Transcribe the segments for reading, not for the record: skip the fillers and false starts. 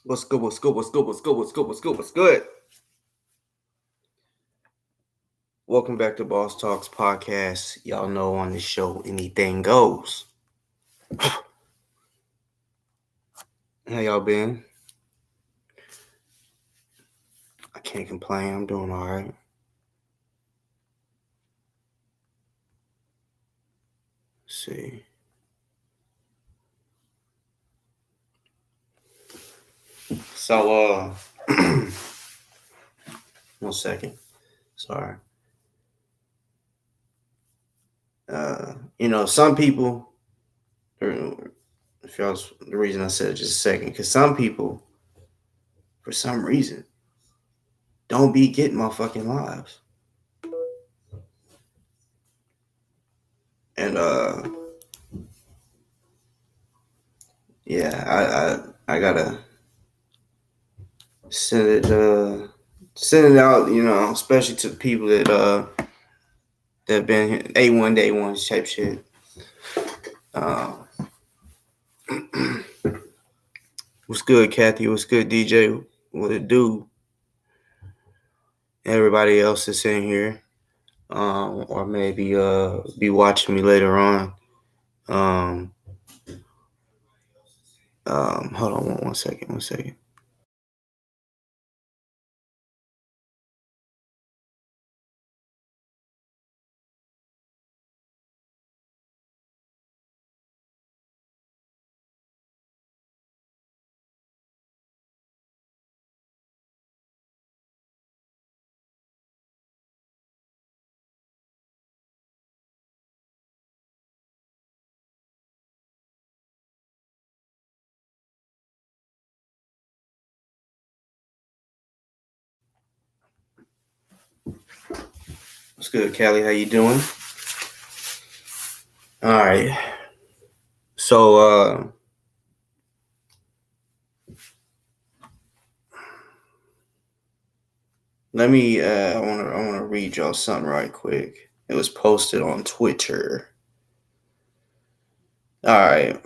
What's good? What's good? What's good? What's good? What's good? What's good? What's good? Welcome back to Boss Talks Podcast. Y'all know on this show anything goes. How y'all been? I can't complain. I'm doing all right. Let's see. So, 1 second. Sorry. Some people, if y'all's the reason I said just a second, because some people, for some reason, don't be getting my fucking lives. And I gotta send it out, especially to the people that been A1 day one type shit. What's good, Kathy? What's good, DJ? What it do? Everybody else that's in here, or maybe be watching me later on. Hold on one second. What's good, Callie? How you doing? All right. So let me I wanna read y'all something right quick. It was posted on Twitter. All right.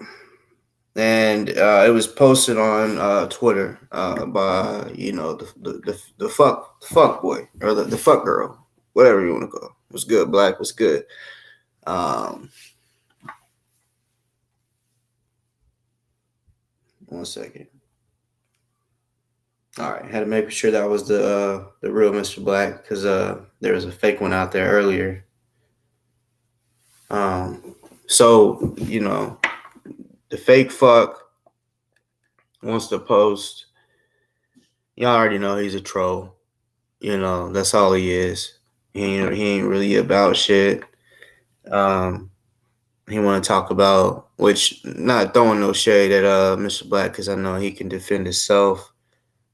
And it was posted on Twitter by the fuck boy or the fuck girl, whatever you want to call it. What's good, Black? What's good? 1 second. All right, had to make sure that was the real Mr. Black because there was a fake one out there earlier. So the fake fuck wants to post. Y'all already know he's a troll. That's all he is. He ain't really about shit. He want to talk about, which not throwing no shade at Mr. Black because I know he can defend himself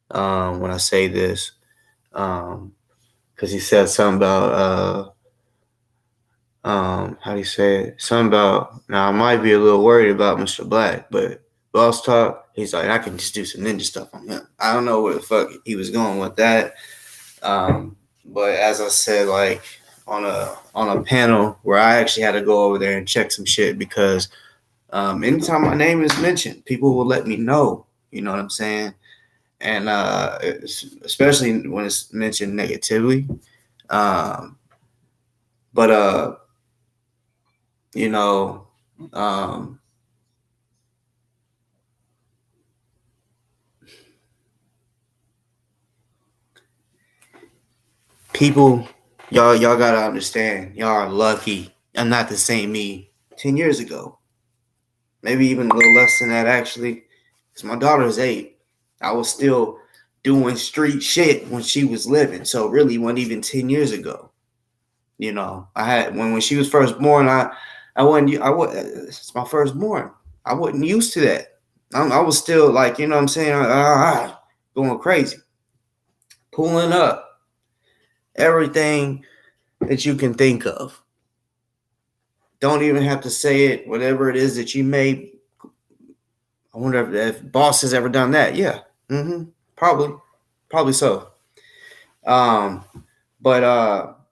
when I say this. Because he said something about how do you say it? Something about, now I might be a little worried about Mr. Black, but Boss Talk, he's like, I can just do some ninja stuff on him. I don't know where the fuck he was going with that. But as I said, like on a panel where I actually had to go over there and check some shit because anytime my name is mentioned, people will let me know. You know what I'm saying? And especially when it's mentioned negatively. But people, y'all gotta understand, y'all are lucky I'm not the same me 10 years ago. Maybe even a little less than that, actually. Because my daughter's 8. I was still doing street shit when she was living. So really, it wasn't even 10 years ago. I had when she was first born. It's my firstborn. I wasn't used to that. I was still like, you know what I'm saying, going crazy, pulling up everything that you can think of. Don't even have to say it. Whatever it is that you may. I wonder if Boss has ever done that. Yeah. Probably so. But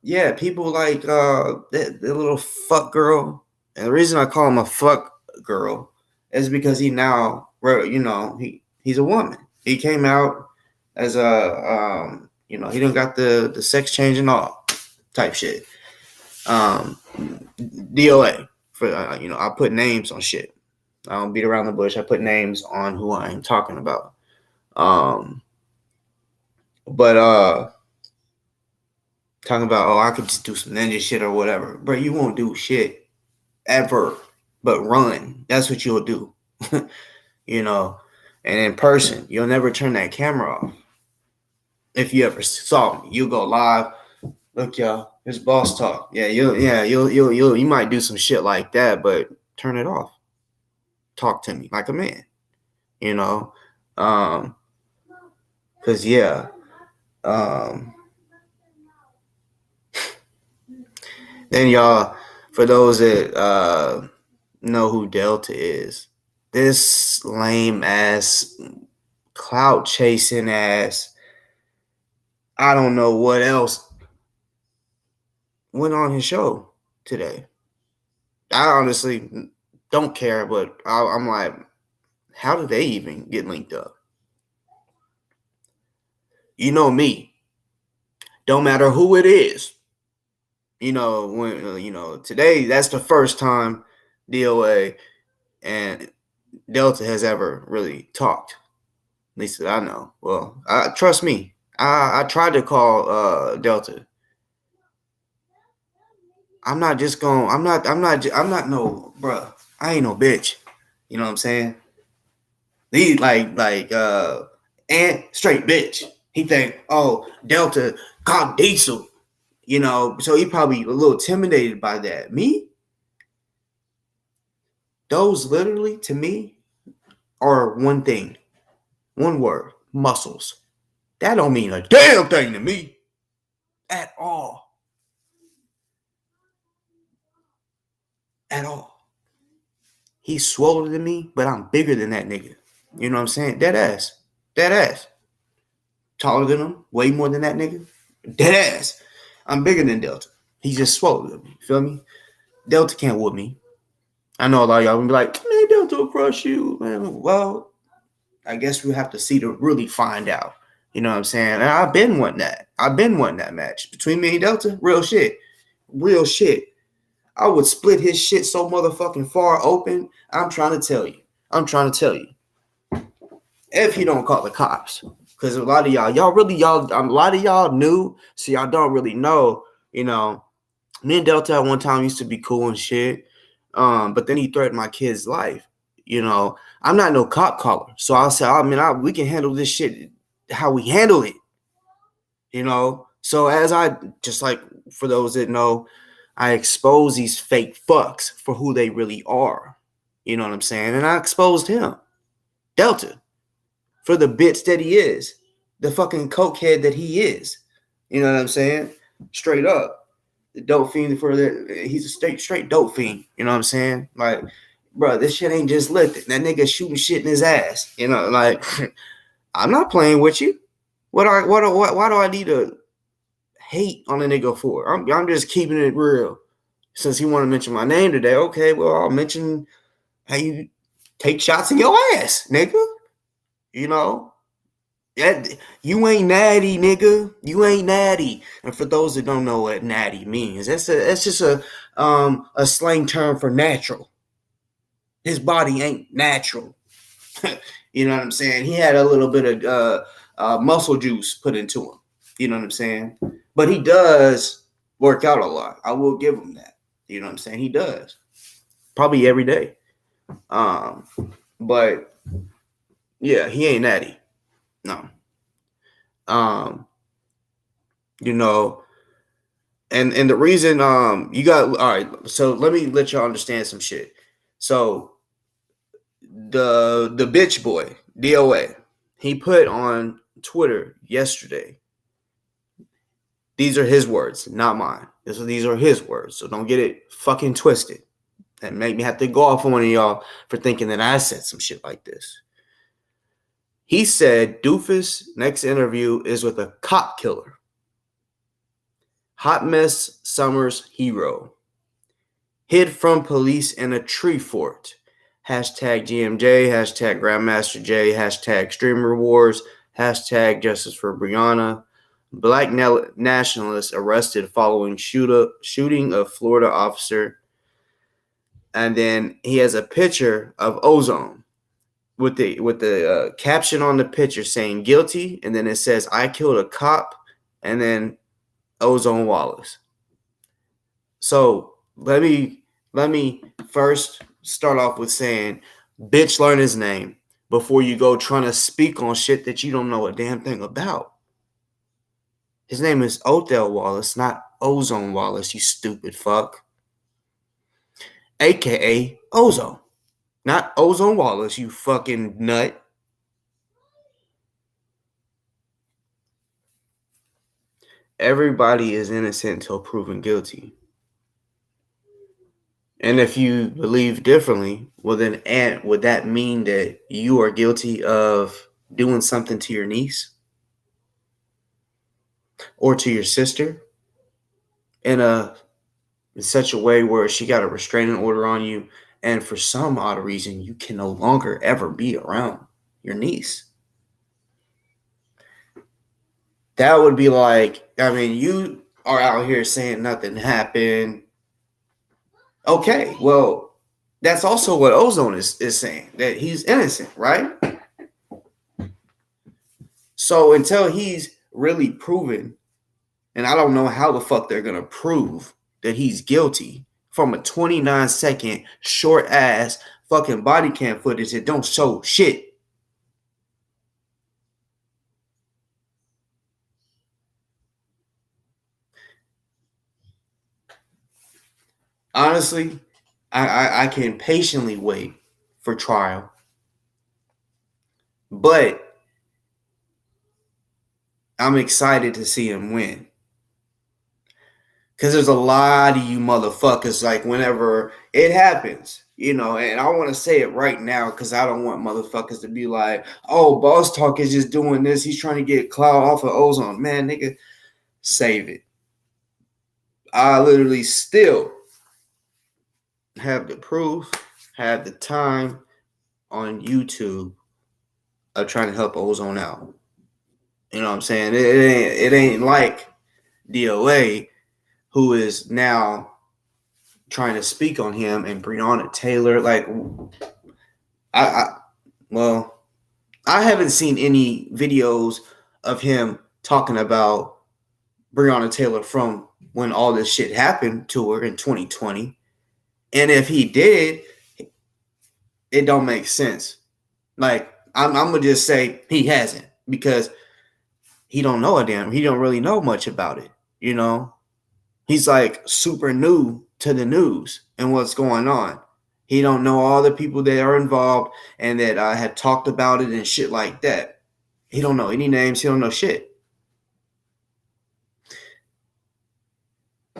yeah, people like that little fuck girl. And the reason I call him a fuck girl is because he's a woman. He came out as a he done got the sex change and all type shit. DOA for I put names on shit. I don't beat around the bush. I put names on who I am talking about. But talking about, I could just do some ninja shit or whatever. Bro, you won't do shit ever but run. That's what you'll do. And in person, you'll never turn that camera off. If you ever saw me, you'll go live. Look, y'all, it's Boss Talk. Yeah, you might do some shit like that, but turn it off. Talk to me like a man. Cause yeah. Then y'all, for those that know who Delta is, this lame ass, clout chasing ass, I don't know what else went on his show today. I honestly don't care, but I'm like, how did they even get linked up? You know me. Don't matter who it is. When today, that's the first time DOA and Delta has ever really talked. At least that I know. Well, trust me. I tried to call Delta. I'm not no, bruh. I ain't no bitch. You know what I'm saying? These and straight bitch. He think, Delta called Diesel. So he probably a little intimidated by that. Me? Those literally, to me, are one thing. One word. Muscles. That don't mean a damn thing to me. At all. At all. He's swollen than me, but I'm bigger than that nigga. You know what I'm saying? Dead ass. Dead ass. Taller than him. Way more than that nigga. Dead ass. I'm bigger than Delta. He's just swollen than me. Feel me? Delta can't whoop me. I know a lot of y'all will be like, man, Delta will crush you. Man. Well, I guess we have to see to really find out. You know what I'm saying? And I've been wanting that. I've been wanting that match. Between me and Delta, real shit. Real shit. I would split his shit so motherfucking far open. I'm trying to tell you. If he don't call the cops. Because a lot of y'all new, so y'all don't really know, me and Delta at one time used to be cool and shit. But then he threatened my kid's life. I'm not no cop caller. So I'll say, we can handle this shit how we handle it. So as I, just like for those that know, I expose these fake fucks for who they really are. You know what I'm saying? And I exposed him, Delta, for the bitch that he is, the fucking cokehead that he is. You know what I'm saying? Straight up. The dope fiend he's a straight dope fiend. You know what I'm saying? Like, bro, this shit ain't just lifted. That nigga shooting shit in his ass. Like, I'm not playing with you. Why do I need to hate on a nigga for? I'm just keeping it real. Since you want to mention my name today, okay, well, I'll mention how you take shots in your ass, nigga. You ain't natty, nigga. You ain't natty. And for those that don't know what natty means, that's just a slang term for natural. His body ain't natural. You know what I'm saying? He had a little bit of muscle juice put into him. You know what I'm saying? But he does work out a lot. I will give him that. You know what I'm saying? He does. Probably every day. But yeah, he ain't natty. No. And the reason you got, all right, so let me let y'all understand some shit. So the bitch boy, DOA, he put on Twitter yesterday. These are his words, not mine. These are his words. So don't get it fucking twisted. And make me have to go off on one of y'all for thinking that I said some shit like this. He said Doofus' next interview is with a cop killer. Hot Mess Summer's hero. Hid from police in a tree fort. hashtag GMJ, hashtag Grandmaster J, hashtag Streamer Wars, hashtag Justice for Breonna. Black nationalists arrested following shooting of Florida officer. And then he has a picture of Ozone with the caption on the picture saying guilty, and then it says I killed a cop, and then Ozone Wallace. So let me first start off with saying, bitch, learn his name before you go trying to speak on shit that you don't know a damn thing about. His name is Othel Wallace, not Ozone Wallace, you stupid fuck. AKA Ozone. Not Ozone Wallace, you fucking nut. Everybody is innocent until proven guilty. And if you believe differently, well then, would that mean that you are guilty of doing something to your niece or to your sister in such a way where she got a restraining order on you, and for some odd reason you can no longer ever be around your niece? That would be like, I mean, you are out here saying nothing happened. Okay, well, that's also what Ozone is saying, that he's innocent, right? So until he's really proven, and I don't know how the fuck they're gonna prove that he's guilty from a 29-second short ass fucking body cam footage that don't show shit. Honestly, I can patiently wait for trial, but I'm excited to see him win. Because there's a lot of you motherfuckers, like, whenever it happens, you know, and I want to say it right now because I don't want motherfuckers to be like, oh, Boss Talk is just doing this. He's trying to get clout off of Ozone. Man, nigga, save it. I literally still have the proof, have the time on YouTube of trying to help Ozone out. You know what I'm saying? It ain't like DOA, who is now trying to speak on him, and Breonna Taylor. Like, I haven't seen any videos of him talking about Breonna Taylor from when all this shit happened to her in 2020. And if he did, it don't make sense. Like, I'm gonna just say he hasn't, because he don't really know much about it, you know? He's like super new to the news and what's going on. He don't know all the people that are involved and that have talked about it and shit like that. He don't know any names. He don't know shit.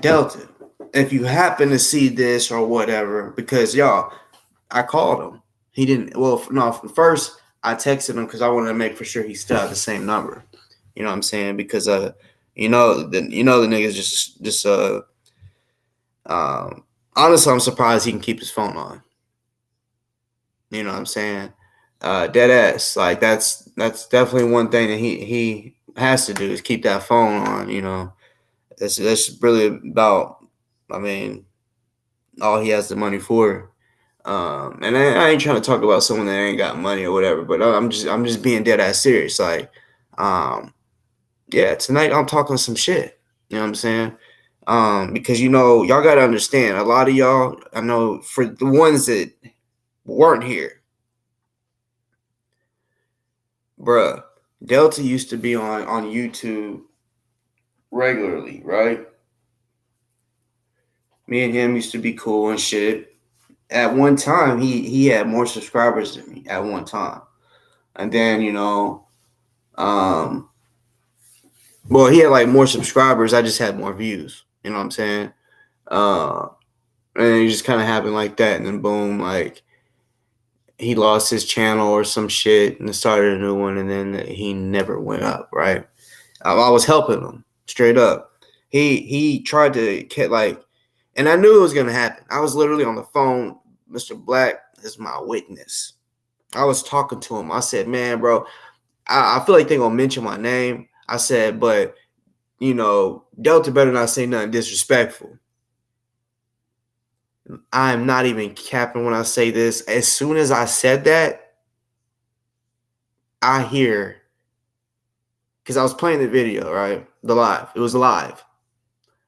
Delta, if you happen to see this or whatever, because y'all, I called him. He didn't. Well, no. First, I texted him because I wanted to make for sure he still had the same number. You know what I'm saying? Because the niggas just honestly, I'm surprised he can keep his phone on. You know what I'm saying? Dead ass. Like, that's definitely one thing that he has to do, is keep that phone on. You know, that's really about, I mean, all he has the money for. And I ain't trying to talk about someone that ain't got money or whatever, but I'm just being dead ass serious. Like, yeah, tonight I'm talking some shit. You know what I'm saying? Because, you know, y'all got to understand, a lot of y'all, I know, for the ones that weren't here, bruh, Delta used to be on YouTube regularly, right? Me and him used to be cool and shit. At one time, he had more subscribers than me at one time. And then, you know, well, he had like more subscribers. I just had more views. You know what I'm saying? And it just kind of happened like that. And then boom, like, he lost his channel or some shit and started a new one. And then he never went up, right? I was helping him straight up. He tried to get like, and I knew it was going to happen. I was literally on the phone, Mr. Black. is my witness. I was talking to him. I said, man, bro, I feel like they're going to mention my name. I said, but, Delta better not say nothing disrespectful. I am not even capping when I say this. As soon as I said that, I hear, because I was playing the video, right? The live. It was live.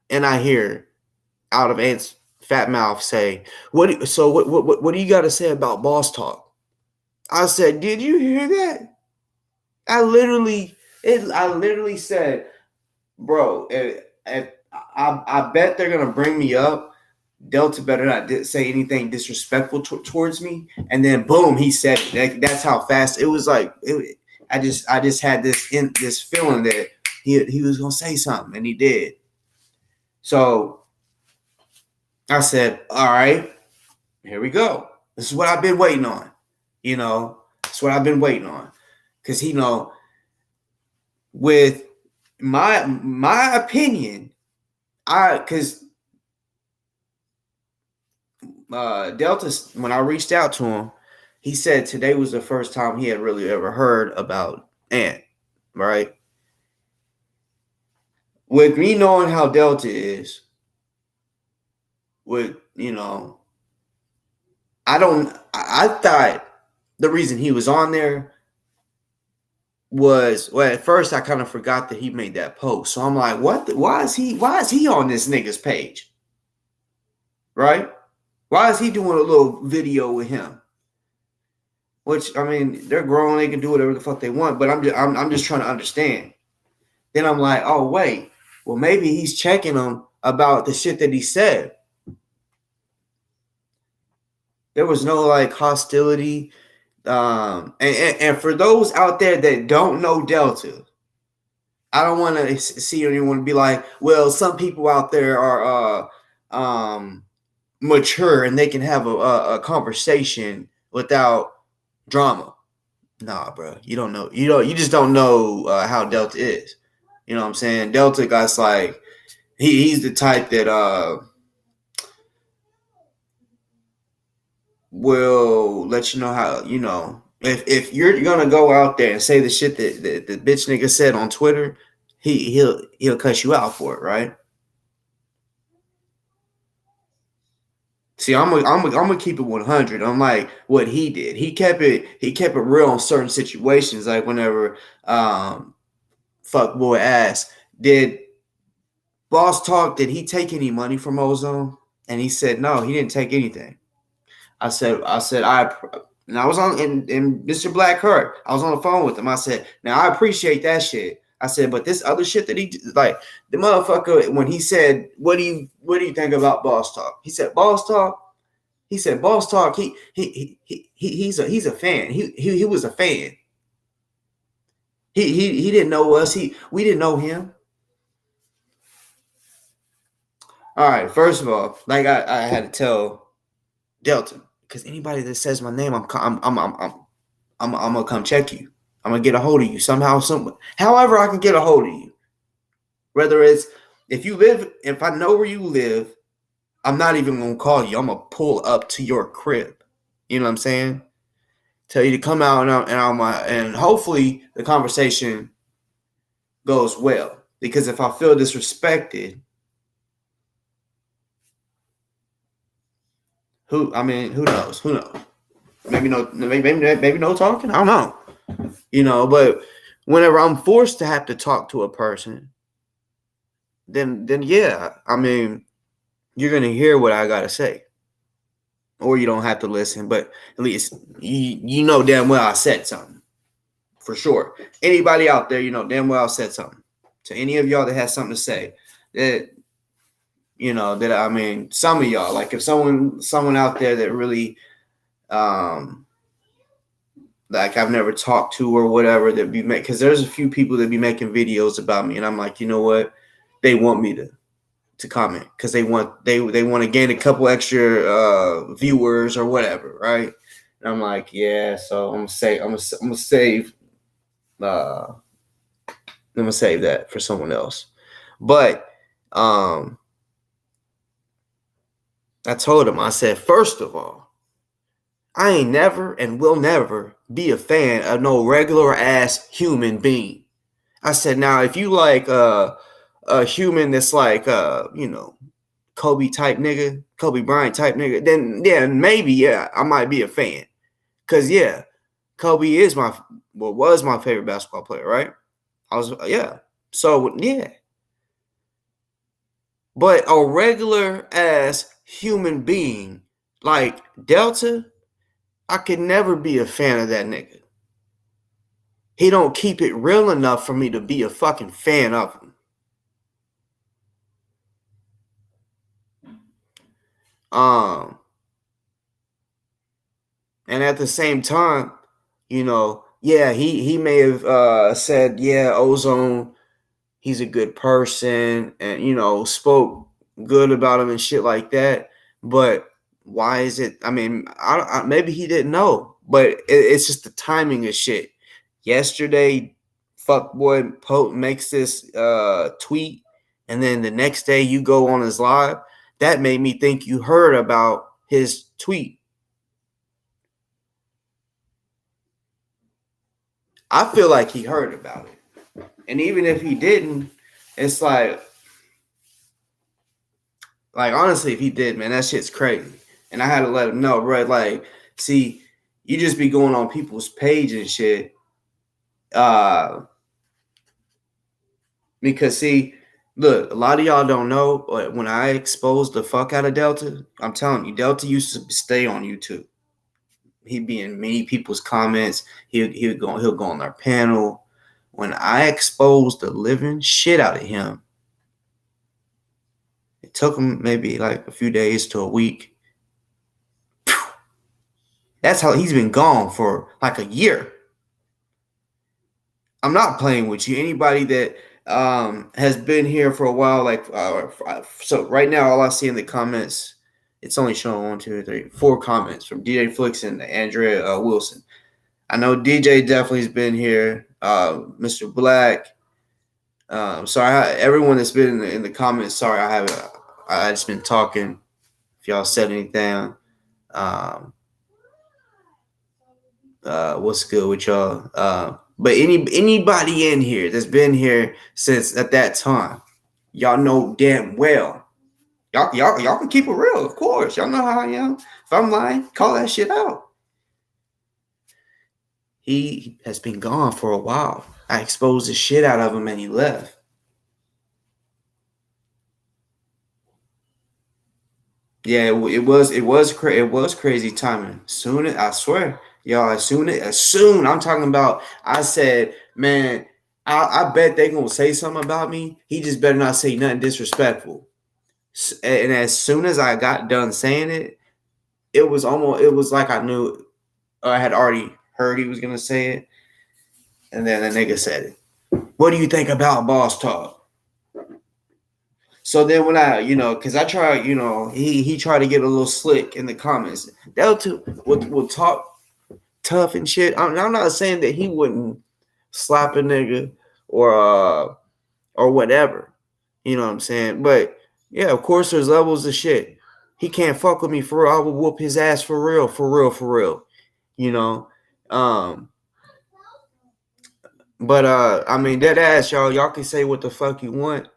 And I hear out of Ant's fat mouth say, what do you got to say about Boss Talk? I said, did you hear that? I literally said, bro, I bet they're going to bring me up. Delta better not say anything disrespectful towards me. And then boom, he said it. That's how fast it was. Like I just had this feeling that he was gonna say something, and he did. So I said, all right, here we go. This is what I've been waiting on. It's what I've been waiting on. Because with my opinion, because Delta, when I reached out to him, he said today was the first time he had really ever heard about Ant, right? With me knowing how Delta is, I thought the reason he was on there was, well, at first I kind of forgot that he made that post. So I'm like, why is he on this nigga's page? Right? Why is he doing a little video with him? Which, I mean, they're grown, they can do whatever the fuck they want, but I'm just trying to understand. Then I'm like, oh wait, well maybe he's checking him about the shit that he said. There was no like hostility. And for those out there that don't know Delta, I don't want to see anyone be like, well, some people out there are mature and they can have a conversation without drama. Nah, bro, you don't know. You just don't know how Delta is. You know what I'm saying? Delta guy's like, he's the type that will let you know how, if you're gonna go out there and say the shit that the bitch nigga said on Twitter, he'll cuss you out for it, right? See, I'm gonna keep it 100. I'm like what he did. He kept it real in certain situations. Like whenever fuck boy asked, did Boss Talk, did he take any money from Ozone? And he said no, he didn't take anything. I said and I was on and Mr. Black heard. I was on the phone with him. I said, now I appreciate that shit. I said, but this other shit that he like the motherfucker when he said, what do you think about Boss Talk? He said, Boss Talk. He said, Boss Talk. He's a fan. He was a fan. He didn't know us. We didn't know him. All right. First of all, like I had to tell Delta, because anybody that says my name, I'm gonna come check you. I'm gonna get a hold of you somehow, however I can get a hold of you. Whether it's if I know where you live, I'm not even gonna call you. I'm gonna pull up to your crib. You know what I'm saying? Tell you to come out and hopefully the conversation goes well. Because if I feel disrespected, who knows? Who knows? Maybe no talking. I don't know. But whenever I'm forced to have to talk to a person, then yeah, I mean, you're gonna hear what I gotta say. Or you don't have to listen, but at least you know damn well I said something. For sure. Anybody out there, damn well I said something. To any of y'all that has something to say, I mean, some of y'all, like if someone out there that really like I've never talked to or whatever, that be because there's a few people that be making videos about me, and I'm like, you know what? They want me to comment because they want to gain a couple extra viewers or whatever, right? And I'm like, yeah, so I'm gonna save that for someone else. But I told him, I said, first of all, I ain't never and will never be a fan of no regular ass human being. I said, now if you like a human that's like Kobe type nigga, Kobe Bryant type nigga, then yeah, maybe yeah, I might be a fan. Cause yeah, Kobe is was my favorite basketball player, right? I was yeah. So yeah. But a regular ass human being like Delta, I could never be a fan of that nigga. He don't keep it real enough for me to be a fucking fan of him. Um, and at the same time, yeah, he may have said, yeah, Ozone, he's a good person, and spoke good about him and shit like that. But why is it? I mean, maybe he didn't know, but it's just the timing of shit. Yesterday, fuckboy Pope makes this tweet, and then the next day you go on his live. That made me think you heard about his tweet. I feel like he heard about it, and even if he didn't, it's like honestly, if he did, man, that shit's crazy. And I had to let him know, bro. Like, see, you just be going on people's page and shit. Because see, look, a lot of y'all don't know, but when I exposed the fuck out of Delta, I'm telling you, Delta used to stay on YouTube. He'd be in many people's comments. He'll go on their panel. When I exposed the living shit out of him, it took him maybe like a few days to a week. That's how he's been gone for like a year. I'm not playing with you. Anybody that has been here for a while, like so right now, all I see in the comments, it's only showing 1, 2, 3, 4 comments from DJ Flix and Andrea Wilson. I know DJ definitely has been here. Mr. Black. Sorry, everyone that's been in the comments. Sorry, I just been talking. If y'all said anything, what's good with y'all? But anybody in here that's been here since at that time, y'all know damn well. Y'all can keep it real, of course. Y'all know how I am. If I'm lying, call that shit out. He has been gone for a while. I exposed the shit out of him and he left. Yeah, it was crazy timing. Soon as I swear, y'all, as soon I'm talking about. I said, man, I bet they gonna say something about me. He just better not say nothing disrespectful. And as soon as I got done saying it, it was like I knew, or I had already heard he was gonna say it. And then the nigga said it. What do you think about Boss Talk? So then when because I tried, he tried to get a little slick in the comments. Delta would talk tough and shit. I'm not saying that he wouldn't slap a nigga or whatever. You know what I'm saying? But yeah, of course there's levels of shit. He can't fuck with me for real. I will whoop his ass for real, for real, for real. You know? Um, but I mean that ass, y'all can say what the fuck you want.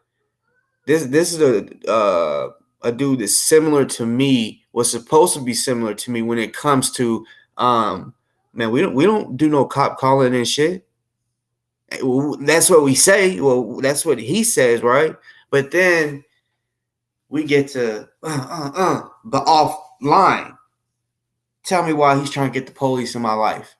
This is a dude that's similar to me, was supposed to be similar to me when it comes to man, we don't do no cop calling and shit. That's what we say. Well, that's what he says, right? But then we get to but offline. Tell me why he's trying to get the police in my life.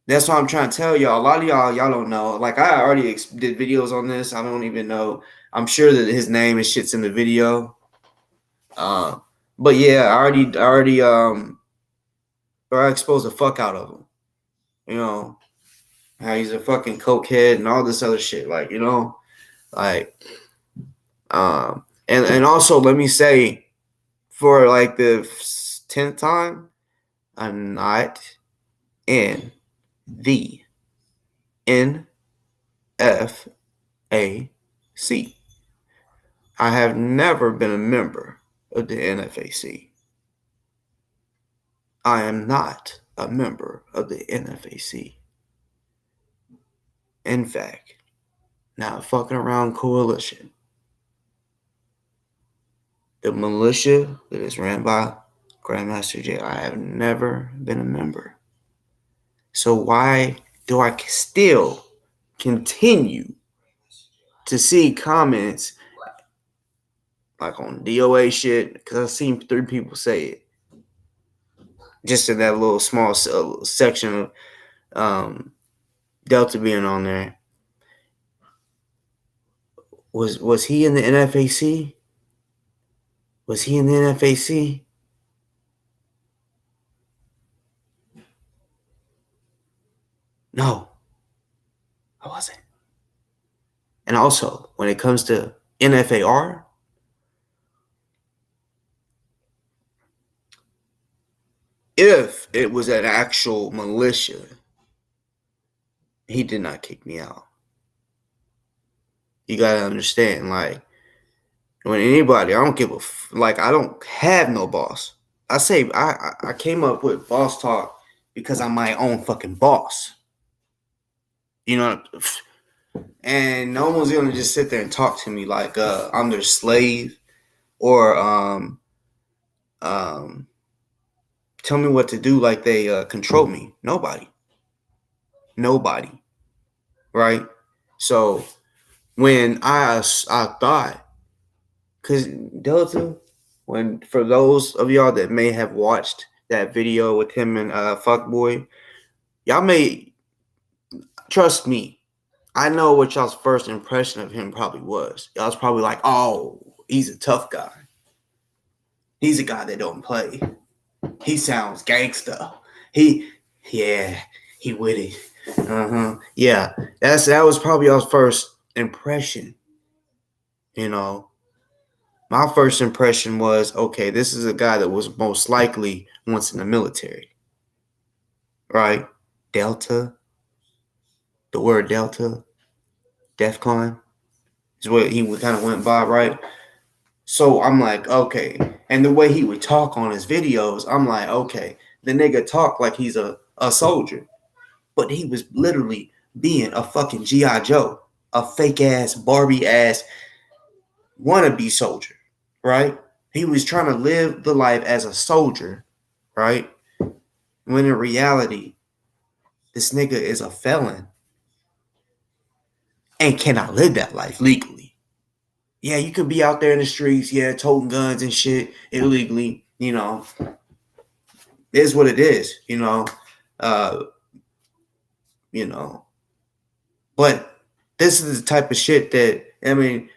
That's what I'm trying to tell y'all. A lot of y'all don't know. Like I already did videos on this. I don't even know. I'm sure that his name and shit's in the video. Uh, but yeah, I exposed the fuck out of him. You know how he's a fucking cokehead and all this other shit. Like like and also let me say for like the 10th time, I'm not in the NFAC. I have never been a member of the NFAC. I am not a member of the NFAC. In fact, not a fucking around coalition. The militia that is ran by Grandmaster Jay, I have never been a member. So why do I still continue to see comments like on DOA shit? Because I've seen 3 people say it. Just in that little small section of Delta being on there. Was he in the NFAC? Was he in the NFAC? No, I wasn't. And also, when it comes to NFAR, if it was an actual militia, he did not kick me out. You gotta understand, like, when anybody, I don't give a like, I don't have no boss. I say I came up with Boss Talk because I'm my own fucking boss. You know, and no one's gonna just sit there and talk to me like I'm their slave or tell me what to do like they control me. Nobody. Right? So when I thought, because Delta, when for those of y'all that may have watched that video with him and Fuckboy, y'all may trust me. I know what y'all's first impression of him probably was. Y'all's probably like, oh, he's a tough guy. He's a guy that don't play. He sounds gangsta. He with it. Yeah, that was probably y'all's first impression. You know, my first impression was, okay, this is a guy that was most likely once in the military, right? Delta, the word Delta, DEFCON is what he kind of went by, right? So I'm like, okay. And the way he would talk on his videos, I'm like, okay, the nigga talk like he's a soldier. But he was literally being a fucking G.I. Joe, a fake ass, Barbie ass wannabe soldier, right? He was trying to live the life as a soldier, right? When in reality, this nigga is a felon and cannot live that life legally. Yeah, you could be out there in the streets, yeah, toting guns and shit illegally, you know. It is what it is, you know. You know. But this is the type of shit that, I mean,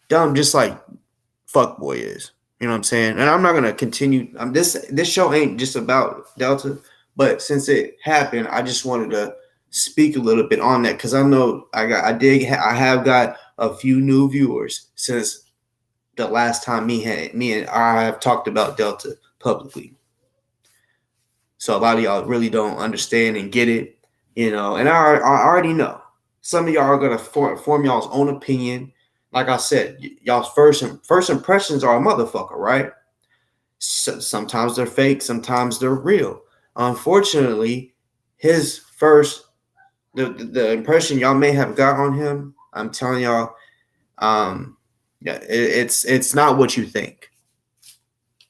dumb just like Fuckboy is. You know what I'm saying? And I'm not gonna continue. This show ain't just about Delta, but since it happened, I just wanted to speak a little bit on that because I know I have got a few new viewers since the last time me and I have talked about Delta publicly. So a lot of y'all really don't understand and get it, you know. And I already know some of y'all are gonna form y'all's own opinion. Like I said, y'all's first impressions are a motherfucker, right? So, sometimes they're fake, sometimes they're real. Unfortunately, his first the impression y'all may have got on him, I'm telling y'all, yeah, it's not what you think.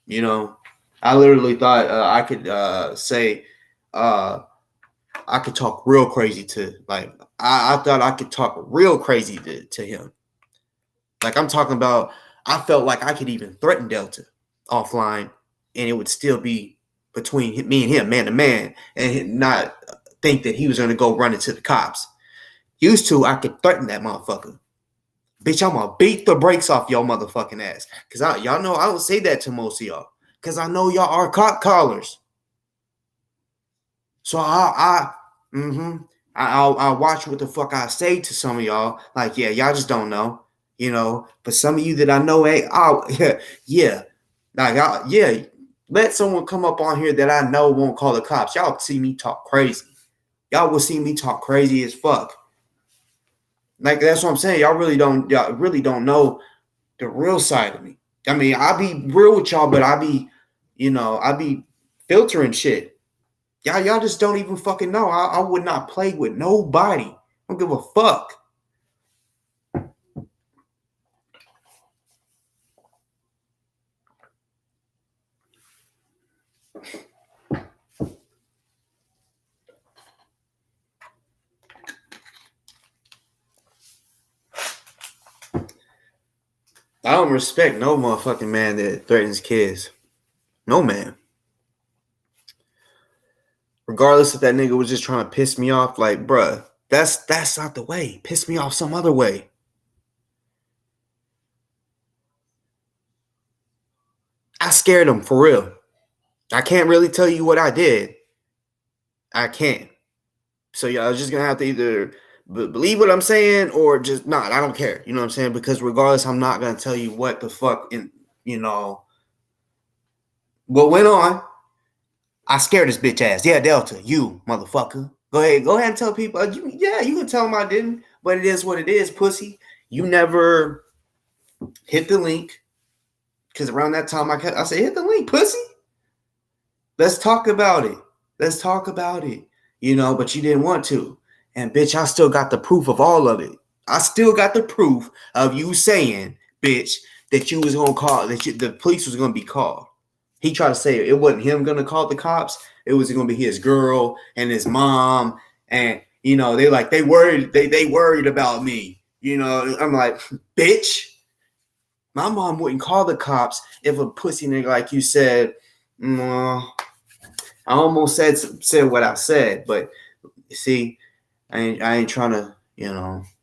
You know, I literally thought I could say I could talk real crazy to like I thought I could talk real crazy to him. Like I'm talking about, I felt like I could even threaten Delta offline, and it would still be between me and him, man to man, and not think that he was going to go run into the cops. Used to, I could threaten that motherfucker. Bitch, I'm gonna beat the brakes off your motherfucking ass. Cause y'all know I don't say that to most of y'all. Cause I know y'all are cop callers. So I'll watch what the fuck I say to some of y'all. Like, yeah, y'all just don't know, you know. But some of you that I know, hey, yeah, like, yeah, let someone come up on here that I know won't call the cops. Y'all see me talk crazy. Y'all will see me talk crazy as fuck. Like that's what I'm saying. Y'all really don't know the real side of me. I mean, I'll be real with y'all, but I be filtering shit. Y'all just don't even fucking know. I would not play with nobody. I don't give a fuck. I don't respect no motherfucking man that threatens kids. No man. Regardless if that nigga was just trying to piss me off, like, bruh, that's not the way. Piss me off some other way. I scared him for real. I can't really tell you what I did. I can't. So y'all just gonna have to either believe what I'm saying or just not. I don't care. You know what I'm saying? Because regardless, I'm not gonna tell you what the fuck what went on. I scared this bitch ass. Yeah, Delta, you motherfucker. Go ahead and tell people. You can tell them I didn't, but it is what it is, pussy. You never hit the link. Because around that time, I said, hit the link, pussy. Let's talk about it. But you didn't want to. And, bitch, I still got the proof of all of it. I still got the proof of you saying, bitch, that you was going to call, the police was going to be called. He tried to say it wasn't him going to call the cops. It was going to be his girl and his mom. And, they worried about me. I'm like, bitch. My mom wouldn't call the cops if a pussy nigga like you said, I almost said what I said, but you see, I ain't trying to,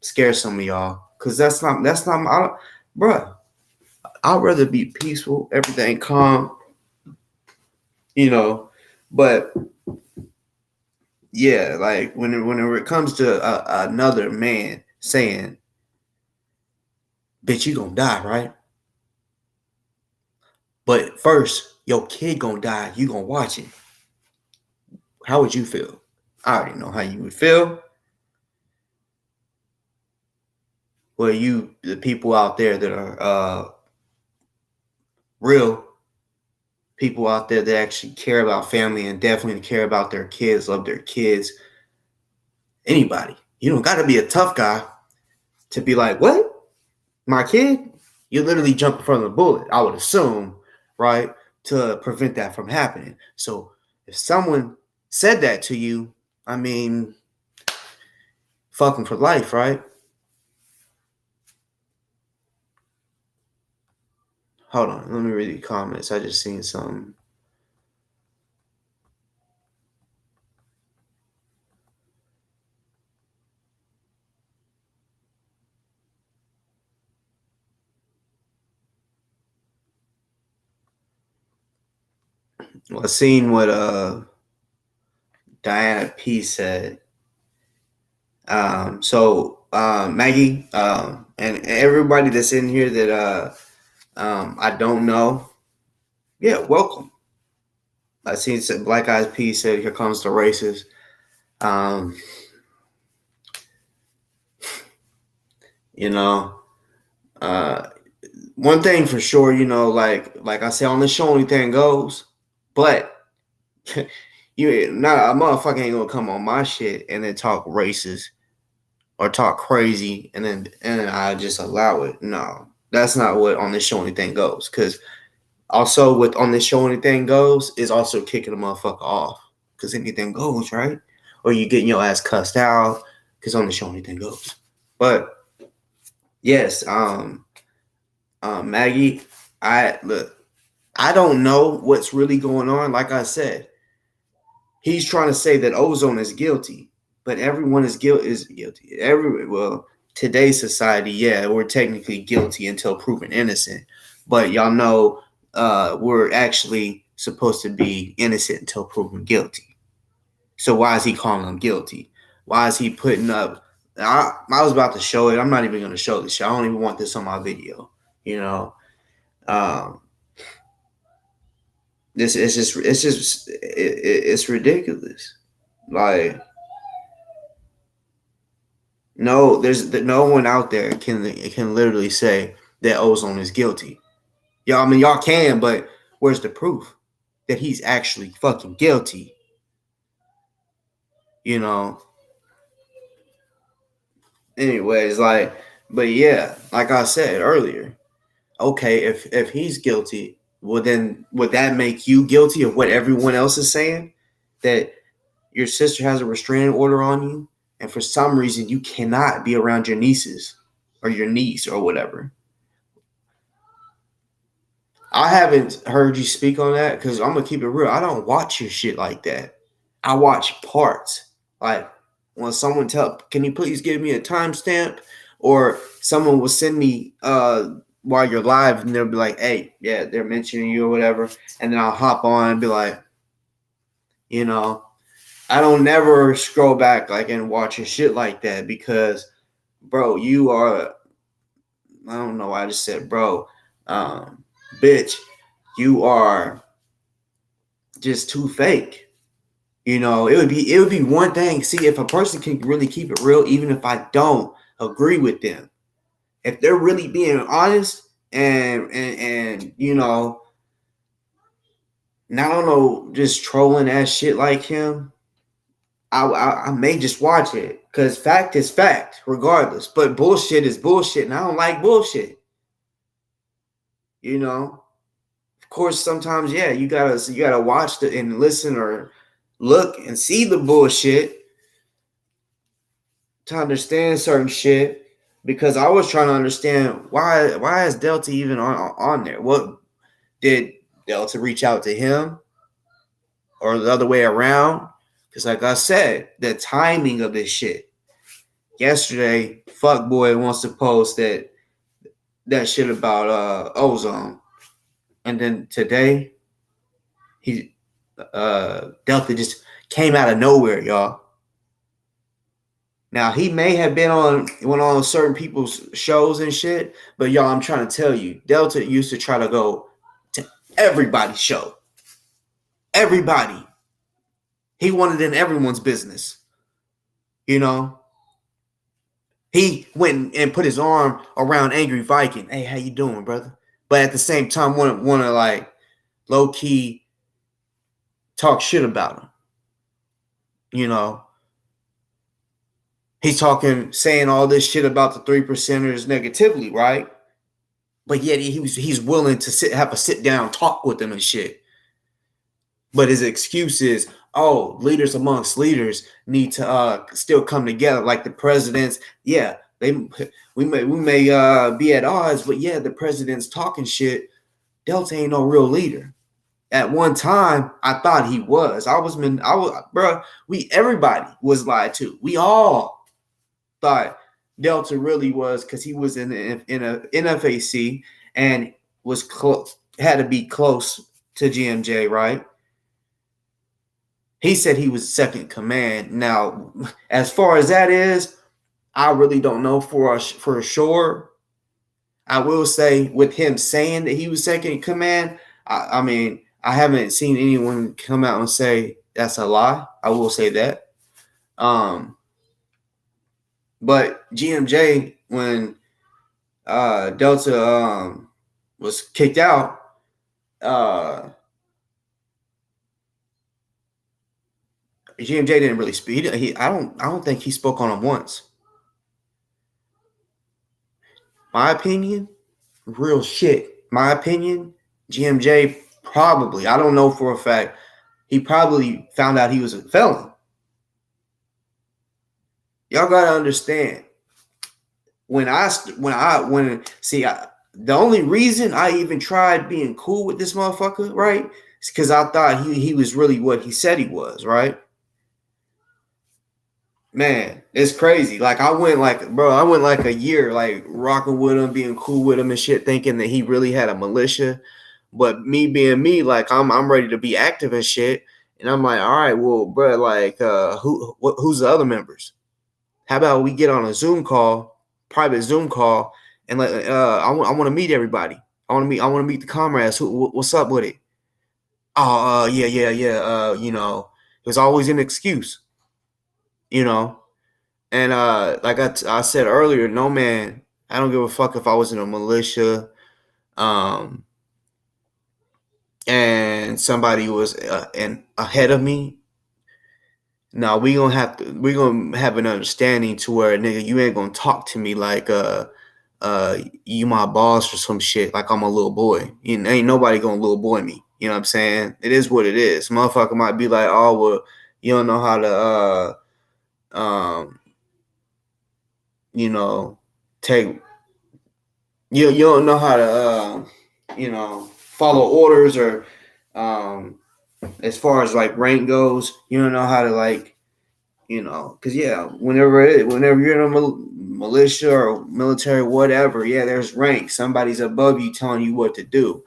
scare some of y'all. Cause that's not bruh. I'd rather be peaceful, everything calm, but yeah, like whenever it comes to another man saying, bitch, you gonna die, right? But first, your kid gonna die. You gonna watch it. How would you feel? I already know how you would feel. Well, the people out there that are real people out there that actually care about family and definitely care about their kids, love their kids. Anybody. You don't got to be a tough guy to be like, what? My kid? You literally jump in front of the bullet, I would assume, right? To prevent that from happening. So if someone said that to you, I mean, fucking for life, right? Hold on, let me read the comments. I just seen something. Well, I seen what Diana P said. Maggie, and everybody that's in here that I don't know, yeah, welcome. I seen Black Eyes P said, "Here comes the races." One thing for sure, like I say on the show, anything goes. But a motherfucker ain't gonna come on my shit and then talk racist or talk crazy and then I just allow it. No, that's not what on this show anything goes. Because also with on this show anything goes is also kicking a motherfucker off. Because anything goes, right? Or you getting your ass cussed out because on the show anything goes. But yes, Maggie, I don't know what's really going on. Like I said, he's trying to say that Ozone is guilty, but everyone is guilty. Today's society, yeah, we're technically guilty until proven innocent. But y'all know we're actually supposed to be innocent until proven guilty. So why is he calling them guilty? Why is he putting up? I was about to show it. I'm not even going to show this shit. I don't even want this on my video. It's ridiculous. Like, no, there's no one out there can literally say that Ozone is guilty. Y'all can, but where's the proof? that he's actually fucking guilty. You know. Anyways, like, but yeah, like I said earlier, okay, if he's guilty, well then would that make you guilty of what everyone else is saying? That your sister has a restraining order on you, and for some reason you cannot be around your nieces or your niece or whatever. I haven't heard you speak on that because I'm gonna keep it real. I don't watch your shit like that. I watch parts. Like when someone can you please give me a timestamp? Or someone will send me while you're live and they'll be like, hey, yeah, they're mentioning you or whatever. And then I'll hop on and be like, you know, I don't never scroll back like and watch your shit like that because, bro, you are, I don't know why I just said, bro, bitch, you are just too fake. You know, it would be one thing. See, if a person can really keep it real, even if I don't agree with them, if they're really being honest and you know, not on no just trolling ass shit like him, I may just watch it because fact is fact, regardless. But bullshit is bullshit, and I don't like bullshit. You know, of course, sometimes yeah, you gotta watch and listen or look and see the bullshit to understand certain shit. Because I was trying to understand why is Delta even on there? What did Delta reach out to him or the other way around? Because like I said, the timing of this shit. Yesterday, fuckboy wants to post that shit about Ozone, and then today he Delta just came out of nowhere, y'all. Now he may have been on certain people's shows and shit, but y'all, I'm trying to tell you, Delta used to try to go to everybody's show. Everybody. He wanted in everyone's business. You know? He went and put his arm around Angry Viking. Hey, how you doing, brother? But at the same time, want to like low key talk shit about him. You know, he's saying all this shit about the 3%ers negatively, right? But yet he's willing to have a sit down talk with them and shit. But his excuse is, oh, leaders amongst leaders need to still come together. Like the presidents, yeah, we may be at odds, but yeah, the president's talking shit. Delta ain't no real leader. At one time, I thought he was. Bro. Everybody was lied to. We all thought Delta really was because he was in a NFAC and was had to be close to GMJ, right? He said he was second command. Now, as far as that is, I really don't know for sure. I will say with him saying that he was second command, I mean, I haven't seen anyone come out and say that's a lie. I will say that. But GMJ, when Delta was kicked out, GMJ didn't really speak. I don't think he spoke on him once. My opinion, real shit. My opinion, GMJ probably, I don't know for a fact, he probably found out he was a felon. Y'all gotta understand. The only reason I even tried being cool with this motherfucker, right, is because I thought he was really what he said he was, right? Man, it's crazy. Like I went like a year like rocking with him, being cool with him and shit, thinking that he really had a militia. But me being me, like I'm ready to be active and shit. And I'm like, all right, well, bro, like who's the other members? How about we get on a Zoom call, private Zoom call, and I want to meet everybody. I want to meet the comrades. What's up with it? Oh, yeah. You know, there's always an excuse. You know, and like I said earlier, no man, I don't give a fuck if I was in a militia, and and somebody was ahead of me, now we gonna have an understanding to where, nigga, you ain't gonna talk to me like you my boss or some shit, like I'm a little boy. You know, ain't nobody gonna little boy me. You know what I'm saying? It is what it is. Motherfucker might be like, oh well, you don't know how to you know, take you don't know how to follow orders, or as far as like rank goes, you don't know how to, like, because whenever you're in a militia or military, whatever, there's rank. Somebody's above you telling you what to do.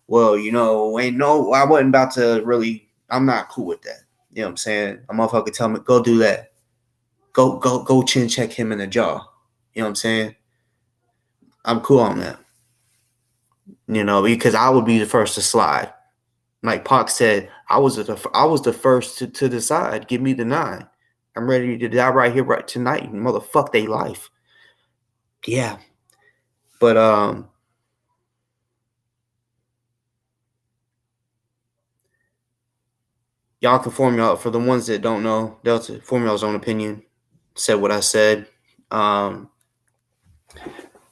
Well, I wasn't about to really. I'm not cool with that. You know what I'm saying? A motherfucker tell me, go do that. Go chin check him in the jaw. You know what I'm saying? I'm cool on that. Because I would be the first to slide. Like Pac said, I was the first to decide. Give me the 9. I'm ready to die right here, right tonight. Motherfuck they life. Yeah. But y'all can form y'all, for the ones that don't know, Delta, form y'all's own opinion. Said what I said. And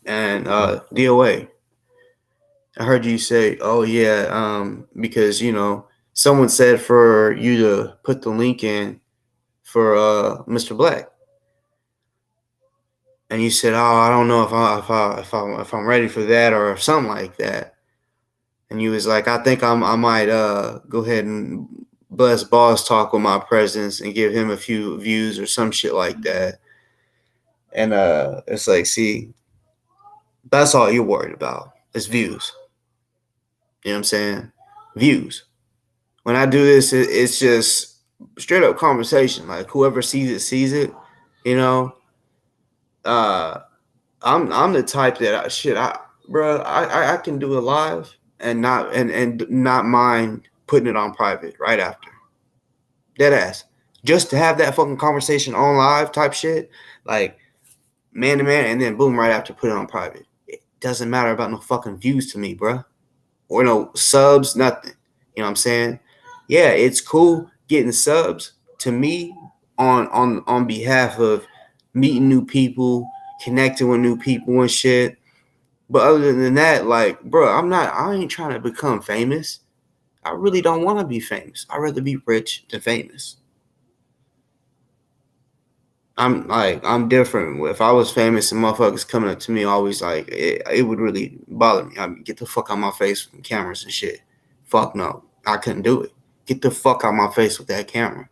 DOA. I heard you say, oh yeah, because someone said for you to put the link in for Mr. Black. And you said, "Oh, I don't know if I'm ready for that or something like that." And you was like, "I think I might go ahead and bless Boss Talk with my presence and give him a few views or some shit like that." And it's like, see, that's all you're worried about is views. You know what I'm saying? Views. When I do this, it's just straight up conversation. Like whoever sees it sees it. You know. I'm the type that I can do it live and not mind putting it on private right after. Dead ass. Just to have that fucking conversation on live type shit, like man to man, and then boom, right after put it on private. It doesn't matter about no fucking views to me, bruh. Or no subs, nothing. You know what I'm saying? Yeah, it's cool getting subs to me on behalf of meeting new people, connecting with new people and shit. But other than that, like, bro, I ain't trying to become famous. I really don't want to be famous. I'd rather be rich than famous. I'm different. If I was famous and motherfuckers coming up to me, always like, it would really bother me. I mean, get the fuck out my face from cameras and shit. Fuck no. I couldn't do it. Get the fuck out my face with that camera.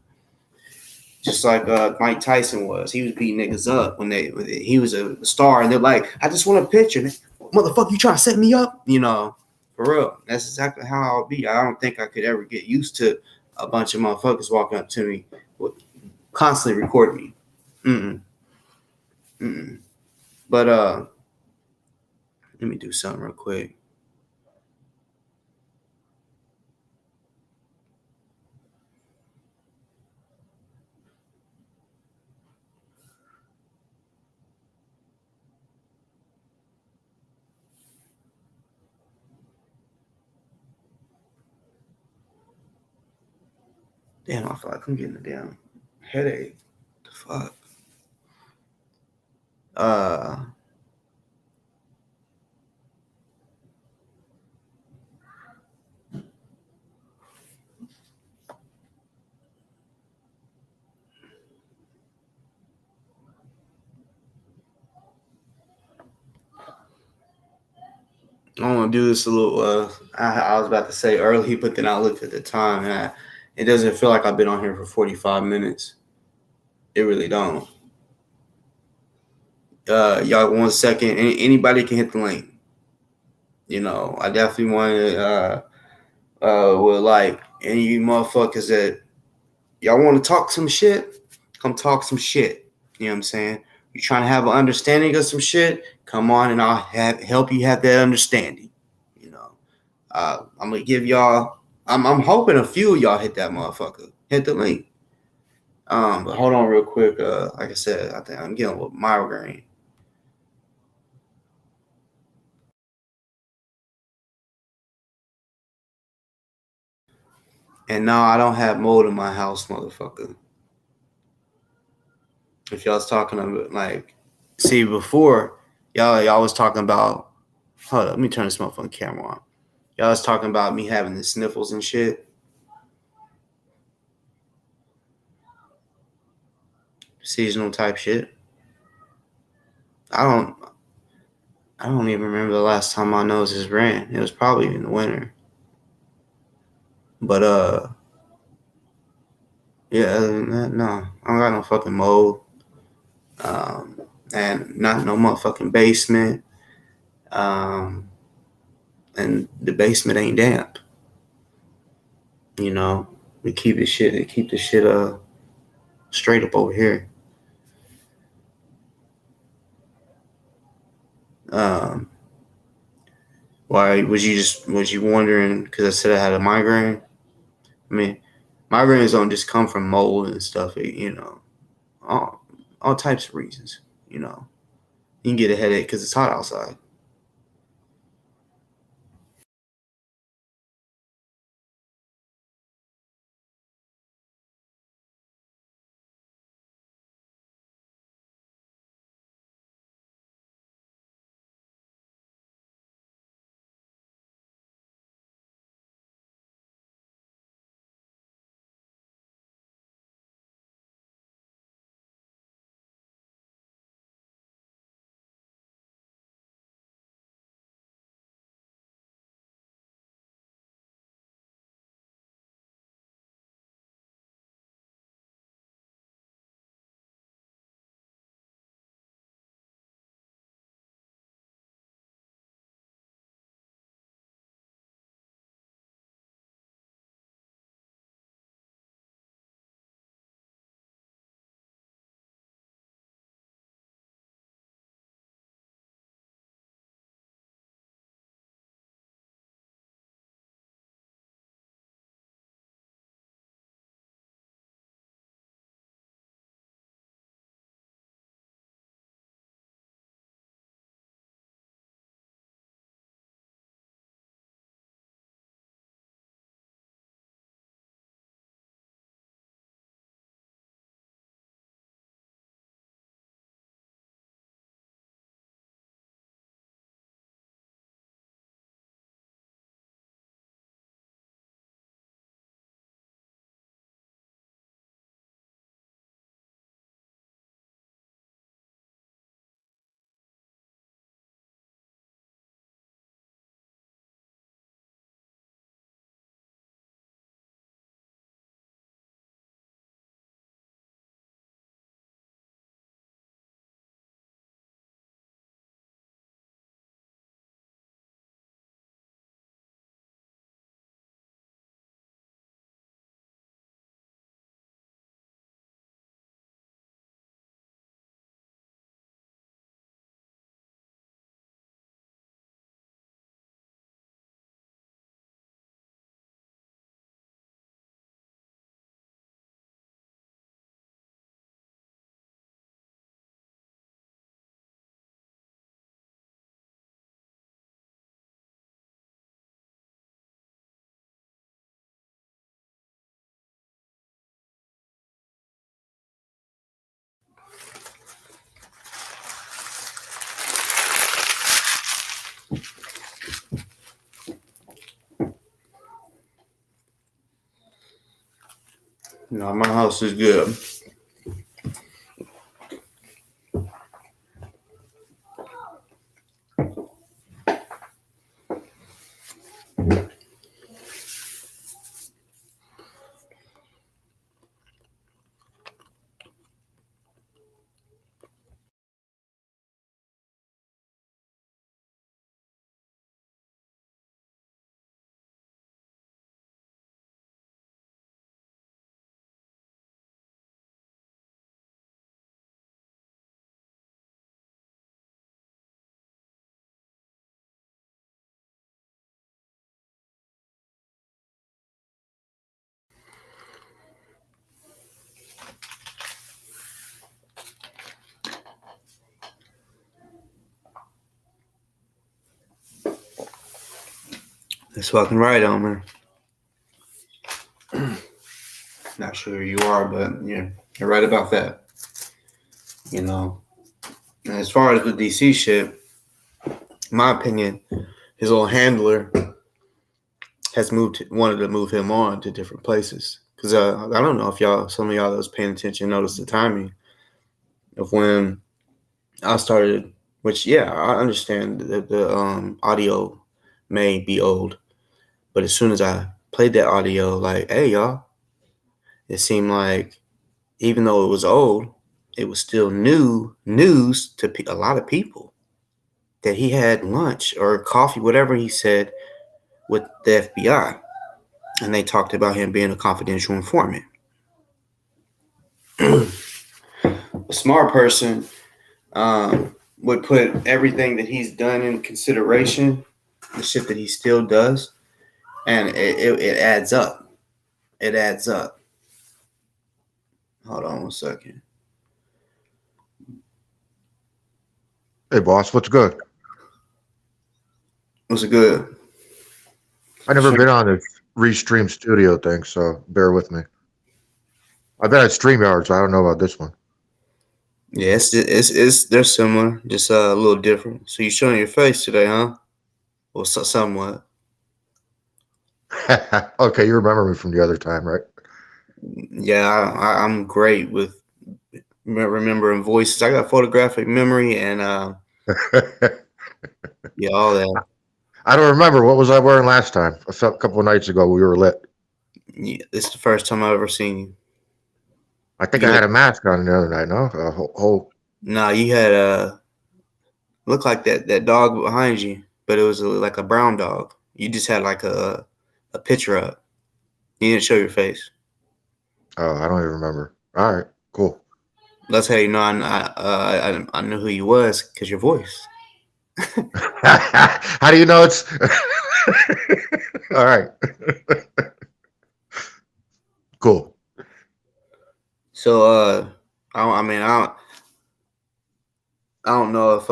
Just like Mike Tyson was. He was beating niggas up when he was a star, and they're like, I just want a picture. Motherfucker, you trying to set me up? For real. That's exactly how I'll be. I don't think I could ever get used to a bunch of motherfuckers walking up to me, constantly recording me. But let me do something real quick. Damn, I feel like I'm getting a damn headache. The fuck? I want to do this a little. I was about to say early, but then I looked at the time, and it doesn't feel like I've been on here for 45 minutes. It really don't. Y'all, 1 second. Anybody can hit the link. I definitely want to. With like any of you motherfuckers that y'all want to talk some shit, come talk some shit. You know what I'm saying? You trying to have an understanding of some shit? Come on, and I'll help you have that understanding. I'm gonna give y'all. I'm hoping a few of y'all hit that motherfucker. Hit the link. But hold on real quick. Like I said, I think I'm getting a little migraine. And no, I don't have mold in my house, motherfucker. If y'all was talking about, like, see, before, y'all was talking about, hold up, let me turn this motherfucking camera on. Y'all was talking about me having the sniffles and shit. Seasonal type shit. I don't even remember the last time my noses ran. It was probably in the winter. But yeah, other than that, no. I don't got no fucking mold. And not no motherfucking basement. And the basement ain't damp. You know, we keep the shit straight up over here. Um, why was you wondering? Because I said I had a migraine. I mean, migraines don't just come from mold and stuff. All types of reasons. You know, you can get a headache because it's hot outside. No, my house is good. That's fucking right, Omer. Not sure who you are, but you're right about that. You know, and as far as the DC shit, my opinion, his old handler wanted to move him on to different places. Because I don't know if some of y'all that was paying attention noticed the timing of when I started. Which I understand that the audio may be old, but as soon as I played that audio, like, hey y'all, it seemed like even though it was old, it was still new news to a lot of people that he had lunch or coffee, whatever he said, with the FBI. And they talked about him being a confidential informant. A smart person would put everything that he's done in consideration, the shit that he still does, and it adds up. It adds up. Hold on one second. Hey, boss, what's good? What's good? I've never been on this Restream Studio thing, so bear with me. I've been at StreamYard, so I don't know about this one. Yeah, it's they're similar, just a little different. So you showing your face today, huh? Well, somewhat. Okay, you remember me from the other time, right? Yeah, I'm great with remembering voices. I got photographic memory and all that. I don't remember. What was I wearing last time? A couple of nights ago, we were lit. Yeah, it's the first time I've ever seen you. I think I You had look a mask on the other night, no? nah, you had looked like that dog behind you, but it was like a brown dog. You just had like a picture up. You didn't show your face. Oh, I don't even remember. All right, cool. That's how you know I knew who you was because your voice. How do you know it's... All right. Cool. So I don't know if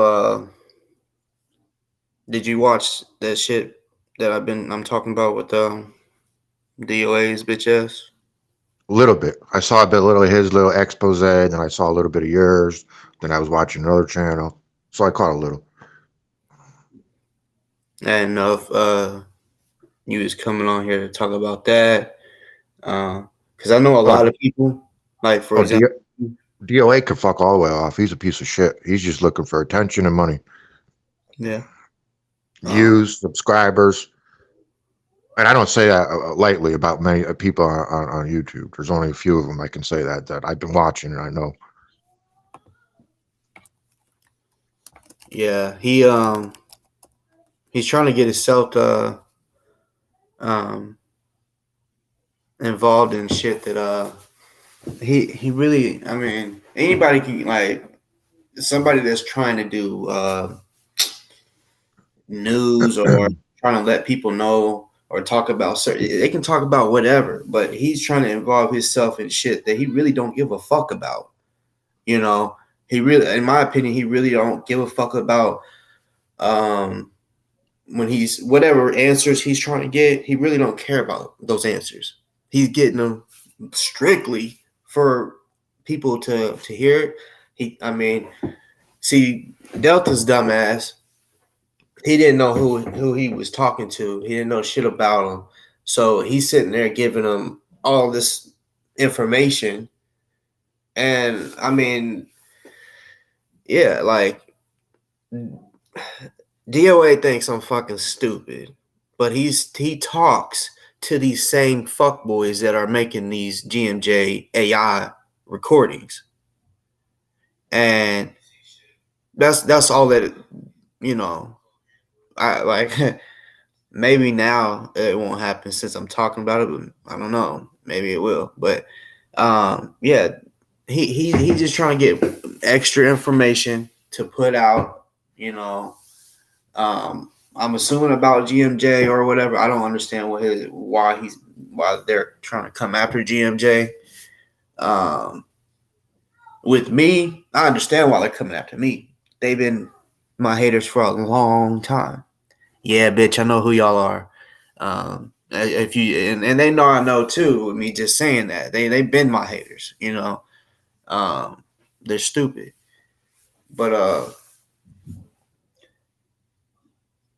did you watch that shit that I'm talking about with DOA's bitch ass? A little bit. I saw a bit, little of his little expose, then I saw a little bit of yours. Then I was watching another channel, so I caught a little. I didn't know if you was coming on here to talk about that. Because I know a Oh, lot of people, like for oh, example, DOA can fuck all the way off. He's a piece of shit. He's just looking for attention and money, yeah, views, subscribers. And I don't say that lightly about many people on YouTube. There's only a few of them I can say that I've been watching and I know. yeah, he's trying to get himself um involved in shit that he really. I mean, anybody can like somebody that's trying to do news or trying to let people know or talk about certain, they can talk about whatever, but he's trying to involve himself in shit that he really don't give a fuck about. You know, he really, in my opinion, he really don't give a fuck about um when he's whatever answers he's trying to get, he really don't care about those answers. He's getting them strictly for people to hear it. I mean, see, Delta's dumbass, he didn't know who he was talking to. He didn't know shit about him. So he's sitting there giving him all this information. And I mean, yeah, like DOA thinks I'm fucking stupid, but he talks to these same fuckboys that are making these GMJ AI recordings. And that's all that you know. I like maybe now it won't happen since I'm talking about it, but I don't know. Maybe it will. But yeah, he's just trying to get extra information to put out, you know. I'm assuming about GMJ or whatever. I don't understand why they're trying to come after GMJ. Um, with me, I understand why they're coming after me. They've been my haters for a long time. Yeah, bitch, I know who y'all are. If you and they know I know too. With me just saying that they've been my haters. They're stupid. But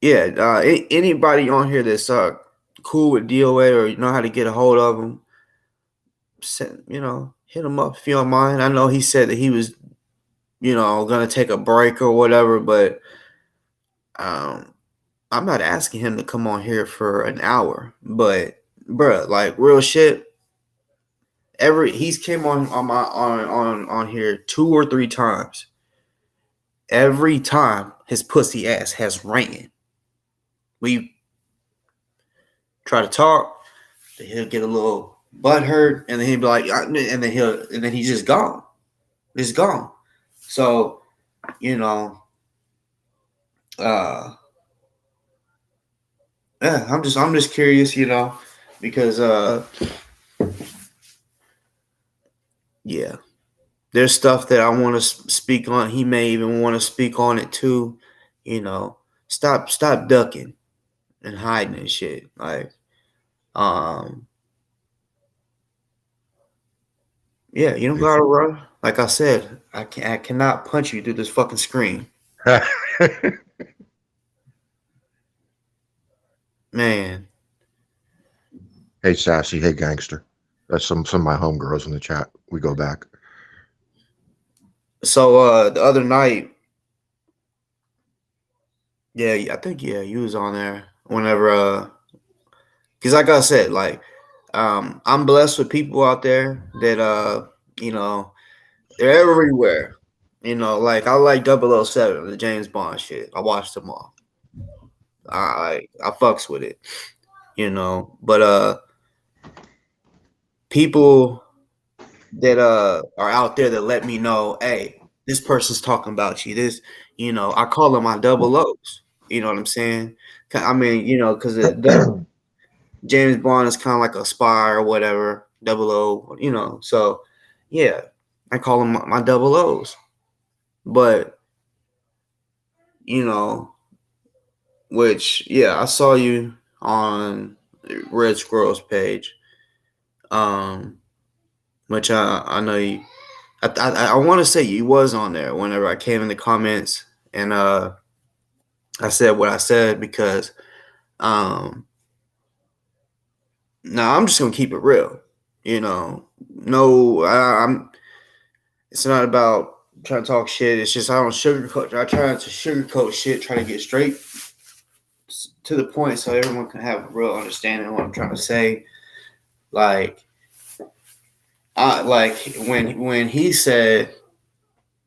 yeah. Anybody on here that's cool with DOA or you know how to get a hold of them, hit him up if you don't mind. I know he said that he was gonna take a break or whatever, but um, I'm not asking him to come on here for an hour. But bruh, like real shit. He's came on my on here 2 or 3 times. Every time his pussy ass has ran. We try to talk, he'll get a little butt hurt, and then he'll be like, and then he's just gone. Just gone. So, you know, uh, yeah, I'm just curious, because yeah, there's stuff that I want to speak on. He may even want to speak on it too. Stop ducking and hiding and shit. Like, um, yeah, you don't gotta run. Like I said, I cannot punch you through this fucking screen, man. Hey, Sassy. Hey, Gangster. That's some of my homegirls in the chat. We go back. So the other night, yeah, I think you was on there whenever because like I said, like I'm blessed with people out there that you know they're everywhere. Like I like 007, the James Bond shit. I watched them all. I fucks with it, But people that are out there that let me know, hey, this person's talking about you. This, I call them my double O's. You know what I'm saying? I mean, because James Bond is kind of like a spy or whatever, double O. So yeah, I call them my double O's. But you know, which yeah, I saw you on Red Squirrel's page. Which I know you. I want to say you was on there whenever I came in the comments and I said what I said because now I'm just gonna keep it real. No, I'm. It's not about trying to talk shit. It's just I don't sugarcoat. I try not to sugarcoat shit. Try to get straight to the point so everyone can have a real understanding of what I'm trying to say. Like, like when he said,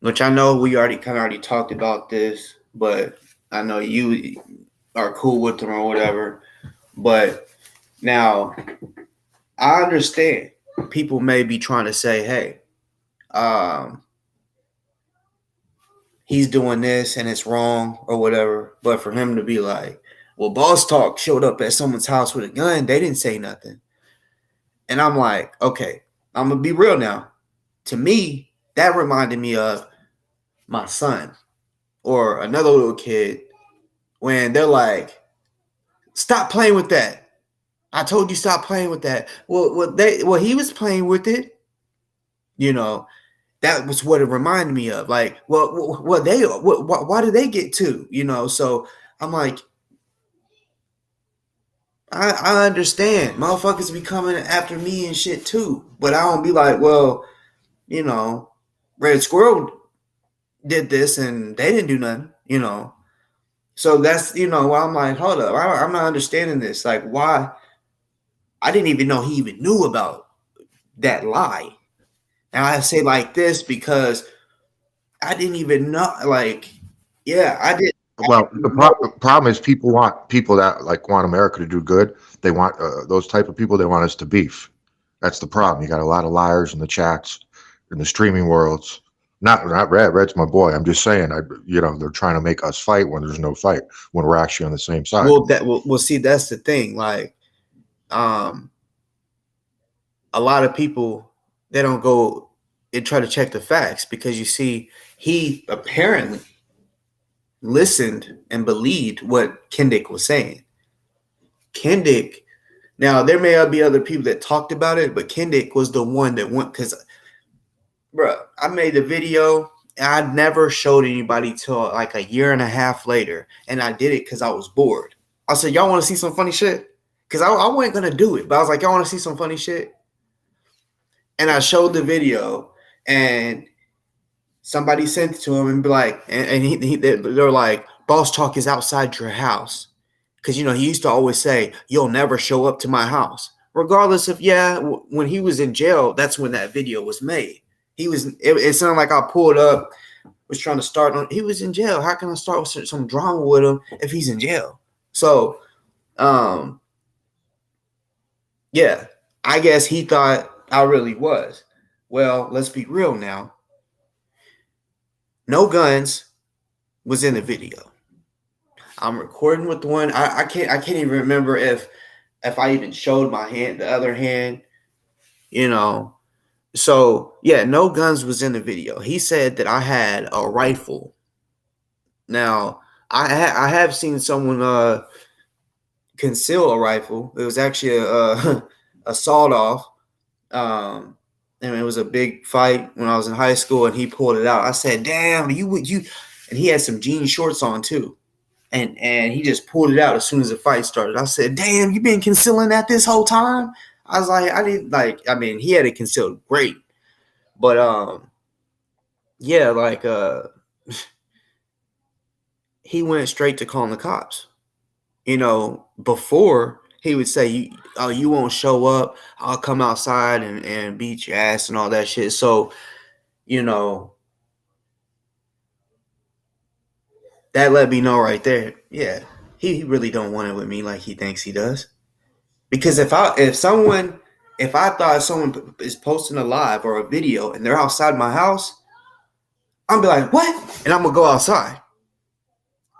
which I know we already talked about this, but I know you are cool with them or whatever. But now I understand people may be trying to say, hey, um, he's doing this and it's wrong or whatever. But for him to be like, well, Boss Talk showed up at someone's house with a gun, they didn't say nothing. And I'm like, okay, I'm gonna be real now. To me, that reminded me of my son or another little kid when they're like, stop playing with that. I told you stop playing with that. Well, he was playing with it. That was what it reminded me of. Like, why did they get two? So I'm like, I understand. Motherfuckers be coming after me and shit too. But I don't be like, well, you know, Red Squirrel did this and they didn't do nothing. So that's, why I'm like, hold up. I'm not understanding this. Like, why? I didn't even know he even knew about that lie. And I say like this because I didn't even know. Like, yeah, I didn't Well, the know. problem is people want people that like want America to do good. They want those type of people. They want us to beef. That's the problem. You got a lot of liars in the chats, in the streaming worlds. Not Red. Red's my boy. I'm just saying. They're trying to make us fight when there's no fight. When we're actually on the same side. See, that's the thing. Like, um, a lot of people they don't go and try to check the facts because you see, he apparently listened and believed what Kendick was saying. Kendick Now there may be other people that talked about it, but Kendrick was the one that went because, bro, I made the video and I never showed anybody till like a year and a half later, and I did it because I was bored. I said, "Y'all want to see some funny shit?" Because I wasn't gonna do it, but I was like, "Y'all want to see some funny shit?" And I showed the video, and somebody sent it to him and be like, they're like, "Boss Talk is outside your house," because he used to always say, "You'll never show up to my house," regardless of when he was in jail. That's when that video was made. It sounded like I pulled up, was trying to start on. He was in jail. How can I start with some drama with him if he's in jail? So, yeah, I guess he thought I really was. Well, let's be real now. No Guns was in the video. I'm recording with the one. I can't even remember if I even showed my hand, the other hand, you know. So yeah, No Guns was in the video. He said that I had a rifle. Now I have seen someone conceal a rifle. It was actually a sawed off. And it was a big fight when I was in high school, and he pulled it out. I said, "Damn, you," and he had some jean shorts on too. And he just pulled it out as soon as the fight started. I said, "Damn, you been concealing that this whole time?" I was like, I didn't like. I mean, he had it concealed great, but yeah, like he went straight to calling the cops. Before he would say, you won't show up. I'll come outside and beat your ass and all that shit." So, you know, that let me know right there. Yeah, he really don't want it with me like he thinks he does. Because if I thought someone is posting a live or a video and they're outside my house, I'm be like, "What?" And I'm gonna go outside,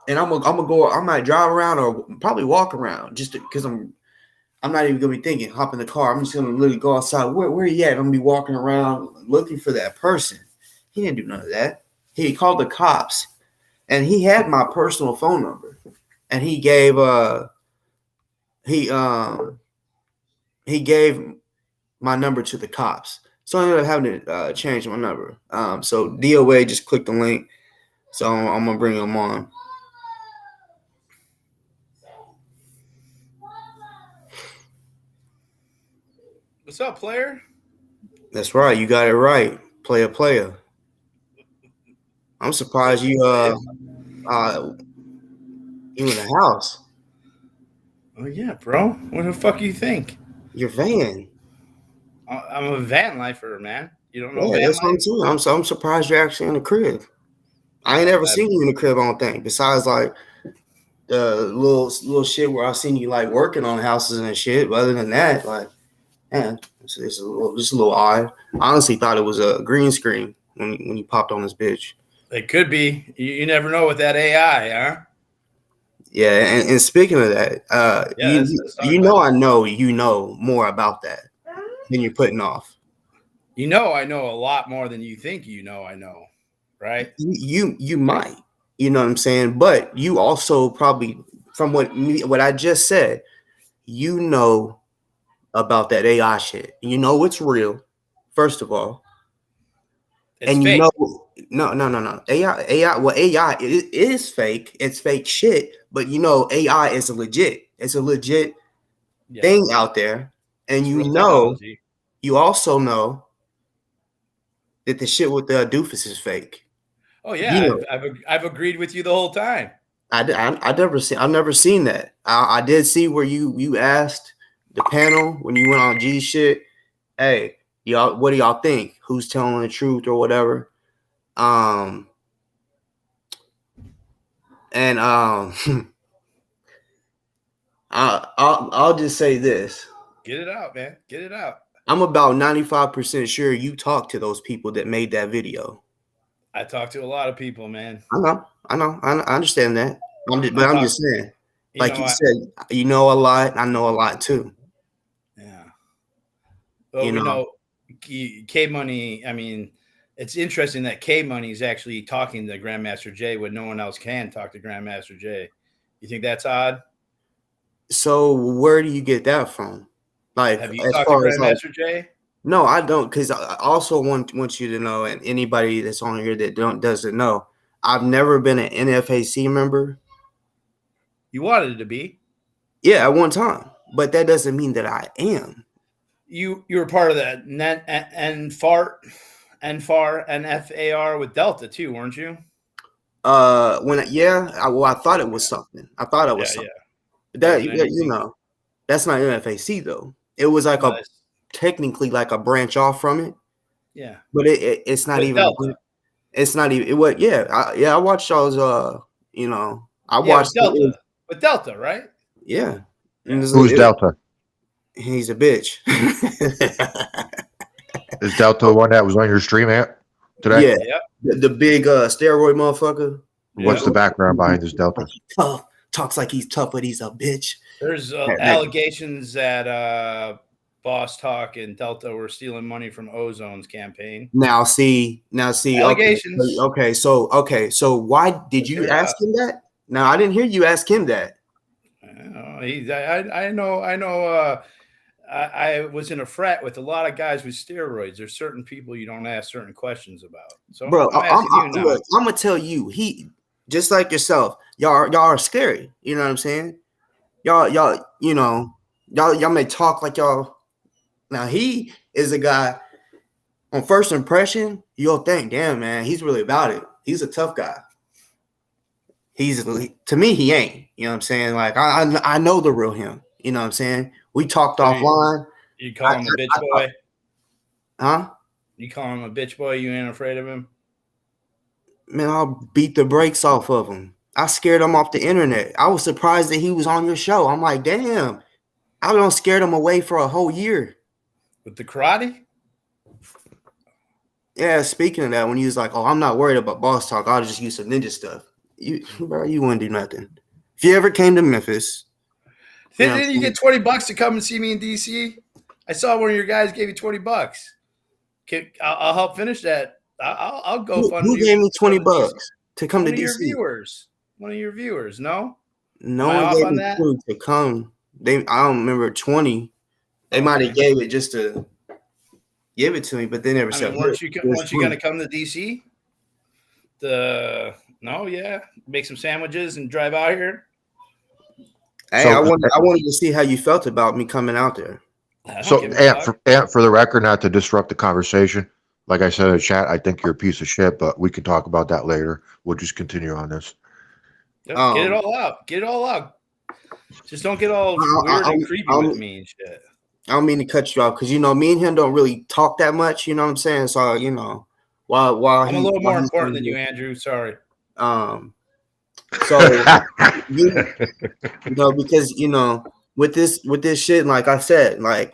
and I'm gonna go. I might drive around or probably walk around just because I'm not even gonna be thinking. Hop in the car. I'm just gonna literally go outside. Where you at? I'm gonna be walking around looking for that person. He didn't do none of that. He called the cops, and he had my personal phone number, and he he gave my number to the cops. So I ended up having to change my number. So DOA just clicked the link. So I'm gonna bring them on. What's up, player? That's right. You got it right. Player. I'm surprised you in the house. Oh yeah, bro. What the fuck you think? Your van. I'm a van lifer, man. You don't know Yeah, van that's what life? I'm saying. I'm surprised you're actually in the crib. I ain't ever seen you in the crib, I don't think. Besides like the little shit where I seen you like working on houses and shit. But other than that, like, man, it's just a little odd. I honestly thought it was a green screen when you popped on this bitch. It could be. You never know with that AI, huh? Yeah, and speaking of that, Yeah, let's talk you about know it. I know you know more about that than you're putting off. I know a lot more than you think I know, right? You might, you know what I'm saying, but you also probably from what I just said, you know about that AI shit. You know it's real, first of all. It's And fake. no. AI is fake. It's fake shit. But AI is legit. It's a legit Yeah. thing out there. And It's real technology. you also know that the shit with the doofus is fake. Oh yeah, You know, I've agreed with you the whole time. I've never seen that. I did see where you asked the panel when you went on G shit, "Hey, y'all, what do y'all think? Who's telling the truth or whatever?" Um, and I'll just say this. Get it out, man. Get it out. I'm about 95% sure you talked to those people that made that video. I talk to a lot of people, man. I understand that. I I'm talk, just saying, you like know, you I said, you know a lot. I know a lot too. yeah. Well, You we know, know K Money. I mean, it's interesting that K Money is actually talking to Grandmaster Jay when no one else can talk to Grandmaster Jay. You think that's odd? So where do you get that from? Like, Have you as talked to far as like, Grandmaster Jay? no, I don't, because I also want you to know, and anybody that's on here that doesn't know, I've never been an NFAC member. You wanted to be. Yeah, at one time, but that doesn't mean that I am. You were part of that NFAR with Delta too, weren't you? I thought it was something. I thought it was Yeah, something. That wasn't yeah, anything. that's not NFAC though. It was like No, technically like a branch off from it, yeah, but it's not with even. Delta. It's not even. It was I watched y'all's. I Yeah, with watched it. Delta. With Delta, right? Yeah, Yeah. Who's Delta? He's a bitch. Is Delta the one that was on your stream at today? Yeah, Yep. the big steroid motherfucker. What's the background behind this Delta? Tough. Talks like he's tough, but he's a bitch. There's allegations that Boss Talk and Delta were stealing money from Ozone's campaign. Now see. Allegations. Okay. So why did you ask him that? No, I didn't hear you ask him that. I know. I was in a frat with a lot of guys with steroids. There's certain people you don't ask certain questions about. So Bro, I'm asking you now. Look, I'm gonna tell you, he just like yourself, y'all are scary. You know what I'm saying? Y'all may talk like y'all. Now he is a guy. On first impression, you'll think, damn man, he's really about it. He's a tough guy. To me, he ain't. You know what I'm saying? Like I know the real him. You know what I'm saying? We talked offline. You call him a bitch boy? Huh? You call him a bitch boy? You ain't afraid of him? Man, I'll beat the brakes off of him. I scared him off the internet. I was surprised that he was on your show. I'm like, damn. I done scared him away for a whole year. With the karate? Yeah, speaking of that, when he was like, oh, I'm not worried about Boss Talk. I'll just use some ninja stuff. You wouldn't do nothing. If you ever came to Memphis. Didn't you get $20 to come and see me in DC? I saw one of your guys gave you $20. I'll help finish that. I'll go fund you. Who gave me $20 to come to DC? One of your viewers, no? No one gave me $20 to come. I don't remember 20. They might have gave it just to give it to me, but they never said. Weren't you going to come to DC? Make some sandwiches and drive out here. Hey, I wanted to see how you felt about me coming out there. So, Ant, for the record, not to disrupt the conversation, like I said in the chat, I think you're a piece of shit, but we can talk about that later. We'll just continue on this. Get it all out. Get it all out. Just don't get all weird and creepy with me and shit. I don't mean to cut you off because me and him don't really talk that much. You know what I'm saying? So while I'm a little more important than you, Andrew. Sorry. So because with this shit, like I said, like,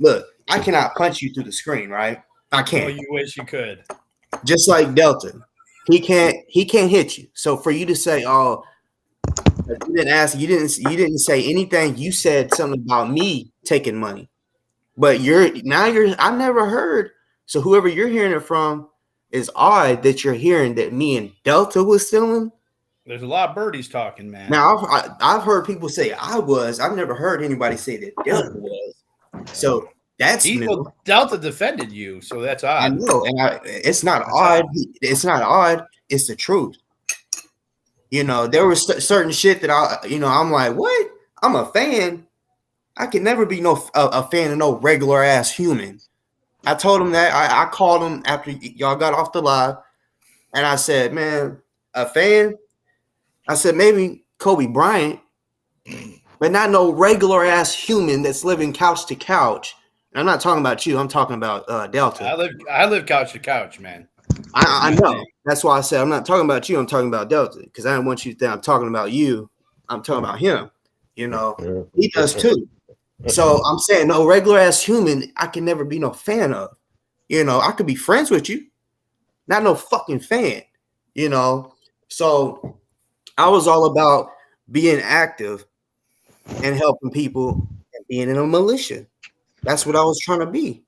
look, I cannot punch you through the screen, right? I can't. Oh, you wish you could. Just like Delta, he can't hit you. So for you to say, oh, you didn't ask, you didn't say anything. You said something about me taking money, but I never heard. So whoever you're hearing it from is odd that you're hearing that me and Delta was stealing. There's a lot of birdies talking, man. Now I've heard people say I was. I've never heard anybody say that Delta was. So that's new. Delta defended you, so that's odd. I know, and it's not odd. It's not odd. It's the truth. There was certain shit that I'm like, what? I'm a fan. I can never be a fan of no regular ass human. I told him that. I called him after y'all got off the live, and I said, man, a fan. I said maybe Kobe Bryant, but not no regular ass human that's living couch to couch. And I'm not talking about you. I'm talking about Delta. I live couch to couch, man. I know. That's why I said I'm not talking about you. I'm talking about Delta because I don't want you to think I'm talking about you. I'm talking about him. He does too. So I'm saying no regular ass human. I can never be no fan of. I could be friends with you, not no fucking fan. So I was all about being active and helping people and being in a militia. That's what I was trying to be.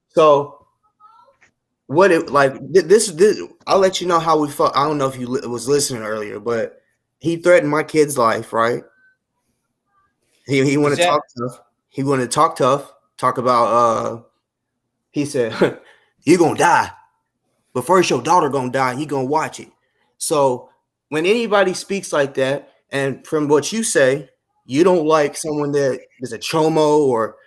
So what it like this I'll let you know how we felt. I don't know if you was listening earlier, but he threatened my kid's life, right? He wanted to talk tough. He wanted to talk tough. Talk about. He said, "You gonna die, but first your daughter gonna die. And he gonna watch it." So when anybody speaks like that, and from what you say, you don't like someone that is a chomo or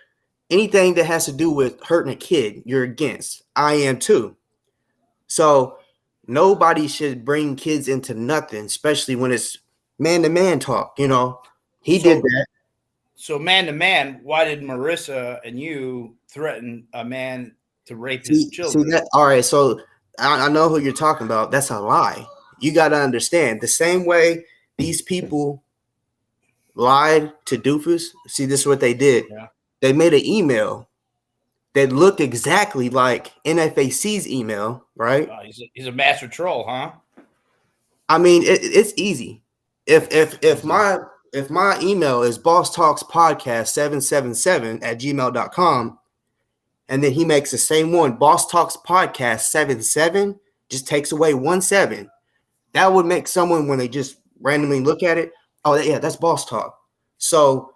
anything that has to do with hurting a kid. You're against. I am too. So nobody should bring kids into nothing, especially when it's man to man talk. You know, he did that. So man to man, why did Marissa and you threaten a man to rape his children? All right, so I know who you're talking about. That's a lie. You got to understand the same way these people lied to Doofus. See, this is what they did. Yeah. They made an email that looked exactly like NFAC's email, right? He's a master troll, huh? I mean, it's easy. If my email is bosstalkspodcast777@gmail.com, and then he makes the same one, bosstalkspodcast77, just takes away 17, that would make someone, when they just randomly look at it, oh yeah, that's Boss Talk. So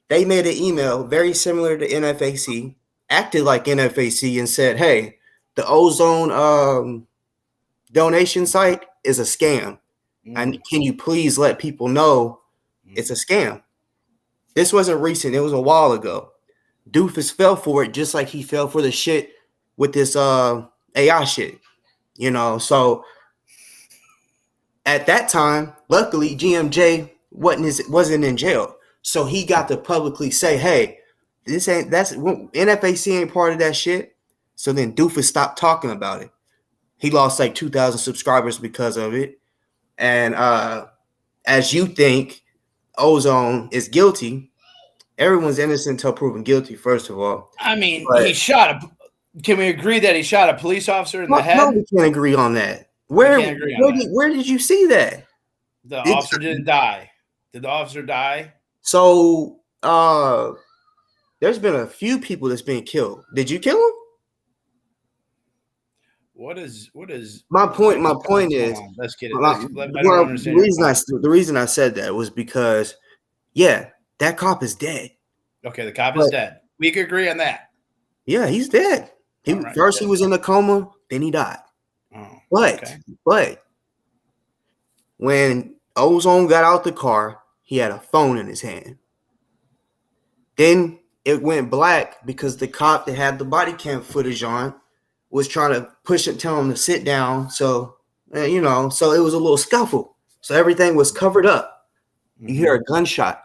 they made an email very similar to NFAC, acted like NFAC, and said, hey, the Ozone donation site is a scam. And can you please let people know it's a scam? This wasn't recent. It was a while ago. Doofus fell for it just like he fell for the shit with this AI shit. You know, so at that time, luckily GMJ wasn't in jail. So he got to publicly say, hey, NFAC ain't part of that shit. So then Doofus stopped talking about it. He lost like 2,000 subscribers because of it. And as you think Ozone is guilty, everyone's innocent until proven guilty, first of all. I mean, he shot can we agree that he shot a police officer in the head? No, we can't agree on that. Where did you see that? The officer didn't die. Did the officer die? So there's been a few people that's been killed. Did you kill him? What is my point? My point is, let's get it. The reason I said that was because, yeah, that cop is dead. Okay, the cop is dead. We could agree on that. Yeah, he's dead. He was in a coma, then he died. Oh, but when Ozone got out the car, he had a phone in his hand. Then it went black because the cop that had the body cam footage on was trying to tell him to sit down. So, you know, so it was a little scuffle. So everything was covered up. Mm-hmm. You hear a gunshot.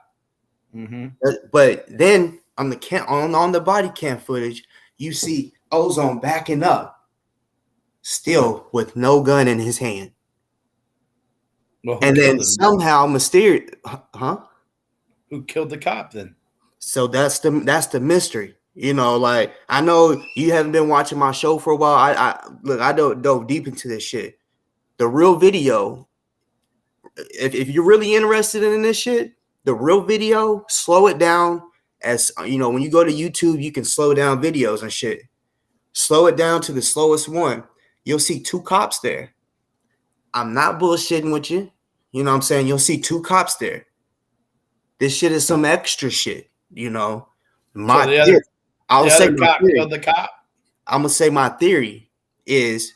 Mm-hmm. But then on the body cam footage, you see Ozone backing up, still with no gun in his hand. Well, and then somehow mysterious, Who killed the cop then? So that's the mystery. You know, like, I know you haven't been watching my show for a while. I dove deep into this shit. The real video, if you're really interested in this shit, the real video, slow it down. As you know, when you go to YouTube, you can slow down videos and shit. Slow it down to the slowest one. You'll see 2 cops there. I'm not bullshitting with you. You know what I'm saying? You'll see 2 cops there. This shit is some extra shit, you know. The other cop killed the cop. I'm gonna say my theory is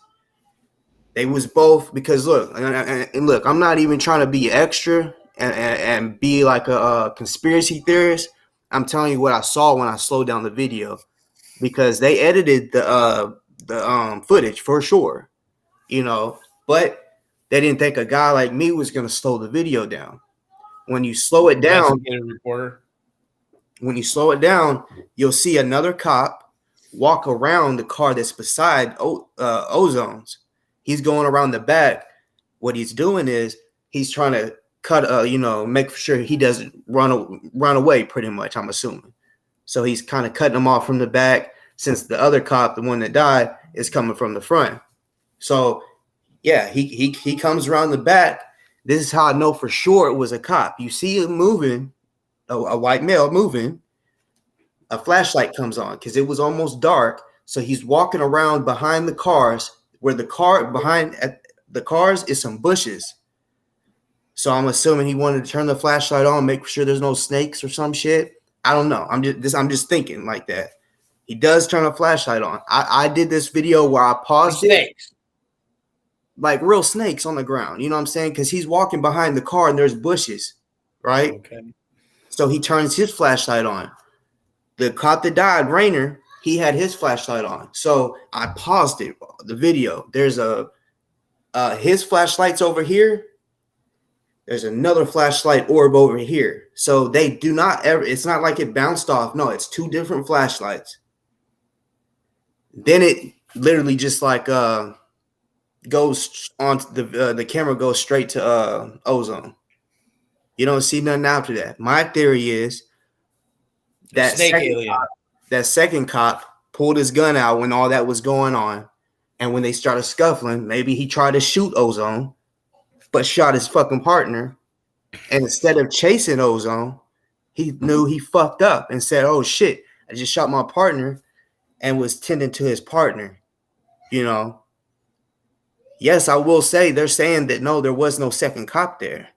they was both, because look, and look, I'm not even trying to be extra and be like a conspiracy theorist. I'm telling you what I saw when I slowed down the video, because they edited the footage for sure, you know, but they didn't think a guy like me was gonna slow the video down. When you slow it down, when you slow it down, you'll see another cop walk around the car that's beside Ozone's. He's going around the back. What he's doing is he's trying to cut, make sure he doesn't run away, pretty much, I'm assuming. So he's kind of cutting him off from the back, since the other cop, the one that died, is coming from the front. So, yeah, he comes around the back. This is how I know for sure it was a cop. You see him moving, a white male moving. A flashlight comes on because it was almost dark. So he's walking around behind the cars, where behind the cars is some bushes. So I'm assuming he wanted to turn the flashlight on, make sure there's no snakes or some shit. I don't know. I'm just thinking like that. He does turn a flashlight on. I did this video where I paused it, like real snakes on the ground. You know what I'm saying? Because he's walking behind the car and there's bushes, right? Okay. So he turns his flashlight on. The cop that died, Rainer, he had his flashlight on. So I paused it, the video. There's his flashlight's over here. There's another flashlight orb over here. So they do not ever, it's not like it bounced off. No, it's two different flashlights. Then it literally just like goes on the camera goes straight to Ozone. You don't see nothing after that. My theory is that second cop pulled his gun out when all that was going on. And when they started scuffling, maybe he tried to shoot Ozone, but shot his fucking partner. And instead of chasing Ozone, he knew he fucked up and said, oh shit, I just shot my partner, and was tending to his partner. You know, yes, I will say they're saying that no, there was no second cop there.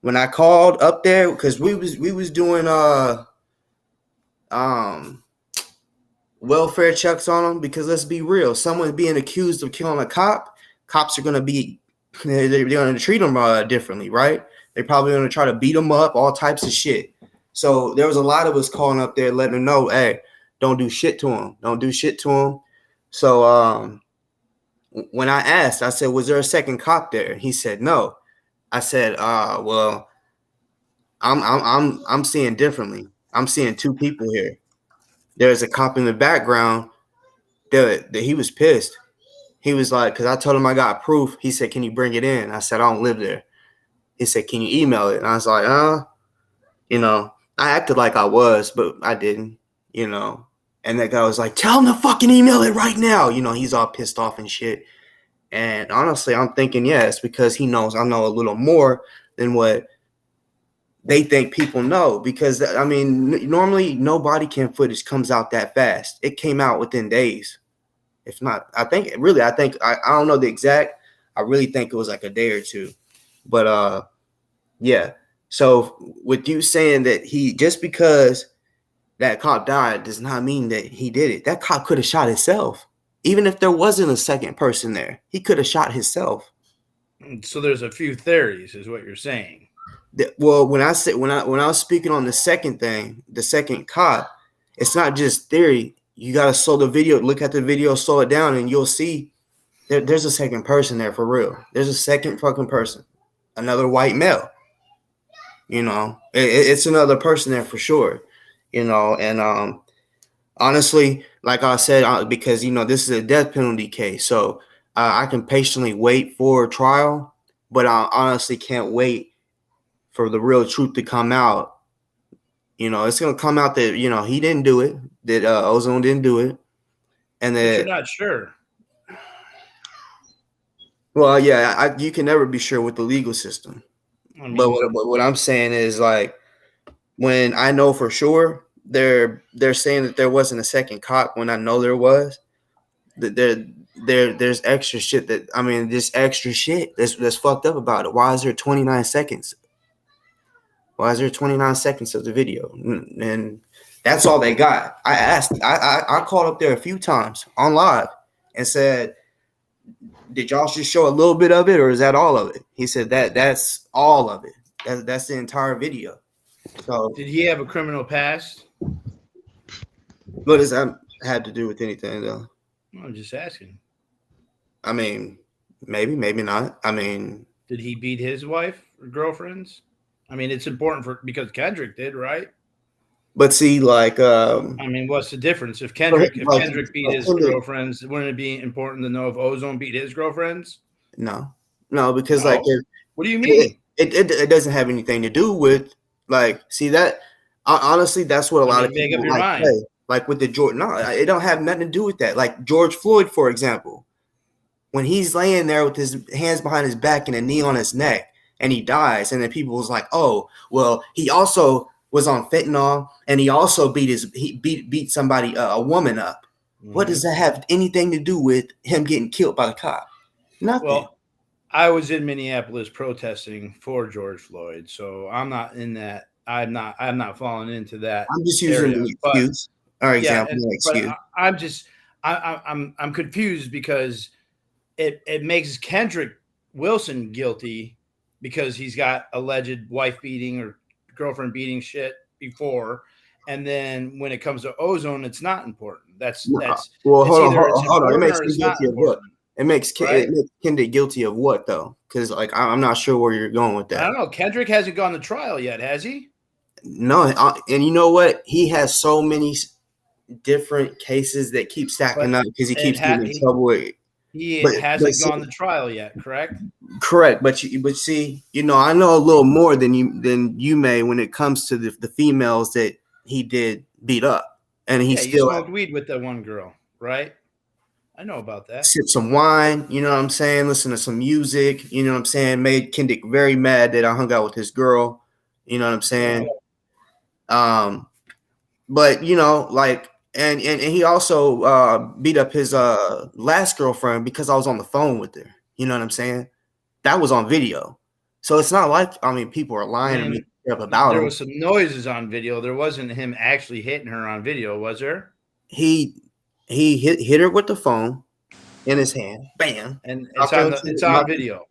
When I called up there, because we was doing welfare checks on them, because let's be real, someone being accused of killing a cop, cops are gonna be they're gonna treat them differently, right? They're probably gonna try to beat them up, all types of shit. So there was a lot of us calling up there, letting them know, hey, don't do shit to him. Don't do shit to him. So when I asked, I said, was there a second cop there? He said no. I said, well, I'm seeing differently. I'm seeing two people here. There's a cop in the background that he was pissed. He was like, because I told him I got proof. He said, can you bring it in? I said, I don't live there. He said, can you email it? And I was like, you know, I acted like I was, but I didn't, you know. And that guy was like, tell him to fucking email it right now. You know, he's all pissed off and shit. And honestly, I'm thinking, yeah, it's because he knows I know a little more than what they think people know. Because, I mean, normally no body cam footage comes out that fast. It came out within days. If not, I don't know the exact. I really think it was like a day or two. But, yeah. So with you saying that just because that cop died does not mean that he did it. That cop could have shot himself. Even if there wasn't a second person there, he could have shot himself. So there's a few theories, is what you're saying. Well, when I was speaking on the second thing, the second cop, it's not just theory. You gotta slow the video, look at the video, slow it down, and you'll see there's a second person there for real. There's a second fucking person, another white male. You know, it's another person there for sure. You know, and honestly, like I said, because, you know, this is a death penalty case, so I can patiently wait for trial, but I honestly can't wait for the real truth to come out. You know, it's going to come out that, you know, he didn't do it, that Ozone didn't do it. And that you're not sure. Well, yeah, you can never be sure with the legal system. I mean, but what I'm saying is, like, when I know for sure, they're saying that there wasn't a second cop when I know there was. That there's extra shit this extra shit that's fucked up about it. Why is there 29 seconds? Why is there 29 seconds of the video? And that's all they got. I asked, I called up there a few times on live and said, did y'all just show a little bit of it, or is that all of it? He said that's all of it. That's the entire video. So did he have a criminal past? What does that have to do with anything, though? I'm just asking. I mean, maybe not. I mean, did he beat his wife or girlfriends? I mean, it's important because Kendrick did, right? But see, like, I mean, what's the difference? If Kendrick beat his girlfriends, wouldn't it be important to know if Ozone beat his girlfriends? No, because like, what do you mean? It doesn't have anything to do with, like, see that. Honestly, that's what a lot of people make up your mind. Say. Like with the George, no, it don't have nothing to do with that. Like George Floyd, for example, when he's laying there with his hands behind his back and a knee on his neck, and he dies, and then people was like, oh, well, he also was on fentanyl, and he also beat somebody, a woman up. Mm-hmm. What does that have anything to do with him getting killed by the cop? Nothing. Well, I was in Minneapolis protesting for George Floyd, so I'm not in that. I'm not falling into that I'm just using area. the But excuse or yeah, example, the but excuse. I'm just I'm confused because it makes Kendrick Wilson guilty because he's got alleged wife beating or girlfriend beating shit before, and then when it comes to Ozone, it's not important. That's Well, it's hold on, either it's hold on. It important makes or him it's not guilty of what? important, It makes right? Kendrick guilty of what though? Because like I'm not sure where you're going with I that. don't know. Kendrick hasn't gone to trial yet, has he? No, and you know what? He has so many different cases that keep stacking But up because he keeps getting in trouble with. he But hasn't see, gone to trial yet, correct? correct. But see, I know a little more than you may when it comes to the females that he did beat up, and he Yeah, you still smoked weed with that one girl, right? I know about that. sip some wine, you know what I'm saying? Listen to some music, you know what I'm saying? Made Kendrick very mad that I hung out with his girl, you know what I'm saying? But like, and he also beat up his last girlfriend because I was on the phone with her. You know what I'm saying? That was on video, so it's not like people are I lying to me mean, about there him. was some noises on video. There wasn't him actually hitting her on video, was there? He hit her with the phone in his hand, bam, And knocked her it's on video.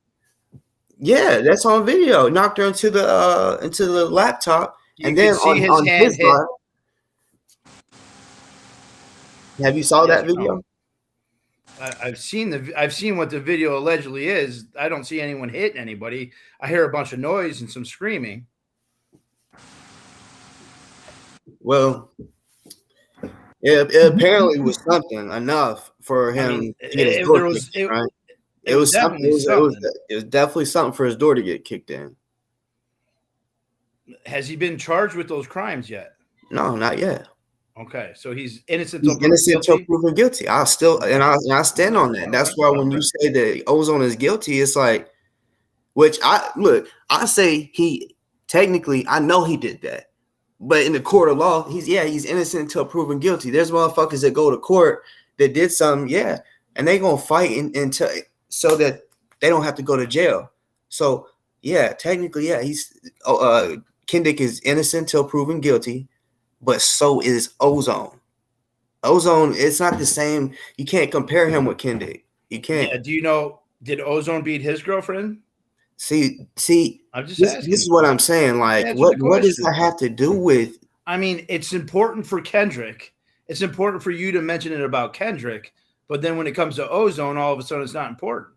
Yeah, that's on video. Knocked her into the laptop, You and then could see his on hand his hit. side, have you saw Yes that or no? video? I've seen what the video allegedly is. I don't see anyone hitting anybody. I hear a bunch of noise and some screaming. Well, it apparently was something enough for I him mean, to get his door kicked in, right? it was Something. definitely something. It was definitely something for his door to get kicked in. Has he been charged with those crimes yet? No, not yet. Okay, so he's innocent He's until proven innocent until guilty. proven guilty. I still and I stand on that. That's why when you say that Ozone is guilty, it's like, which I say he technically, I know he did that, but in the court of law, he's innocent until proven guilty. There's motherfuckers that go to court that did something, and they gonna fight until so that they don't have to go to jail. So technically, he's Kendrick is innocent until proven guilty, but so is Ozone. Ozone, it's not the same. You can't compare him with Kendrick. You can't. Yeah. Do you know? Did Ozone beat his girlfriend? See. I'm just This asking. is what I'm saying. Like, Answer the what does question. that have to do with? I mean, it's important for Kendrick. It's important for you to mention it about Kendrick, but then when it comes to Ozone, all of a sudden it's not important.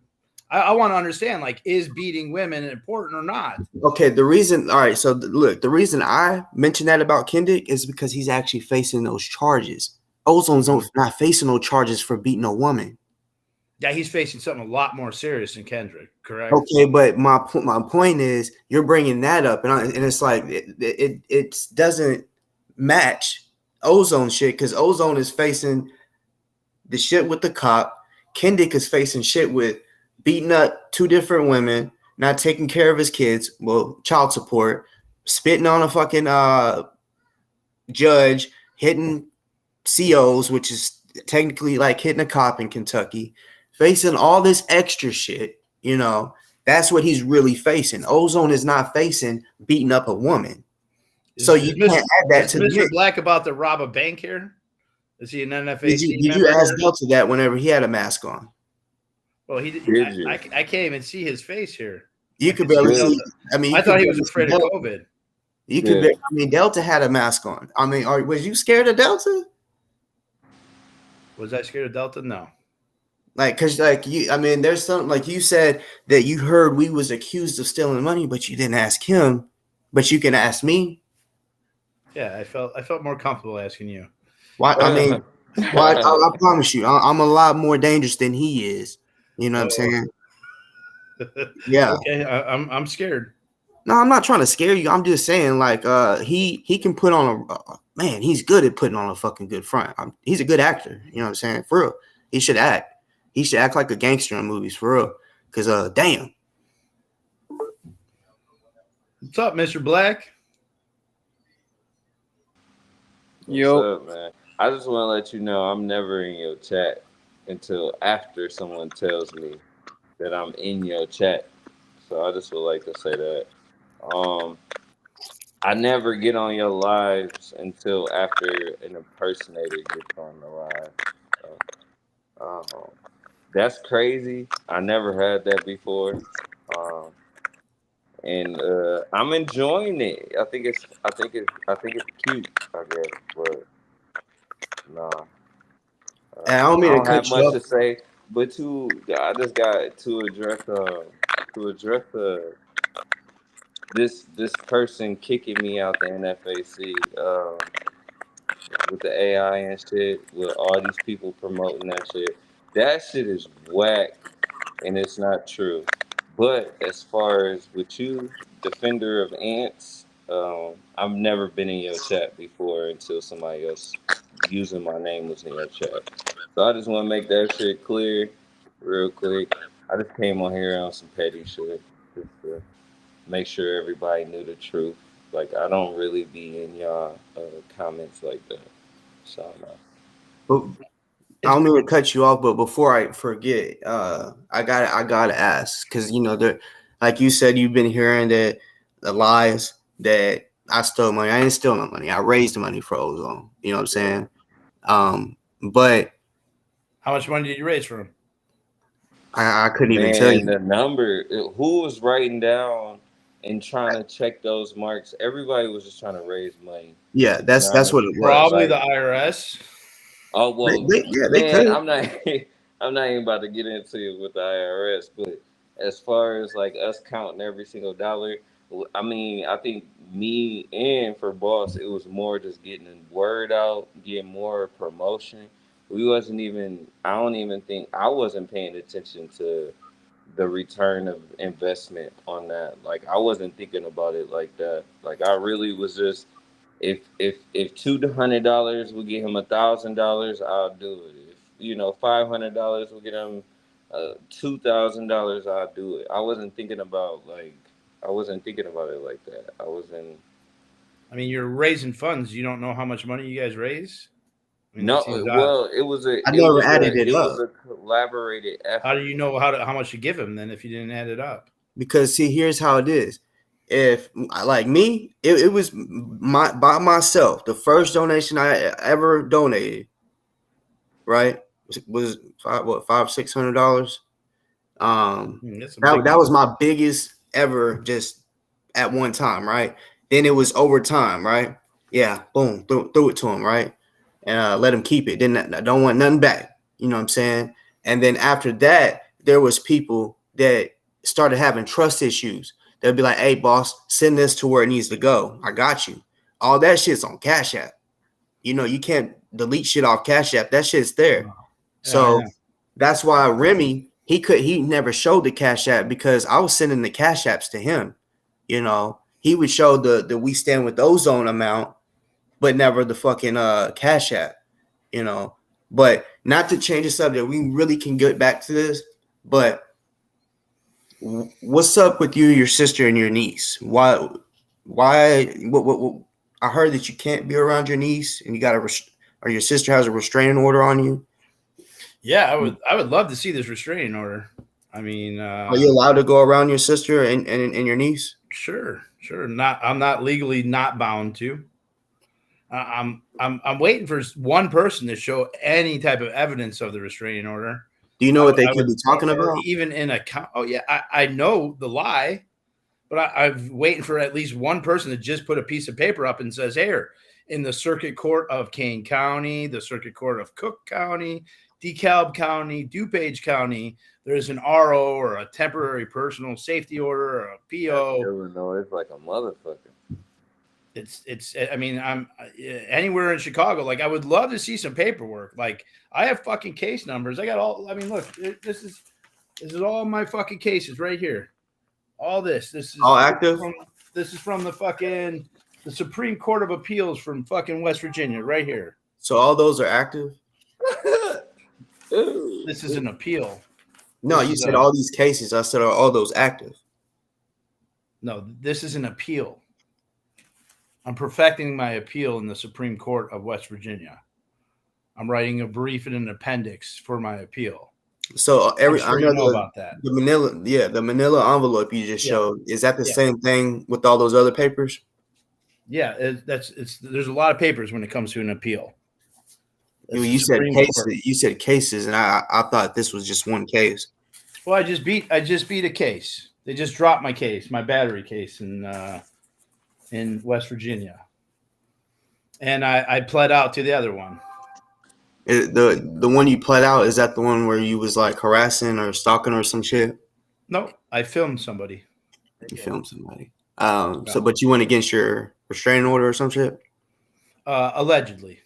I want to understand, like, is beating women important or not? Okay, the reason. All right, so look, the reason I mentioned that about Kendrick is because he's actually facing those charges. Ozone's not facing no charges for beating a woman. Yeah, he's facing something a lot more serious than Kendrick, correct? Okay, but my point is you're bringing that up, and it's like it doesn't match Ozone shit because Ozone is facing the shit with the cop. Kendrick is facing shit with beating up two different women, not taking care of his kids, well, child support, spitting on a fucking judge, hitting COs, which is technically like hitting a cop in Kentucky, facing all this extra shit, that's what he's really facing. Ozone is not facing beating up a woman. So you can't add that to Mr. Black about to rob a bank here? Is he an NFA? Did you ask Delta that whenever he had a mask on? Well, he did. I can't even see his face here. You could barely see. I mean, I thought he was afraid of COVID. You could. I mean, Delta had a mask on. I mean, was you scared of Delta? Was I scared of Delta? No. Like, cause like you, I mean, there's something like you said that you heard we was accused of stealing money, but you didn't ask him. But you can ask me. Yeah, I felt more comfortable asking you. Why? I mean, I promise you, I'm a lot more dangerous than he is. You know what I'm saying? Yeah. Okay, I'm scared. No, I'm not trying to scare you. I'm just saying, like, he can put on a man. He's good at putting on a fucking good front. He's a good actor. You know what I'm saying? For real, he should act. He should act like a gangster in movies, for real. Cause damn. What's up, Mr. Black? Yo, what's up, man? I just want to let you know I'm never in your chat until after someone tells me that I'm in your chat. So I just would like to say that. I never get on your lives until after an impersonator gets on the live. So, um, that's crazy. I never had that before. Um, and I'm enjoying it. I think it's cute, I guess. But no, And I don't I mean to don't cut have you much up. to say. But I just got to address this person kicking me out the NFAC with the AI and shit, with all these people promoting that shit. That shit is whack and it's not true. But as far as with you, defender of ants, I've never been in your chat before until somebody else using my name was in your chat. So I just want to make that shit clear, real quick. I just came on here on some petty shit, just to make sure everybody knew the truth. Like I don't really be in y'all comments like that. So no. But I don't mean to cut you off, but before I forget, I gotta ask because there, like you said, you've been hearing that the lies that I stole money. I didn't steal no money. I raised the money for Ozone. You know what I'm saying? But How much money did you raise for him? I couldn't even tell Man, you. the number, who was writing down and trying to check those marks? Everybody was just trying to raise money. Yeah, To be that's honest, what it was. Probably the like, IRS. oh well, Yeah, they man, could. I'm not even about to get into it with the IRS. But as far as like us counting every single dollar, I mean, I think me and for Boss, it was more just getting the word out, getting more promotion. We wasn't even. I don't even think I wasn't paying attention to the return of investment on that. Like I wasn't thinking about it like that. Like I really was just if $200 would get him $1,000, I'll do it. If $500 will get him $2,000, I'll do it. I wasn't thinking about it like that. I wasn't. I mean, you're raising funds. You don't know how much money you guys raise. I mean, that No, seems odd. well, it was a I it never was added a it it up was a collaborated How do effort. you know how much to give him then if you didn't add it up? because see, here's how it is. If like me, it was by myself. The first donation I ever donated, right, was $500-$600. That's a That big that number. was my biggest ever just at one time, right? Then it was over time, right? Yeah, boom, threw it to him, right? And let him keep it. Then I don't want nothing back. You know what I'm saying? And then after that, there was people that started having trust issues. They'll be like, "Hey, boss, send this to where it needs to go. I got you." All that shit's on Cash App. You can't delete shit off Cash App. That shit's there. Yeah, I So know. that's why Remy he never showed the Cash App because I was sending the Cash Apps to him. He would show the we stand with Ozone amount, but never the fucking Cash App. You know, but not to change the subject, we really can get back to this. But what's up with you, your sister, and your niece? Why? What? I heard that you can't be around your niece, and you got or your sister has a restraining order on you. Yeah, I would love to see this restraining order. I mean, Are you allowed to go around your sister and your niece? sure. I'm not legally not bound to. I'm waiting for one person to show any type of evidence of the restraining order. Do you know what they I could would, be talking or about? even in a. Oh yeah, I know the lie, but I'm waiting for at least one person to just put a piece of paper up and says, "Here, in the Circuit Court of Kane County, the Circuit Court of Cook County, DeKalb County, DuPage County, there's an RO or a temporary personal safety order or a PO." Illinois like a motherfucker. It's. I mean, I'm anywhere in Chicago. Like, I would love to see some paperwork. Like, I have fucking case numbers. I got all. I mean, look, this is all my fucking cases right here. All this. All active? This is from the Supreme Court of Appeals from fucking West Virginia, right here. So all those are active? This is an appeal. No, you said all these cases. I said are all those active? No, this is an appeal. I'm perfecting my appeal in the Supreme Court of West Virginia. I'm writing a brief and an appendix for my appeal. So I'm sure I you know know about that. the manila envelope you just showed. Is that the same thing with all those other papers? Yeah, there's a lot of papers when it comes to an appeal. You said cases. You said cases, and I thought this was just one case. Well, I just beat a case. They just dropped my case, my battery case in West Virginia, and I pled out to the other one. The one you pled out, is that the one where you was like harassing or stalking or some shit? No, I filmed somebody. You filmed somebody. So, but you went against your restraining order or some shit? Allegedly.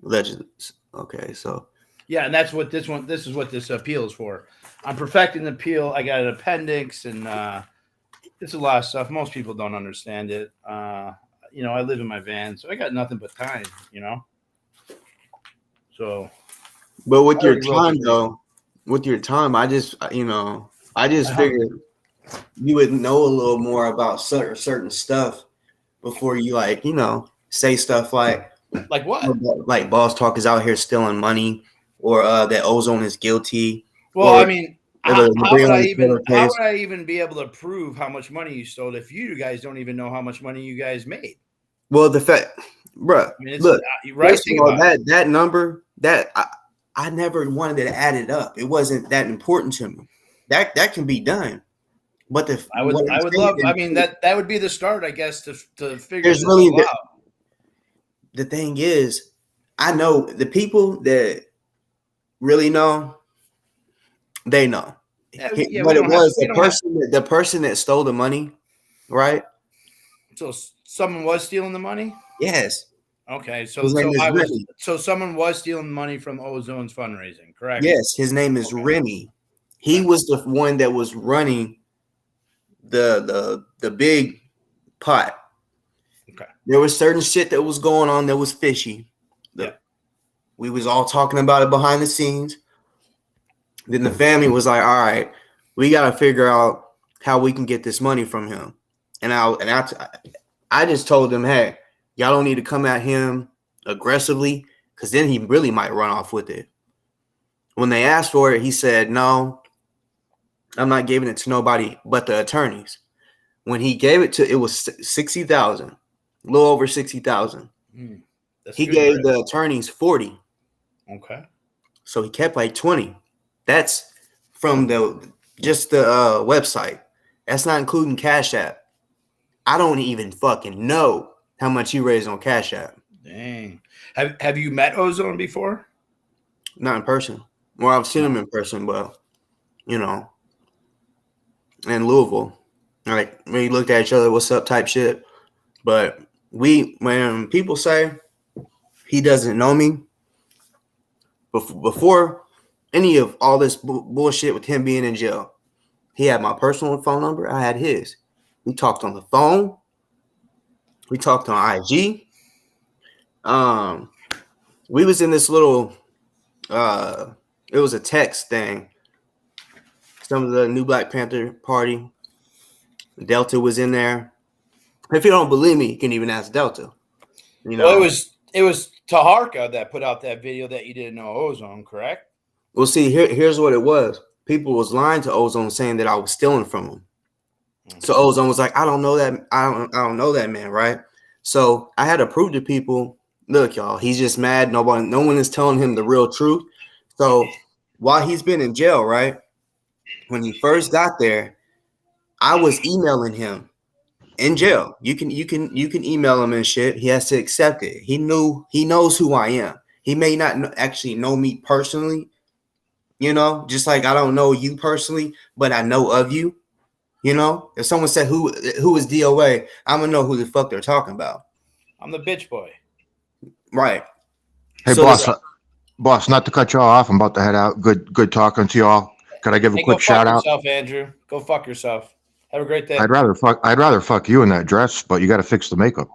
Allegedly. Okay, so. Yeah, and that's what this is what this appeal is for. I'm perfecting the appeal. I got an appendix, and it's a lot of stuff. Most people don't understand it. I live in my van, so I got nothing but time, So. But with your time, I just figured you would know a little more about certain stuff before you say stuff like what? Like Boss Talk is out here stealing money, or that Ozone is guilty. Well, or, I mean, how would I even be able to prove how much money you stole if you guys don't even know how much money you guys made? Well, the fact, bro, look, right? First of all, that number that I never wanted to add it up. It wasn't that important to me. That can be done. But I would love. I mean, that would be the start, I guess, to figure this out. The thing is, I know the people that really know. They know. But it was the person that stole the money, right? So someone was stealing the money? Yes. Okay, so someone was stealing money from Ozone's fundraising, correct? Yes, his name is Remy. He was the one that was running the big pot. Okay. There was certain shit that was going on that was fishy. We was all talking about it behind the scenes. Then the family was like, all right, we got to figure out how we can get this money from him. And I just told them, hey, y'all don't need to come at him aggressively, because then he really might run off with it. When they asked for it, he said, no, I'm not giving it to nobody but the attorneys. When he gave it was $60,000, a little over $60,000. He gave the attorneys 40. Okay. So he kept like 20. That's from the website. That's not including Cashapp. I don't even fucking know how much he raised on Cashapp. Dang. Have you met Ozone before? Not in person. Well, I've seen him in person, but in Louisville, like we looked at each other, what's up type shit. But when people say he doesn't know me, before any of all this bullshit with him being in jail, he had my personal phone number. I had his. We talked on the phone. We talked on IG. We was in this little, it was a text thing. Some of the new Black Panther Party. Delta was in there. If you don't believe me, you can even ask Delta. Well, it was Taharka that put out that video that you didn't know Ozone, correct? Well, see, here's what it was. People was lying to Ozone, saying that I was stealing from him. So Ozone was like, I don't know that. I don't know that man, right? So I had to prove to people, look, y'all, he's just mad. No one is telling him the real truth. So while he's been in jail, right? When he first got there, I was emailing him in jail. You can email him and shit. He has to accept it. He knows who I am. He may not actually know me personally, just like I don't know you personally, but I know of you. If someone said who is DOA, I'm gonna know who the fuck they're talking about. I'm the bitch boy. Right. Hey, so boss, not to cut you all off. I'm about to head out. Good talking to you all. Could I give a quick shout out? Go fuck yourself, Andrew. Go fuck yourself. Have a great day. I'd rather fuck you in that dress, but you got to fix the makeup.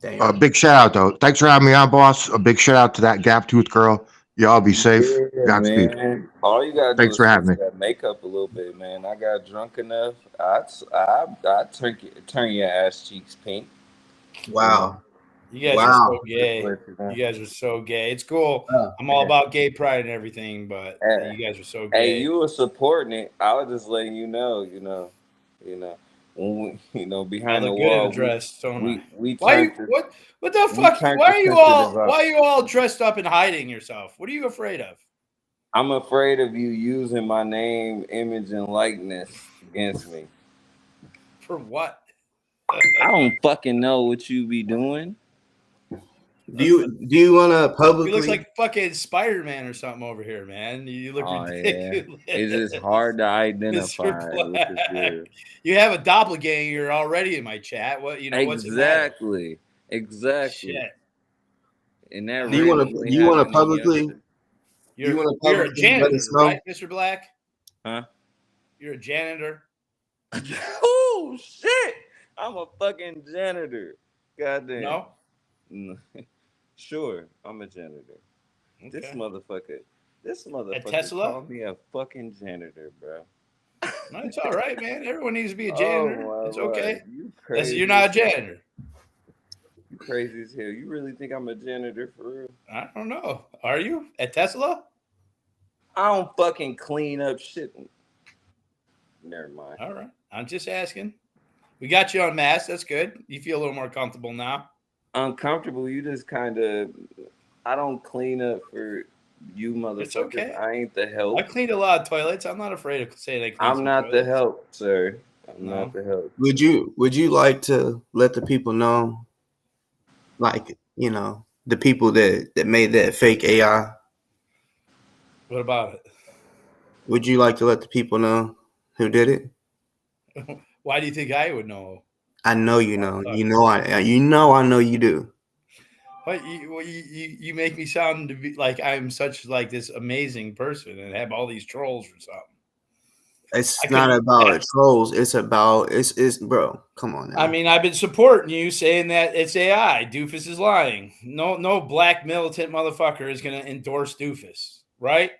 A big shout out though. Thanks for having me on, boss. A big shout out to that gap tooth girl. Y'all be safe. Godspeed. Man. All you gotta do is fix that makeup a little bit, man. I got drunk enough. I'd turn your ass cheeks pink. Wow. You guys are Wow. so gay. You guys are so gay. It's cool. I'm all about gay pride and everything, but you guys are so gay. Hey, you were supporting it. I was just letting you know. When we, behind the wall, we turned to what the we fuck? turned Why to are you sensitive all up. dressed up and hiding yourself? What are you afraid of? I'm afraid of you using my name, image, and likeness against me. For what? I don't fucking know what you be doing. Do you want to He publicly? looks like fucking Spider-Man or something over here, man. You look ridiculous. Yeah. It's just hard to identify. Mr. Which is Black. weird. You have a doppelganger already in my chat. What what's the matter? Exactly. Shit. And that Do you want randomly to happened publicly? yesterday. You want to You're a publicly let janitor, us know? right, Mr. Black? Huh? You're a janitor. Oh shit! I'm a fucking janitor. Goddamn. No? Sure, I'm a janitor. Okay. This motherfucker At Tesla? called me a fucking janitor, bro. No, it's all right, man. Everyone needs to be a janitor. Oh my It's okay. God. You crazy. You're not a janitor. You crazy as hell. You really think I'm a janitor for real? I don't know. Are you at Tesla? I don't fucking clean up shit. Never mind. All right. I'm just asking. We got you on mask. That's good. You feel a little more comfortable now. Uncomfortable. You just kind of. I don't clean up for you, motherfuckers. It's okay. I ain't the help. I cleaned a lot of toilets. I'm not afraid of saying I cleaned. I'm not the help, sir. I'm not the help. Would you like to let the people know, like, the people that made that fake AI? What about it? Would you like to let the people know who did it? Why do you think I would know? I know you know. I know you do. But you make me sound to be like I'm such like this amazing person and have all these trolls or something. It's not about trolls. It's about it's bro. Come on now. I mean, I've been supporting you saying that it's AI. Doofus is lying. No black militant motherfucker is going to endorse Doofus, right?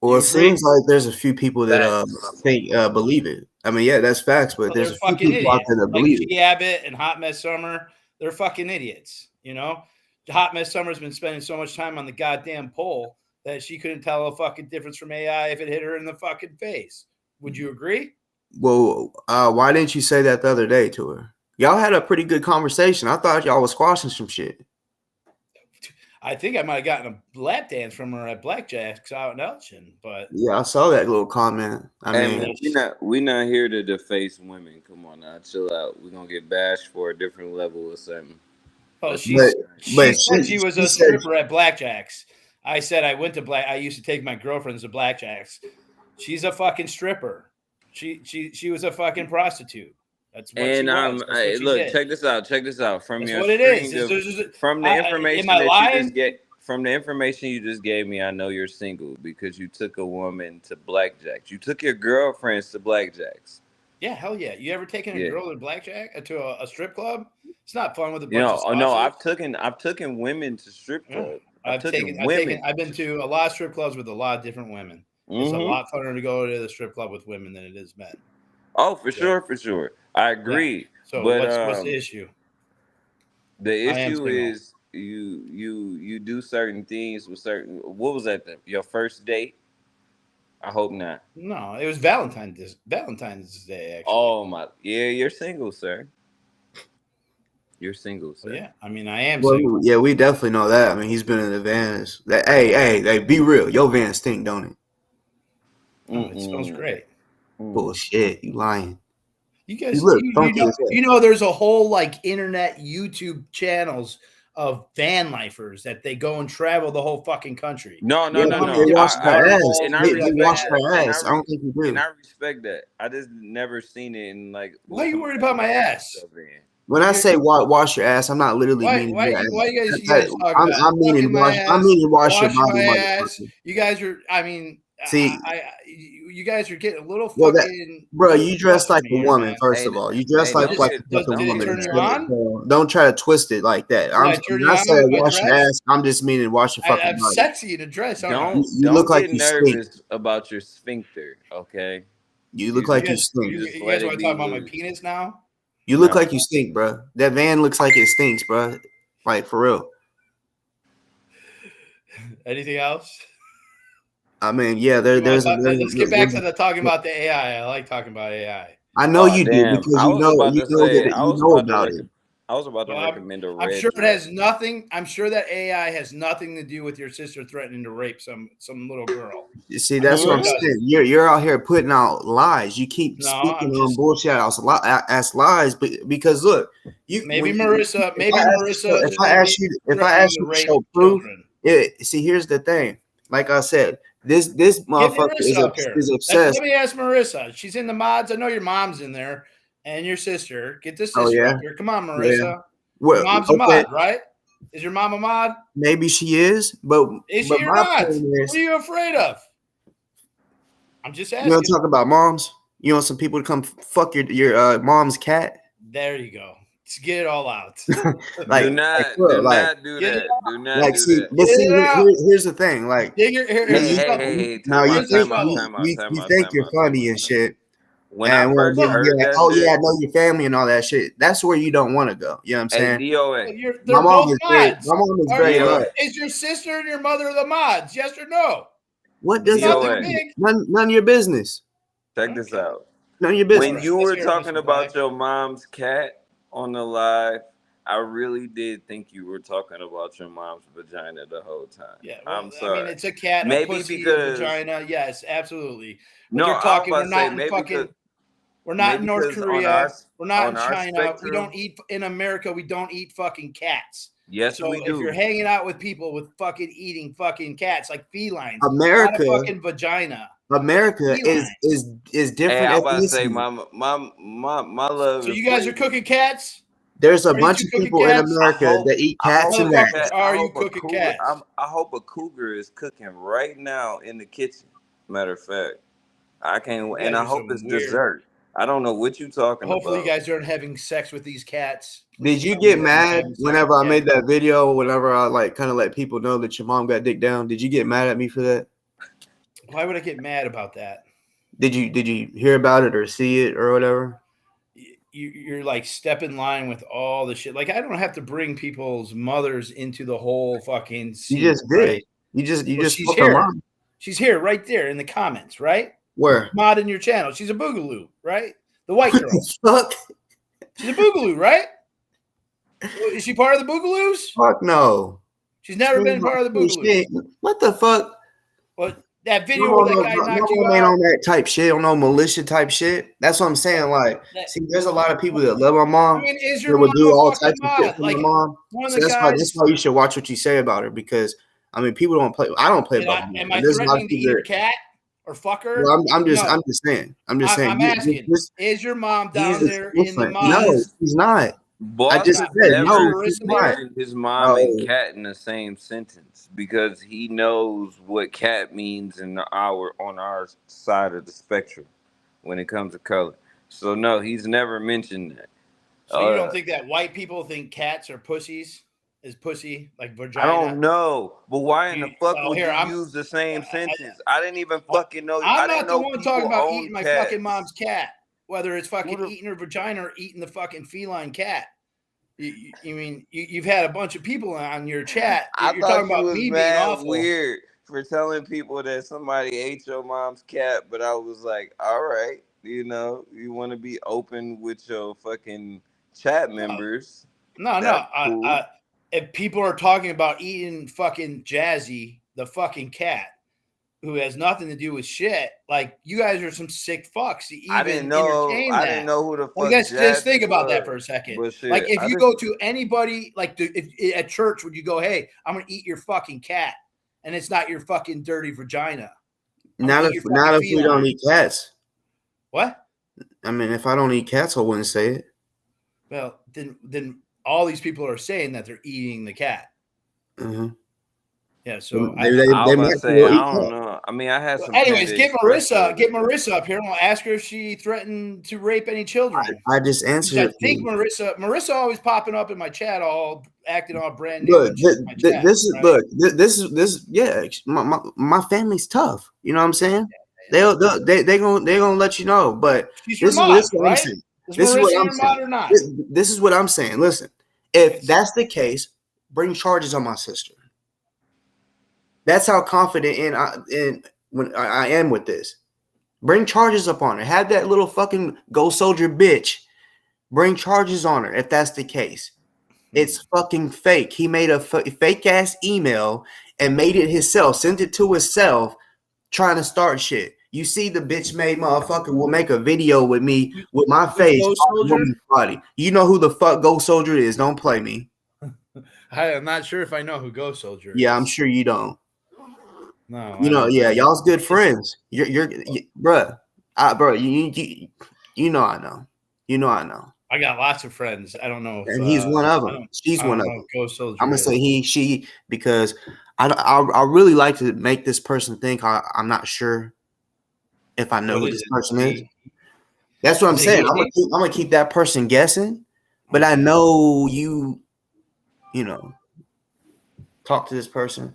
Well, it seems like there's a few people that think believe it. I mean, yeah, that's facts, but there's a few people out there that believe it. Abbott and Hot Mess Summer, they're fucking idiots. Hot Mess Summer's been spending so much time on the goddamn poll that she couldn't tell a fucking difference from AI if it hit her in the fucking face. Would you agree? Well, why didn't you say that the other day to her? Y'all had a pretty good conversation. I thought y'all was squashing some shit. I think I might have gotten a lap dance from her at Blackjack's out in Elgin, but yeah, I saw that little comment. I mean, we're not here to deface women. Come on now, chill out. We're gonna get bashed for a different level or something. Oh, she said she was a stripper at Blackjack's. I said I went to I used to take my girlfriends to Blackjack's. She's a fucking stripper. She was a fucking prostitute. That's what she was. That's look, did. check this out. From That's your what it is. From the information you just gave me, I know you're single because you took a woman to Blackjack's. You took your girlfriends to Blackjack's. Yeah, hell yeah. You ever taken a girl to Blackjack to a strip club? It's not fun with a bunch of sausages. No, I've taken women to strip clubs. I've been to a lot of strip clubs with a lot of different women. It's a lot funner to go to the strip club with women than it is men. Oh, for sure. I agree. Yeah. So but, what's the issue? The issue is you do certain things with certain. What was that? Your first date? I hope not. No, it was Valentine's Day. Actually. Oh my! Yeah, you're single, sir. You're single, sir. Well, yeah, I mean, I am single. Yeah, we definitely know that. I mean, he's been in the vans. Hey, be real. Your van stink, don't it? Oh, it smells great. Bullshit, you lying. You guys, there's a whole like internet YouTube channels of van lifers that they go and travel the whole fucking country. No. They wash their ass. They wash their ass. I don't think you do. And I respect that. I just never seen it in like. Why are you worried about my ass? When I say wash your ass, I'm not literally meaning why you guys talking about? I'm meaning wash your body. Ass. You guys are. I mean, see, you guys are getting a little fucking. Bro, you dress like a woman. First of all, you dress like a woman. Turn you on? Don't try to twist it like that. When I say wash your ass, I'm just meaning wash your fucking body. I'm sexy in a dress. Don't look like get you nervous stink about your sphincter. Okay. You look like you stink. You guys want to talk about my penis now? You look like you stink, bro. That van looks like it stinks, bro. Like for real. Anything else? I mean, yeah, Let's get back to the talking about the AI. I like talking about AI. I know you do Damn. because I was about to say, that you know about it. I was about to Well, recommend a I'm red sure it dress. has nothing. I'm sure that AI has nothing to do with your sister threatening to rape some little girl. You see, that's what I'm Sure it saying. You're out here putting out lies. You keep No, speaking I'm on just- bullshit as lies, but because look, Maybe if Marissa I ask you to rape show proof, children. see, here's the thing. Like I said, this Get motherfucker Marissa up here. is Let obsessed. me ask Marissa. She's in the mods. I know your mom's in there and your sister. Get this Oh, sister yeah? up here. Come on, Marissa. Well, Your mom's a mod, right? Is your mom a mod? maybe she is, but Is she or my not? point What is, are you afraid of? I'm just you want to asking. talk about moms? You want some people to come fuck your mom's cat? There you go. Let's get it all out. Like, do not do Get it that. Do not like, do see, that. but Get see, it out. here's the thing. Like, Hey, now time you out, think time out. you think you're funny and shit, When I and first you're heard like, that oh shit, yeah, I know your family and all that shit. That's where you don't want to go. You know what I'm hey, saying? DOA. They're both mods. My mom is Are very you- much. Is your sister and your mother the mods? Yes or no? What does that DOA. mean? None of your business. Check this out. None of your When business. you Let's were hear talking Mr. about Black. your mom's cat on the live, I really did think you were talking about your mom's vagina the whole time. Yeah, well, I'm sorry. I mean, it's a cat, Maybe a pussy, because- a vagina. Yes, absolutely. But No, you're I was talking. about We're to not say in maybe fucking. because- We're not in maybe North because Korea. We're not in on our China. We spectrum- don't eat in America. We don't eat fucking cats. Yes, So we if do. you're hanging out with people with fucking eating fucking cats like felines, America- not a fucking vagina. America is different. Hey, I was about to say ethnicity. my love. So is you guys are way- cooking cats? There's a Are you bunch two of cooking people in cats? America that eat cats and rats. Motherfuckers, are you cooking cats? I hope a cougar is cooking right now in the kitchen. Matter of fact, I can't, You and guys I are hope some it's weird- dessert. I don't know what you talking Hopefully, about. you guys aren't having sex with these cats. Did Please you tell get me that you're mad having sex whenever with I made cats. that video? Whenever I like kind of let people know that your mom got dick down, did you get mad at me for that? Why would I get mad about that? Did you hear about it or see it or whatever? You're like step in line with all the shit. Like I don't have to bring people's mothers into the whole fucking scene. You just did. Right? You just She's spoke her here. mom. She's here, right there in the comments, right? Where? Mod in your channel. She's a boogaloo, right? The white girl. Fuck. She's a boogaloo, right? Is she part of the boogaloos? Fuck no. She's never been part of the boogaloo. What the fuck? Well, that video where that guy knocked you ain't out. on that type shit, on no militia type shit. That's what I'm saying. Like, see, there's a lot of people that love my mom. I mean, is That your would mom do a all fucking types of shit mod? for Like my mom. one of So the that's guys. why you should watch what you say about her, because I mean, people don't play. I don't play about my mom. Am I There's a lot threatening of to eat people her that. cat or fuck her? Well, I'm just No. saying. I'm asking. Is your mom down there in the different. mod? No, he's not. Boss just has said, no, never he's mentioned his mom and No. cat in the same sentence because he knows what cat means on our side of the spectrum when it comes to color. So no, he's never mentioned that. So you don't think that white people think cats are pussies? Is pussy like vagina? I don't know, but why in the fuck well, would here, you use the same sentence? I didn't even fucking know. I I'm didn't not the know one people talking about own eating my cats. fucking mom's cat. Whether it's fucking Who the- eating her vagina or eating the fucking feline cat. You mean you've had a bunch of people on your chat. I You're thought talking you about was me being mad awful. weird for telling people that somebody ate your mom's cat, but I was like, all right, you know, you want to be open with your fucking chat members. No. Cool. If people are talking about eating fucking Jazzy, the fucking cat, who has nothing to do with shit, like you guys are some sick fucks to even I didn't know. entertain I that. didn't know who the fuck. Like, just Jazzy think about that was. for a second. But shit, like, if I you just- go to anybody, like if at church, would you go, "Hey, I'm gonna eat your fucking cat," and it's not your fucking dirty vagina? Not if we don't eat cats. What? I mean, if I don't eat cats, I wouldn't say it. Well, then all these people are saying that they're eating the cat. Mm-hmm. Yeah, so I don't know. I mean, I had some. Anyways, get Marissa up here, and we'll ask her if she threatened to rape any children. I just answered. I think Marissa always popping up in my chat, all acting all brand new. Look, this is yeah. My family's tough. You know what I'm saying? They gonna let you know. But she's your mom, right? This is what I'm saying. This is what I'm saying. Listen, if that's the case, bring charges on my sister. That's how confident in when I am with this. Bring charges up on her. Have that little fucking Ghost Soldier bitch bring charges on her if that's the case. It's fucking fake. He made a fake ass email and made it himself, sent it to himself, trying to start shit. You see, the bitch made motherfucker will make a video with me with my face Ghost on a Soldier? woman's body. You know who the fuck Ghost Soldier is? Don't play me. I'm not sure if I know who Ghost Soldier is. Yeah, I'm sure you don't. No, You know, yeah, y'all's good friends. Bruh, you know I know. You know I know. I got lots of friends. I don't know. And he's one of them. She's one of them. Ghost Soldier. I'm gonna say he, she, because I really like to make this person think I'm not sure if I know who this person is. That's what I'm saying. I'm gonna keep that person guessing, but I know you know, talk to this person.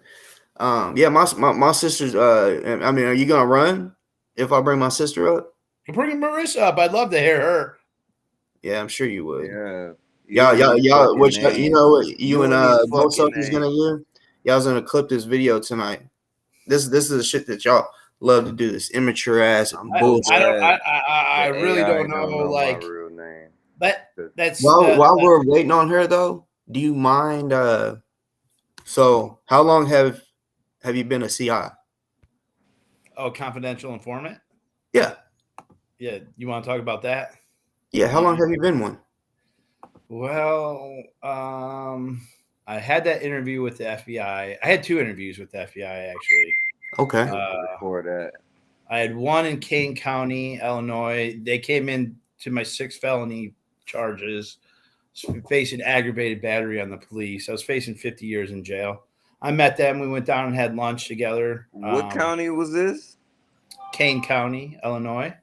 Yeah, my sister's. I mean, are you gonna run if I bring my sister up? Bring Marissa up. I'd love to hear her. Yeah, I'm sure you would. Yeah. Y'all. Which you know what you and both fucking is gonna do? Y'all's gonna clip this video tonight. This is the shit that y'all love to do. This immature ass bullshit. I really don't know. Like my real name. That's while we're waiting on her though. Do you mind? So how long have you been a CI? Oh, confidential informant. Yeah. Yeah. You want to talk about that? Yeah. How long have you been one? Well, I had that interview with the FBI. I had 2 interviews with the FBI actually. Okay. Before that, I had one in Kane County, Illinois. They came in to my 6 felony charges, facing aggravated battery on the police. I was facing 50 years in jail. I met them. We went down and had lunch together. What county was this? Kane County, Illinois.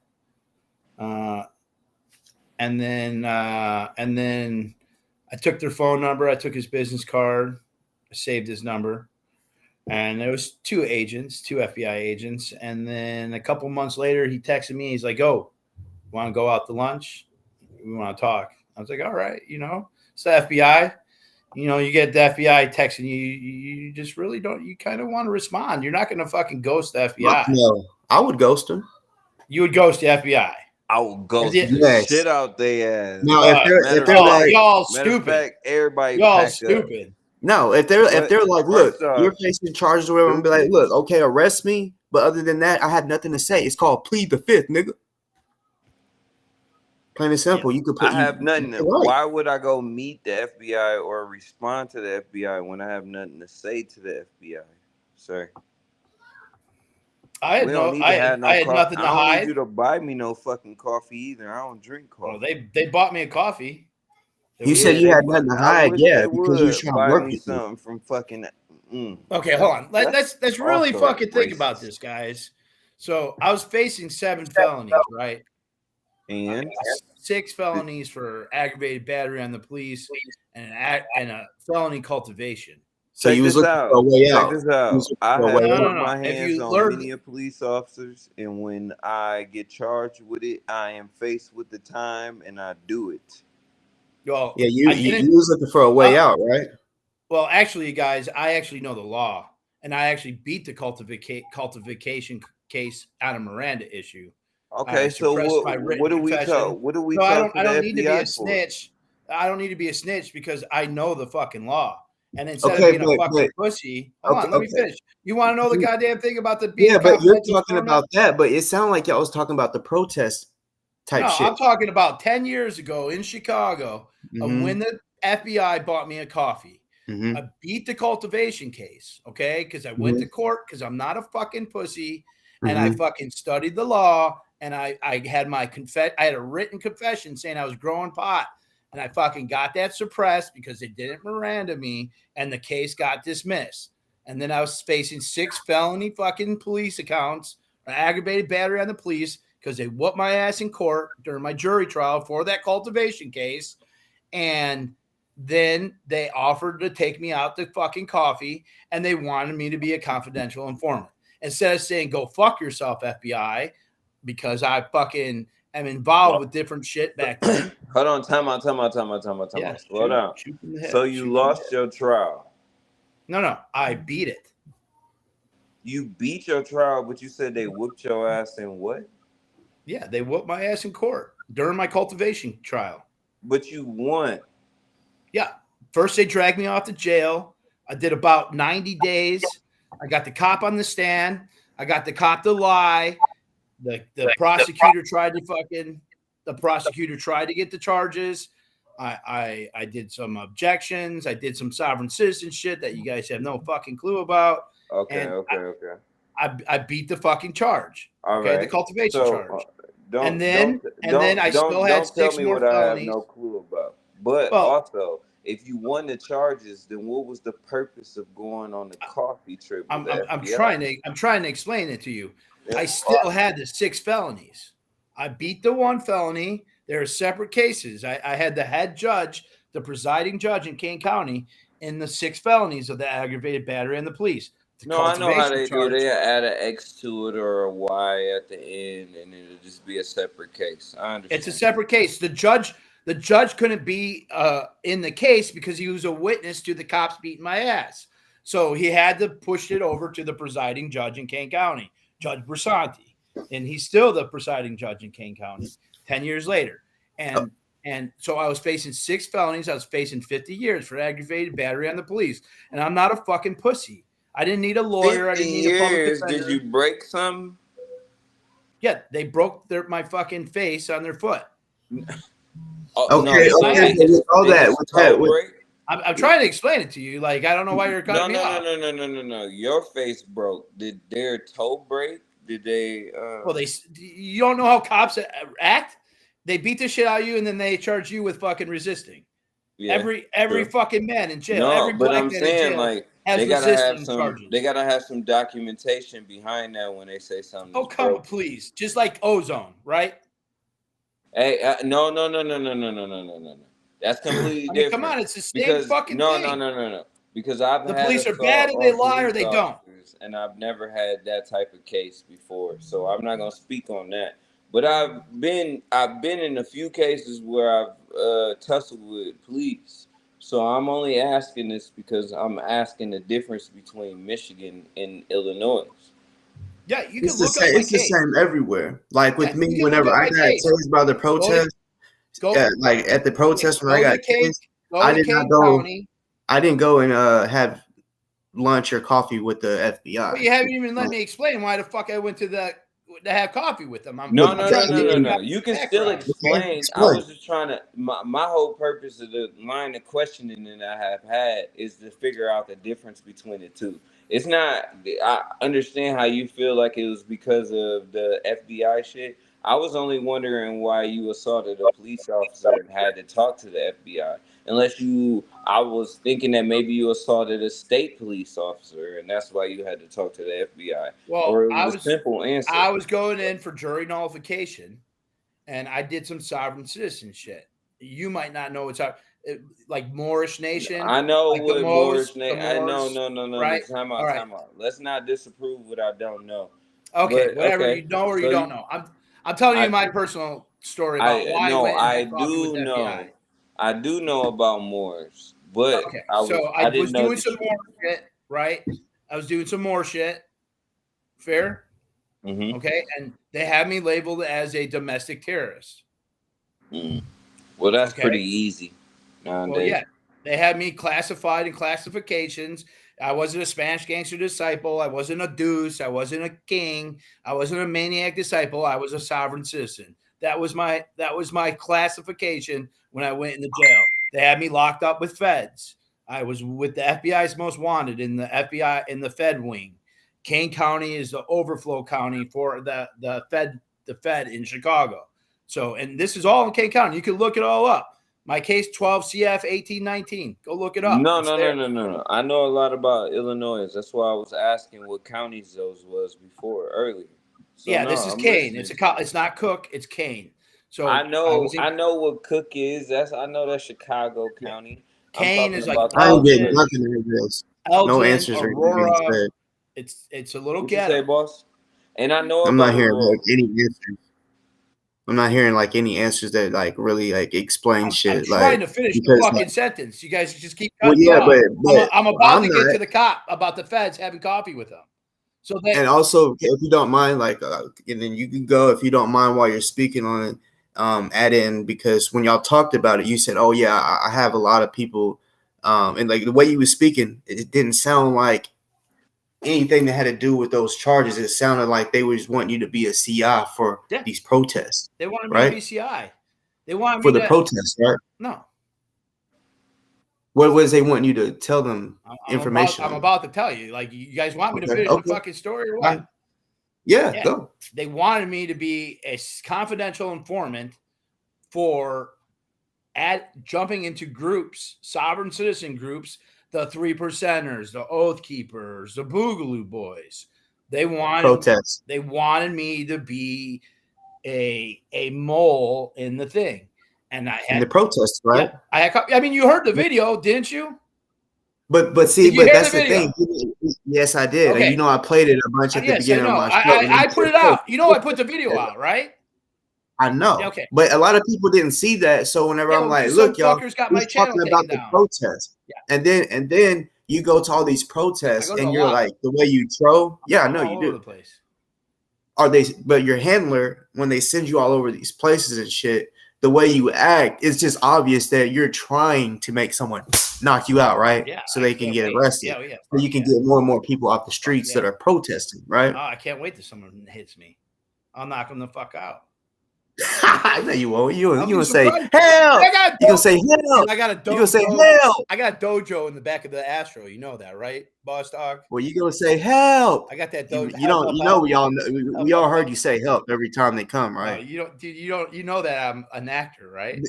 And then I took their phone number. I took his business card. I saved his number. And there was 2 FBI agents. And then a couple months later, he texted me. He's like, "Oh, want to go out to lunch? We want to talk." I was like, "All right, it's the FBI. You get the FBI texting you. You just really don't. You kind of want to respond. You're not going to fucking ghost the FBI. No, I would ghost him. You would ghost the FBI. I would ghost the shit out their ass. No, if they're like, y'all stupid. Everybody, y'all stupid. Up. No, if they're like, look, you're facing charges or whatever, and be like, look, okay, arrest me, but other than that, I have nothing to say. It's called plead the fifth, nigga. Plain and simple. Yeah. You could put. I have nothing. Why would I go meet the FBI or respond to the FBI when I have nothing to say to the FBI, sir? I had nothing to hide. I don't need you to buy me no fucking coffee either. I don't drink coffee. Well, they bought me a coffee. You said you had nothing to hide, yeah, because you're trying to work me something from fucking. Okay, hold on. Let's really fucking think about this, guys. So I was facing 7 felonies, right? And 6 felonies for aggravated battery on the police and a felony cultivation. So you was looking for a way out. Check this out. I have put my hands on many police officers, and when I get charged with it, I am faced with the time, and I do it. Well, yeah, you was looking for a way out, right? Well, actually, guys, I actually know the law, and I actually beat the cultivation case on a Miranda issue. Okay, so what do we tell? What do we tell? I don't need to be a snitch. I don't need to be a snitch because I know the fucking law. And instead of being a fucking pussy, hold on, let me finish. You want to know the goddamn thing about the being? Yeah, but you're talking about that. But it sounded like y'all was talking about the protest type shit. I'm talking about 10 years ago in Chicago when the FBI bought me a coffee. I beat the cultivation case, okay? Because I went to court because I'm not a fucking pussy, and I fucking studied the law, and I had I had a written confession saying I was growing pot. And I fucking got that suppressed because they didn't Miranda me, and the case got dismissed. And then I was facing 6 felony fucking police accounts, aggravated battery on the police, because they whooped my ass in court during my jury trial for that cultivation case. And then they offered to take me out to fucking coffee, and they wanted me to be a confidential informant. Instead of saying, "Go fuck yourself, FBI," because I fucking am involved with different shit back then. Hold on, time out. Yeah, Slow down. shoot from the hip, So shoot you from the lost hip. your trial. No, I beat it. You beat your trial, but you said they whooped your ass in what? Yeah, they whooped my ass in court during my cultivation trial. But you won. Yeah. First, they dragged me off to jail. I did about 90 days. I got the cop on the stand. I got the cop to lie. The prosecutor tried to get the charges. I did some objections. I did some sovereign citizen shit that you guys have no fucking clue about. Okay. I beat the fucking charge. All okay, right. the cultivation So, charge. Don't I still had don't tell 6 me more what I have felonies. no clue about. But Well, also, if you won the charges, then what was the purpose of going on the coffee trip with the I'm FBI? trying to explain it to you. Yeah. I still had the 6 felonies. I beat the 1 felony. There are separate cases. I had the head judge, the presiding judge in Kane County, in the 6 felonies of the aggravated battery and the police. No, I know how they do. They add an X to it or a Y at the end, and it'll just be a separate case. I understand. It's a separate case. The judge couldn't be in the case because he was a witness to the cops beating my ass. So he had to push it over to the presiding judge in Kane County, Judge Brisanti, and he's still the presiding judge in Kane County 10 years later. And so I was facing 6 felonies. I was facing 50 years for aggravated battery on the police, and I'm not a fucking pussy. I didn't need a lawyer. I didn't need a public defender. Did you break some? Yeah, they broke my fucking face on their foot. Okay, all that. I'm trying to explain it to you. Like, I don't know why you're cutting me off. No. Your face broke. Did their toe break? Did they? Well, you don't know how cops act. They beat the shit out of you, and then they charge you with fucking resisting. Yeah, every fucking man in jail. No, but I'm saying like they gotta have some documentation behind that when they say something. Oh, come on, please. Just like Ozone, right? Hey, no. That's completely different. Come on, it's the same fucking thing. No. Because the police are bad and they lie or they don't. And I've never had that type of case before, so I'm not gonna speak on that. But I've been in a few cases where I've tussled with police. So I'm only asking this because I'm asking the difference between Michigan and Illinois. Yeah, you can look up my case. It's the same everywhere. Like with me, whenever I got tased by the protest, like at the protest when I got tased, I did not go. I didn't go and have lunch or coffee with the FBI. But you haven't even let me explain why the fuck I went to have coffee with them. No. You can still explain. I was just trying to. My whole purpose of the line of questioning that I have had is to figure out the difference between the two. It's not. I understand how you feel like it was because of the FBI shit. I was only wondering why you assaulted a police officer and had to talk to the FBI. I was thinking that maybe you assaulted a state police officer, and that's why you had to talk to the FBI. Well, or it was a simple answer. I was going in for jury nullification, and I did some sovereign citizen shit. You might not know what's like Moorish Nation. I know like what Moorish Nation. I know. No. Right? Time out. Let's not disapprove what I don't know. Okay, but, whatever you know or you don't know. I'm telling you my personal story about why I went and had coffee with the FBI. I do know about Moors, but okay. I was doing some more shit, right? I was doing some more shit. Fair? Mm-hmm. Okay, and they had me labeled as a domestic terrorist. Well, that's pretty easy nowadays. Well, yeah, they had me classified in classifications. I wasn't a Spanish gangster disciple. I wasn't a deuce. I wasn't a king. I wasn't a maniac disciple. I was a sovereign citizen. That was my classification when I went into jail. They had me locked up with feds. I was with the FBI's most wanted in the FBI in the Fed wing. Kane County is the overflow county for the Fed in Chicago. So, and this is all in Kane County. You can look it all up. My case 12 CF 1819. Go look it up. No. I know a lot about Illinois. That's why I was asking what counties those was before earlier. So this is Kane. It's not Cook. It's Kane. So I know what Cook is. I know that's Chicago County. Kane is like I'm getting nothing in this. No answers Aurora. Are being said. It's a little ghetto. Say, boss? And I know I'm not hearing any answers. I'm not hearing like any answers that like really like explain I'm shit. trying Like to finish the because fucking like, sentence. You guys just keep well, cutting me yeah, off. I'm but about I'm to get not. to the cop about the feds having coffee with them. So they And also, if you don't mind, like, and then you can go if you don't mind while you're speaking on it. Add in, because when y'all talked about it, you said, "Oh yeah, I have a lot of people," and like the way you was speaking, it didn't sound like anything that had to do with those charges. It sounded like they was wanting you to be a CI for Yeah. these protests, they wanted me right? to be CI. They wanted For me the to protests, right? no. What was they want you to tell them information I'm on? about to tell you. Like, you guys want me to finish the Okay. fucking story or what? Yeah, Yeah. go. They wanted me to be a confidential informant for jumping into groups, sovereign citizen groups, the 3%ers, the Oath Keepers, the Boogaloo Boys. They wanted me to be a mole in the thing. And I had in the protests, right? Yeah, I mean, you heard the video, didn't you? But see, Did you but hear that's the the thing. Yes, I did. Okay. You know, I played it a bunch at the Yes, I beginning of know. my show. I put it out. You know, I put the video out, right? I know. Okay. But a lot of people didn't see that. So whenever I'm like, some look, y'all, fuckers got my he's channel talking about taken the down. protests. Yeah. And then you go to all these protests I go to and a you're lot. like, the way you troll. Yeah, I know all you over do. the place. But your handler, when they send you all over these places and shit, the way you act, it's just obvious that you're trying to make someone knock you out, right? Yeah. So they can get arrested. Yeah. So you can get more and more people off the streets that are protesting, right? Oh, I can't wait till someone hits me. I'll knock them the fuck out. I know you won't. You gonna say hell. You gonna say hell. I got a dojo. You gonna say hell. I got a dojo in the back of the Astro. You know that, right, Boss Talk? Well, you gonna say help. I got that dojo. You know we all know, we all heard you say help every time they come, right? No, you know that I'm an actor, right?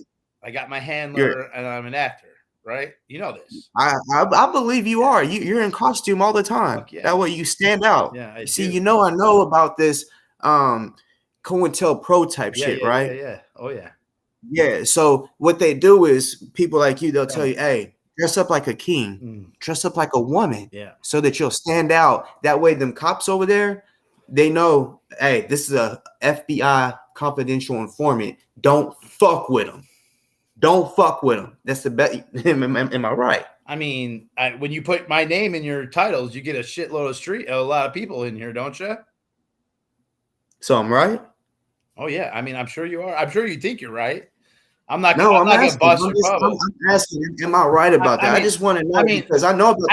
I got my handler and I'm an actor, right? You know this. I believe you are. You're in costume all the time. Yeah. That way you stand out. Yeah, I see, do. I know about this COINTELPRO type shit, right? Yeah. Oh yeah. Yeah. So what they do is people like you, they'll tell you, hey, dress up like a king, dress up like a woman, so that you'll stand out. That way, them cops over there, they know, hey, this is a FBI confidential informant. Don't fuck with them. Don't fuck with them. That's the best. Am I right? I mean, when you put my name in your titles, you get a lot of people in here, don't you? So I'm right. Oh yeah. I mean, I'm sure you are. I'm sure you think you're right. I'm not. No, I'm not going to bust your bubble. I'm asking, am I right about that? I just want to know because I know about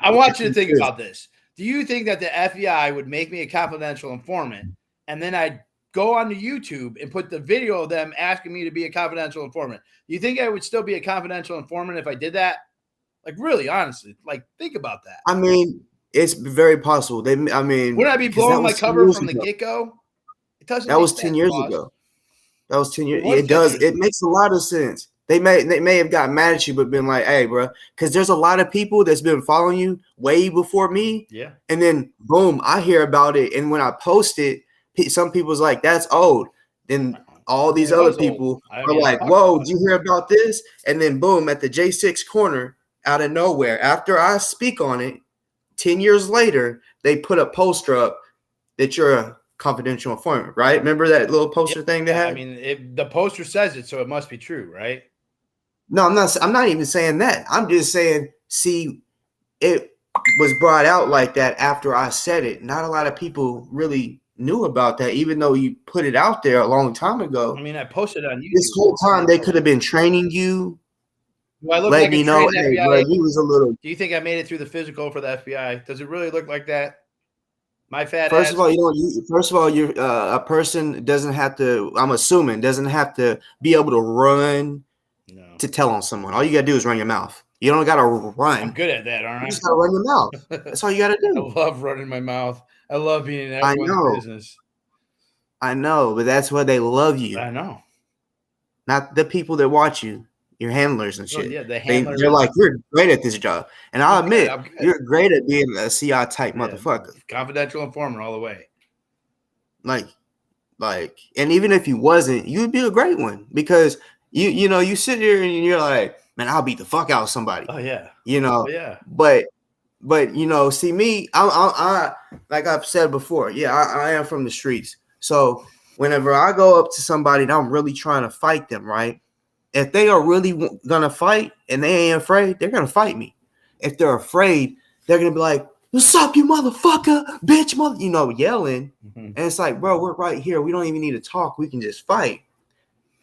I want you to think about this. Do you think that the FBI would make me a confidential informant, and then I'd go onto YouTube and put the video of them asking me to be a confidential informant? Do you think I would still be a confidential informant if I did that? Like, really, honestly, like, think about that. I mean, it's very possible. Wouldn't I be blowing my cover from the get-go? It doesn't. That was 10 years ago. That was 10 years. It does. It makes a lot of sense. They may have got mad at you, but been like, hey, bro, because there's a lot of people that's been following you way before me. Yeah. And then, boom, I hear about it. And when I post it, some people's like, that's old. Then all these other people are like, whoa, did you hear about this? And then, boom, at the J6 corner, out of nowhere, after I speak on it, 10 years later, they put a poster up that you're a confidential informant, right? Remember that little poster thing they had? I mean, the poster says it, so it must be true, right? No, I'm not even saying that. I'm just saying, see, it was brought out like that after I said it. Not a lot of people really knew about that, even though you put it out there a long time ago. I mean, I posted on YouTube. This whole time they could have been training you. Do I look letting like you know, hey, bro, you was a little. Do you think I made it through the physical for the FBI? Does it really look like that? My fat First ass? of all, you're a person doesn't have to. I'm assuming doesn't have to be able to run to tell on someone. All you gotta do is run your mouth. You don't gotta run. I'm good at that, aren't I? You just gotta run your mouth. That's all you gotta do. I love running my mouth. I love being in everyone's business. I know, but that's why they love you. I know. Not the people that watch you, your handlers and shit. Yeah, the handlers. They're like, you're great at this job. And I'll admit, you're great at being a CI type motherfucker. Confidential informant all the way. Like, and even if you wasn't, you'd be a great one because you sit there and you're like, man, I'll beat the fuck out of somebody. Oh yeah. Oh, yeah. But see me, I like I've said before, I am from the streets. So whenever I go up to somebody and I'm really trying to fight them, right? If they are really gonna fight and they ain't afraid, they're gonna fight me. If they're afraid, they're gonna be like, "What's up, you motherfucker, bitch, mother," yelling. And it's like, bro, we're right here. We don't even need to talk. We can just fight.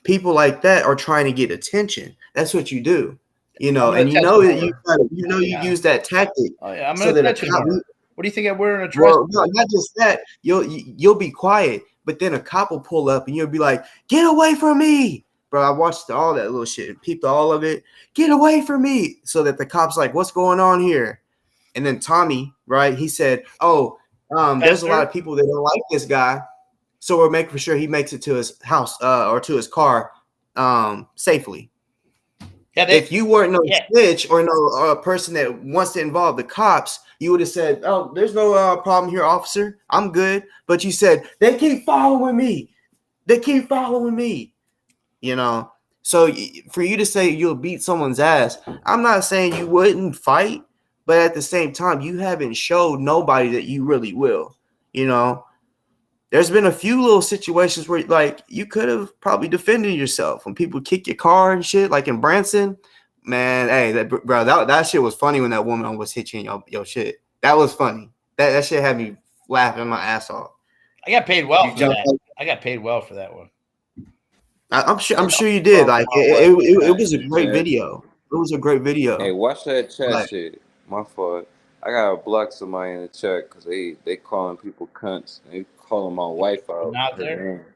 People like that are trying to get attention. That's what you do, and you use that tactic. Oh yeah, I'm so gonna that touch it more. What do you think I'm wearing a dress? Well, no, not just that. You'll be quiet, but then a cop will pull up and you'll be like, "Get away from me." Bro, I watched all that little shit, peeped all of it. Get away from me. So that the cop's like, "What's going on here?" And then Tommy, right? He said, "Oh, there's a lot of people that don't like this guy, so we're making sure he makes it to his house or to his car safely." Yeah, if you weren't no snitch or no person that wants to involve the cops, you would have said, "Oh, there's no problem here, officer. I'm good." But you said, "They keep following me. They keep following me." So for you to say you'll beat someone's ass, I'm not saying you wouldn't fight, but at the same time, you haven't showed nobody that you really will. There's been a few little situations where like you could have probably defended yourself when people kick your car and shit, like in Branson. Man, hey, that shit was funny when that woman was hitting your shit. That was funny. That shit had me laughing my ass off. I got paid well for that. I got paid well for that one. I'm sure you did. Like it was a great video. It was a great video. Hey, watch that chat shit. My fault. I gotta block somebody in the chat because they calling people cunts. They calling my wife out. Not there.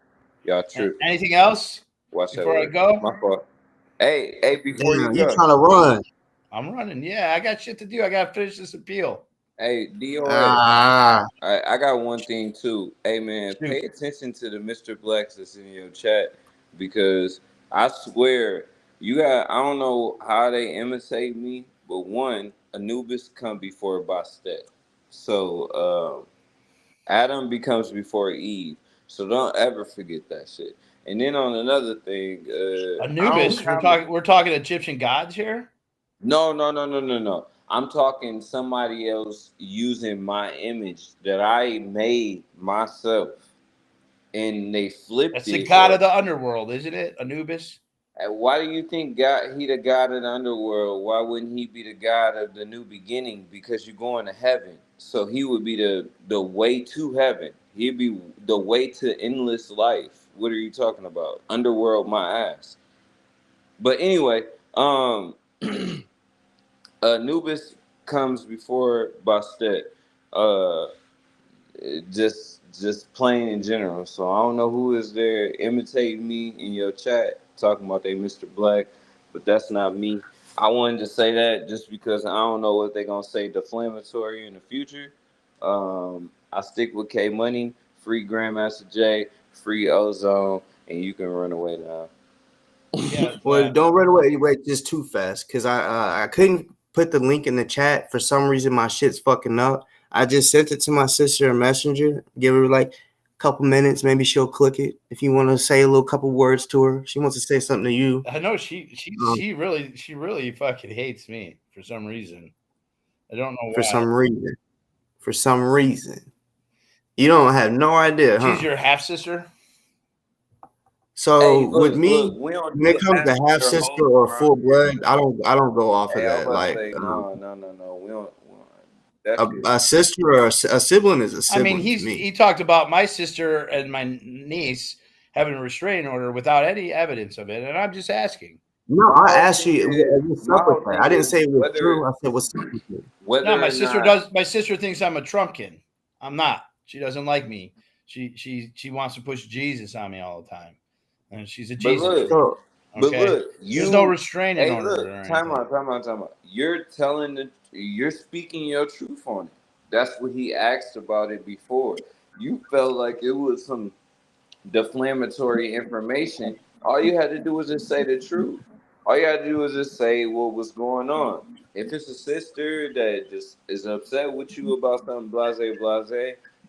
Y'all tripping. Anything else? Watch before that I go? My fault. Hey, before you You're go. trying to run. I'm running. Yeah, I got shit to do. I gotta finish this appeal. Hey, DOA. I got one thing too. Hey man, pay attention to the Mr. Blacks that's in your chat because I swear you got. I don't know how they imitate me, but one Anubis come before Bastet, so Adam becomes before Eve. So don't ever forget that shit. And then on another thing, Anubis. We're talking Egyptian gods here. No. I'm talking somebody else using my image that I made myself, and they flipped it. That's the god of the underworld, isn't it? Anubis. And why do you think he the god of the underworld? Why wouldn't he be the god of the new beginning? Because you're going to heaven, so he would be the way to heaven. He'd be the way to endless life. What are you talking about? Underworld, my ass. But anyway, Anubis comes before Bastet, just plain in general. So I don't know who is there imitating me in your chat, talking about they Mr. Black, but that's not me. I wanted to say that just because I don't know what they're gonna say deflammatory in the future. I stick with K Money, free Grandmaster J, free Ozone, and you can run away now. Yeah. Well, don't run away just too fast because I couldn't put the link in the chat for some reason. My shit's fucking up. I just sent it to my sister in Messenger. Give her like a couple minutes, maybe she'll click it. If you want to say a little couple words to her, she wants to say something to you. I know she really fucking hates me for some reason. I don't know why. For some reason, you don't have no idea. She's your half sister. So hey, with me, when it comes to half sister or full blood, I don't go off of that. Like no, we don't. A sister or a sibling is a sibling. I mean, he talked about my sister and my niece having a restraining order without any evidence of it, and I'm just asking. No, I asked you what's up with that. I didn't say it was true. I said what's up with it. No, my sister does. My sister thinks I'm a Trumpkin. I'm not. She doesn't like me. She wants to push Jesus on me all the time, and she's a Jesus. But look, there's no restraining order. Time out. You're speaking your truth on it. That's what he asked about it before. You felt like it was some deflammatory information. All you had to do was just say the truth. All you had to do was just say what was going on. If it's a sister that just is upset with you about something blase,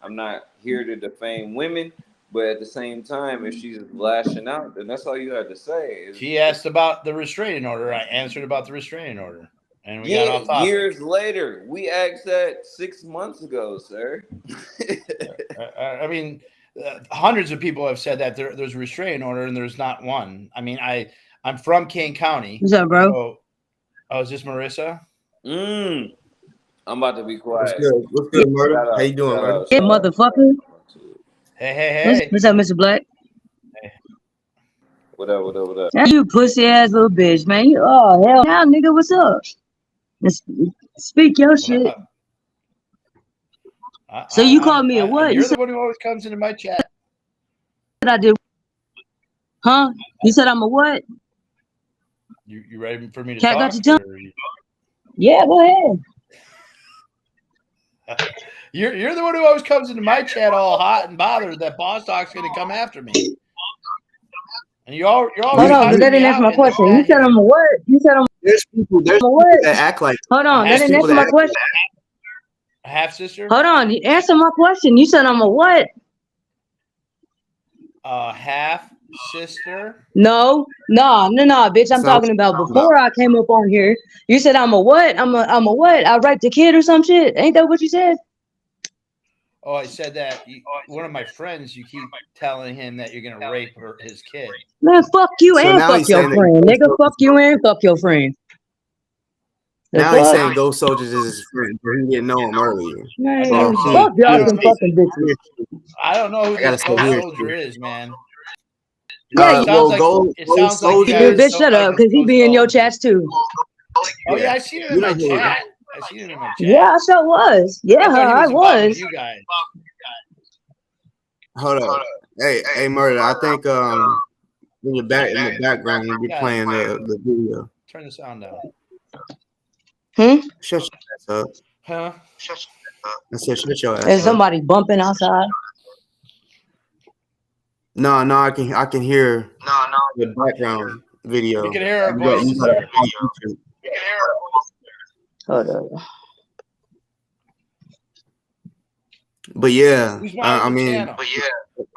I'm not here to defame women. But at the same time, if she's lashing out, then that's all you had to say. She asked about the restraining order. I answered about the restraining order. And we got off topic. Years later. We asked that 6 months ago, sir. I mean, hundreds of people have said that there's a restraining order and there's not one. I mean, I'm from Kane County. What's up, bro? So, is this Marissa? I'm about to be quiet. What's good, Murder? How you doing, Murder? Yeah, motherfucker. Hey. What's up, Mr. Black? What up? You pussy ass little bitch, man. Oh hell now, nigga, what's up? Speak your shit. So you called me a what? You're the one who always comes into my chat. I did. Huh? You said I'm a what? You ready for me to Cat talk? got you done? Yeah, go ahead. You're the one who always comes into my chat all hot and bothered that Boss Talk's going to come after me. And you're always hold on, but that didn't answer my question. You said I'm a what? You said I'm there's people a what? that act like. Hold on, that didn't answer my question. A half sister? Hold on, answer my question. You said I'm a what? Half sister? No, bitch. I'm talking about before I came up on here. You said I'm a what? I'm a what? I raped a kid or some shit. Ain't that what you said? Oh, I said that one of my friends, you keep telling him that you're going to rape his kid. Man, fuck you and fuck your friend. Nigga, fuck you and fuck your friend. Now he's saying Ghost Soldiers is his friend, but he didn't know him earlier. Man, fuck y'all some fucking bitches. I don't know who this Ghost Soldier is, man. Yeah, it sounds like bitch, shut up, because he be in your chats too. Oh yeah, I see him in my chat. Yeah, I sure was. Yeah, I was. You guys. Hold up. Hey, Murder. I think in the background you'll be playing the video. Turn the sound down. Shut your ass up. Huh? I said shut your ass up. Is somebody bumping outside? No, I can hear the background video. You can hear our voices. Hold up. But yeah, I mean,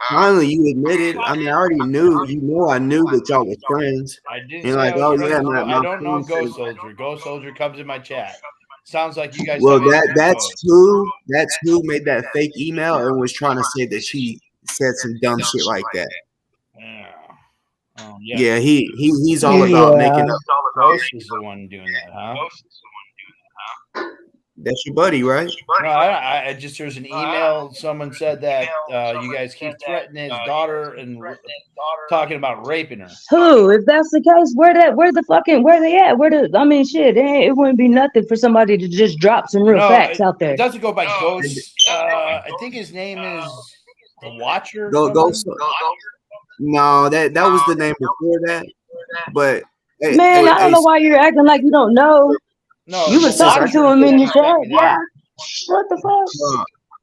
finally you admitted. I mean, I already knew. I knew that y'all were friends. I didn't. You're like, oh yeah, I don't know Ghost Soldier. Ghost Soldier comes in my chat. Sounds like you guys. Well, that's who made that fake email and was trying to say that she said some dumb shit like that. Yeah, he's all about making up. Ghost is the one doing that, huh? That's your buddy, right? No, I just there's an email. Someone said that you guys keep threatening his daughter and talking about raping her. Who? If that's the case, where they at? Shit, it wouldn't be nothing for somebody to just drop some real facts out there. It doesn't go by Ghost. I think his name is the Watcher. Ghost. No, that was the name before that. But man, I don't know why you're acting like you don't know. No, you was talking to him in your chat. Yeah. What the fuck?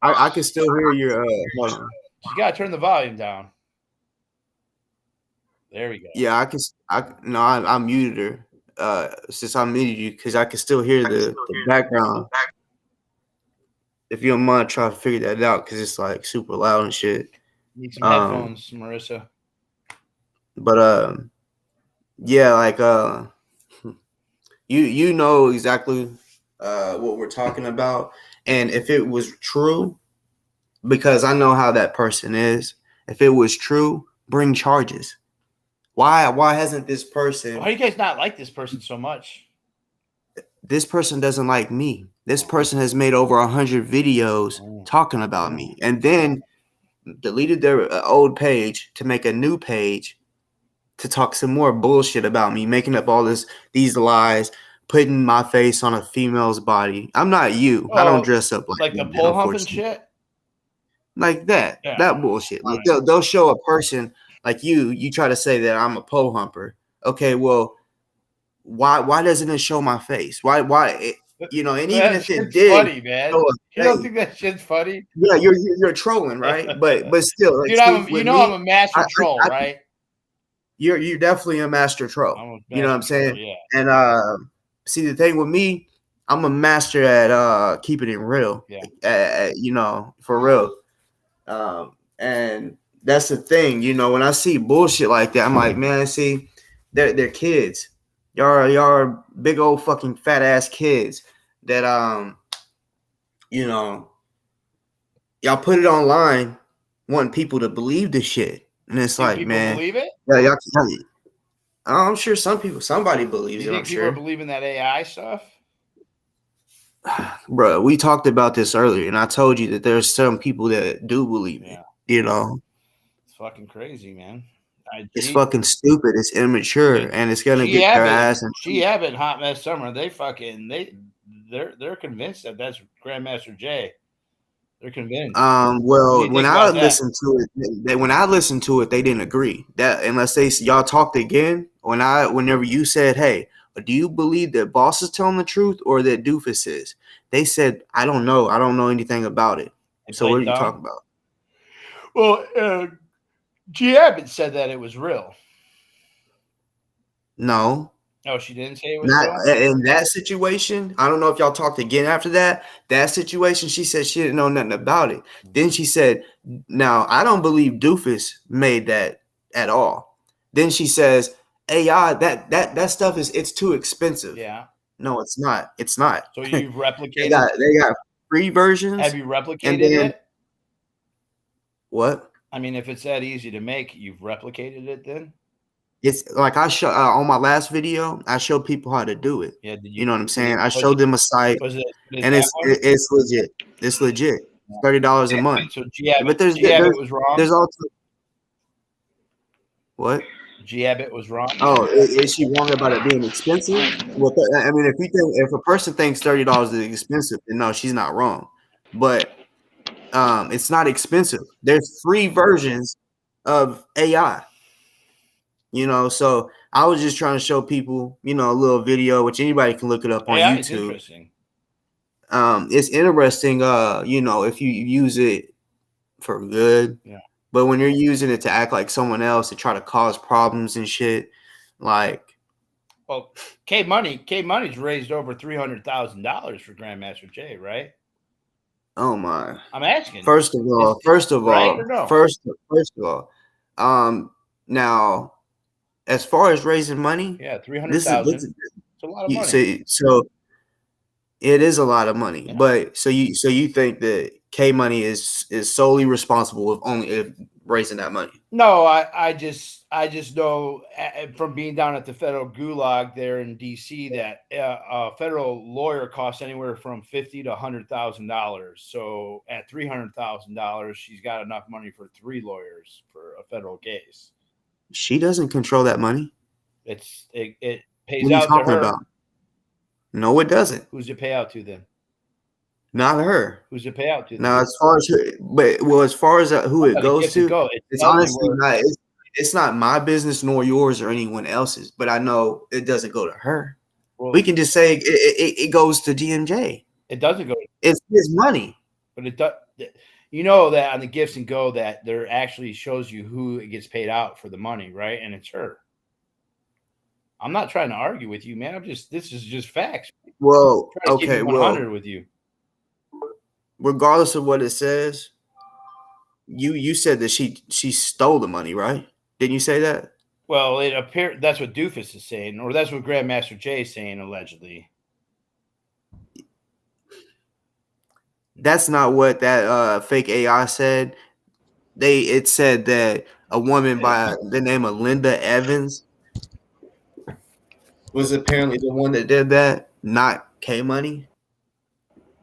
I can still hear your. Hold on. You gotta turn the volume down. There we go. Yeah, I muted her. Since I muted you, because I can still hear the background. If you don't mind, try to figure that out, because it's like super loud and shit. Need some headphones, Marissa. But yeah, like you know exactly what we're talking about, and if it was true, because I know how that person is. If it was true, bring charges. Why hasn't this person? Why do you guys not like this person so much? This person doesn't like me. This person has made over 100 videos talking about me, and then deleted their old page to make a new page to talk some more bullshit about me, making up all these lies, putting my face on a female's body. I'm not you. I don't dress up like the pole humping shit. Like that. Yeah. That bullshit. Like they'll show a person like you try to say that I'm a pole humper. Okay, well, why doesn't it show my face? Why and even if it did, funny, man. You don't think that shit's funny? Yeah, you're trolling, right? But still, like, dude, I'm a master troll, right? You're definitely a master troll. You know what I'm saying? Troll, yeah. And see, the thing with me, I'm a master at keeping it real. Yeah. For real. And that's the thing, when I see bullshit like that, I'm like, man, see, they're kids. Y'all are big old fucking fat ass kids that y'all put it online want people to believe the shit, and it's Do like, people man, believe it? yeah, y'all. I'm sure somebody believes You it. think I'm people are sure, believing that AI stuff? bro. We talked about this earlier, and I told you that there's some people that do believe it. Yeah. You know, It's fucking crazy, man. it's fucking stupid. It's immature, and it's gonna get their ass. Cashapp and Hot Mess Summer, they're convinced that that's Grandmaster Jay. They're convinced. Well, when I listened to it, they didn't agree that unless y'all talked again. Whenever you said, "Hey, do you believe that Boss is telling the truth or that Doofus is?" They said, "I don't know. I don't know anything about it." So what are you talking about? Well, G. Abbott said that it was real. No. No, she didn't say it was Not real? in that situation. I don't know if y'all talked again after that. That situation, she said she didn't know nothing about it. Then she said, "Now I don't believe Doofus made that at all." Then she says, "AI that stuff it's too expensive." Yeah. No, it's not. It's not. So you've replicated. they got free versions. Have you replicated it? What? I mean, if it's that easy to make, you've replicated it then? It's like I show on my last video, I showed people how to do it. Yeah, you know what I'm saying? I showed them a site, and it's legit. It's legit. $30 a month. So G. Abbott, But there's was wrong. There's also what? G. Abbott was wrong. Oh, is she wrong about it being expensive? Well, I mean, if a person thinks $30 is expensive, then no, she's not wrong. But it's not expensive. There's free versions of AI. You know, so I was just trying to show people, a little video, which anybody can look it up on YouTube. It's interesting. It's interesting, if you use it for good. Yeah. But when you're using it to act like someone else to try to cause problems and shit, like. Well, K Money's raised over $300,000 for Grandmaster Jay, right? Oh my! I'm asking. First of all, right or no? first of all, now. As far as raising money, yeah, $300,000. It's a lot of money. So it is a lot of money, but so you think that K Money is solely responsible of only raising that money? No, I just know from being down at the federal gulag there in DC that a federal lawyer costs anywhere from $50,000 to $100,000. So at $300,000, she's got enough money for 3 lawyers for a federal case. She doesn't control that money. It pays out to her. About? No, it doesn't. Who's it pay out to then? Not her. Who's it pay out to? Now, as far as who it goes to, it's honestly not. It's not my business nor yours or anyone else's. But I know it doesn't go to her. Well, we can just say it goes to DMJ. It doesn't go. It's his money. But it does. You know that on the Gifts and Go that there actually shows you who it gets paid out for the money, right? And it's her. I'm not trying to argue with you, man. This is just facts. Well, I'm trying to keep it 100 with you. Regardless of what it says, you said that she stole the money, right? Didn't you say that? Well, it appears that's what Doofus is saying, or that's what Grandmaster Jay is saying, allegedly. That's not what that fake AI said. It said that a woman by the name of Linda Evans was apparently the one that did that, not K Money.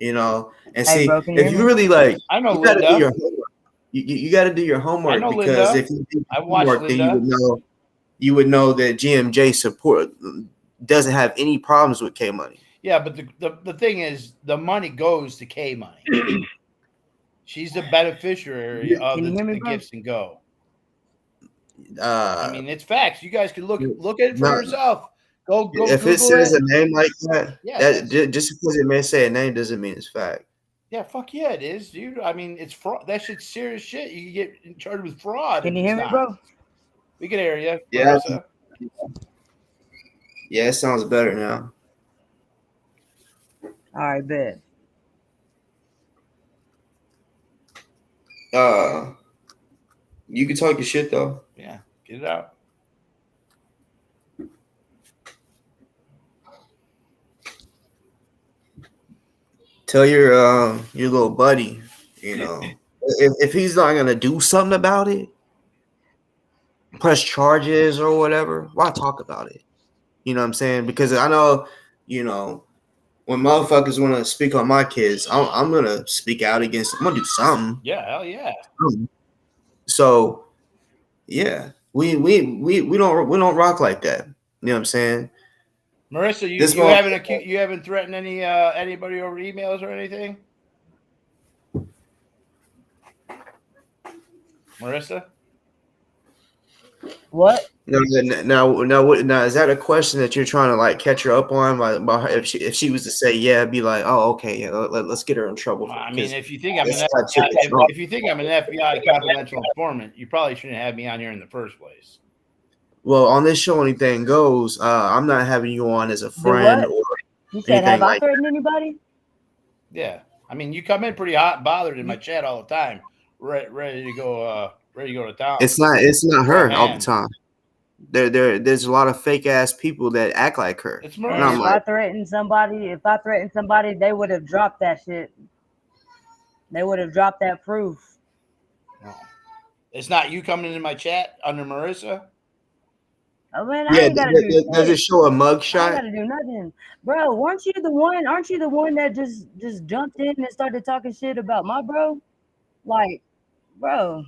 And see, if you really like, I know you got to Linda. do your homework. You got to do your homework because Linda. if you do your homework, then you would know that GMJ support doesn't have any problems with K Money. Yeah, but the thing is, the money goes to K Money. She's the beneficiary of the Gifts and Go. I mean, it's facts. You guys can look at it for yourself. Go. If Google it says a name like that, yeah, just because it may say a name doesn't mean it's fact. Yeah, fuck yeah, it is, dude. I mean, it's fraud. That shit's serious shit. You can get charged with fraud. Can you hear me, bro? We can hear you. Yeah. Yeah, it sounds better now. All right, bet. You can talk your shit though. Yeah, get it out. Tell your little buddy, if he's not gonna do something about it, press charges or whatever, why talk about it? You know what I'm saying? Because I know, when motherfuckers want to speak on my kids, I'm gonna speak out against them. I'm gonna do something. Yeah, hell yeah. So yeah, we don't rock like that. You know what I'm saying? Marissa, you haven't threatened anybody over emails or anything? Marissa? What? Now, is that a question that you're trying to like catch her up on? By her, if she was to say yeah, be like, oh, okay, yeah, let's get her in trouble. I mean, if you think I'm an FBI confidential informant, you probably shouldn't have me on here in the first place. Well, on this show, anything goes. I'm not having you on as a friend or you said, have I threatened anybody? Yeah, I mean, you come in pretty hot and bothered in my chat all the time, ready to go to town. It's not her all the time. There's a lot of fake ass people that act like her. It's if I threatened somebody, they would have dropped that shit. They would have dropped that proof. No. It's not you coming in my chat under Marissa. Oh man, I ain't gotta do shit. Does it show a mugshot? I gotta do nothing, bro. Aren't you the one that just jumped in and started talking shit about my bro? Like, bro.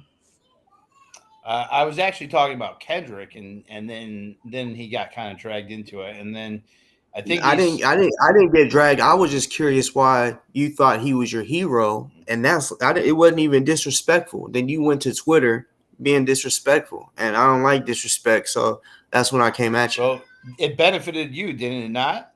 I was actually talking about Kendrick, and then he got kind of dragged into it, and then I think I didn't get dragged. I was just curious why you thought he was your hero, and it wasn't even disrespectful. Then you went to Twitter being disrespectful, and I don't like disrespect, so that's when I came at you. Well, it benefited you, didn't it not?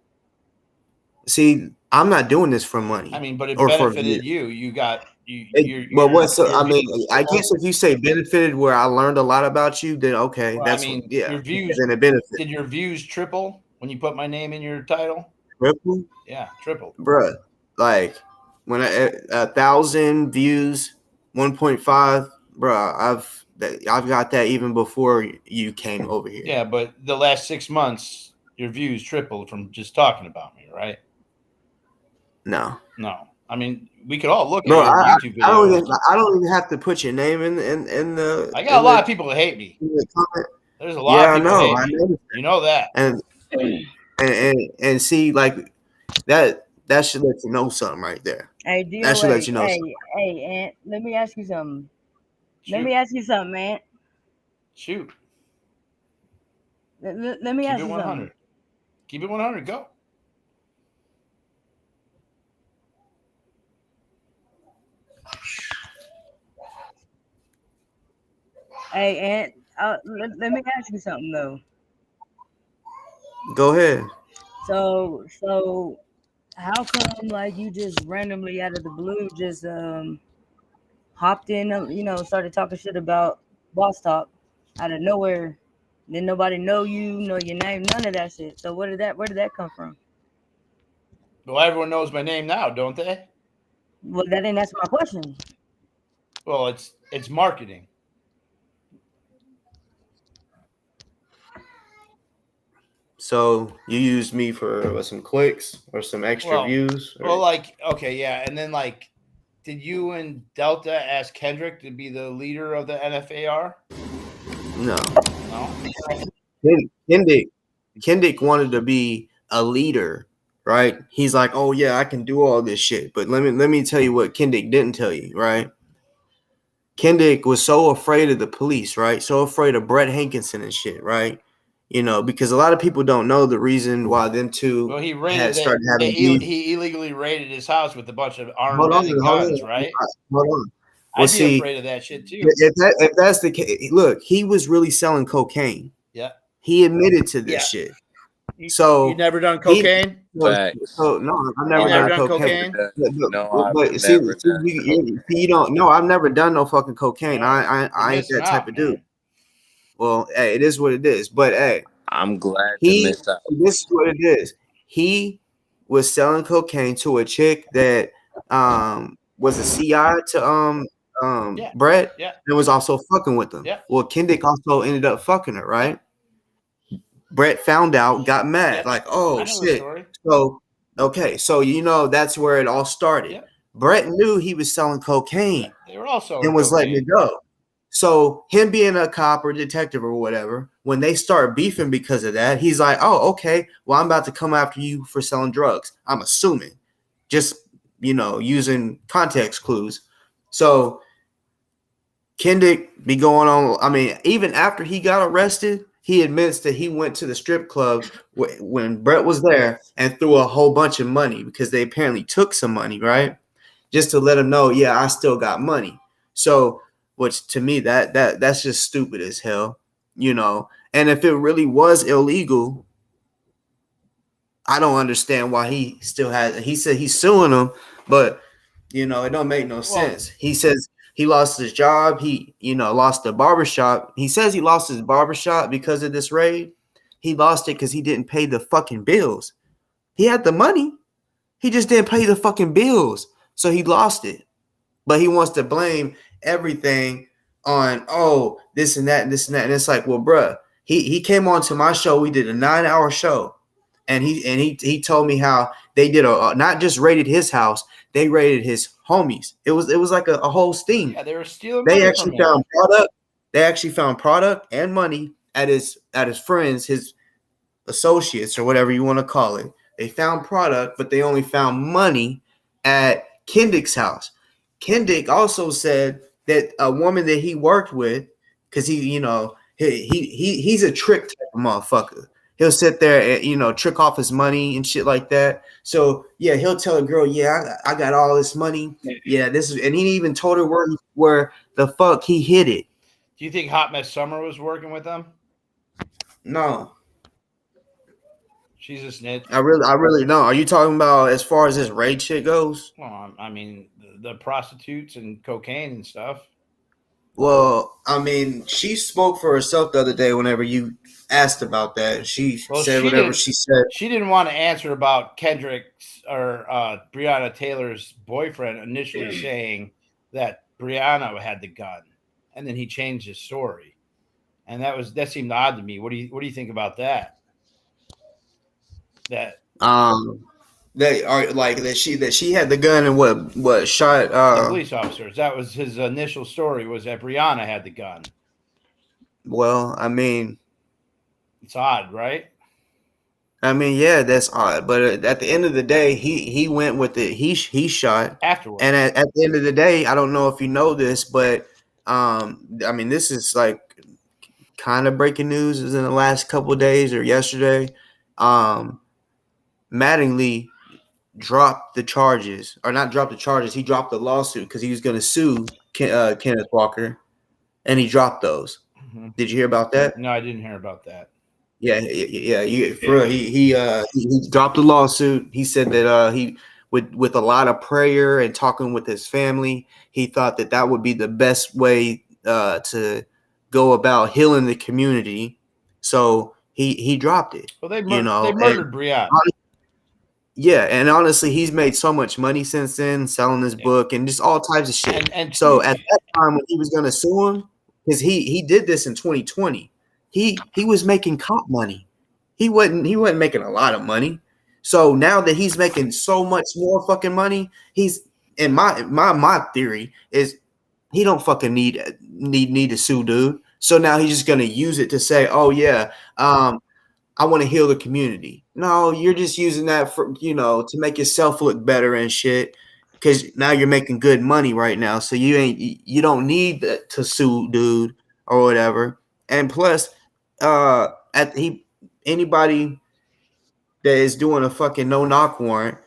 See, I'm not doing this for money. I mean, but it benefited you. You got I guess if you say benefited where I learned a lot about you, then okay, your views. Then it benefit. Did your views triple when you put my name in your title? Triple? Yeah, triple, bruh. Like when 1,000 views, 1.5, bruh. I've got that even before you came over here. Yeah, but the last 6 months, your views tripled from just talking about me, right? No. I mean, we could all look at your YouTube videos. I don't even have to put your name in the. I got a lot of people that hate me. There's a lot of people that hate me. You know that. And see, like that should let you know something right there. Hey, DOA, that should let you know something. Hey, Ant, let me ask you something. Let me ask you something, man. Shoot. Let me ask you something. Keep it 100. Go. Hey, Ant, let me ask you something though. Go ahead. So how come like you just randomly out of the blue just hopped in, started talking shit about Boss Talk out of nowhere? Then nobody know you, know your name, none of that shit. So where did that come from? Well, everyone knows my name now, don't they? Well, that didn't answer my question. Well, it's marketing. So you used me for some clicks or some extra views? Or? Well, okay, yeah. And then did you and Delta ask Kendrick to be the leader of the NFAR? No. Kendrick wanted to be a leader, right? He's like, oh yeah, I can do all this shit. But let me tell you what Kendrick didn't tell you, right? Kendrick was so afraid of the police, right? So afraid of Brett Hankinson and shit, right? Because a lot of people don't know the reason why them two started having he illegally raided his house with a bunch of armed men and guns, right? Hold on. I'd be afraid of that shit too. If that's the case, look, he was really selling cocaine. Yeah. He admitted to this shit. So you never done cocaine? No, I've never done cocaine. You don't know. I've never done no fucking cocaine. I ain't that type of dude. Well, hey, it is what it is. But hey, I'm glad to miss out. This is what it is. He was selling cocaine to a chick that was a CI to Brett and was also fucking with him. Yeah. Well, Kendrick also ended up fucking her, right? Brett found out, got mad, like, oh shit. So okay, so that's where it all started. Yeah. Brett knew he was selling cocaine They were also and was letting it go. So him being a cop or detective or whatever, when they start beefing because of that, he's like, oh, okay, well, I'm about to come after you for selling drugs. I'm assuming, just, using context clues. So Kendick be going on. I mean, even after he got arrested, he admits that he went to the strip club when Brett was there and threw a whole bunch of money because they apparently took some money, right? Just to let him know, yeah, I still got money. So, which to me that's just stupid as hell, And if it really was illegal, I don't understand why he still has. He said he's suing him, but it don't make no sense. He says he lost his job. He lost the barbershop. He says he lost his barbershop because of this raid. He lost it because he didn't pay the fucking bills. He had the money. He just didn't pay the fucking bills. So he lost it. But he wants to blame everything on, this and that and this and that. And it's like, well, bruh, he came on to my show. We did a 9-hour show. And he told me how they did not just raided his house, they raided his homies. It was like a whole sting. Yeah, they were stealing. They actually found product. They actually found product and money at his friends, his associates or whatever you want to call it. They found product, but they only found money at Kendick's house. Kendick also said that a woman that he worked with, because he's a trick type of motherfucker. He'll sit there and, trick off his money and shit like that. So, yeah, he'll tell a girl, yeah, I got all this money. Yeah, this is, and he even told her where the fuck he hid it. Do you think Hot Mess Summer was working with them? No. She's a snitch. I really don't. Are you talking about as far as this raid shit goes? Well, I mean, the prostitutes and cocaine and stuff. Well, I mean, she spoke for herself the other day whenever you asked about that. She said whatever she said. She didn't want to answer about Kendrick's or Breonna Taylor's boyfriend initially saying that Breonna had the gun, and then he changed his story, and that seemed odd to me. What do you think about that? That she had the gun and what shot the police officers. That was his initial story, was that Breonna had the gun. Well, I mean, it's odd, right? I mean, yeah, that's odd. But at the end of the day, he went with it. He shot afterwards. And at the end of the day, I don't know if you know this, but I mean, this is like kind of breaking news. Is in the last couple of days or yesterday. Mattingly dropped the charges, or not dropped the charges. He dropped the lawsuit because he was going to sue Kenneth Walker, and he dropped those. Mm-hmm. Did you hear about that? No, I didn't hear about that. Yeah. For real, he dropped the lawsuit. He said that he with a lot of prayer and talking with his family, he thought that would be the best way to go about healing the community. So he dropped it. Well, they murdered Breonna. Yeah, and honestly, he's made so much money since then selling this book and just all types of shit. And so at that time when he was going to sue him, because he did this in 2020, he was making cop money. He wasn't making a lot of money. So now that he's making so much more fucking money, he's in my theory is he don't fucking need to sue, dude. So now he's just gonna use it to say, oh yeah, I want to heal the community. No, you're just using that for, to make yourself look better and shit. Because now you're making good money right now. So you don't need to sue, dude, or whatever. And plus, anybody that is doing a fucking no-knock warrant,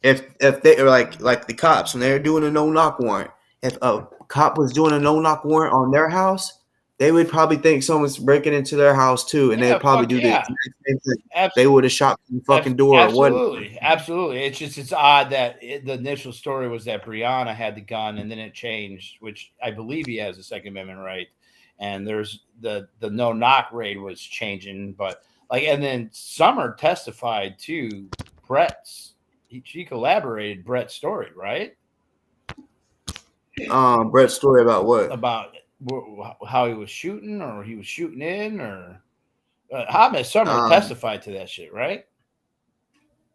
if they are like the cops, when they're doing a no-knock warrant, if a cop was doing a no-knock warrant on their house, they would probably think someone's breaking into their house too, and they'd probably do the same thing. They would have shot the fucking door. Absolutely. It's odd that the initial story was that Breonna had the gun, and then it changed, which I believe he has a Second Amendment right. And there's the no knock raid was changing, but and then Summer testified to Brett's. She collaborated Brett's story, right? Brett's story about what? About how he was shooting, or he was shooting in, or Hot Mess Summer testified to that shit, right?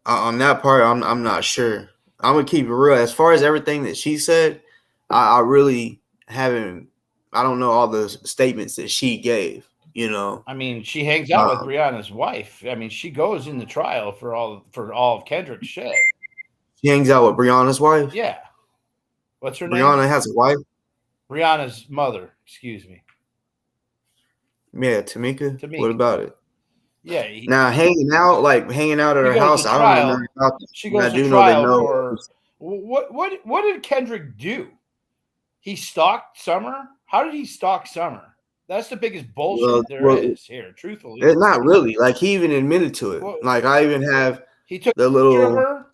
On that part, I'm not sure. I'm gonna keep it real. As far as everything that she said, I really haven't. I don't know all the statements that she gave. You know, I mean, she hangs out with um, Brianna's wife. I mean, she goes in the trial for all of Kendrick's shit. she hangs out with Brianna's wife. Yeah. What's her Brianna name? has a wife. Brianna's mother. Excuse me. Yeah, Tamika. Tamika. What about it? Yeah. Now hanging out at He her goes house. to I don't know trial. nothing about this. She but goes I to do know they trial know. for what did Kendrick do? He stalked Summer? How did he stalk Summer? That's the biggest bullshit there is here, truthfully. Not really. Like he even admitted to it. Well, Like I even have he took the a picture of little. her.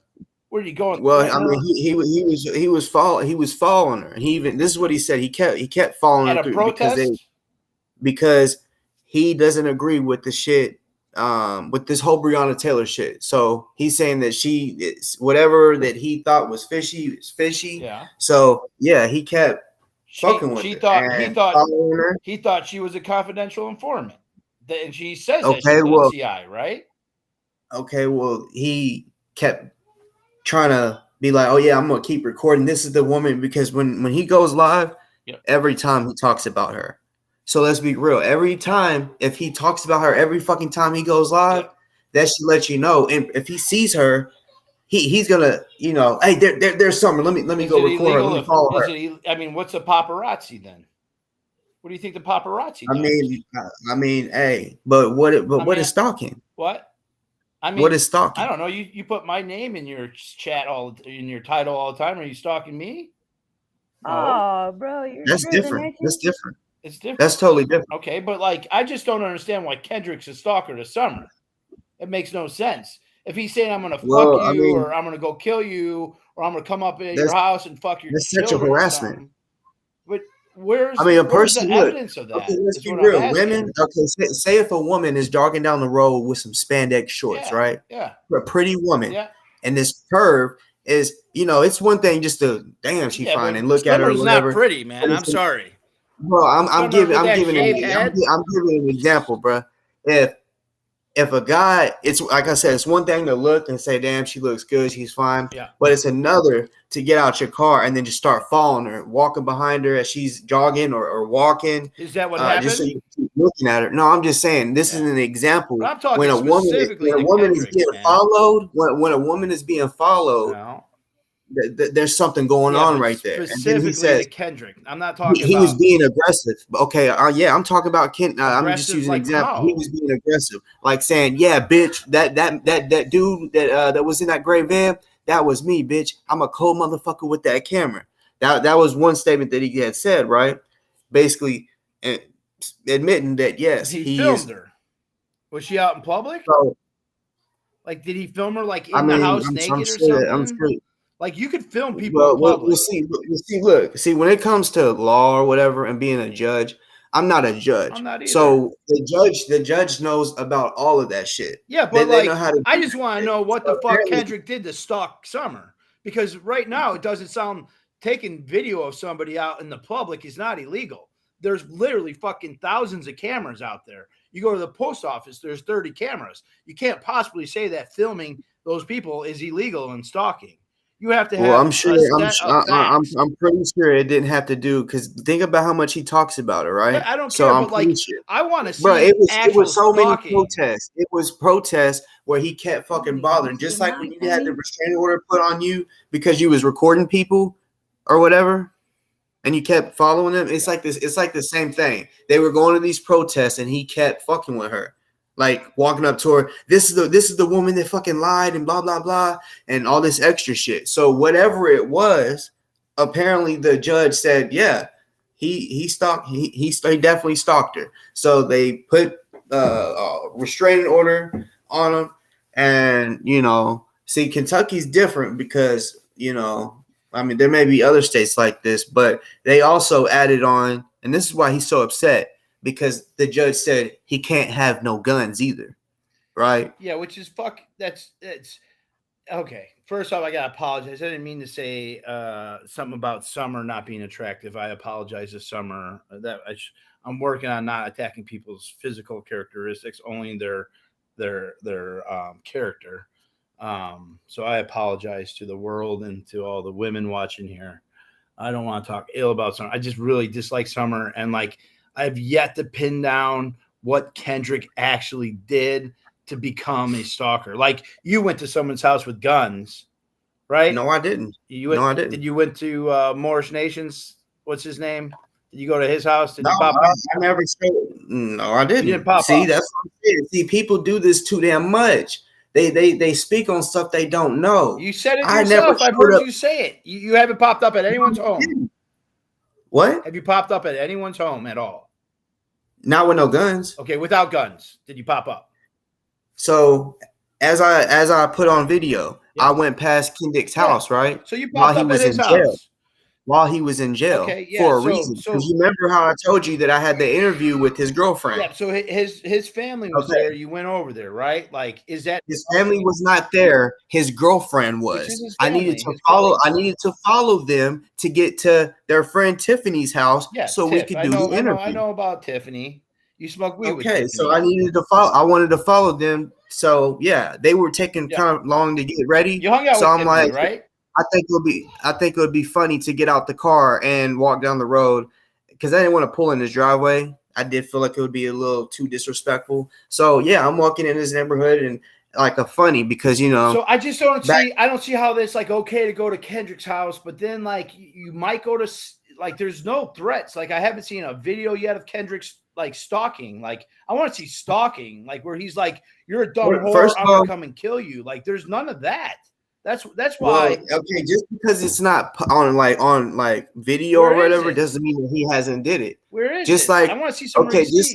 Where did he go? Well, I mean, he was following her. He even this is what he said. He kept following at her a through protest. because he doesn't agree with the shit. With this whole Breonna Taylor shit. So he's saying that whatever that he thought was fishy is fishy. Yeah. So yeah, he kept fucking with her. He thought she was a confidential informant. And she says that Okay, she's well, CI, right? Okay, well, he kept trying to be like, oh yeah, I'm gonna keep recording. This is the woman, because when he goes live, Yep. every time he talks about her. So let's be real. Every time, if he talks about her, every fucking time he goes live, Yep. that should let you know. And if he sees her, he's gonna, hey, there's Summer. Let me go record her. Let me follow her. I mean, what's a paparazzi then? What do you think the paparazzi does? I mean, hey, but what is stalking? What? I mean, what is stalking? I don't know. You put my name in your chat in your title all the time. Are you stalking me? No. Oh, bro, that's different. That's different. It's different. That's totally different. Okay, but like, I just don't understand why Kendrick's a stalker to Summer. It makes no sense. If he's saying I'm gonna fuck you, or I'm gonna go kill you, or I'm gonna come up in your house and fuck your that's sexual harassment. But where's a person, the evidence of that? Okay, let's be real. Women, okay, say if a woman is jogging down the road with some spandex shorts, right? Yeah. A pretty woman. Yeah. And this curve is, it's one thing just to she fine and look at her or whatever. Not pretty, man. I'm sorry. Bro, I'm giving an example, bro. If a guy, it's like I said, it's one thing to look and say, damn, she looks good, she's fine. Yeah. But it's another to get out your car and then just start following her, walking behind her as she's jogging or walking. Is that what happened? Just so you keep looking at her. No, I'm just saying this is an example. But I'm talking when a woman is being followed, when a woman is being followed, there's something going on right there. And then he says, to Kendrick. I'm not talking he was being aggressive. Okay, I'm talking about Ken. I'm just using an example. How? He was being aggressive, like saying, "Yeah, bitch, that dude that was in that gray van, that was me, bitch. I'm a cold motherfucker with that camera." That was one statement that he had said, right? Basically, admitting that yes, he filmed her. Was she out in public? So, like, did he film her like in the house naked or something? I'm sure. Like, you could film people in public. We'll see. When it comes to law or whatever and being a judge, I'm not a judge. I'm not either. So the judge knows about all of that shit. Yeah, but they know how to. I just want to know what the fuck Kendrick did to stalk Summer, because right now it doesn't sound taking video of somebody out in the public is not illegal. There's literally fucking thousands of cameras out there. You go to the post office, there's 30 cameras. You can't possibly say that filming those people is illegal and stalking. You have to have. Well, I'm sure. I'm pretty sure it didn't have to do, because think about how much he talks about it, right? Yeah, I don't care, but like, I want to see. Bro, it was so many protests. It was protests where he kept fucking bothering, just like when you had the restraining order put on you because you was recording people or whatever, and you kept following them. It's like this. It's like the same thing. They were going to these protests, and he kept fucking with her. Like walking up to her, this is the woman that fucking lied and blah blah blah and all this extra shit. So whatever it was, apparently the judge said, yeah, he definitely stalked her. So they put a restraining order on him, and see, Kentucky's different because I mean, there may be other states like this, but they also added on, and this is why he's so upset. Because the judge said he can't have no guns either, right? Yeah, which is it's okay. First off, I gotta apologize. I didn't mean to say something about Summer not being attractive. I apologize to Summer. I'm working on not attacking people's physical characteristics, only their character. So I apologize to the world and to all the women watching here. I don't want to talk ill about Summer. I just really dislike Summer, and like I've yet to pin down what Kendrick actually did to become a stalker. Like you went to someone's house with guns, right? No, I didn't. You went, No, I didn't. Did you went to Moorish Nations? What's his name? Did you go to his house? Did No, you pop up? I never said. No, I didn't. You didn't pop See, up. that's what I'm saying. See, people do this too damn much. They speak on stuff they don't know. You said it I never yourself. I've showed heard up. you say it. You haven't popped up at anyone's home. What? Have you popped up at anyone's home at all? Not with no guns. Okay, without guns, did you pop up? So as I put on video, Yeah. I went past Kendrick's house, right? So you While popped he up was at his in jail. house. While he was in jail Okay, yeah, for a so- reason. so- Because you remember how I told you that I had the interview with his girlfriend. Yeah, so his family was Okay. there. You went over there, right? Like, is that His family was not there. His girlfriend Which was. is his I needed family, to his follow. family. I needed to follow them to get to their friend Tiffany's house, yeah? so we Tiff. could I do know, the I know, interview. I know about Tiffany. You smoke weed with Okay, Tiffany. so I needed to follow. I wanted to follow them. So yeah, they were taking Yeah. kind of long to get ready. You hung out so with I'm Tiffany, like, right? I think it would be funny to get out the car and walk down the road because I didn't want to pull in his driveway. I did feel like it would be a little too disrespectful. So yeah, I'm walking in his neighborhood and like a funny because So I just don't back- see. I don't see how it's like okay to go to Kendrick's house, but then like you might go to like there's no threats. Like I haven't seen a video yet of Kendrick's like stalking. Like I want to see stalking, like where he's like, "You're a dumb Well, whore. first I'm of all- gonna come and kill you." Like there's none of that. That's well, why. okay, just because it's not on video Where or is whatever it? doesn't mean that he hasn't did it. Where is just it? like- I want to see some Okay, receipts.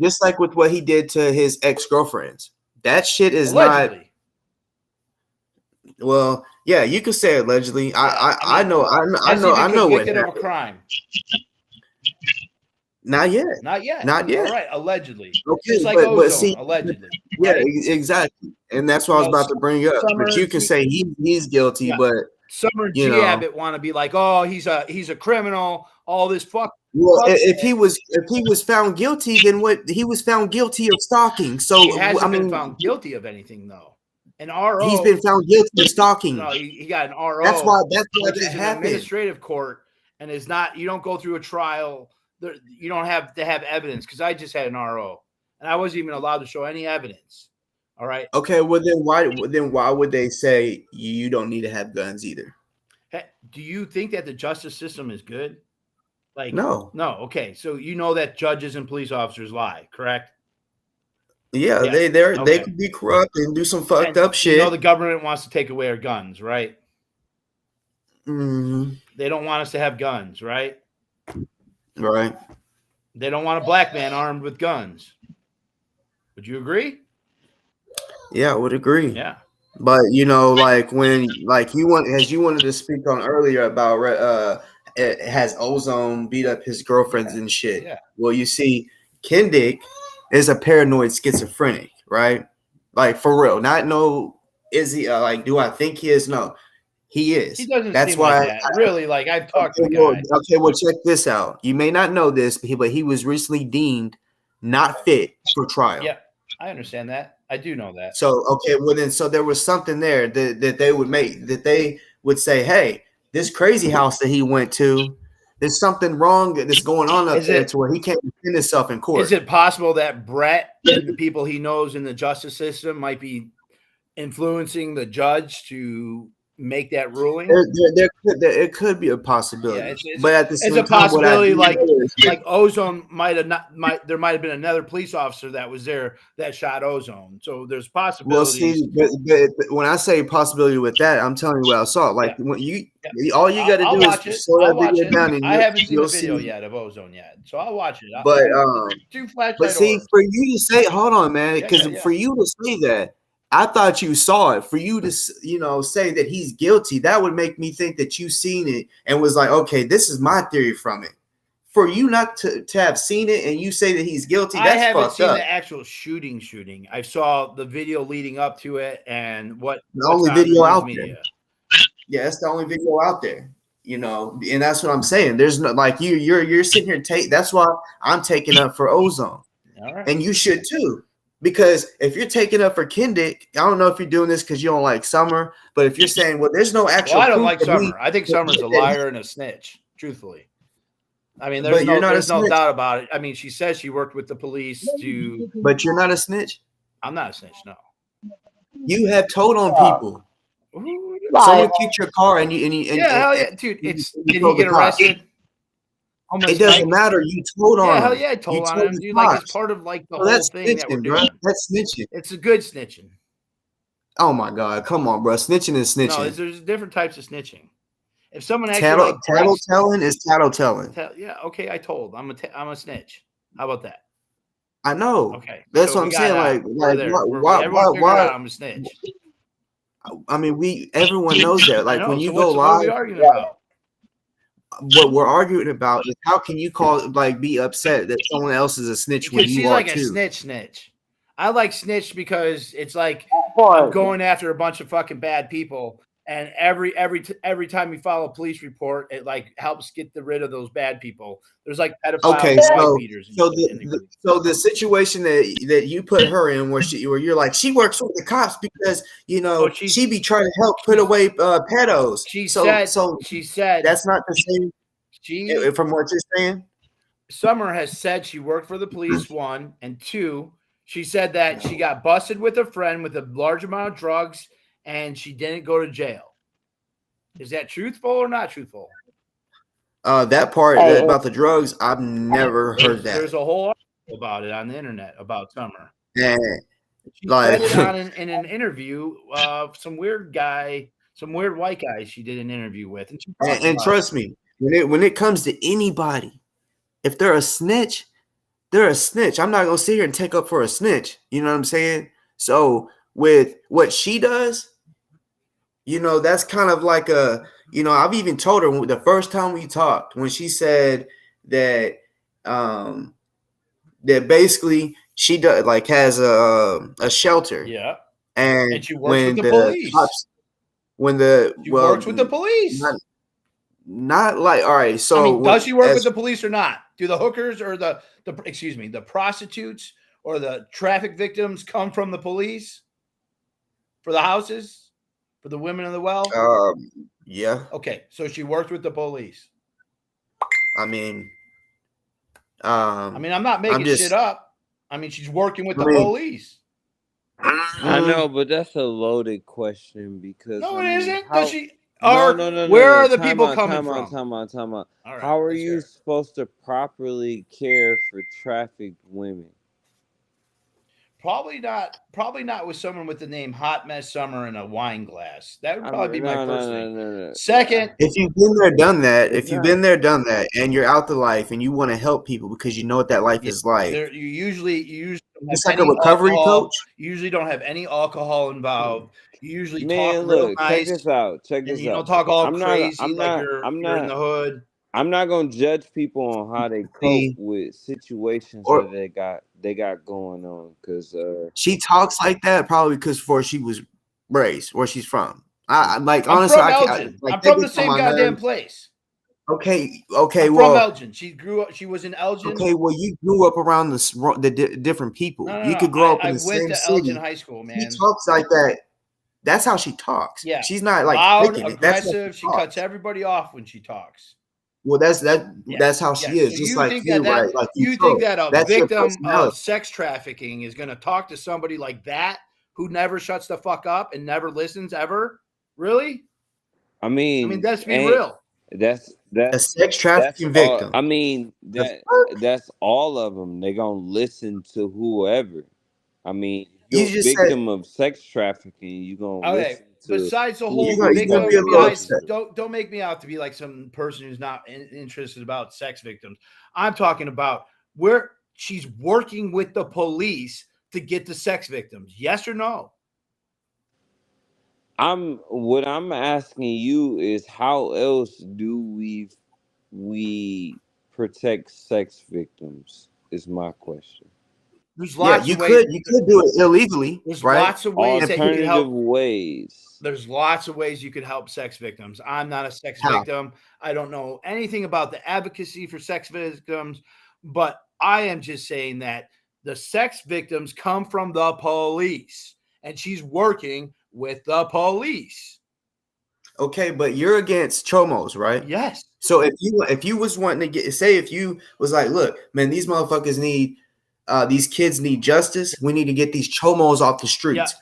just like with what he did to his ex-girlfriends. That shit is Allegedly. not well. Yeah, you could say allegedly. I know Has he been I know what convicted of a happened. crime? Not yet. Not yet. Not yet. All right, allegedly. Okay, Just like but Ozone, see, allegedly. yeah, right? exactly. And that's what I was Well, about to bring up. Summer- But you can say he's guilty, Yeah. but Summer you G. know. Abbott want to be like, oh, he's a criminal. All this fuck. well, Fuck if he was found guilty, then what? He was found guilty of stalking. So He hasn't I mean, been found guilty of anything though. An RO. he's been found guilty of stalking. No, he got an RO. That's why which that is an happened. administrative court, and is not. You don't go through a trial. You don't have to have evidence because I just had an RO, and I wasn't even allowed to show any evidence. All right. Okay, well then why would they say you don't need to have guns either? Hey, do you think that the justice system is good? Like No. Okay, so you know that judges and police officers lie, correct? Yeah, Yeah, they okay. could be corrupt and do some fucked And up shit. You know the government wants to take away our guns, right? Mhm. They don't want us to have guns, right? Right. They don't want a black man armed with guns. Would you agree? Yeah, I would agree. Yeah. But you know, like when like you wanted to speak on earlier about it has Ozone beat up his girlfriends and shit. Yeah. Well, you see, Kendrick is a paranoid schizophrenic, right? Like for real. Not no. Is he like? Do I think he is? No, he is. He doesn't That's seem why. like that. Really, like I've talked to the Well, guy. okay, well, check this out. You may not know this, but he was recently deemed not fit for trial. Yeah, I understand that. I do know that. So okay, well then, so there was something there that they would say, hey, this crazy house that he went to, there's something wrong that's going on up Is there it- to where he can't defend himself in court. Is it possible that Brett and the people he knows in the justice system might be influencing the judge to make that ruling? It could be a possibility, Yeah, it's- but at the same It's a time, what I possibility, do like know is- Ozone there might have been another police officer that was there that shot Ozone. So there's well, possibilities. see, but when I say possibility with that, I'm telling you what I saw. Like when all you got to I'll do watch is it. slow I'll that watch video it. down, and I haven't seen you'll the video see. yet of Ozone yet, so I'll watch it. But two flashlight. But see, orbs. for you to say, hold on, man, Yeah, because yeah. for you to say that, I thought you saw it. For you to, say that he's guilty, that would make me think that you seen it and was like, okay, this is my theory from it. For you not to have seen it and you say that he's guilty, I that's haven't fucked seen up. the actual shooting. I saw the video leading up to it and The what's only on the video news out media. there. Yeah, that's the only video out there. And that's what I'm saying. There's no like you're sitting here that's why I'm taking up for Ozone, All right. and you should too. Because if you're taking up for Kendick, I don't know if you're doing this because you don't like Summer, but if you're saying, well, there's no actual Well, I don't proof like that Summer. I think Summer's a liar and a snitch, truthfully. I mean, there's no doubt about it. I mean, she says she worked with the police to. But you're not a snitch. I'm not a snitch. No. You have told on people. Someone kicked your car and you hell yeah, dude. Did he get arrested? It doesn't matter. You told on him. Yeah, hell yeah, I told on him. Dude, like it's part of like the whole thing that we're doing. That's snitching. It's a good snitching. Oh my God, come on, bro. Snitching is snitching. No, there's different types of snitching. If someone actually tattle telling is tattle telling. Yeah, okay, I told. I'm a snitch. How about that? I know. Okay, that's what I'm saying. Why? I'm a snitch. I mean, everyone knows that. Like when you go live, what are we arguing about? What we're arguing about is how can you be upset that someone else is a snitch when you are too? She's like a snitch. I like snitch because it's like I'm going after a bunch of fucking bad people, and every time you file a police report, it like helps get rid of those bad people. There's like pedophiles, wife beaters. So the situation that you put her in, where you're like she works with the cops because she be trying to help put away pedos. She said that's not the same. From what you're saying, Summer has said she worked for the police. 1 and 2. She said that she got busted with a friend with a large amount of drugs and she didn't go to jail. Is that truthful or not truthful? That part about the drugs, I've never heard that. There's a whole article about it on the internet about Summer. Yeah. She said it in an interview. Some weird white guy she did an interview with. And trust me, when it comes to anybody, if they're a snitch, they're a snitch. I'm not going to sit here and take up for a snitch. You know what I'm saying? So with what she does, that's kind of like I've even told her the first time we talked when she said that, that basically she does has a shelter. Yeah. And she works with the police. Cops, she works with the police. Not like, all right. So does she work with the police or not? Do the hookers or the prostitutes or the traffic victims come from the police for the houses, for the women in the well? Yeah. Okay. So she worked with the police. I mean, I'm not making shit up. I mean, she's working with the police. I know, but that's a loaded question because no, it isn't. Does she? Where are the people coming from? Time out. All right, how are you supposed to properly care for trafficked women? Probably not with someone with the name Hot Mess Summer in a wine glass. That would probably be my first thing. No. Second, if you've been there, done that, and you're out the life and you want to help people because you know what that life is like. You usually it's like a recovery coach. You usually don't have any alcohol involved. You usually talk real nice. Check this out. You don't talk all crazy you're in the hood. I'm not gonna judge people on how they cope with situations that they got going on. Because she talks like that probably because she was raised where she's from. Honestly, I'm from the same goddamn place. Okay. I'm from Elgin. She was in Elgin. Okay, well, you grew up around the different people. You could grow up in the same city. I went to Elgin High School, man. She talks like that. That's how she talks. Yeah, she's not like loud, aggressive. She cuts everybody off when she talks. Well, that's how she is. So just you like think you, right? Like you think that a victim of sex trafficking is going to talk to somebody like that who never shuts the fuck up and never listens ever? Really? I mean, let's be real. That's a sex trafficking victim. That's all of them. They're gonna listen to whoever. I mean, you're a victim of sex trafficking. You gonna listen to. Besides the whole victim, don't make me out to be like some person who's not interested about sex victims. I'm talking about where she's working with the police to get the sex victims. Yes or no? What I'm asking you is how else do we protect sex victims is my question. There's lots of ways. You could do it illegally. There's right? lots of ways that you can help. Ways. There's lots of ways you could help sex victims. I'm not a sex victim. I don't know anything about the advocacy for sex victims, but I am just saying that The sex victims come from the police, and she's working with the police. Okay, but you're against chomos, right? Yes. So if you was wanting to get, say if you was like, look, man, these motherfuckers need these kids need justice. We need to get these chomos off the streets.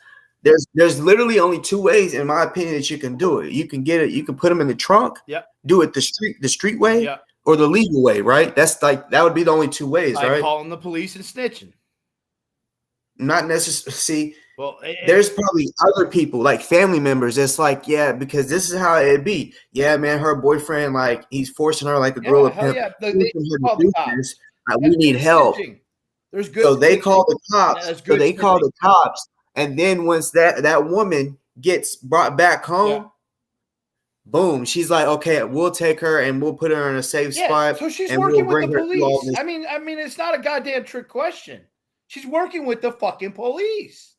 Yeah. There's literally only two ways, in my opinion, that you can do it. You can get it, you can put them in the trunk, do it the street way, or the legal way, right? That's like that would be the only two ways, right? Calling the police and snitching. Not necessarily. See, well, there's probably other people, like family members, that's like, yeah, because this is how it'd be. Yeah, man, her boyfriend, like, he's forcing her like a gorilla pimp. Yeah. We need help. There's good. So they call the cops. So they call the cops, and then once that woman gets brought back home, boom, she's like, okay, we'll take her and we'll put her in a safe spot. So she's working with the police. I mean, it's not a goddamn trick question. She's working with the fucking police.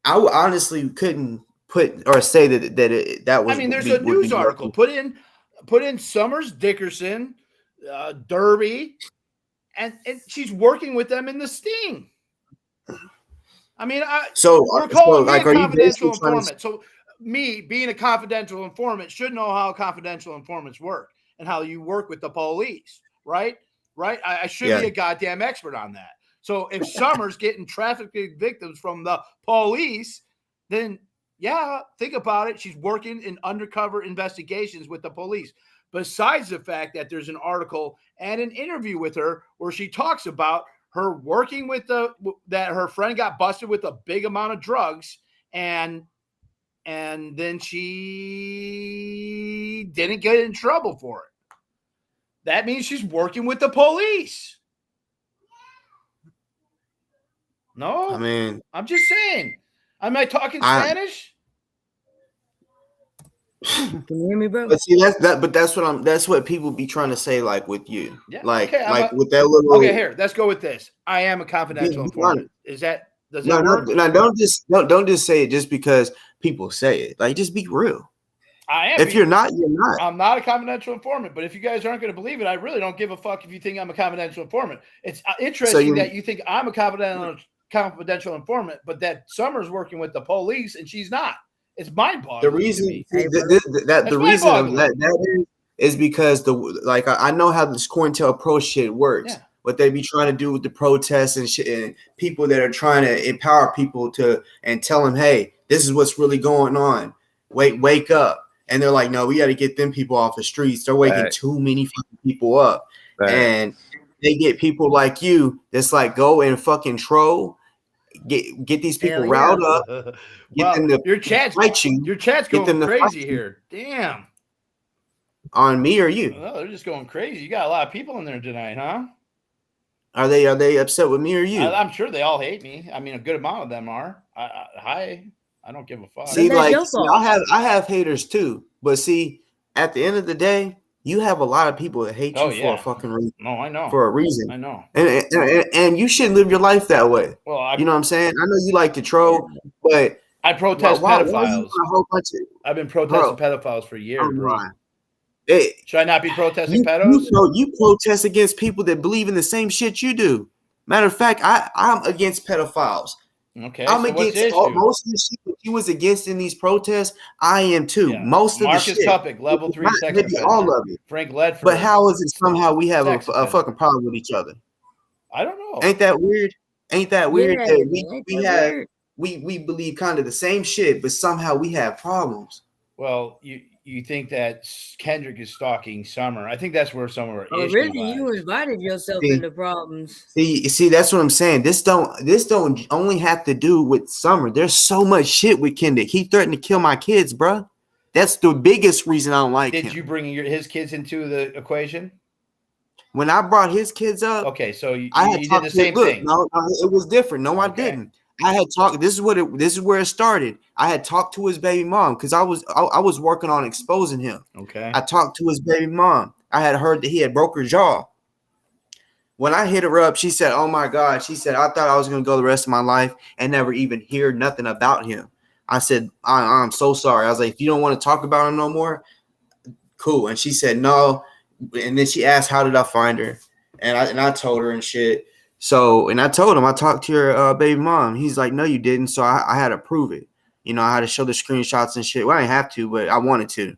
I honestly couldn't put or say that was. I mean, there's a news article. Put in Summers Dickerson, Derby, and she's working with them in the sting. I mean, we're calling me a confidential informant. So me being a confidential informant should know how confidential informants work and how you work with the police, right? Right? I should be a goddamn expert on that. So if Summer's getting trafficking victims from the police, then think about it. She's working in undercover investigations with the police. Besides the fact that there's an article and an interview with her where she talks about her working with that her friend got busted with a big amount of drugs and then she didn't get in trouble for it. That means she's working with the police. No, I mean, I'm just saying. Am I talking Spanish? Can you hear me, bro? But see, that's what people be trying to say, like with you, with that little. Okay, here, let's go with this. I am a confidential informant. Does that work? No, don't just say it just because people say it. Like, just be real. I am. If you're not, you're not. I'm not a confidential informant, but if you guys aren't going to believe it, I really don't give a fuck if you think I'm a confidential informant. It's interesting that you think I'm a confidential informant, but that Summer's working with the police and she's not. It's mind-boggling. The reason that is because I know how this COINTELPRO shit works. Yeah. What they be trying to do with the protests and shit, and people that are trying to empower people and tell them, hey, this is what's really going on. Wake up. And they're like, no, we got to get them people off the streets. They're waking too many fucking people up. And they get people like you that's like, go and fucking troll. Get these people riled up. Well, your chat's going crazy here. Damn. On me or you? Well, they're just going crazy. You got a lot of people in there tonight, huh? Are they upset with me or you? I'm sure they all hate me. I mean, a good amount of them are. I don't give a fuck. See, I have haters too, but see, at the end of the day, you have a lot of people that hate you for a fucking reason. No, I know. For a reason. I know. And you shouldn't live your life that way. Well, you know what I'm saying? I know you like to troll, but I protest pedophiles. I've been protesting pedophiles for years, bro. Should I not be protesting pedos? You protest against people that believe in the same shit you do. Matter of fact, I'm against pedophiles. Okay, I'm against most of the shit that you was against in these protests. I am too. Yeah. Most of the shit. Marcus Tuppick, level 3 sex maybe all of it. Frank Ledford. But how is it somehow we have a fucking problem with each other? I don't know. Ain't that weird? That we believe kind of the same shit, but somehow we have problems. Well, you think that Kendrick is stalking Summer? I think that's where some of our issues really lies. You invited yourself into problems. See, that's what I'm saying. This don't only have to do with Summer. There's so much shit with Kendrick. He threatened to kill my kids, bro. That's the biggest reason I don't like him. Did you bring his kids into the equation? When I brought his kids up, okay, so you did the same thing. No, it was different. No, okay. I didn't. I had talked. This is where it started. I had talked to his baby mom because I was working on exposing him. Okay. I talked to his baby mom. I had heard that he had broke her jaw. When I hit her up, she said, "Oh my God," she said, "I thought I was gonna go the rest of my life and never even hear nothing about him." I said, "I'm so sorry." I was like, "If you don't want to talk about him no more, cool." And she said, "No." And then she asked, "How did I find her?" And I told her and shit. So, and I told him, I talked to your baby mom. He's like, no, you didn't. So I had to prove it. You know, I had to show the screenshots and shit. Well, I didn't have to, but I wanted to.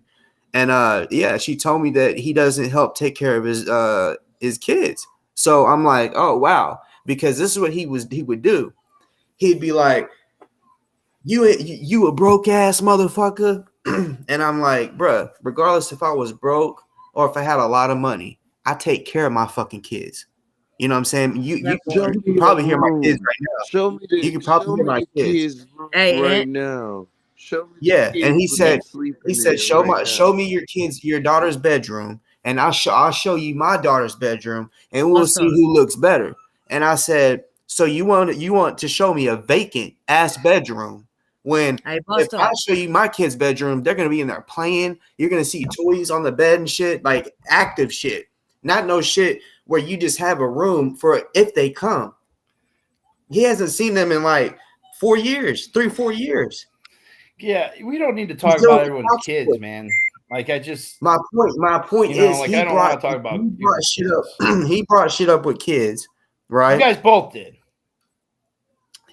And yeah, she told me that he doesn't help take care of his kids. So I'm like, oh wow, because this is what he would do. He'd be like, you a broke ass motherfucker. And I'm like, bruh, regardless if I was broke or if I had a lot of money, I take care of my fucking kids. You know what I'm saying? You Show can me probably the hear my kids room. right now. Show me You the can probably hear my kids. room Hey, right now. Show me the Yeah, and kids what they sleeping in right show now. me your daughter's bedroom, and I'll show you my daughter's bedroom, and we'll Boss see Talk. who looks better. And I said, so you want to show me a vacant ass bedroom when Hey, if Boss I Talk. show you my kid's bedroom, they're gonna be in there playing. You're gonna see toys on the bed and shit, like active shit, not no shit where you just have a room for if they come. He hasn't seen them in like 4 years, 3-4 years. Yeah, we don't need to He's talk still about in the everyone's kids, hospital. man. Like I just, My point you know, is like I don't want to talk about he brought people's shit kids. up. He brought shit up with kids, You right? guys both did.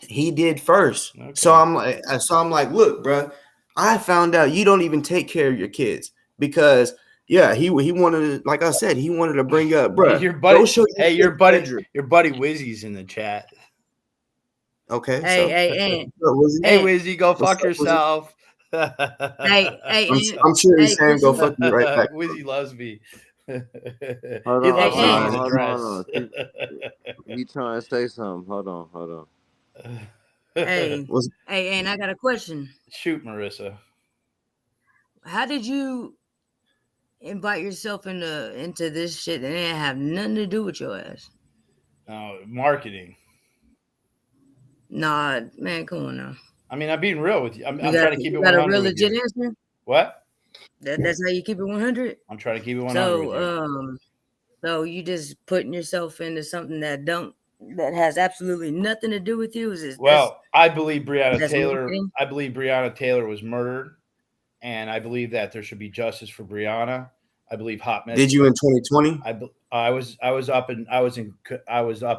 He did first. Okay. So I'm like, look, bro, I found out you don't even take care of your kids because yeah, he wanted to, like I said, he wanted to bring up, bro. Your buddy, Go show hey, your bedroom. your buddy Wizzy's in the chat. Okay, Hey, so hey, what's Hey, Ant. Wizzy, go What's fuck up, Wizzy? yourself. I'm sure he's saying go fuck you right back. Wizzy loves me. Hold He on, loves Hey, seeing his Ant. address. He trying to say something. Hold on. Hey, What's hey, Ant, I got a question. Shoot, Marissa. How did you invite yourself into this shit that didn't have nothing to do with your ass? Marketing. Nah, man, come on now. I mean, I'm being real with you. I'm You trying to keep it you got 100 a real with you. legit answer? What? That's how you keep it 100? I'm trying to keep it 100 with you. So you just putting yourself into something that has absolutely nothing to do with you? Well, I believe Breonna that's Taylor. marketing? I believe Breonna Taylor was murdered, and I believe that there should be justice for Breonna. I believe Hot Mess. did you in 2020? I was up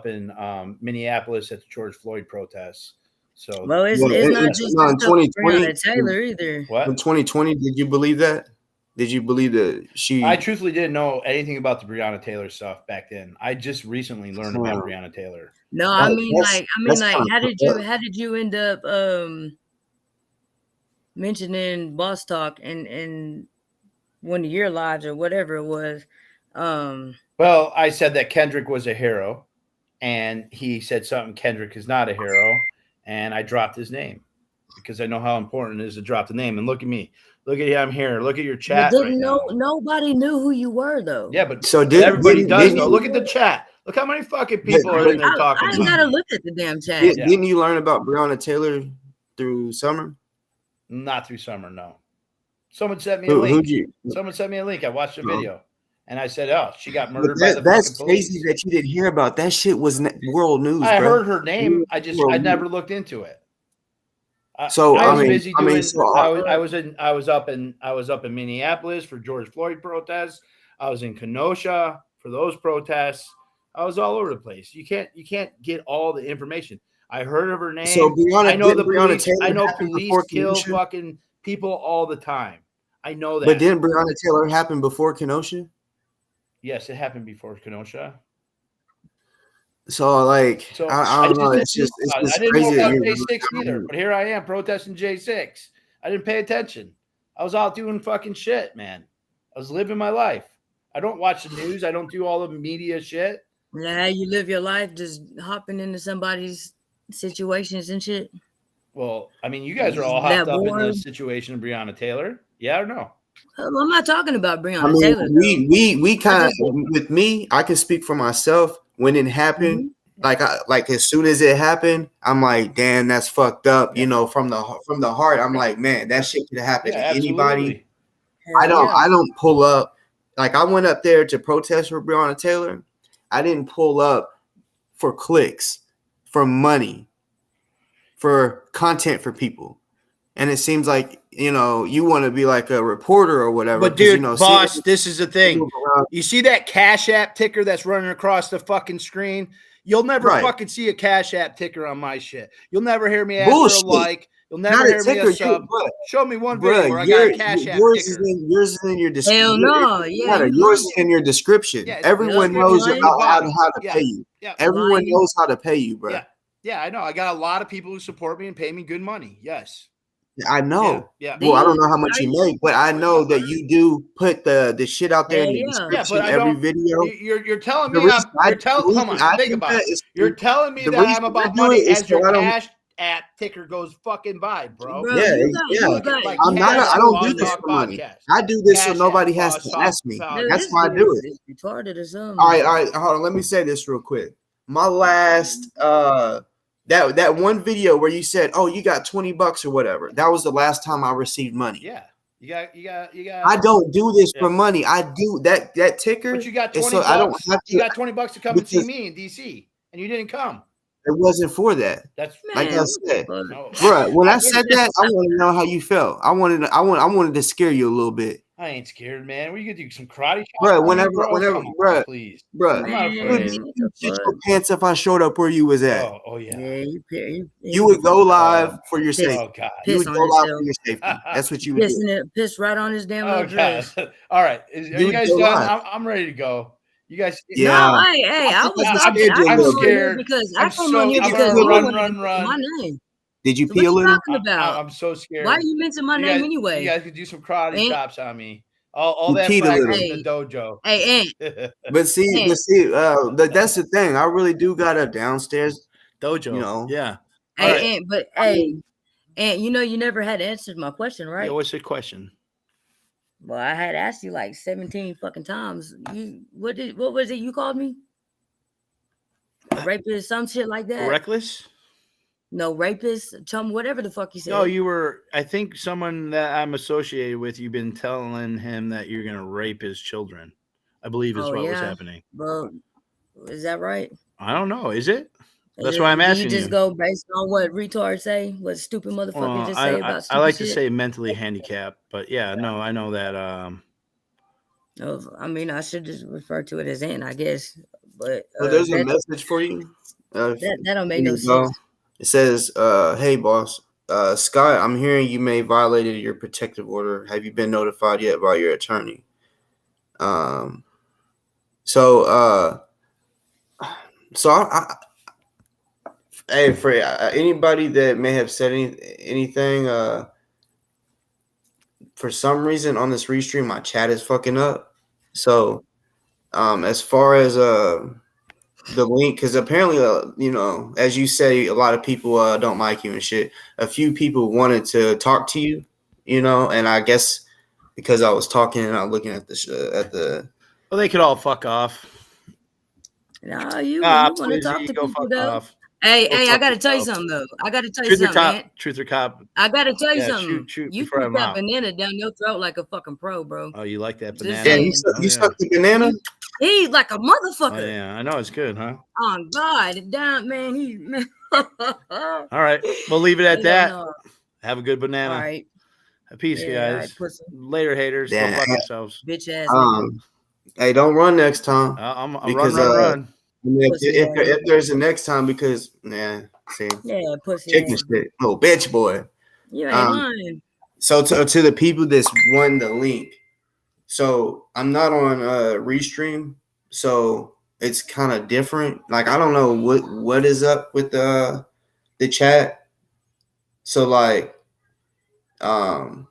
in Minneapolis at the George Floyd protests. So Well, it's No, not in just no, in stuff with 2020. Breonna Taylor either. what? In 2020, did you believe that? Did you believe that she? I truthfully didn't know anything about the Breonna Taylor stuff back then. I just recently learned about Breonna Taylor. No, That- I mean that's- that's like kinda how fucked did you end up mentioning Boss Talk in one of your lives or whatever it was? Well, I said that Kendrick was a hero, and he said something Kendrick is not a hero, and I dropped his name because I know how important it is to drop the name. And look at me. Look at I'm here. Look at your But chat right now. nobody knew who you were though. Yeah, but So everybody does didn't though. you- Look at the chat. Look how many fucking people are in there talking I ain't about gotta me. look at the damn chat. Yeah. Didn't you learn about Breonna Taylor through summer? Not through summer, no. Someone sent me a Who'd link. you? Someone sent me a link. I watched a No. video, and I said, "Oh, she got But murdered by the that's fucking police." crazy that you didn't hear about that shit. Was world news. I bro. heard her name. I World never news. looked into it. So I was I mean, busy doing. so I was up in Minneapolis for George Floyd protests. I was in Kenosha for those protests. I was all over the place. You can't get all the information. I heard of her name. So I know the Breonna police. Taylor I know happen police before kill Kenosha? fucking people all the time. I know that. But didn't Breonna Taylor happen before Kenosha? Yes, it happened before Kenosha. So like, So I don't know. didn't It's just I didn't crazy. know That about you J6 either, but here I am protesting J6. I didn't pay attention. I was out doing fucking shit, man. I was living my life. I don't watch the news. I don't do all the media shit. Yeah, you live your life just hopping into somebody's situations and shit. Well, I mean, you guys are all That hopped up in the boring? situation of Breonna Taylor. Yeah or no? I'm not talking about Breonna I mean, Taylor. we kind of just- with me. I can speak for myself. When it happened, like as soon as it happened, I'm like, damn, that's fucked up. Yeah. You know, from the heart, I'm like, man, that shit could have happened Yeah, to anybody. absolutely. I don't pull up. Like I went up there to protest for Breonna Taylor. I didn't pull up for clicks, for money, for content for people. And it seems like, you want to be like a reporter or whatever. But 'cause, dude, boss, this is the thing. You see that Cashapp ticker that's running across the fucking screen? You'll never Right. fucking see a Cash App ticker on my shit. You'll never hear me ask for Bullshit. a like. You'll never Not a hear me ticker. a sub. Bruh, Show me one video where I got a Cash App yours ticker. yours is in your description. Hell no. Yeah, you Yours is lying. in your description. Yeah, it's in the Everyone description knows on your about how body. to pay you. Yeah. Everyone Lying. knows how to pay you, bro. Yeah, I know. I got a lot of people who support me and pay me good money. Yes. I know. Yeah. Well, I don't know how Damn, much you nice. make, but I know that you do put the shit out there in Hell the yeah. Yeah, description but I every don't. video. You're telling The me reason I- you're telling. the Come reason on, I think do about that it. is- You're telling me the that reason I'm I about do money it is as your so I don't- Cash App ticker goes fucking by, bro. Bro, Yeah, you got, yeah. you got, Like I'm you not. got I don't do to this Talk for money. Podcast. I do this so Cash nobody App, has to ask me. Podcast. Dude, That's this why I dude do is it. retarded or something. All right. Hold on. Let me say this real quick. My last that one video where you said, "Oh, you got $20 or whatever." That was the last time I received money. Yeah, you got. I don't do this for Yeah. money. I do that ticker. But you got is 20 so bucks. I don't have You to. got $20 to come and see because- me in DC, and you didn't come. It wasn't for that. That's Like Man, I what said, the fuck? no. bro. When I said that, I want to know how you felt. I wanted to scare you a little bit, I ain't scared, man. What are you gonna do? Some karate chops? bro. on me, Whenever, Come on, bro, please. bro. I'm not You afraid. would what the shit fuck? your pants if I showed up where you was at. Oh yeah. Yeah, You would go live for your Piss. safety. Oh god. You Piss would on go live himself. for your safety. That's what you would do. Piss right on his damn Oh little dress. god. All right. Are You you would guys go done? live. I'm ready to go. You guys. Yeah. No, hey, I was I'm talking. I scared. came I'm on here scared. because I'm I came so- on here I'm because gonna you run, wanted to run. mention my name. Did you So pee what a you little? talking about? I'm so scared. Why you mention my You name guys, anyway? You guys could do some karate Ain't- chops on me. All You that peed a practice little. in the dojo. Hey, Aunt, But see, that's the thing. I really do got a downstairs. Dojo. You know. Yeah. hey, All right. Aunt, but I hey, mean- Aunt, you know you never had answered my question, right? Yeah, what's your question? Well, I had asked you like 17 fucking times. What was it you called me? Rapist, some shit like that. Reckless? No, rapist, chum, whatever the fuck you said. No, you were. I think someone that I'm associated with. You've been telling him that you're gonna rape his children. I believe is Oh, what was yeah? happening. Bro, is that right? I don't know. Is it? That's why I'm Do asking you just you. go based on what retards say? What stupid motherfuckers Well, just say about I stupid like shit? to say mentally handicapped, but yeah, no, I know that. Oh, I mean, I should just refer to it as Aunt, I guess. But So there's a that, message for you. that don't make Here no you go. sense. It says, "Hey boss, Scott, I'm hearing you may violated your protective order. Have you been notified yet by your attorney?" So hey, for anybody that may have said anything, for some reason on this restream, my chat is fucking up. So, as far as the link, because apparently, as you say, a lot of people don't like you and shit. A few people wanted to talk to you, and I guess because I was talking and I'm looking at the. Well, they could all fuck off. No, you want to Tweezy, talk to go people fuck though. off. Hey, Go I fuck gotta tell you yourself. something though. I gotta tell you Truth or something, cop? man. Truth or cop? I gotta tell you Yeah, something. shoot You before I put that mouth. banana down your throat like a fucking pro, bro. Oh, you like that Just banana? Yeah, saying. you suck the banana. He's like a Oh motherfucker. yeah, I know it's good, huh? On God, down, man. All right, we'll leave it at Hell that. no. Have a good banana. All right, Peace, yeah, all guys. right, pussy, Later, haters. Go Damn. fuck yourselves. bitch ass nigga. Hey, don't run next time. I'm Because, run. I mean, Pussy if ass. there's a next time, because see, Yeah, pussy chicken ass. shit, oh bitch boy. You ain't Um, lying. So to the people that's won the link, so I'm not on Restream, so it's kind of different. Like I don't know what is up with the chat. So like on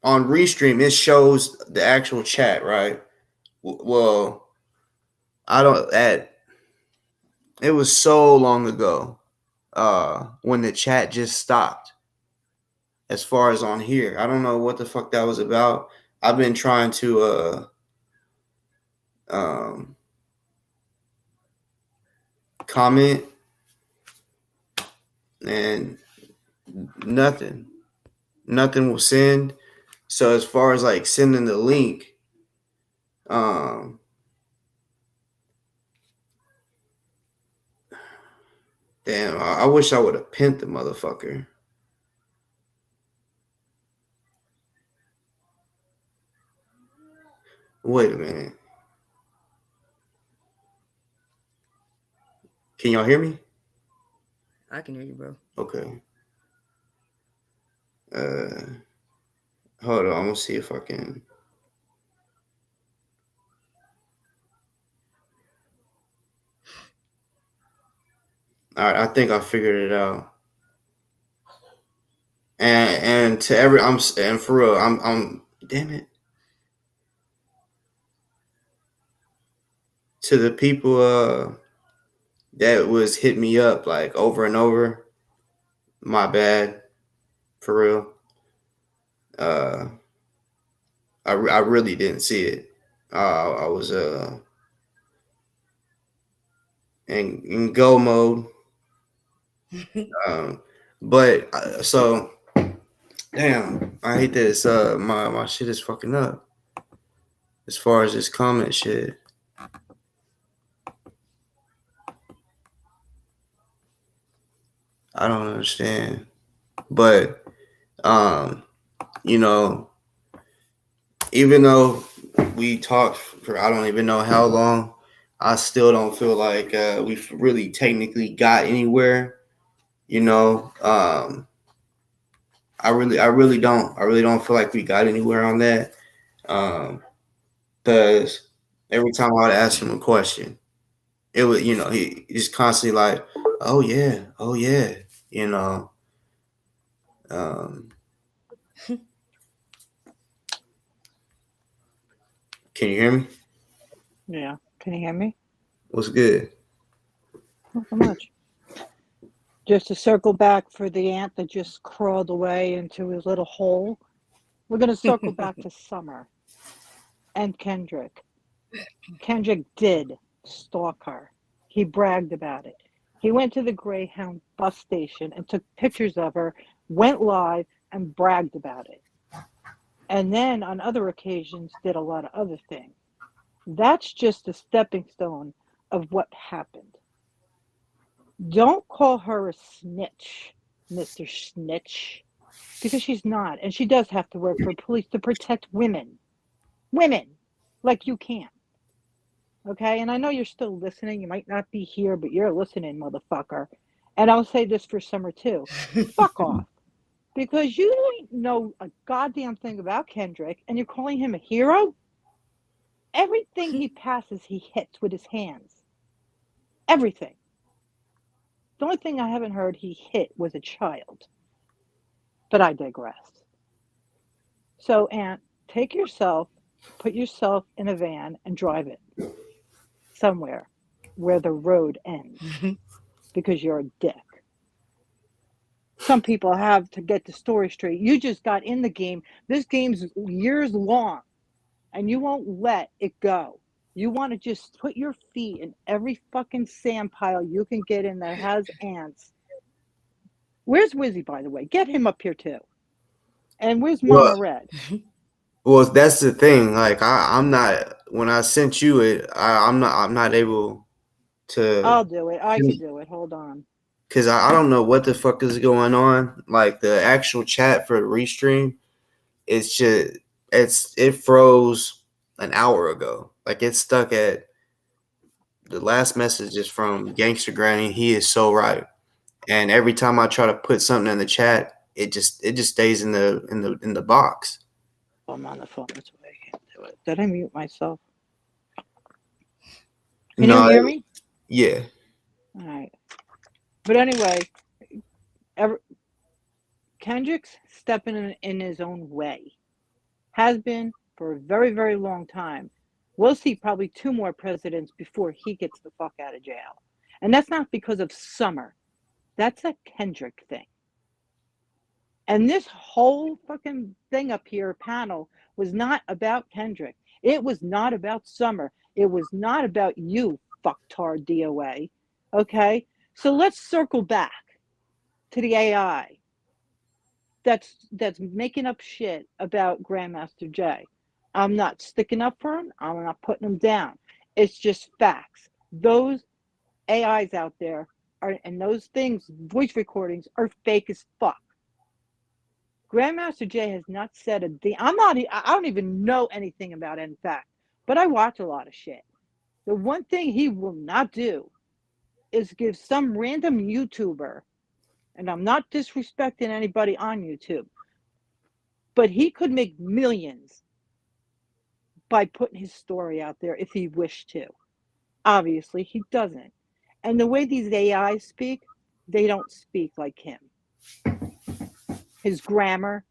Restream it shows the actual chat, right? Well, I don't it was so long ago when the chat just stopped. As far as on here, I don't know what the fuck that was about. I've been trying to comment and nothing will send. So as far as like sending the link, damn, I wish I would have pinned the motherfucker. Wait a minute. Can y'all hear me? I can hear you, bro. Okay. Hold on. I'm gonna see if I can. All right. I think I figured it out. And to every and for real, I'm damn it. To the people that was hit me up like over and over, my bad, for real. Uh, I really didn't see it. I was in go mode. Um, but so damn, I hate this. My shit is fucking up as far as this comment shit. I don't understand, but you know, even though we talked for I don't even know how long, I still don't feel like we've really technically got anywhere. You know, I really don't. I really don't feel like we got anywhere on that. Because every time I would ask him a question, it was he's constantly like, oh yeah, you know. Um, can you hear me? Yeah. Can you hear me? What's good? Not so much. Just to circle back for the ant that just crawled away into his little hole, we're going to circle back to Summer and Kendrick. Kendrick did stalk her. He bragged about it. He went to the Greyhound bus station and took pictures of her, went live, and bragged about it. And then on other occasions did a lot of other things. That's just a stepping stone of what happened. Don't call her a snitch, Mr. Snitch, because she's not. And she does have to work for police to protect women. Women, like you can. Okay? And I know you're still listening. You might not be here, but you're listening, motherfucker. And I'll say this for Summer too. Fuck off. Because you don't know a goddamn thing about Kendrick and you're calling him a hero? Everything he passes, he hits with his hands. Everything. The only thing I haven't heard he hit was a child. But I digress. So, Aunt, take yourself, put yourself in a van and drive it somewhere where the road ends because you're a dick. Some people have to get the story straight. You just got in the game. This game's years long and you won't let it go. You want to just put your feet in every fucking sand pile you can get in that has ants. Where's Wizzy, by the way? Get him up here too. And where's Mama Red? Well, that's the thing. Like I'm not. When I sent you it, I'm not able to. I'll do it. I can do it. Hold on. Because I don't know what the fuck is going on. Like the actual chat for the restream, it's just it froze an hour ago. Like it's stuck at the last message is from Gangster Granny. He is so right. And every time I try to put something in the chat, it just stays in the box. I'm on the phone. That's why I can't do it. Did I mute myself? Can No, you hear me? Yeah. All right. But anyway, Kendrick's stepping in his own way. Has been for a very, very long time. We'll see probably 2 more presidents before he gets the fuck out of jail. And that's not because of Summer. That's a Kendrick thing. And this whole fucking thing up here, panel, was not about Kendrick. It was not about Summer. It was not about you, fucktard DOA. Okay? So let's circle back to the AI that's making up shit about Grandmaster Jay. I'm not sticking up for him. I'm not putting him down. It's just facts. Those AIs out there and those things, voice recordings, are fake as fuck. Grandmaster Jay has not said a thing. I don't even know anything about it, in fact, but I watch a lot of shit. The one thing he will not do is give some random YouTuber, and I'm not disrespecting anybody on YouTube, but he could make millions by putting his story out there if he wished to. Obviously, he doesn't. And the way these AIs speak, they don't speak like him. His grammar,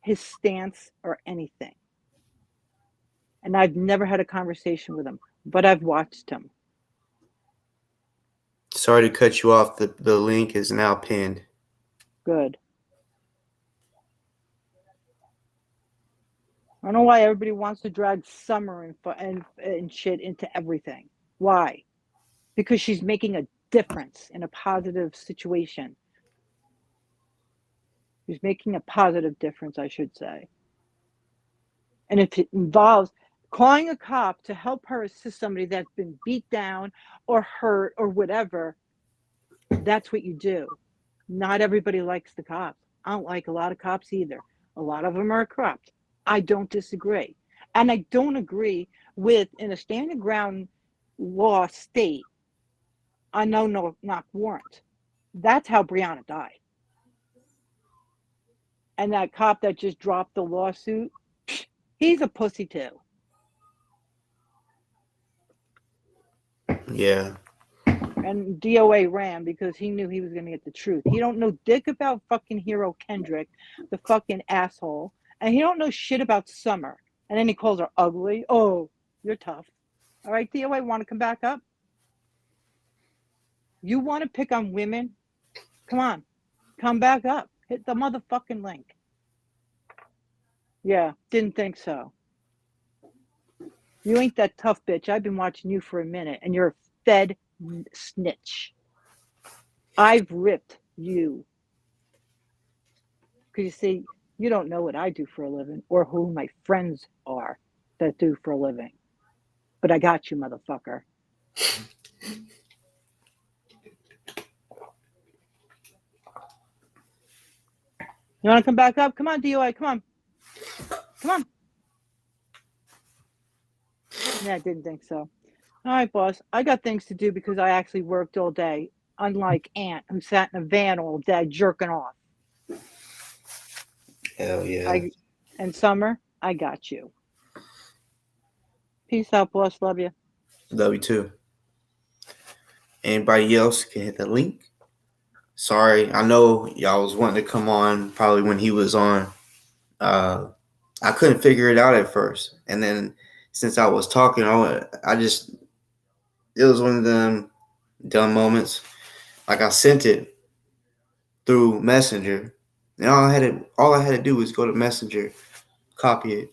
his stance, or anything. And I've never had a conversation with him, but I've watched him. Sorry to cut you off. The link is now pinned. Good. I don't know why everybody wants to drag Summer and shit into everything. Why? Because she's making a difference in a positive situation. She's making a positive difference, I should say. And if it involves calling a cop to help her assist somebody that's been beat down or hurt or whatever, that's what you do. Not everybody likes the cops. I don't like a lot of cops either. A lot of them are corrupt. I don't disagree. And I don't agree with, in a standing ground law state, a no-knock warrant. That's how Breonna died. And that cop that just dropped the lawsuit, he's a pussy too. Yeah. And DOA ran because he knew he was going to get the truth. He don't know dick about fucking Hero Kendrick, the fucking asshole. And he don't know shit about Summer. And then he calls her ugly. Oh, you're tough. All right, DOA, want to come back up? You want to pick on women? Come on. Come back up. Hit the motherfucking link. Yeah, didn't think so. You ain't that tough bitch. I've been watching you for a minute, and you're a fed snitch. I've ripped you. Because you see, you don't know what I do for a living or who my friends are that do for a living. But I got you, motherfucker. You want to come back up? Come on, DOI. Come on. Come on. Yeah, I didn't think so. All right, boss. I got things to do because I actually worked all day, unlike Ant, who sat in a van all day jerking off. Hell yeah. And Summer, I got you. Peace out, boss. Love you. Love you too. Anybody else can hit the link. Sorry, I know y'all was wanting to come on probably when he was on. I couldn't figure it out at first. And then since I was talking, it was one of them dumb moments. Like I sent it through Messenger. And all I had to do was go to Messenger, copy it.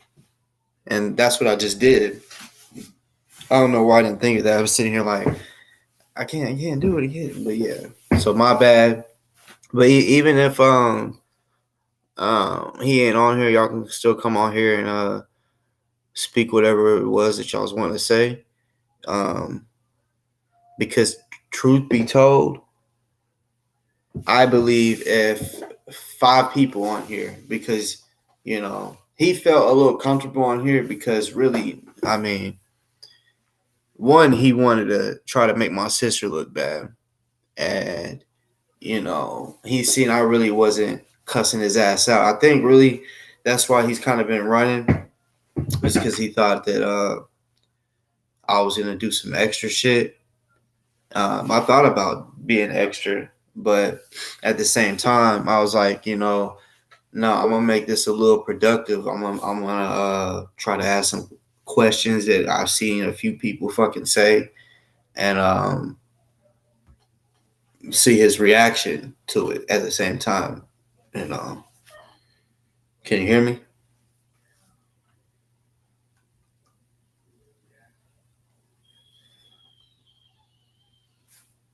And that's what I just did. I don't know why I didn't think of that. I was sitting here like, I can't do it again. But yeah. So my bad. But even if he ain't on here, y'all can still come on here and speak whatever it was that y'all was wanting to say. Because truth be told, I believe if 5 people on here, because he felt a little comfortable on here because really, I mean, one, he wanted to try to make my sister look bad, and he seen I really wasn't cussing his ass out. I think really that's why he's kind of been running, is because he thought that I was gonna do some extra shit. I thought about being extra, but at the same time, I was like, no, I'm gonna make this a little productive. I'm gonna try to ask some questions that I've seen a few people fucking say, and see his reaction to it at the same time. Can you hear me?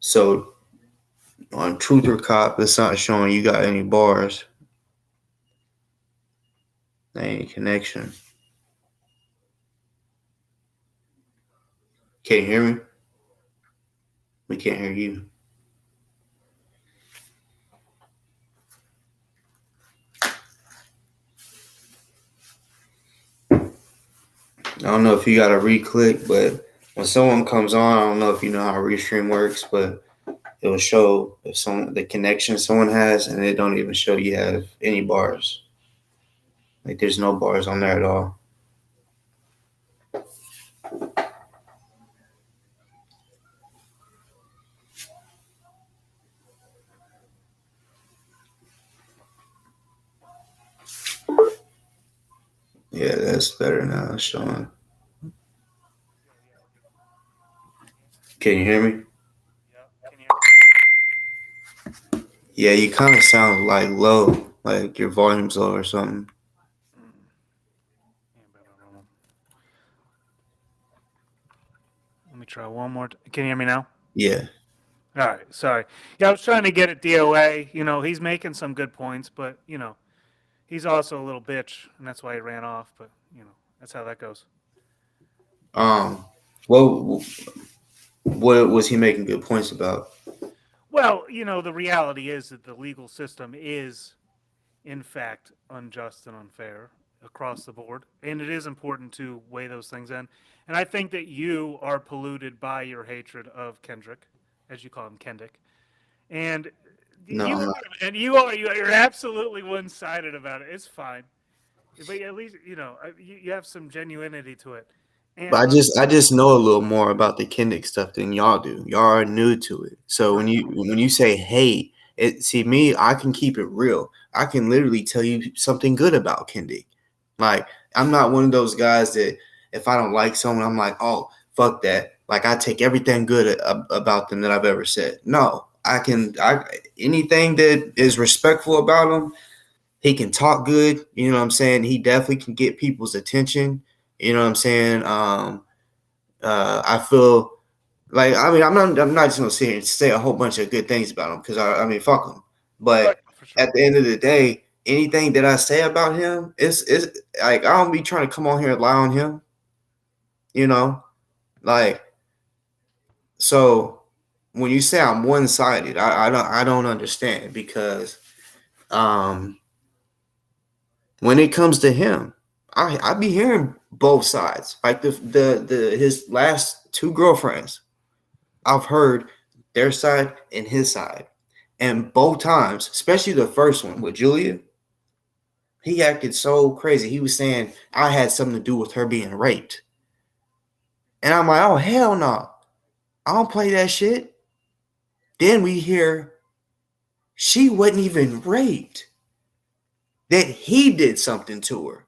So on Truth or Cop, it's not showing you got any bars, any connection. Can you hear me? We can't hear you. I don't know if you got to re-click, but when someone comes on, I don't know if you know how Restream works, but it will show if someone the connection someone has, and it don't even show you have any bars. Like there's no bars on there at all. Yeah, that's better now. It's showing. Can you hear me? Yeah, can you hear me? Yeah, you kind of sound like low, like your volume's low or something. Let me try one more. Can you hear me now? Yeah. All right, sorry. Yeah, I was trying to get at DOA. You know, he's making some good points, but you know, he's also a little bitch, and that's why he ran off. But you know, that's how that goes. What was he making good points about? Well, you know, the reality is that the legal system is, in fact, unjust and unfair across the board, and it is important to weigh those things in. And I think that you are polluted by your hatred of Kendrick, as you call him, Kendick, and No, I'm not. you're absolutely one sided about it. It's fine, but at least you know you have some genuinity to it. And But I just know a little more about the Kendrick stuff than y'all do. Y'all are new to it. So when you say hate, me, I can keep it real. I can literally tell you something good about Kendrick. Like I'm not one of those guys that if I don't like someone, I'm like, oh fuck that. Like I take everything good about them that I've ever said. No, I anything that is respectful about him. He can talk good. You know what I'm saying? He definitely can get people's attention. You know what I'm saying? I feel like I'm not just gonna sit here and say a whole bunch of good things about him because I mean fuck him. But for sure. at the end of the day, anything that I say about him, it's like I don't be trying to come on here and lie on him. You know, like so when you say I'm one sided, I don't understand because when it comes to him, I be hearing both sides. Like the his last two girlfriends, I've heard their side and his side. And both times, especially the first one with Julia, he acted so crazy. He was saying I had something to do with her being raped. And I'm like, oh hell no. I don't play that shit. Then we hear she wasn't even raped. That he did something to her.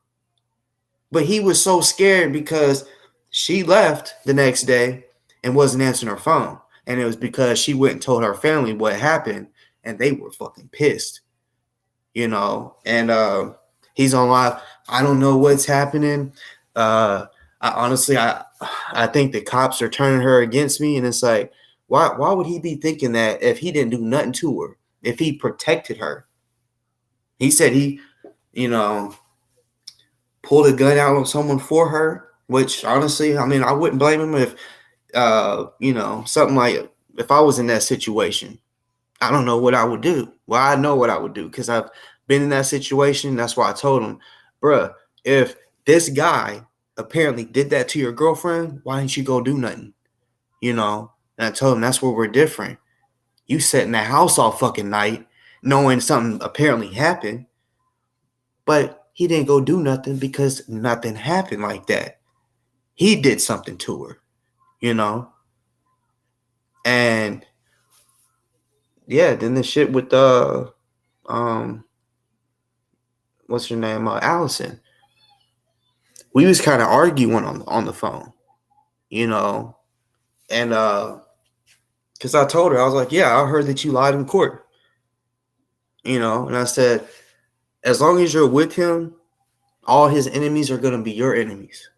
But he was so scared because she left the next day and wasn't answering her phone. And it was because she went and told her family what happened, and they were fucking pissed, you know. And he's on live. I don't know what's happening. I think the cops are turning her against me, and it's like, why would he be thinking that if he didn't do nothing to her, if he protected her? He said he, you know, pulled a gun out on someone for her, which honestly, I mean, I wouldn't blame him if, something like if I was in that situation. I don't know what I would do. Well, I know what I would do because I've been in that situation. That's why I told him, bruh, if this guy apparently did that to your girlfriend, why didn't you go do nothing? You know? And I told him that's where we're different. You setting the house all fucking night knowing something apparently happened, but he didn't go do nothing because nothing happened like that. He did something to her, you know? And yeah, then the shit with what's her name? Allison. We was kind of arguing on the phone, you know, and because I told her, I was like, yeah, I heard that you lied in court, you know, and I said, as long as you're with him, all his enemies are gonna be your enemies.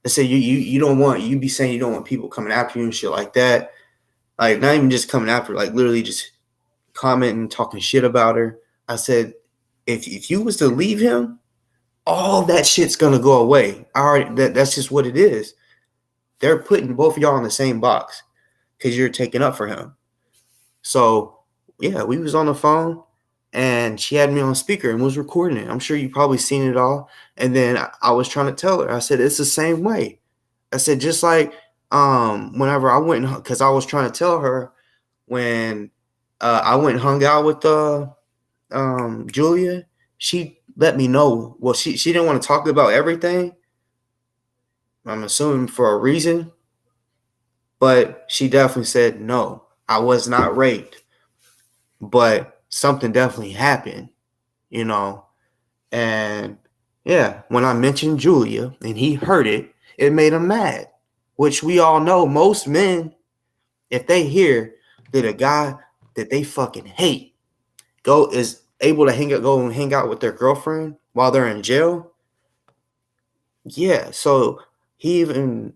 I said you don't want you be saying you don't want people coming after you and shit like that, like not even just coming after, like literally just commenting, talking shit about her. I said, if you was to leave him, all that shit's gonna go away. I already that's just what it is. They're putting both of y'all in the same box because you're taking up for him. So yeah, we was on the phone and she had me on speaker and was recording it. I'm sure you probably seen it all. And then I was trying to tell her, I said, it's the same way. I said, just like whenever I went, because I was trying to tell her when I went and hung out with Julia, she let me know. Well, she didn't want to talk about everything. I'm assuming for a reason, but she definitely said no. I was not raped, but something definitely happened, you know. And yeah, when I mentioned Julia and he heard it, it made him mad. Which we all know, most men, if they hear that a guy that they fucking hate is able to go and hang out with their girlfriend while they're in jail, yeah. So he even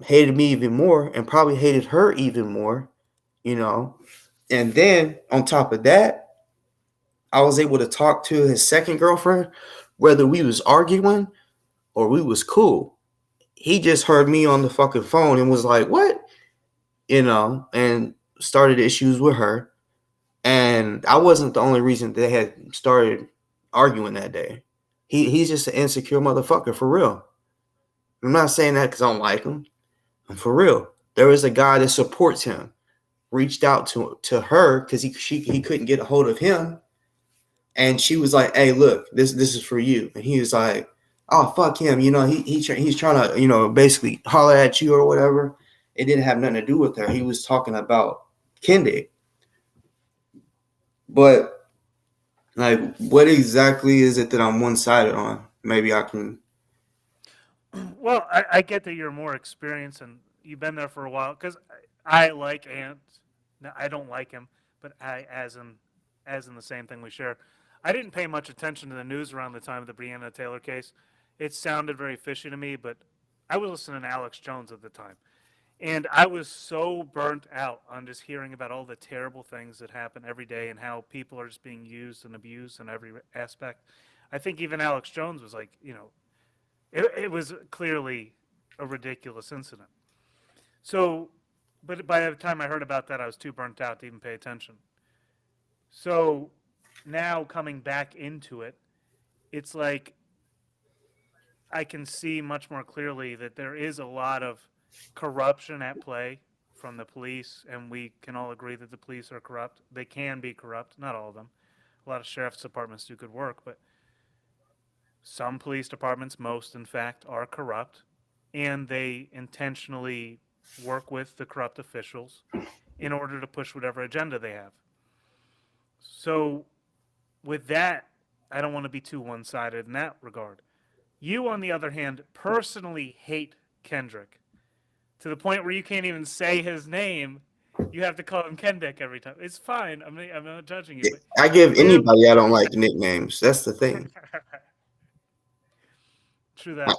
hated me even more and probably hated her even more, you know. And then on top of that, I was able to talk to his second girlfriend, whether we was arguing or we was cool. He just heard me on the fucking phone and was like, "What?" You know, and started issues with her. And I wasn't the only reason they had started arguing that day. He's just an insecure motherfucker for real. I'm not saying that because I don't like him. For real. There is a guy that supports him. Reached out to her because he couldn't get a hold of him. And she was like, "Hey, look, this is for you." And he was like, "Oh, fuck him." You know, he's trying to, you know, basically holler at you or whatever. It didn't have nothing to do with her. He was talking about Kendick. But like, what exactly is it that I'm one-sided on? Maybe I can. Well, I get that you're more experienced and you've been there for a while. Because I like Ant. No, I don't like him, but as in the same thing we share. I didn't pay much attention to the news around the time of the Breonna Taylor case. It sounded very fishy to me, but I was listening to Alex Jones at the time. And I was so burnt out on just hearing about all the terrible things that happen every day and how people are just being used and abused in every aspect. I think even Alex Jones was like, it was clearly a ridiculous incident. So, but by the time I heard about that, I was too burnt out to even pay attention. So now coming back into it, it's like I can see much more clearly that there is a lot of corruption at play from the police, and we can all agree that the police are corrupt. They can be corrupt, not all of them. A lot of sheriff's departments do good work, but some police departments, most in fact, are corrupt, and they intentionally work with the corrupt officials in order to push whatever agenda they have. So, with that, I don't want to be too one sided in that regard. You, on the other hand, personally hate Kendrick to the point where you can't even say his name. You have to call him Kendrick every time. It's fine. I'm not judging you. But I give anybody I don't like nicknames. That's the thing. True that.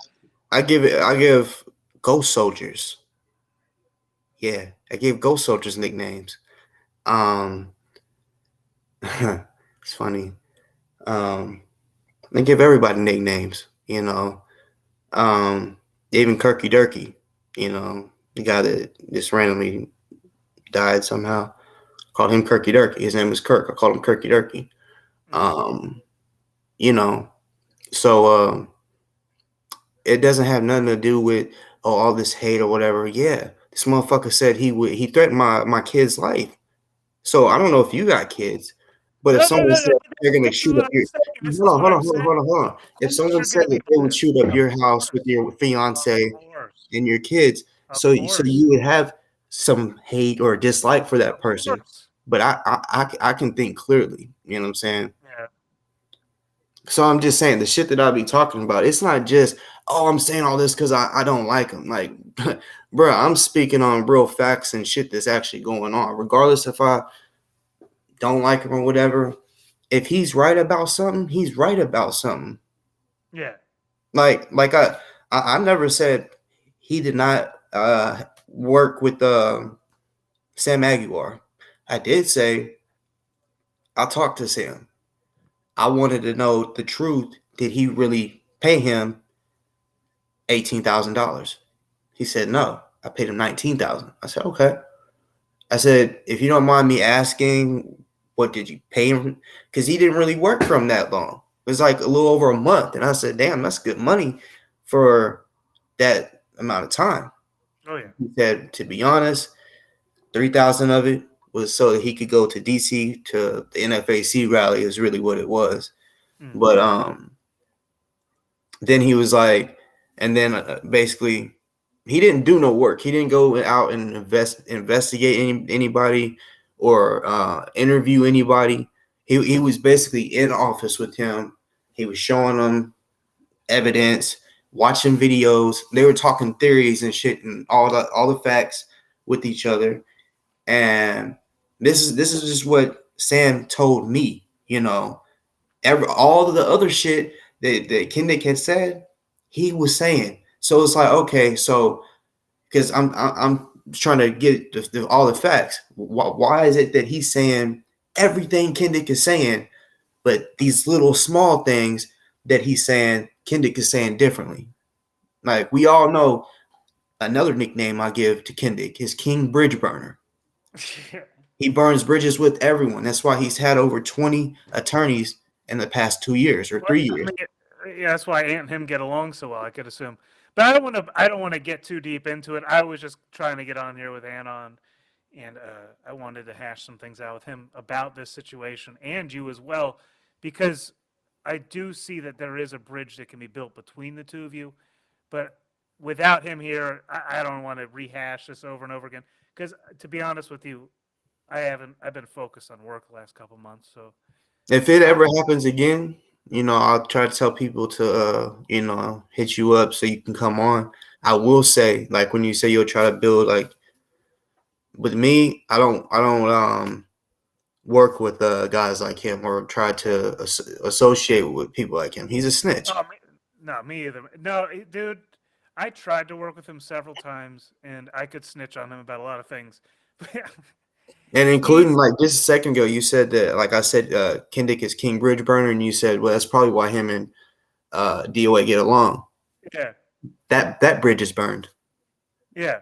I give ghost soldiers. Yeah, I give ghost soldiers nicknames. It's funny. I give everybody nicknames, you know. Even Kirky Durkee, you know, the guy that just randomly died somehow. Called him Kirky Durkee. His name is Kirk. I called him Kirky Durkee. You know, so it doesn't have nothing to do with all this hate or whatever. Yeah, this motherfucker said he threatened my kid's life. So I don't know if you got kids, but if someone said they're gonna shoot up your hold on. If someone said that they would shoot up your house with your fiance and your kids, so you would have some hate or dislike for that person. But I can think clearly. You know what I'm saying? Yeah. So I'm just saying the shit that I be talking about. It's not just I'm saying all this because I don't like him. Like, bro, I'm speaking on real facts and shit that's actually going on. Regardless if I don't like him or whatever, if he's right about something, he's right about something. Yeah. Like I never said he did not work with Sam Aguilar. I did say I talked to Sam. I wanted to know the truth. Did he really pay him $18,000? He said no. I paid him $19,000. I said okay. I said if you don't mind me asking, what did you pay him? Because he didn't really work for him that long. It was like a little over a month. And I said, damn, that's good money for that amount of time. Oh yeah. He said, to be honest, 3,000 of it was so that he could go to DC to the NFAC rally is really what it was. Mm. But then he was like, and then basically he didn't do no work. He didn't go out and investigate anybody or interview anybody. He was basically in office with him. He was showing them evidence, watching videos. They were talking theories and shit and all the facts with each other. And this is just what Sam told me. You know, all of the other shit that Kendrick had said, he was saying. So it's like, okay, so because I'm trying to get all the facts. Why is it that he's saying everything Kendrick is saying, but these little small things that he's saying, Kendrick is saying differently? Like, we all know another nickname I give to Kendrick is King Bridge Burner. He burns bridges with everyone. That's why he's had over 20 attorneys in the past 2 years or 3 years. Yeah, that's why Ant and him get along so well, I could assume. But I don't want to get too deep into it. I was just trying to get on here with Ant on, and I wanted to hash some things out with him about this situation and you as well, because I do see that there is a bridge that can be built between the two of you. But without him here, I don't want to rehash this over and over again. Because to be honest with you, I've been focused on work the last couple months. So if it ever happens again, you know, I'll try to tell people to, you know, hit you up so you can come on. I will say, like, when you say you'll try to build, like, with me, I don't work with guys like him or try to associate with people like him. He's a snitch. No, me either. No, dude, I tried to work with him several times, and I could snitch on him about a lot of things. And including, like, just a second ago, you said that, like I said, Kendrick is King Bridge Burner, and you said, well, that's probably why him and DOA get along. Yeah. That bridge is burned. Yeah.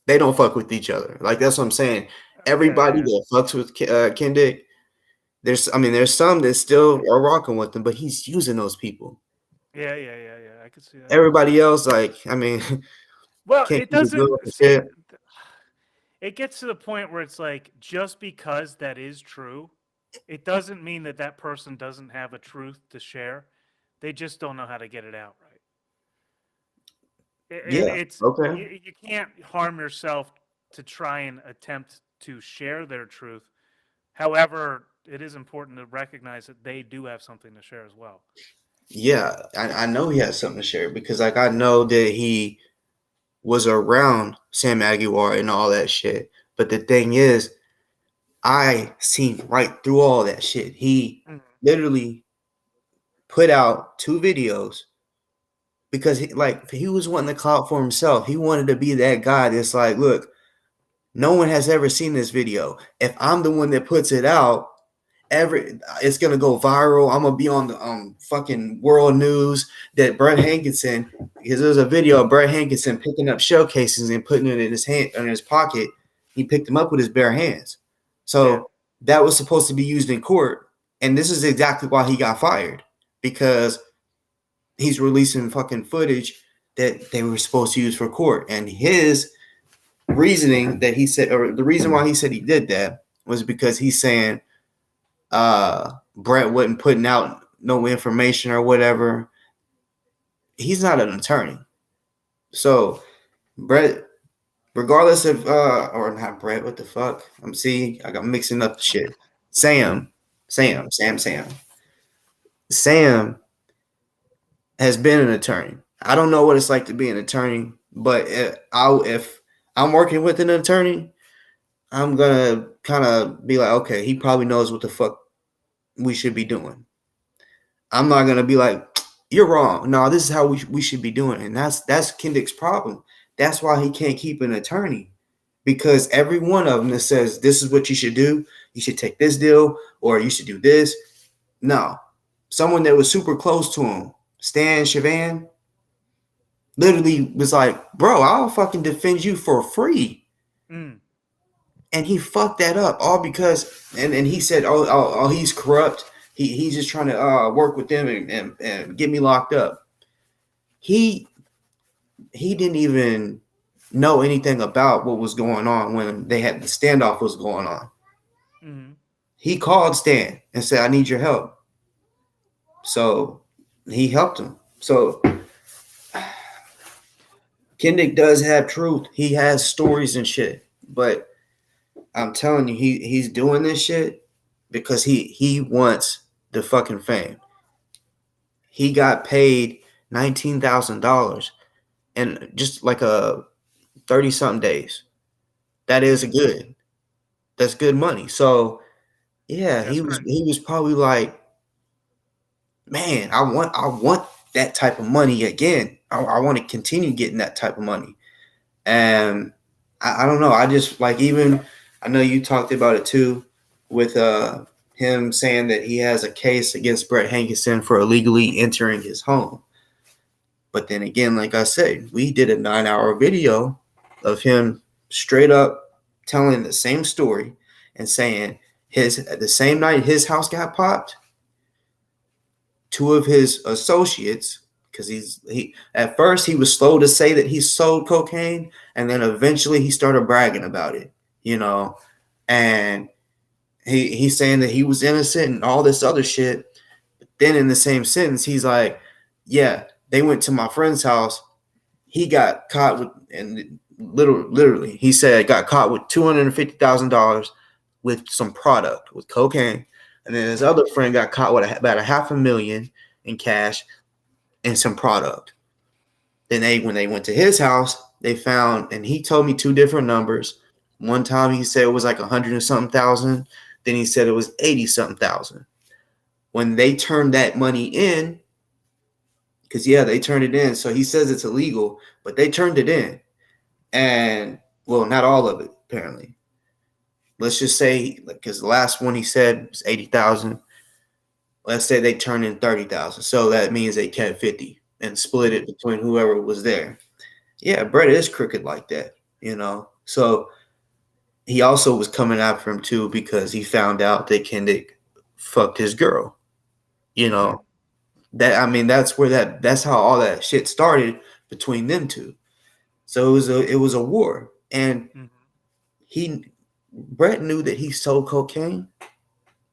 They don't fuck with each other. Like, that's what I'm saying. Everybody that fucks with Kendrick, there's some that still are rocking with him, but he's using those people. Yeah. I could see that. Everybody else, like, I mean, well, it doesn't. See, it gets to the point where it's like, just because that is true, it doesn't mean that that person doesn't have a truth to share. They just don't know how to get it out right. And it's okay. You can't harm yourself to try and attempt to share their truth. However, it is important to recognize that they do have something to share as well. Yeah, I know he has something to share because, like, I know that he was around Sam Aguilar and all that shit. But the thing is, I seen right through all that shit. He literally put out 2 videos because he was wanting the clout for himself. He wanted to be that guy that's like, look, no one has ever seen this video. If I'm the one that puts it out, it's gonna go viral. I'm gonna be on the fucking world news that Brett Hankinson, because there's a video of Brett Hankinson picking up shell cases and putting it in his hand in his pocket. He picked them up with his bare hands. So that was supposed to be used in court. And this is exactly why he got fired, because he's releasing fucking footage that they were supposed to use for court. And his reasoning that he said, or the reason why he said he did that, was because he's saying Brett wasn't putting out no information or whatever. He's not an attorney. So Brett, regardless of or not Brett, what the fuck? I got mixing up the shit. Sam has been an attorney. I don't know what it's like to be an attorney, but if I'm working with an attorney, I'm gonna kind of be like, okay, he probably knows what the fuck we should be doing. I'm not gonna be like, you're wrong. No, this is how we should be doing it. And that's Kendrick's problem. That's why he can't keep an attorney, because every one of them that says this is what you should do, you should take this deal, or you should do this. No, someone that was super close to him, Stan Shavan, literally was like, bro, I'll fucking defend you for free. And he fucked that up all because, and he said, oh, he's corrupt. He's just trying to work with them and get me locked up. He didn't even know anything about what was going on when they had the standoff was going on. Mm-hmm. He called Stan and said, I need your help. So he helped him. So Kendrick does have truth. He has stories and shit. But I'm telling you, he's doing this shit because he wants the fucking fame. He got paid $19,000 and just like a 30 something days. That is good. That's good money. So yeah, That's he was probably like, man, I want that type of money again. I want to continue getting that type of money. And I don't know. I just like, even I know you talked about it too with him saying that he has a case against Brett Hankinson for illegally entering his home. But then again, like I said, we did a 9-hour video of him straight up telling the same story and saying the same night his house got popped, two of his associates, because he at first he was slow to say that he sold cocaine, and then eventually he started bragging about it, and he's saying that he was innocent and all this other shit. But then in the same sentence, he's like, yeah, they went to my friend's house. He got caught with, and literally, he said got caught with $250,000 with some product, with cocaine. And then his other friend got caught with about $500,000 in cash and some product. Then when they went to his house, they found, and he told me two different numbers. One time he said it was like 100 and something thousand. Then he said it was 80 something thousand. When they turned that money in, because they turned it in. So he says it's illegal, but they turned it in. And well, not all of it, apparently. Let's just say, because the last one he said was 80,000. Let's say they turned in 30,000. So that means they kept 50 and split it between whoever was there. Yeah, Brett is crooked like that, So he also was coming after him too because he found out that Kendrick fucked his girl. That's how all that shit started between them two. So it was a war. And Brett knew that he sold cocaine.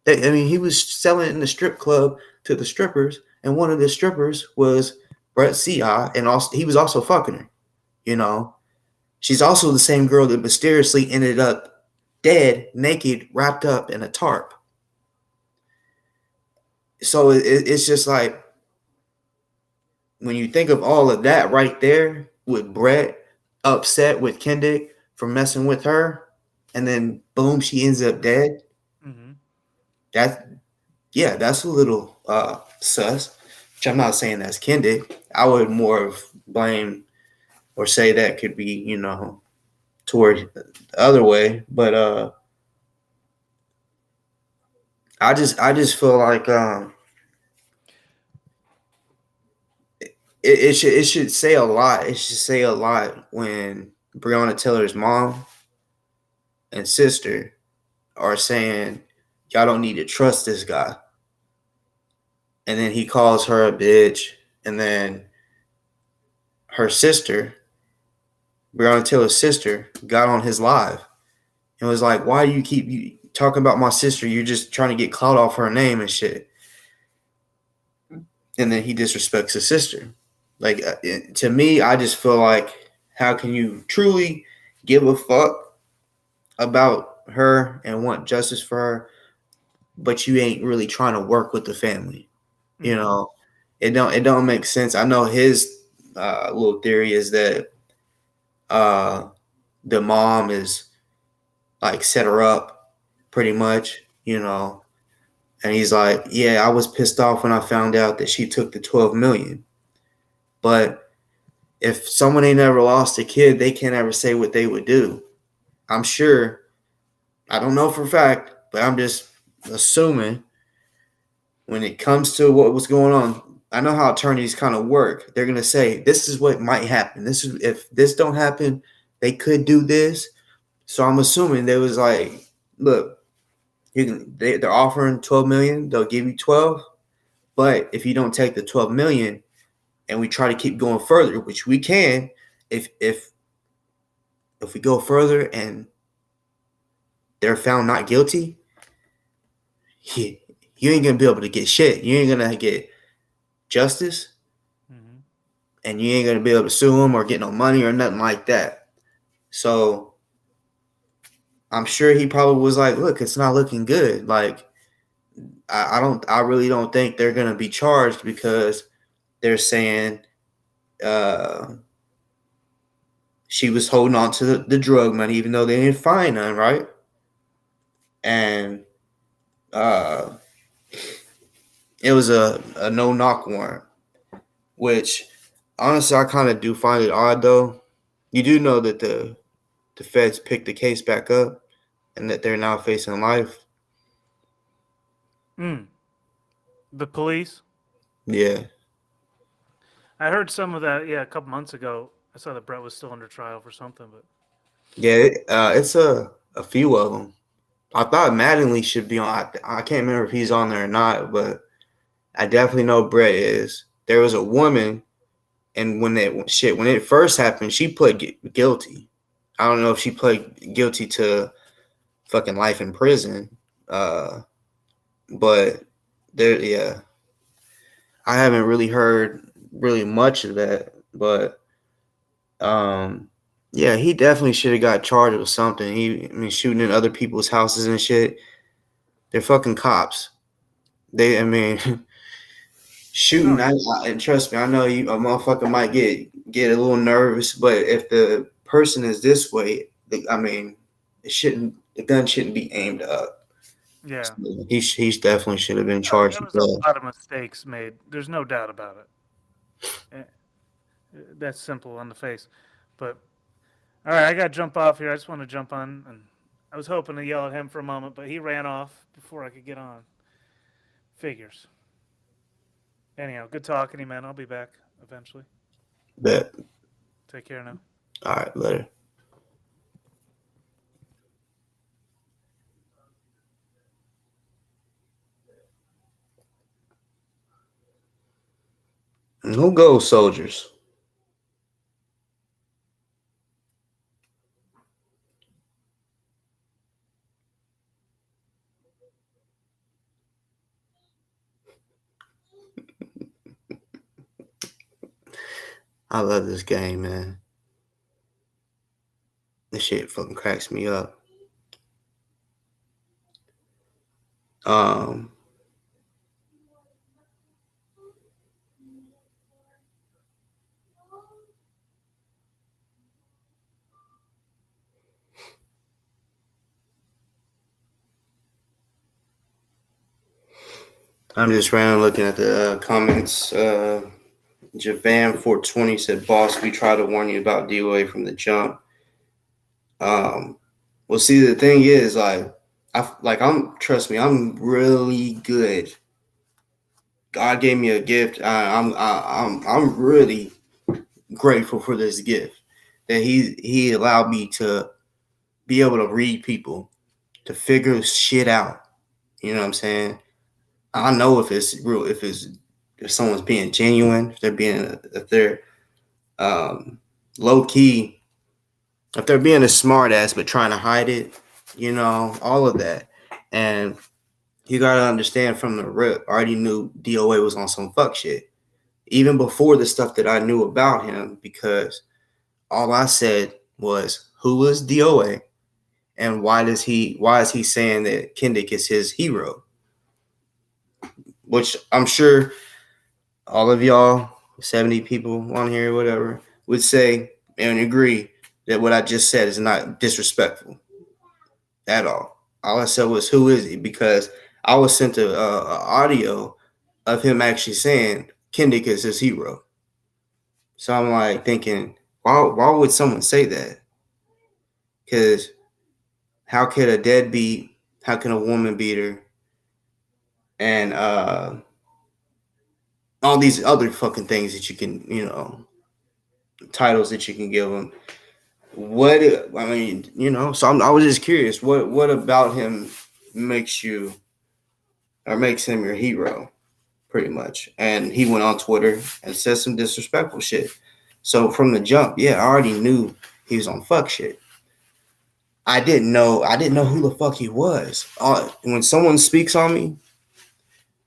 He was selling it in the strip club to the strippers, and one of the strippers was Brett C.I., and also he was also fucking her. She's also the same girl that mysteriously ended up dead, naked, wrapped up in a tarp. So it's just like, when you think of all of that right there, with Brett upset with Kendrick for messing with her, and then boom, she ends up dead. Mm-hmm. That's a little sus. Which I'm not saying that's Kendrick. I would more of blame or say that could be, toward the other way. But I just feel like it should say a lot. It should say a lot when Breonna Taylor's mom and sister are saying y'all don't need to trust this guy. And then he calls her a bitch, and then her sister, Breonna Taylor's sister, got on his live and was like, why do you keep talking about my sister? You're just trying to get clout off her name and shit. And then he disrespects his sister. Like, to me, I just feel like, how can you truly give a fuck about her and want justice for her, but you ain't really trying to work with the family? It don't make sense. I know his little theory is that the mom is like set her up pretty much, and he's like, yeah, I was pissed off when I found out that she took the 12 million. But if someone ain't ever lost a kid, they can't ever say what they would do. I'm sure, I don't know for a fact, but I'm just assuming when it comes to what was going on, I know how attorneys kind of work. They're going to say, this is what might happen. If this don't happen, they could do this. So I'm assuming they was like, look, they're offering 12 million. They'll give you 12. But if you don't take the 12 million and we try to keep going further, which we can, if if we go further and they're found not guilty, you ain't gonna be able to get shit. You ain't gonna get justice, Mm-hmm. and you ain't gonna be able to sue them or get no money or nothing like that. So I'm sure he probably was like, "Look, it's not looking good. Like, I really don't think they're gonna be charged because they're saying she was holding on to the drug money, even though they didn't find none, right? And uh, it was a no knock warrant, which honestly I kind of do find it odd though. You do know that the feds picked the case back up and that they're now facing life. The police. Yeah. I heard some of that. Yeah, a couple months ago. I saw that Brett was still under trial for something, but Yeah, it's a few of them. I thought Mattingly should be on. I can't remember if he's on there or not, but I definitely know Brett is. There was a woman, and when it first happened, she pled guilty. I don't know if she pled guilty to fucking life in prison, but there, yeah, I haven't really heard really much of that, but yeah, he definitely should have got charged with something. I mean, shooting in other people's houses and shit. They're fucking cops. I mean, shooting. And trust me, I know a motherfucker might get a little nervous, but if the person is this way, I mean, the gun shouldn't be aimed up. yeah, So he's definitely should have been there charged with was a that. lot of mistakes made. There's no doubt about it. That's simple on the face. But all right, I got to jump off here. I just want to jump on, and I was hoping to yell at him for a moment, but he ran off before I could get on. Figures. Anyhow, good talking to you, man. I'll be back eventually. Bet. Take care now. All right, later. Who goes, soldiers? I love this game, man. This shit fucking cracks me up. Um, I'm just randomly looking at the comments. Javan 420 said, "Boss, we tried to warn you about DOA from the jump." Well, see, the thing is, trust me, I'm really good. God gave me a gift. I'm really grateful for this gift that he allowed me to be able to read people, to figure shit out. You know what I'm saying? I know if it's real, if someone's being genuine, if they're low key, if they're being a smart ass but trying to hide it, all of that. And you gotta understand from the rip, I already knew DOA was on some fuck shit. Even before the stuff that I knew about him, because all I said was, who is DOA? And why is he saying that Kendick is his hero? Which I'm sure all of y'all, 70 people on here, whatever, would say and agree that what I just said is not disrespectful at all. All I said was, who is he? Because I was sent a audio of him actually saying Kendick is his hero. So I'm like thinking, why would someone say that? Because how could a deadbeat, how can a woman beater, and all these other fucking things that you can, titles that you can give them. So I was just curious, what about him makes him your hero, pretty much? And he went on Twitter and said some disrespectful shit. So from the jump, yeah, I already knew he was on fuck shit. I didn't know who the fuck he was. When someone speaks on me,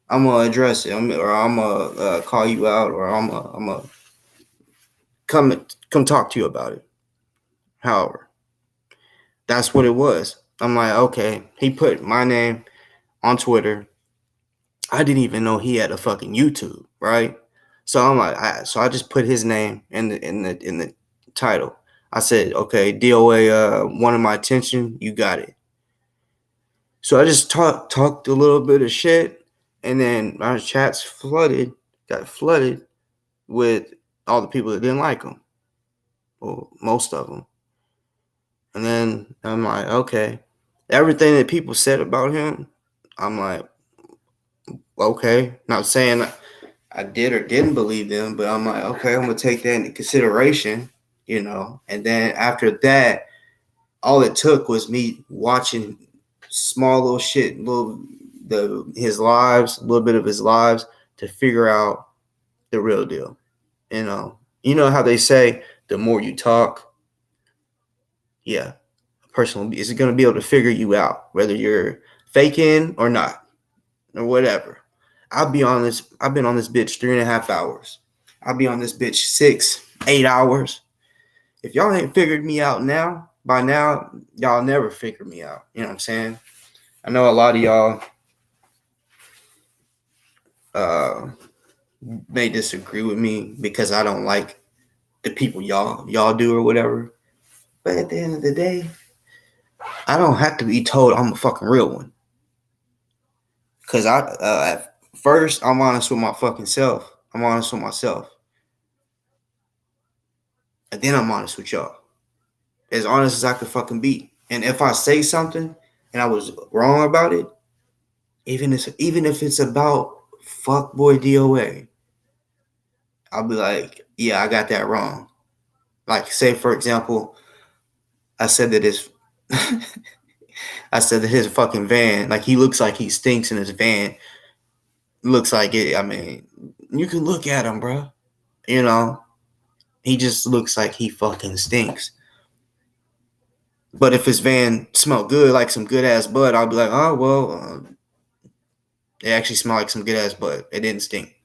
I'm gonna address it, or I'm gonna call you out, or I'm gonna come talk to you about it. However, that's what it was. I'm like, okay, he put my name on Twitter. I didn't even know he had a fucking YouTube, right? So I'm like, I just put his name in the title. I said, okay, DOA wanted my attention. You got it. So I just talked a little bit of shit, and then our chats got flooded with all the people that didn't like him, well, most of them. And then I'm like, okay, everything that people said about him, I'm like, okay. Not saying I did or didn't believe them, but I'm like, okay, I'm gonna take that into consideration, And then after that, all it took was me watching small little shit, his lives, a little bit of his lives to figure out the real deal. You know how they say the more you talk, yeah, a person is going to be able to figure you out, whether you're faking or not, or whatever. I've been on this bitch 3.5 hours. I'll be on this bitch 6, 8 hours. If y'all ain't figured me out by now, y'all never figure me out. You know what I'm saying? I know a lot of y'all may disagree with me because I don't like the people y'all do or whatever. But at the end of the day, I don't have to be told I'm a fucking real one. Because at first, I'm honest with my fucking self. I'm honest with myself. And then I'm honest with y'all. As honest as I could fucking be. And if I say something and I was wrong about it, even if it's about fuckboy DOA, I'll be like, yeah, I got that wrong. Like, say for example, I said that his fucking van, like he looks like he stinks in his van. Looks like it. I mean, you can look at him, bro. He just looks like he fucking stinks. But if his van smelled good, like some good ass bud, I'll be like, oh well, it actually smelled like some good ass bud. It didn't stink.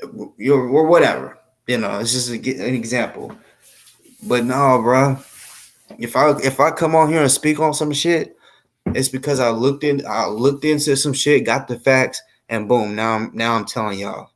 Or whatever. It's just an example. But no, bro. If I come on here and speak on some shit, it's because I looked into some shit, got the facts, and boom, now I'm telling y'all.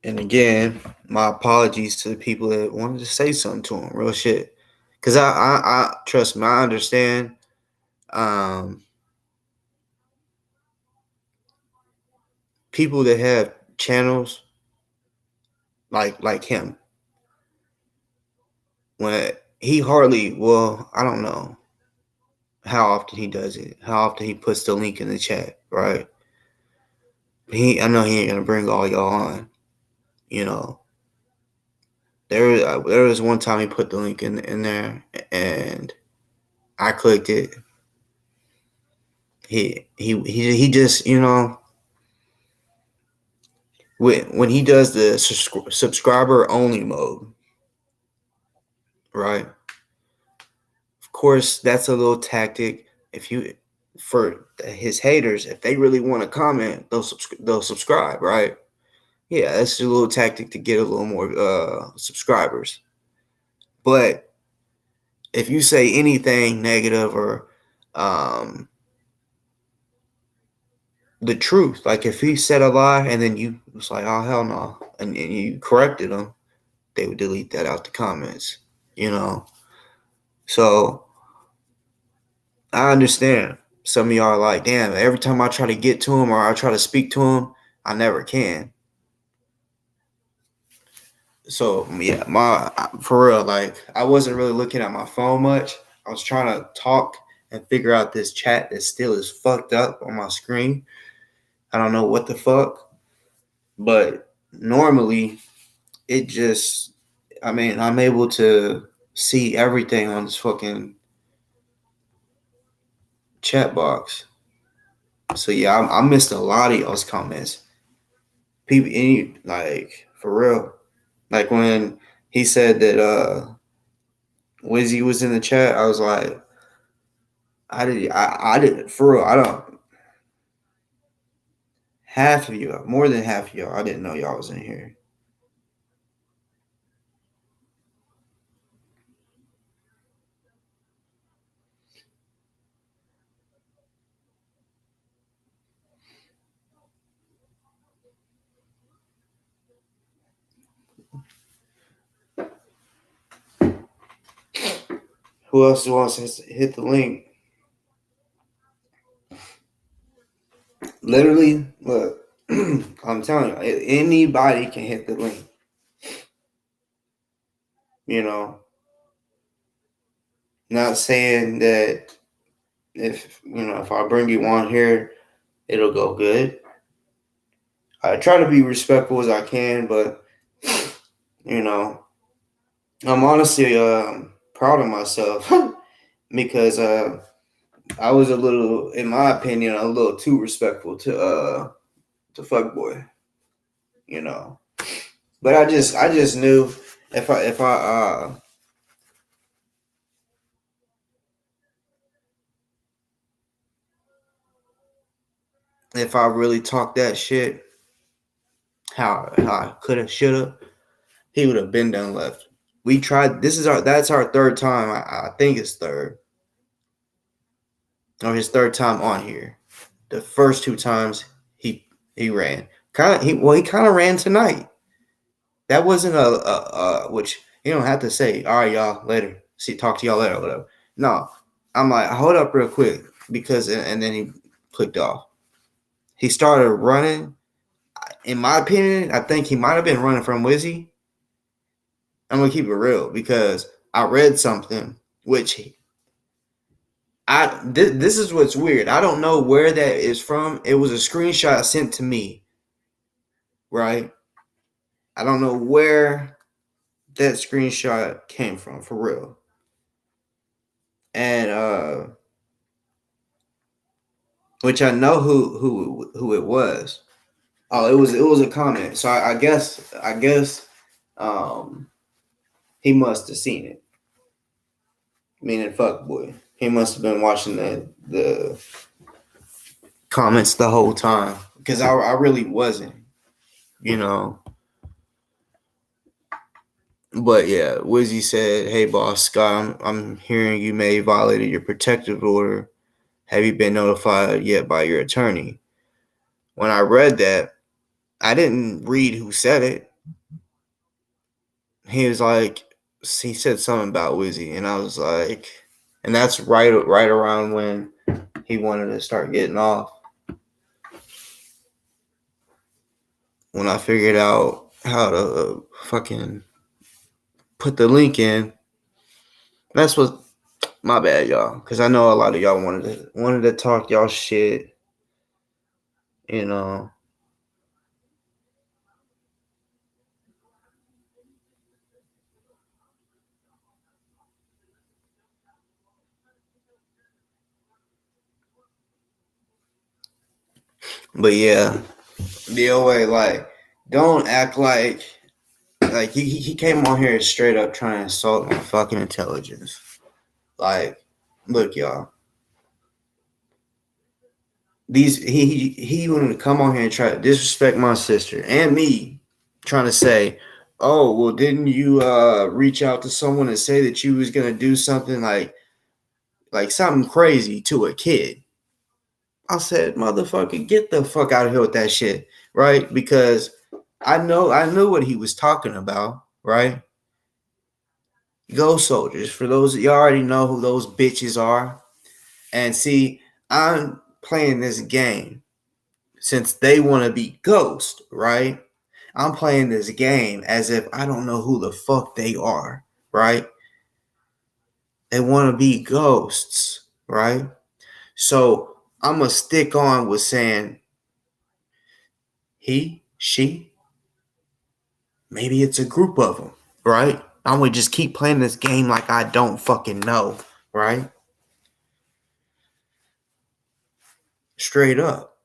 And again, my apologies to the people that wanted to say something to him, real shit. Cause I trust me, I understand. People that have channels like him, when he I don't know how often he does it, how often he puts the link in the chat, right? I know he ain't gonna bring all y'all on, There was one time he put the link in there, and I clicked it. He just when he does the subscriber only mode, right? Of course, that's a little tactic. For his haters, if they really want to comment, they'll subscribe, right? Yeah, that's a little tactic to get a little more subscribers. But if you say anything negative or the truth, like if he said a lie and then you was like, oh hell no, and you corrected him, they would delete that out the comments, So I understand. Some of y'all are like, damn, every time I try to get to him or I try to speak to him, I never can. So yeah, for real, like I wasn't really looking at my phone much. I was trying to talk and figure out this chat that still is fucked up on my screen. I don't know what the fuck, but normally it just, I mean, I'm able to see everything on this fucking chat box. So yeah, I missed a lot of y'all's comments. People, like, for real, like when he said that Wizzy was in the chat, I was like, I didn't, for real, I don't, half of you, more than half of y'all, I didn't know y'all was in here. Who else wants to hit the link? Literally, look, I'm telling you, anybody can hit the link. You know, not saying that if I bring you on here, it'll go good. I try to be respectful as I can, but you know, I'm honestly proud of myself because I was a little, in my opinion, a little too respectful to fuckboy, you know. But I just knew if I really talked that shit, how I could have, should have, he would have been done left. We tried. That's our third time. I think it's third, or his third time on here. The first two times he ran. He kind of ran tonight. That wasn't which you don't have to say, all right, y'all, later. Talk to y'all later, or whatever. No. I'm like, hold up real quick, because and then he clicked off. He started running. In my opinion, I think he might have been running from Wizzy. I'm gonna keep it real, because I read something which this is what's weird. I don't know where that is from. It was a screenshot sent to me, right? I don't know where that screenshot came from, for real. And which I know who it was. Oh, it was a comment. So I guess he must have seen it. Meaning fuckboy. He must have been watching the comments the whole time, because I really wasn't, you know. But yeah, Wizzy said, "Hey, boss Scott, I'm hearing you may have violated your protective order. Have you been notified yet by your attorney?" When I read that, I didn't read who said it. He was like, he said something about Wizzy, and I was like, and that's right around when he wanted to start getting off. When I figured out how to fucking put the link in, that's what, my bad, y'all, because I know a lot of y'all wanted to talk y'all shit, you know. But yeah, DOA, like, don't act like he came on here straight up trying to insult my fucking intelligence. Like, look, y'all. He wanted to come on here and try to disrespect my sister and me, trying to say, oh, well, didn't you reach out to someone and say that you was gonna do something like something crazy to a kid? I said, motherfucker, get the fuck out of here with that shit, right? Because I knew what he was talking about, right? Go Soldiers. For those, you already know who those bitches are. And see, I'm playing this game since they want to be Ghost, right? I'm playing this game as if I don't know who the fuck they are, right? They want to be ghosts, right? So I'm going to stick on with saying he, she, maybe it's a group of them, right? I'm going to just keep playing this game like I don't fucking know, right? Straight up.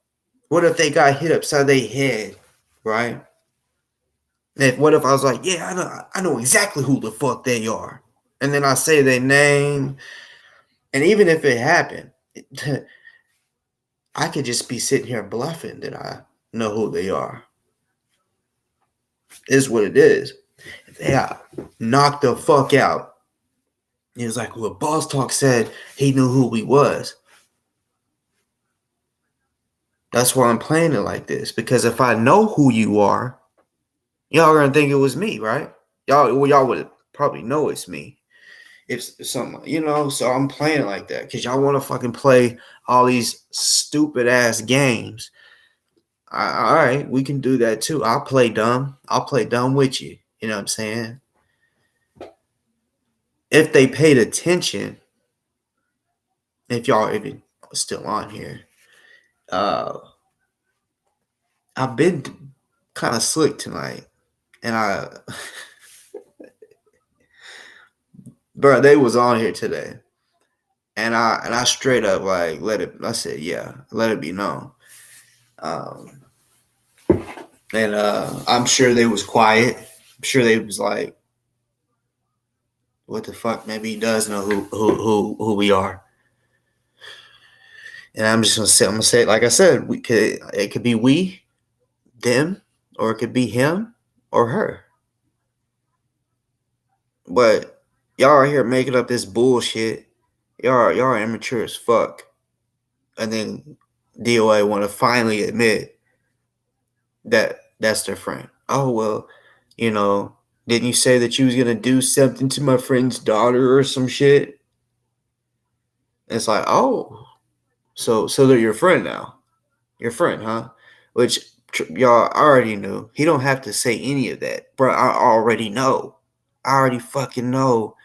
What if they got hit upside their head, right? What if I was like, yeah, I know exactly who the fuck they are. And then I say their name. And even if it happened, I could just be sitting here bluffing that I know who they are. Is what it is. They got knocked the fuck out. He was like, well, Boss Talk said he knew who we was. That's why I'm playing it like this. Because if I know who you are, y'all are gonna think it was me, right? Y'all would probably know it's me. If something, so I'm playing it like that. Because y'all want to fucking play all these stupid ass games. All right, we can do that too. I'll play dumb. I'll play dumb with you. You know what I'm saying? If they paid attention, if y'all even still on here, I've been kind of slick tonight, and bro, they was on here today, and I straight up like I said, yeah, let it be known, and I'm sure they was quiet. I'm sure they was like, what the fuck? Maybe he does know who we are. And I'm just gonna say it like I said, it could be we, them, or it could be him or her. But y'all are here making up this bullshit. Y'all are immature as fuck. And then DOA want to finally admit that that's their friend. Oh well, didn't you say that you was gonna do something to my friend's daughter or some shit? It's like, oh, so they're your friend now. Your friend, huh? Which y'all already knew. He don't have to say any of that. Bro, I already know. I already fucking know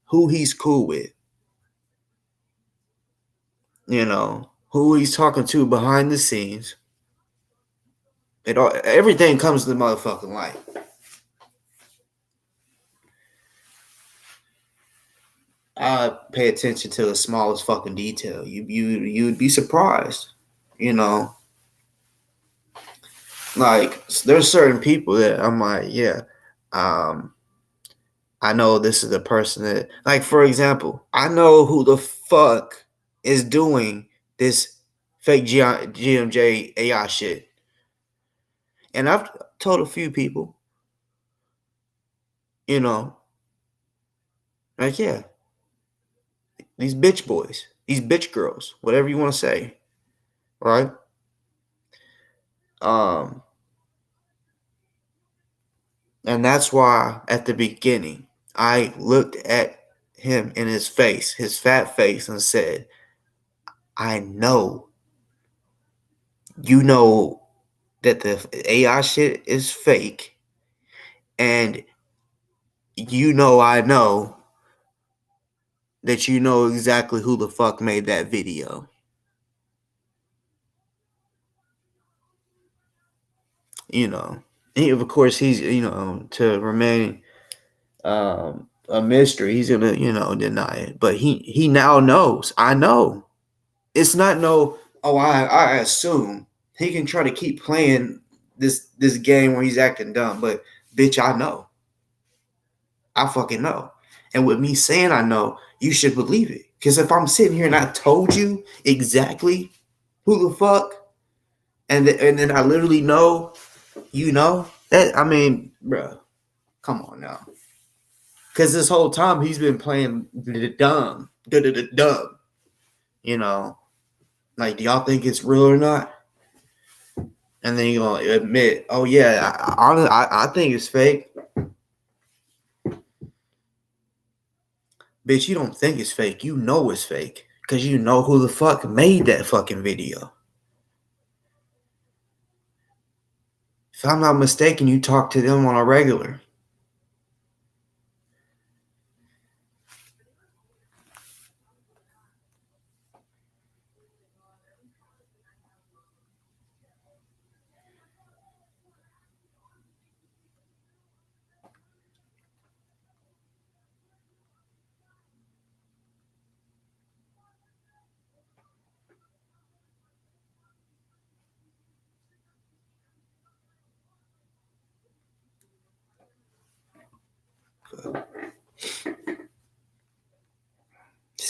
who he's cool with. Who he's talking to behind the scenes. Everything comes to the motherfucking light. I pay attention to the smallest fucking detail. You'd be surprised. Like there's certain people that I'm like, yeah, I know this is the person that, like, for example, I know who the fuck is doing this fake GMJ AI shit. And I've told a few people, like, yeah, these bitch boys, these bitch girls, whatever you want to say, right? And that's why at the beginning, I looked at him in his face, his fat face, and said, I know you know that the AI shit is fake, and I know that you know exactly who the fuck made that video. Of course, he's, to remain a mystery, he's gonna, deny it. But he now knows. I know. It's not no, oh, I assume. He can try to keep playing this game where he's acting dumb, but bitch, I know. I fucking know. And with me saying I know, you should believe it. Because if I'm sitting here and I told you exactly who the fuck, and then I literally know, that, I mean, bro, come on now. Because this whole time he's been playing dumb. Like, do y'all think it's real or not? And then you're going to admit, oh, yeah, I think it's fake. Bitch, you don't think it's fake. You know it's fake. Because you know who the fuck made that fucking video. If I'm not mistaken, you talk to them on a regular.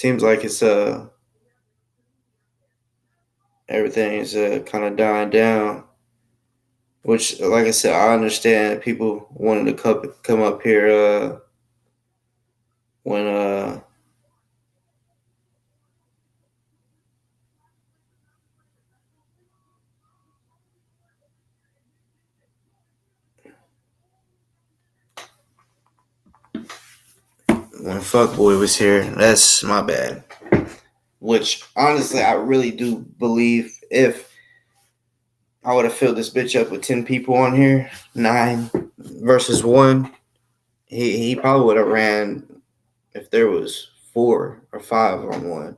seems like it's everything is kind of dying down. Which, like I said, I understand people wanting to come up here when Fuckboy was here. That's my bad. Which honestly, I really do believe if I would have filled this bitch up with 10 people on here, 9 versus 1, he probably would have ran if there was 4 or 5 on one.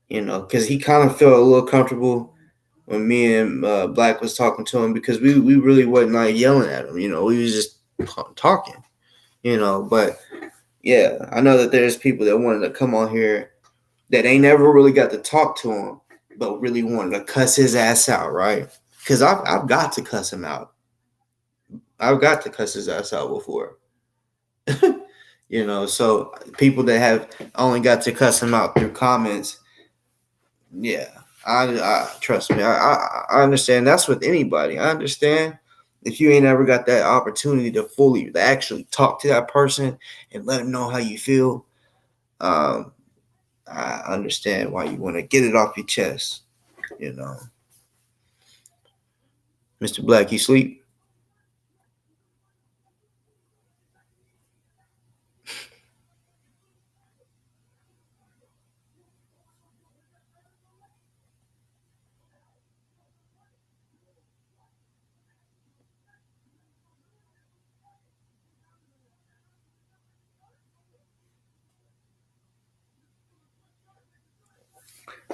You know, because he kind of felt a little comfortable when me and Black was talking to him, because we really wasn't like yelling at him. You know, we was just talking. You know, but yeah, I know that there's people that wanted to come on here that ain't never really got to talk to him, but really wanted to cuss his ass out, right? Because I've got to cuss him out. I've got to cuss his ass out before. You know, so people that have only got to cuss him out through comments, yeah, I trust me. I understand. That's with anybody. I understand if you ain't ever got that opportunity to actually talk to that person and let them know how you feel. I understand why you want to get it off your chest. You know, Mr. Black, you sleep?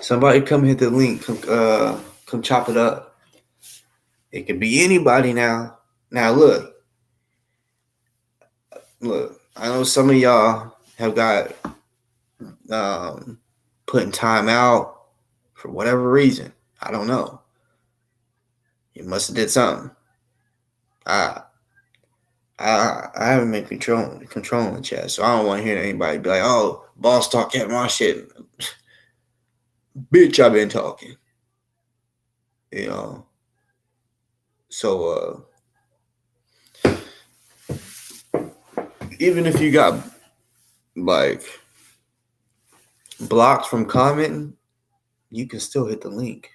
Somebody come hit the link. Come chop it up. It could be anybody now. Now look. I know some of y'all have got putting time out for whatever reason. I don't know. You must have did something. I haven't been controlling the chat, so I don't want to hear anybody be like, "Oh, Boss Talk kept my shit." Bitch, I've been talking. You know. So even if you got like blocked from commenting, you can still hit the link.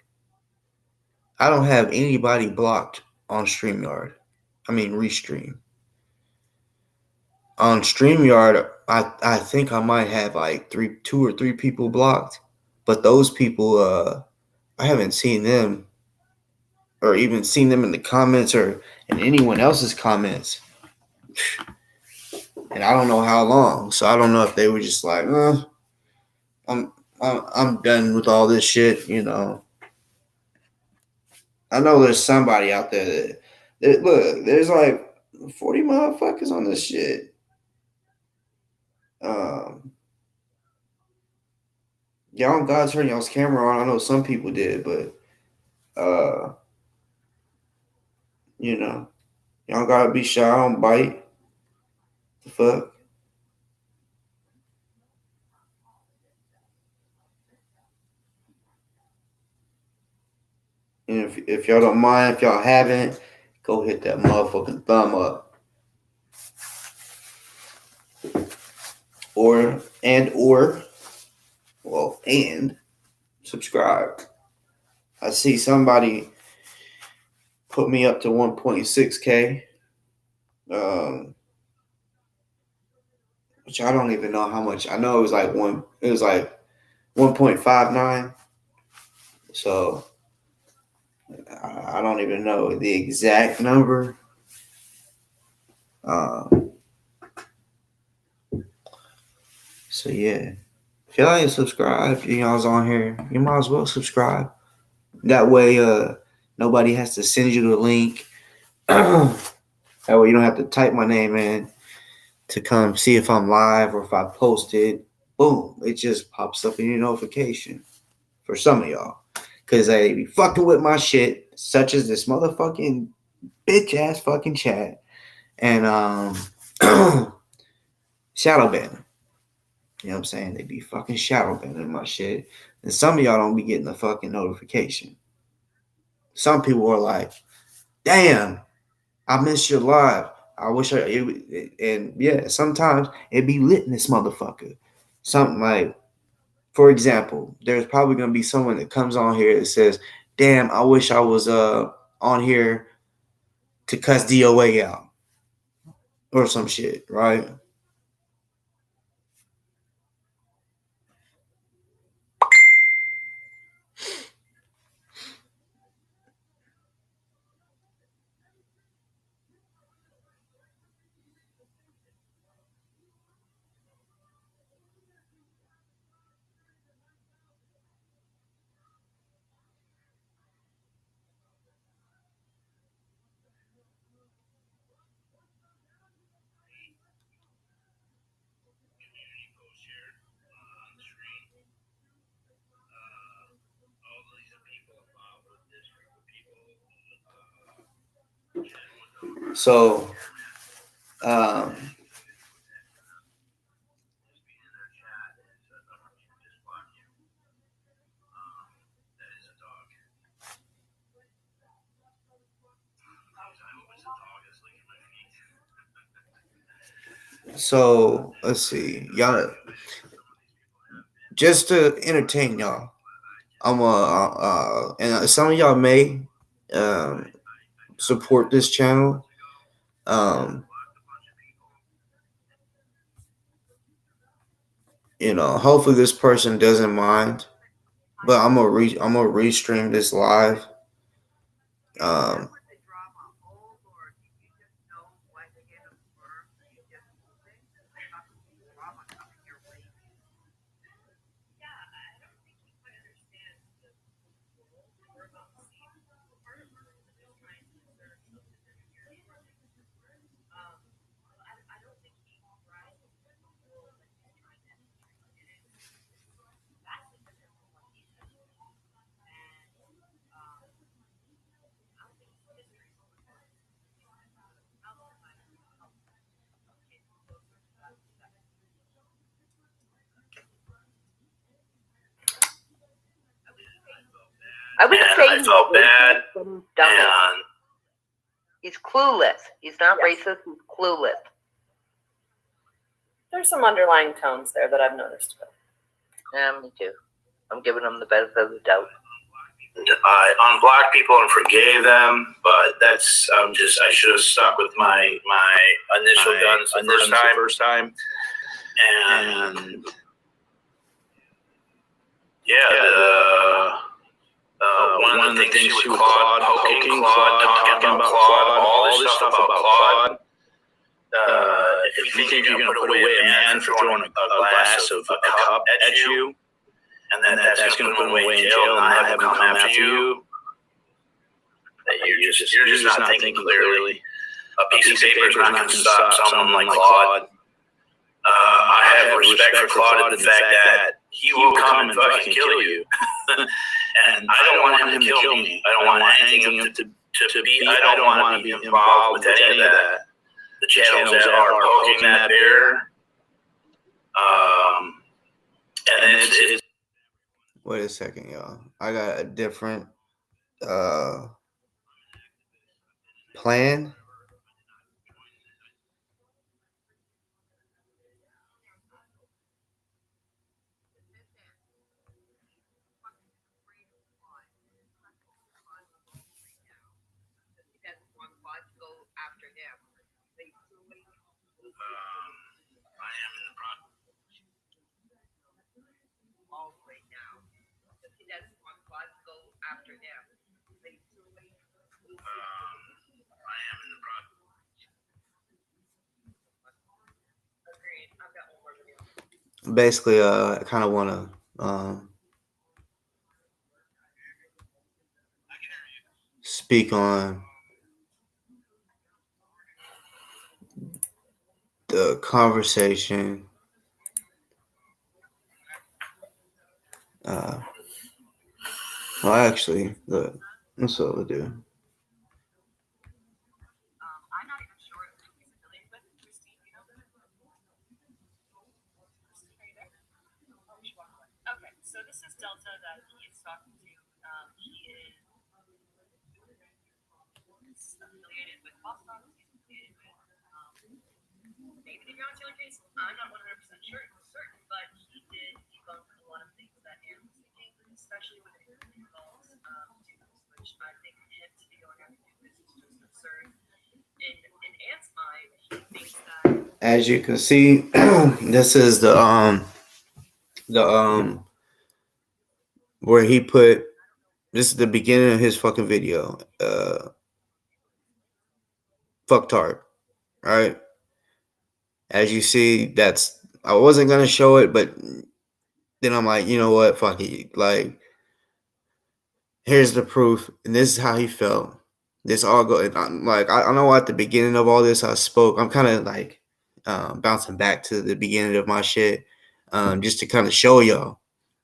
I don't have anybody blocked on StreamYard. I mean Restream. On StreamYard, I think I might have like 2 or 3 people blocked, but those people I haven't seen them or even seen them in the comments or in anyone else's comments. And I don't know how long. So I don't know if they were just like, I'm done with all this shit, you know. I know there's somebody out there that look, there's like 40 motherfuckers on this shit. Y'all gotta turn y'all's camera on. I know some people did, but you know, y'all gotta be shy, don't bite. The fuck? And if y'all don't mind, if y'all haven't, go hit that motherfucking thumb up. And subscribe. I see somebody put me up to 1.6K. Which I don't even know how much. I know it was like 1.59. So I don't even know the exact number. So yeah, if y'all ain't subscribed, y'all's on here, you might as well subscribe. That way, nobody has to send you the link. That way, you don't have to type my name in to come see if I'm live or if I posted. Boom, it just pops up in your notification for some of y'all, because they be fucking with my shit, such as this motherfucking bitch ass fucking chat and shadow banner. You know what I'm saying? They be fucking shadow banning my shit. And some of y'all don't be getting a fucking notification. Some people are like, damn, I missed your live. I wish and yeah, sometimes it be lit in this motherfucker. Something like, for example, there's probably gonna be someone that comes on here that says, damn, I wish I was on here to cuss DOA out or some shit, right? So, um, so let's see, y'all. Just to entertain y'all, I'm and some of y'all may um, support this channel. Um, hopefully this person doesn't mind, but I'm gonna restream this live. Um, I would say I felt bad. And he's clueless. He's not racist. He's clueless. There's some underlying tones there that I've noticed. Yeah, me too. I'm giving him the benefit of the doubt. I unblocked people and forgave them, but that's I should have stuck with my initial guns the first time. And yeah, one of the things she was Claude, poking Claude, talking about Claude, all this stuff about Claude. If you think you're going to put away a man for throwing a glass of a cup at you, and then that's going to put him away in jail and not have him come after you, that you're just not thinking clearly. A piece of paper is not going to stop someone like Claude. I have respect for Claude in the fact that he will come and fucking kill you. And I don't want him to kill me. I don't want anything to be. I don't want to be involved with any of that. The channels that are poking that bear. And it's wait a second, y'all. I got a different plan. Basically, I kind of want to speak on the conversation. Well, actually, look, that's what we'll do. He's affiliated with BossTalk. He's affiliated with maybe the John Taylor case. I'm not 100% certain, but he did debunk a lot of things that Ant was thinking, especially when it involves dudes, which I think him to be going after dudes is just absurd. In Ant's mind, he thinks that. As you can see, this is the where he put. This is the beginning of his fucking video. Fucktard, right? As you see, that's I wasn't gonna show it, but then I'm like, you know what, fuck it. Like, here's the proof, and this is how he felt. This all go. I'm like, I know at the beginning of all this, I spoke. I'm kind of like bouncing back to the beginning of my shit, just to kind of show y'all,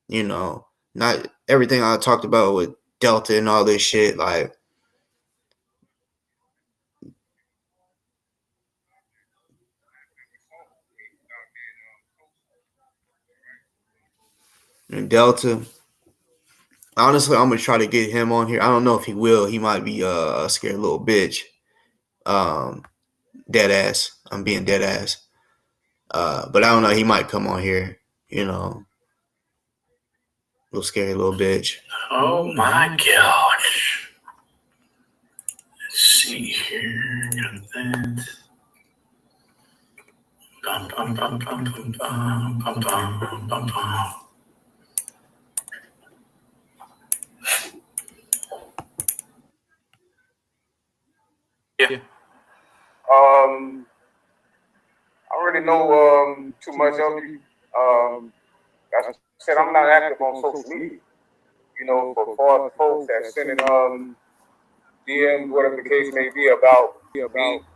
you know, not everything I talked about with Delta and all this shit, like. And Delta, honestly, I'm gonna try to get him on here. I don't know if he will. He might be a scared little bitch. Dead ass. I'm being dead ass. But I don't know. He might come on here. You know, little scary little bitch. Oh my gosh. Let's see here. Got that. Bum, bum, bum, bum, bum, bum, bum, bum, bum, bum. Yeah. I don't really know too much of you. As I said, I'm not active on social media. You know, for folks that sending DMs, whatever the case may be, about me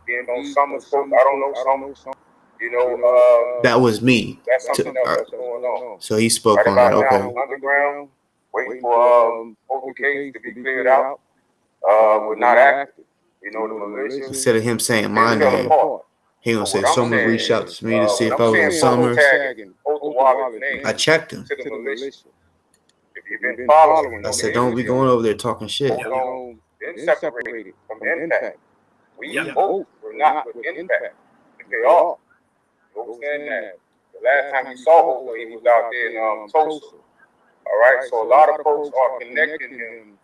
being on Summer's post, I don't know some. You know, That was me. that's something else that's going on. So he spoke Right on about that. now, Okay. I'm underground, waiting for the case to be cleared out. We're not active. You know, the militia. Instead of him saying my name, he gonna say someone reached out to me to see if I was on Summers. I checked him. To the militia. If you've been following, I said, don't be going over there talking shit. Ozone been separated from Impact. We both were not with Impact. They are. You understand that? The last time you saw Ozone, he was out there in Tulsa. All right, so a lot of folks are connecting him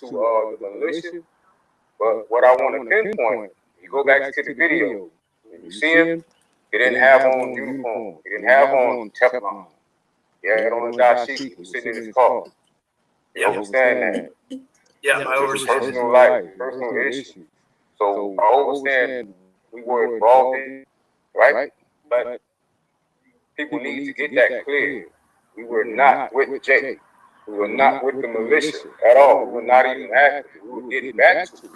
to the militia. But what I want to pinpoint, you go back to the video, and you see him, he didn't have on uniform. He didn't have on Teflon. He had on a dashiki. He was sitting in his car. You understand that? Yeah, I It was understand. personal life, personal issue. So I understand we were involved in, right? But people need to get that clear. We were not with Jake. We were not with the militia at all. We were not even active. We were getting back to it.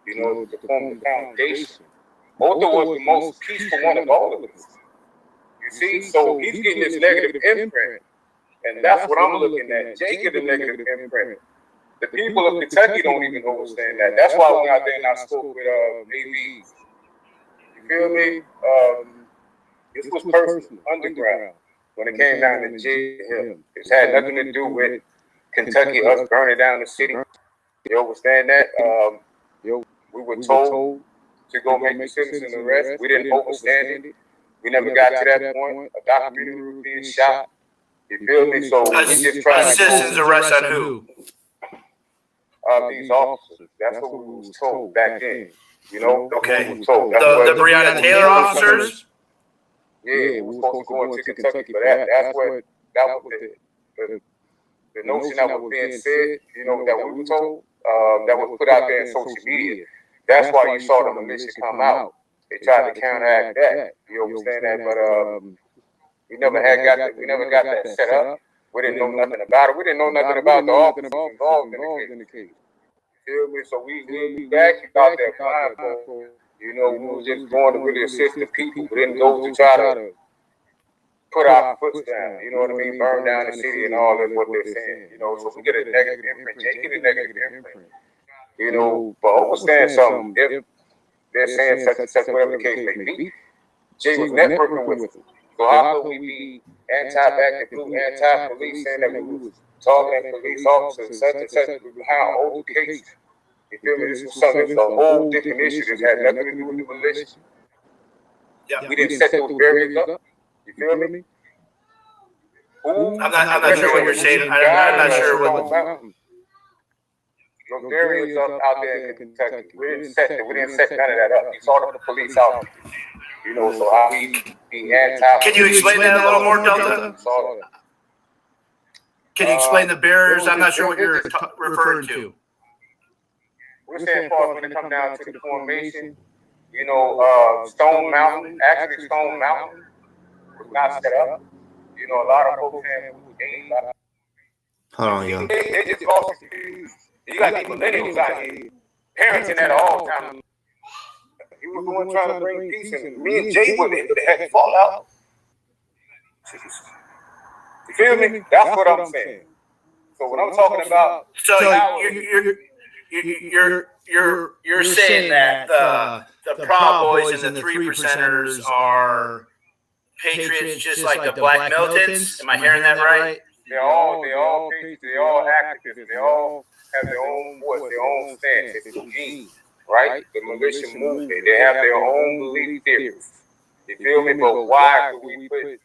You know, to form the foundation. Otto was the most peaceful one of all of us. You see, so he's getting this negative imprint. And that's what I'm looking at. Jake is a negative imprint. The people of Kentucky don't even understand that. That's why we out there and I spoke with AB. You feel me? This was personal, underground, when it came down to jail. It had nothing to do with Kentucky, us burning down the city. You understand that? We were told to go make the citizen arrest. We didn't understand it. We never got to that point. A documentary was being shot. You feel me? So we just tried to Citizens arrest on who? These officers. That's what we was told back then. You know? Okay. We was told. The Breonna Taylor officers? Yeah, we were supposed to go into Kentucky for that. That was the notion that was being said, you know, that we were told, that was put out there in social media. That's why you saw the militia come out. They tried to counteract that. You understand that? But we never got that set up. We didn't know nothing about it. We didn't know nothing about the officers involved in the case. You feel me? So we actually out there applying for, you know, we were just going to really assist the people. We didn't go to try to put our foot down, you know what I mean? Burn down the city and all that, what they're saying. You know, so we get a negative imprint. Jake get a negative imprint. You know, but understand something. If they're saying such and such, whatever the case may be, Jay was networking with them. So how could we be anti-police, saying that we was talking to police officers, such and such, behind all the case? You feel me? This was a whole different issue. This had nothing to do with the militia. Yeah. We didn't set those barriers up. You feel me? I'm not sure what you're saying. I'm not sure what. Those barriers up out there in Kentucky. We didn't set none of that up. You saw the police out. You know, so how we be anti. Can you explain that a little more, Delta? Can you explain the barriers? I'm not sure what you're referring to. We're saying, as far as when it comes down to the formation, you know, Stone Mountain was not set up. You know, a lot of folks saying we was gay. Hold on, y'all. They just lost it. You got these millennials out here parenting at all times. He was the one trying to bring peace, and me and Jay would have had fallout. You feel me? That's what I'm saying. So what I'm talking about. So you're saying that the Proud Boys and the Three Percenters are patriots, just like the Black militants. Am I hearing that right? They're all patriots. They're all activists. They all have their own voice, their own stance. It's a gene, right? The militia movement. They have their own belief theories. You feel me? But why do we put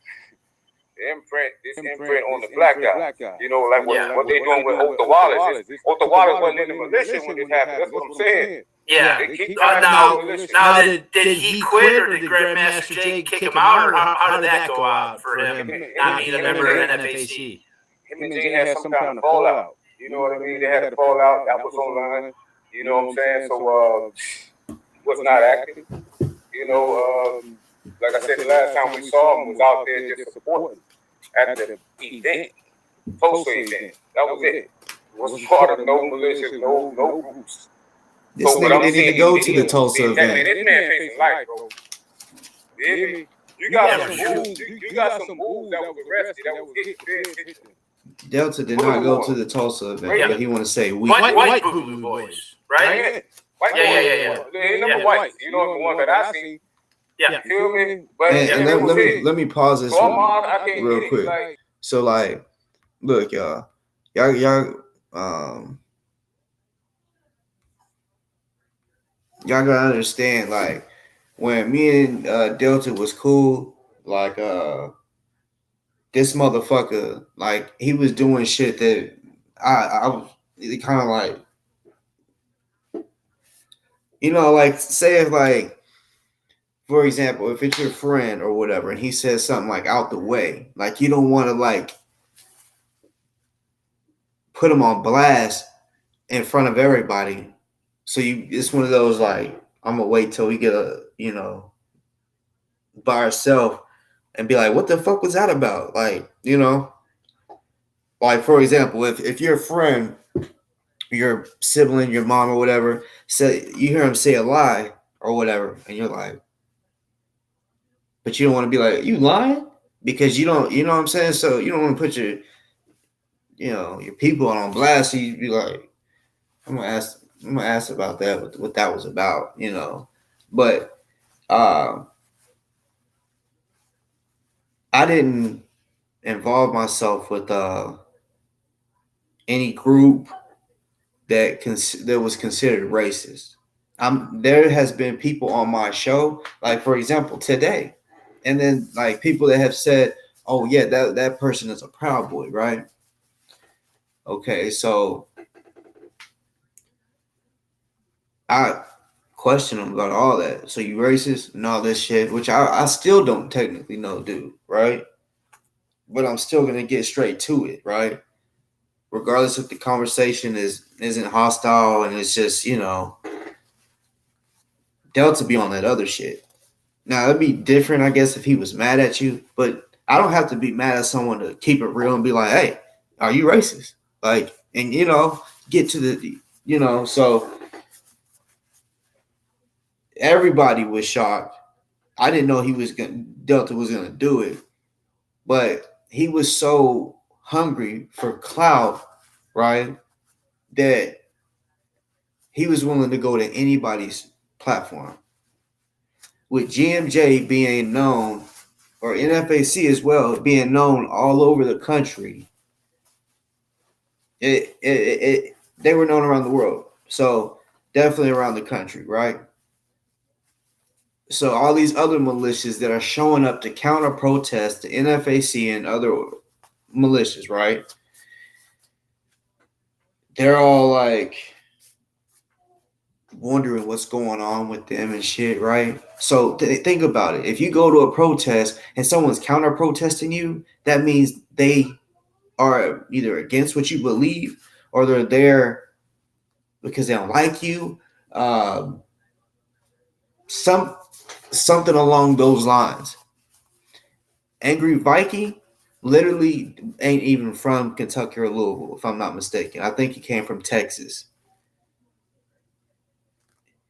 this imprint on the black guy? You know, like what they doing with Otha Wallace. Otha Wallace wasn't in the militia when this happened. That's what I'm saying. Yeah. Now, did he quit, or did Grandmaster Jay kick him out, or how did that go out for him not being a member of NFAC? Him and Jay had some kind of fallout. You know what I mean? They had a fallout. That was online. You know what I'm saying? So, was not active. You know, like I said, the last time we saw him was out there just supporting at the event, Tulsa event. That was it. Was part of no militias, no groups. This nigga didn't even go to the Tulsa event. This man facing life, bro. You got some bulls that was arrested, that was getting fed. Delta did not go to the Tulsa event, but he want to say we. White boo-boo boys, right? Yeah. They ain't never white. You know the one that I see. Yeah. You feel me? But let me pause this real quick. So like, look, y'all gotta understand, like, when me and Delta was cool, like this motherfucker, like, he was doing shit that I was kind of like, you know, like, say if, like, for example, if it's your friend or whatever, and he says something like out the way, like, you don't want to like put him on blast in front of everybody. So it's one of those, like, I'm gonna wait till we get by ourselves and be like, what the fuck was that about? Like, you know, like, for example, if your friend, your sibling, your mom or whatever, you hear him say a lie or whatever, and you're like, but you don't want to be like, you lying? Because you don't, you know what I'm saying? So you don't want to put your people on blast. So you be like, I'm gonna ask about that, what that was about, you know. But I didn't involve myself with any group that was considered racist. There has been people on my show, like, for example, today, and then, like, people that have said, oh yeah, that person is a Proud Boy, right? Okay, so I question them about all that. So you racist and all this shit, which I still don't technically know, dude, right? But I'm still gonna get straight to it, right? Regardless if the conversation isn't hostile and it's just, you know, Delta be on that other shit. Now it'd be different, I guess, if he was mad at you, but I don't have to be mad at someone to keep it real and be like, hey, are you racist? Like, and, you know, get to the, you know, so everybody was shocked. I didn't know Delta was gonna do it, but he was so hungry for clout, right, that he was willing to go to anybody's platform. With GMJ being known, or NFAC as well, being known all over the country, they were known around the world. So definitely around the country, right? So all these other militias that are showing up to counter protest the NFAC and other militias, right? They're all like wondering what's going on with them and shit, right? So think about it. If you go to a protest and someone's counter protesting you, that means they are either against what you believe or they're there because they don't like you. Something along those lines. Angry Viking literally ain't even from Kentucky or Louisville, if I'm not mistaken. I think he came from Texas.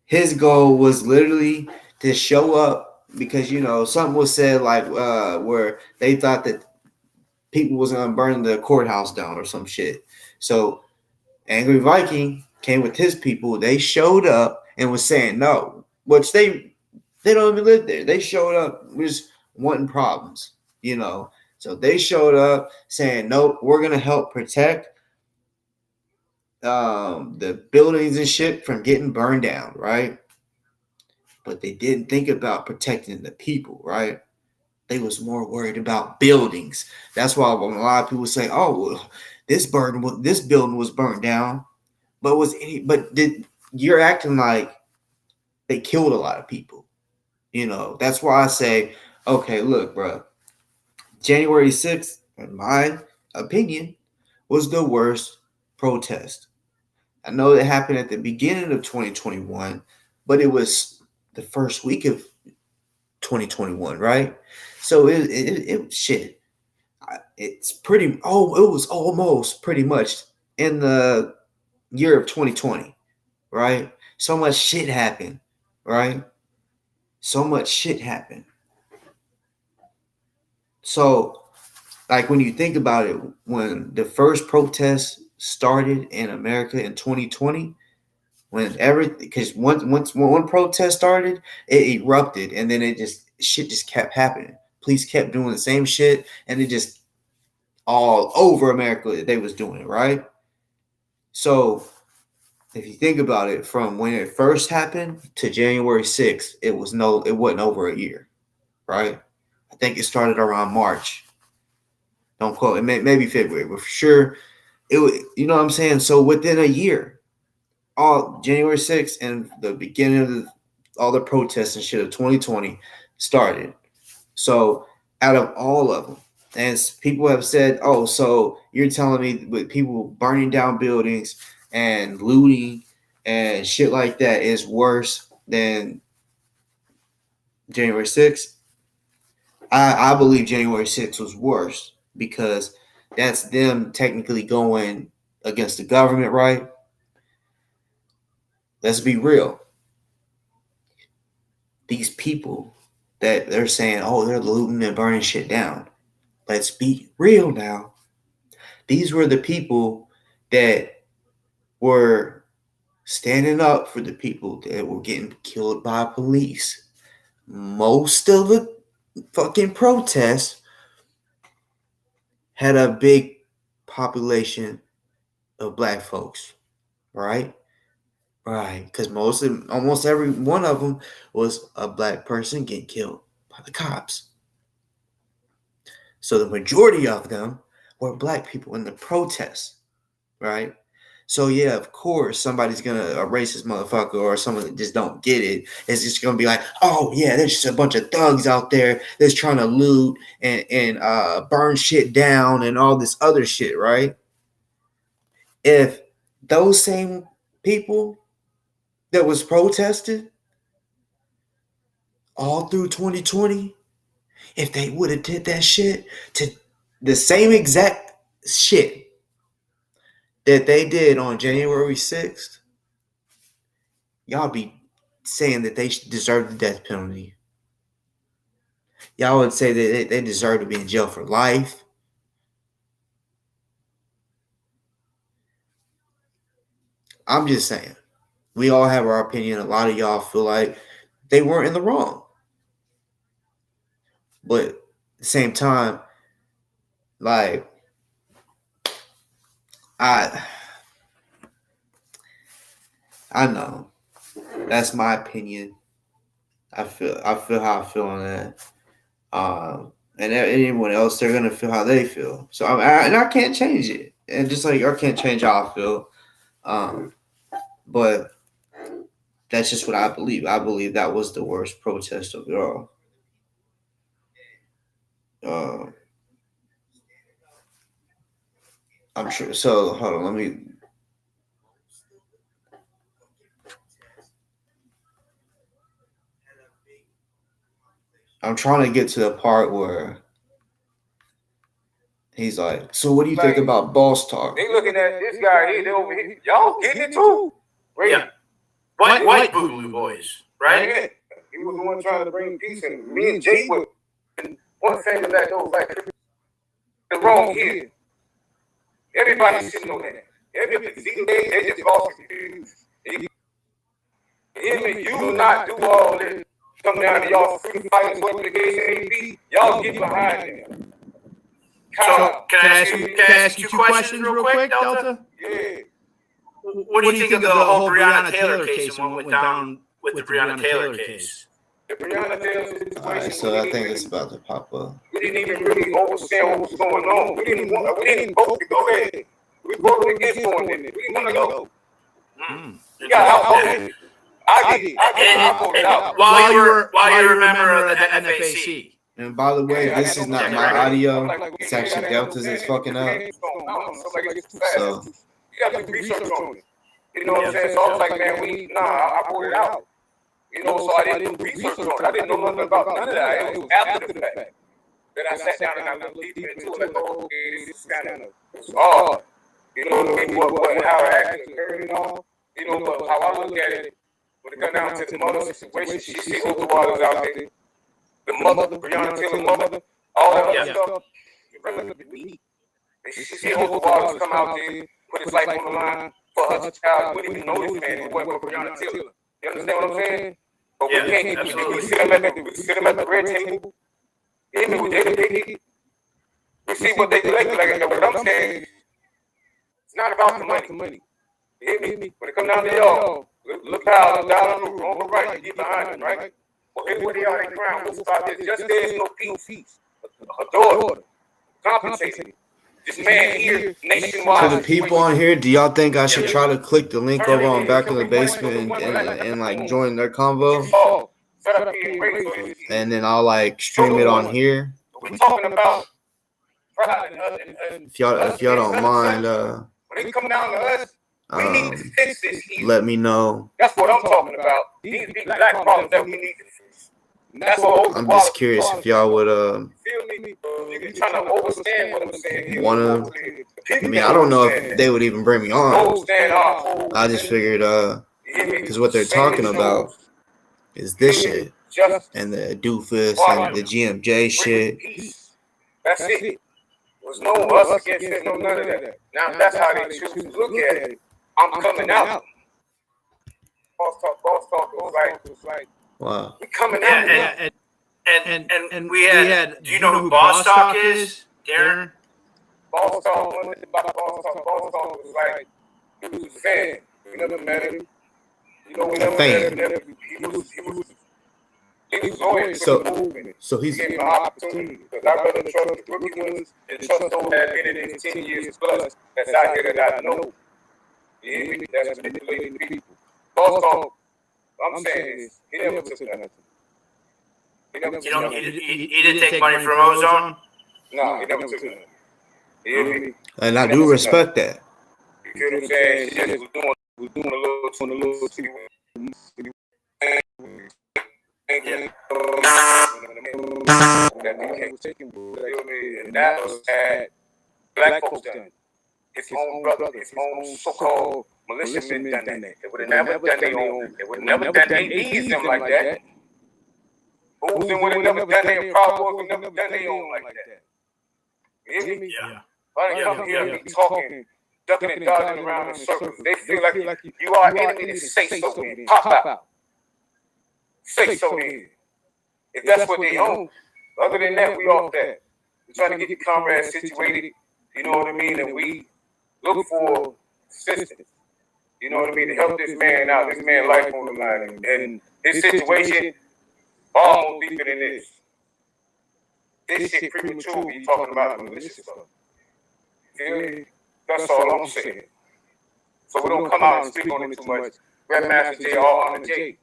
His goal was literally to show up because something was said like where they thought that people was gonna burn the courthouse down or some shit. So Angry Viking came with his people. They showed up and was saying no, which they don't even live there. They showed up just wanting problems, So they showed up saying nope, we're gonna help protect the buildings and shit from getting burned down, right? But they didn't think about protecting the people, right? They was more worried about buildings. That's why when a lot of people say, "Oh, well, this building was burned down," you're acting like they killed a lot of people? That's why I say, okay, look, bro, January 6th, in my opinion, was the worst protest. I know it happened at the beginning of 2021, but it was the first week of 2021, right? So it shit. It's pretty. Oh, it was almost pretty much in the year of 2020, right? So much shit happened, right? So much shit happened. So, like when you think about it, when the first protest started in America in 2020, because once one protest started, it erupted, and then shit just kept happening. Police kept doing the same shit, and it just all over America they was doing it, right? So if you think about it, from when it first happened to January 6th, it wasn't over a year, right? I think it started around March. Don't quote it, maybe February, but for sure it was, you know what I'm saying? So within a year, all January 6th and the beginning of all the protests and shit of 2020 started. So out of all of them, and people have said, oh, so you're telling me with people burning down buildings and looting and shit like that is worse than January 6th? I believe January 6th was worse because that's them technically going against the government, right? Let's be real. These people that they're saying, oh, they're looting and burning shit down. Let's be real now. These were the people that were standing up for the people that were getting killed by police. Most of the fucking protests had a big population of black folks, right? Right, because almost every one of them was a black person getting killed by the cops. So the majority of them were black people in the protests, right? So yeah, of course, somebody's gonna a racist motherfucker or someone that just don't get it is just gonna be like, oh yeah, there's just a bunch of thugs out there that's trying to loot and burn shit down and all this other shit, right? If those same people that was protested all through 2020, if they would have did that shit to the same exact shit that they did on January 6th, y'all be saying that they deserve the death penalty. Y'all would say that they deserve to be in jail for life. I'm just saying. We all have our opinion. A lot of y'all feel like they weren't in the wrong. But at the same time, like, I know. That's my opinion. I feel how I feel on that. And anyone else, they're gonna feel how they feel. So I can't change it, and just like I can't change how I feel. But that's just what I believe. I believe that was the worst protest of it all. I'm sure. So hold on, let me. I'm trying to get to the part where he's like, "So what do you think about boss talk?" They looking at this guy here, they over here. Y'all getting it too? Right? Yeah. White boogaloo boys, right? Yeah. He was the one trying to bring peace, and me and Jay were one family that was like the wrong here. Everybody should know that. Everybody, they just lost it. You do not do all this. Come down to y'all free fighting for the case, y'all get behind them. So can I ask you two questions real quick, Delta? Yeah. What do you think of the whole Breonna Taylor case and what went down with the Breonna Taylor case? The Breonna Taylor situation. All right, so I think it's about to pop up. We didn't even really understand what was going on. We didn't vote to go there. We voted against going in there. We didn't want to go. We got outvoted. I did. I voted out. While you were a member of the NFAC. And by the way, this is not my audio. It's actually Delta's that's fucking up. So you got to do research on it. You know what I'm saying? So I was like, man, I voted out. You know, so I didn't do research on it. I didn't know nothing about none of that. It was after the fact that I sat down and I looked deep into it. Like, oh, okay, this is kind of hard. You know what I mean? What how it actually occurred and all. You know, but how I look at it, when it comes down to the mother situation, she see Oprah was out there. The mother, Breonna Taylor's mother, all that other stuff, irrelevant to me. She see Oprah was come out there, put his life on the line for her child. Wouldn't even know this man. It wasn't for Breonna Taylor. You understand what I'm saying? But we can't. We sit them at the red table. We see what they collect. Like what I'm saying, it's not about the money. You hear me? When it comes down to y'all, look down on the right, get behind them, right? Well, everybody out in the ground, what's about this? Just there's no peace. A daughter, compensated. This man here, nationwide. for the people on here, do y'all think I should try to click the link over on Back in the Basement and like join their convo? And then I'll like stream it on here. We're talking about if y'all don't mind, when they come down to us, we need to fix this here. let me know. That's what I'm talking about. These big black problems that we need to fix. That's what I'm just curious if y'all would feel me? You're trying to understand what I'm saying. wanna. I mean, I don't know if they would even bring me on. I just figured, because what they're talking about is this shit and the doofus and the GMJ shit. That's it. There's no us against it, no none of that. Now that's how they choose to look at it. I'm coming out. Boss talk was like, Wow. we coming out. And we had. Do you know who Boss Talk is, Darren? Boss talk was like, he was a fan. We never met him. You know, we never met him. He was always So he's gave him an opportunity. Because I'd rather trust the rookie ones and trust those that have been in it 10 years plus that's out here that I know. You hear me? That's manipulating the people. Boss talk, I'm saying this, he never took nothing. He didn't take money from Ozone? No, he never took nothing. You hear me? and I do respect that. You get what I'm saying? He just was doing a little TV. That became taken, and that was had black folks done. His own brother, his own so-called militiamen done that. They would have never done their own. They would have never done their needs them like that. Ozone would have never done their proud work, would never done their own like that. You hear me? Yeah. Why don't come here and be talking, ducking and dodging around in circles? They feel like you are enemy to say so then. Pop out. Say so then. If that's what they own. Other than that, we off that. We're trying to get the comrades situated, you know what I mean? And we look for assistance. you know what I mean, to help this man out, this man's life on the line, and his situation almost deeper than this. This shit premature. You talking about the malicious stuff? Feel me? That's all I'm saying. So we don't come out and speak on it too much. Grandmaster J, all on the J.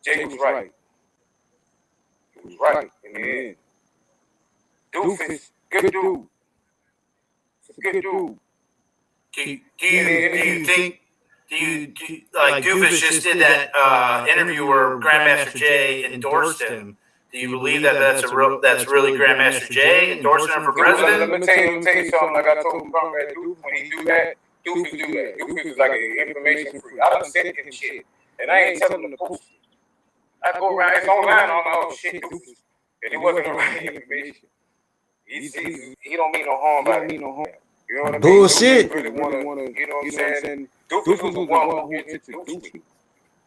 Jay was right. He was right in the end. Doofus, good dude. Good dude. Do you think like Doofus just did that interview where Grandmaster J endorsed him? Do you believe that that's really Grandmaster J endorsing him for president? Let me tell you something. Like I told Comrade Doofus, when he do that, Doofus do that. Doofus is like an information free. I done sent him shit, and I ain't telling him to post it. I go around, it's online on all shit, Doofus, and it wasn't the right information. He don't mean no harm by it. You know what I mean? Bullshit. Really wanna, you know what I'm saying? Doofus was the one who introduced me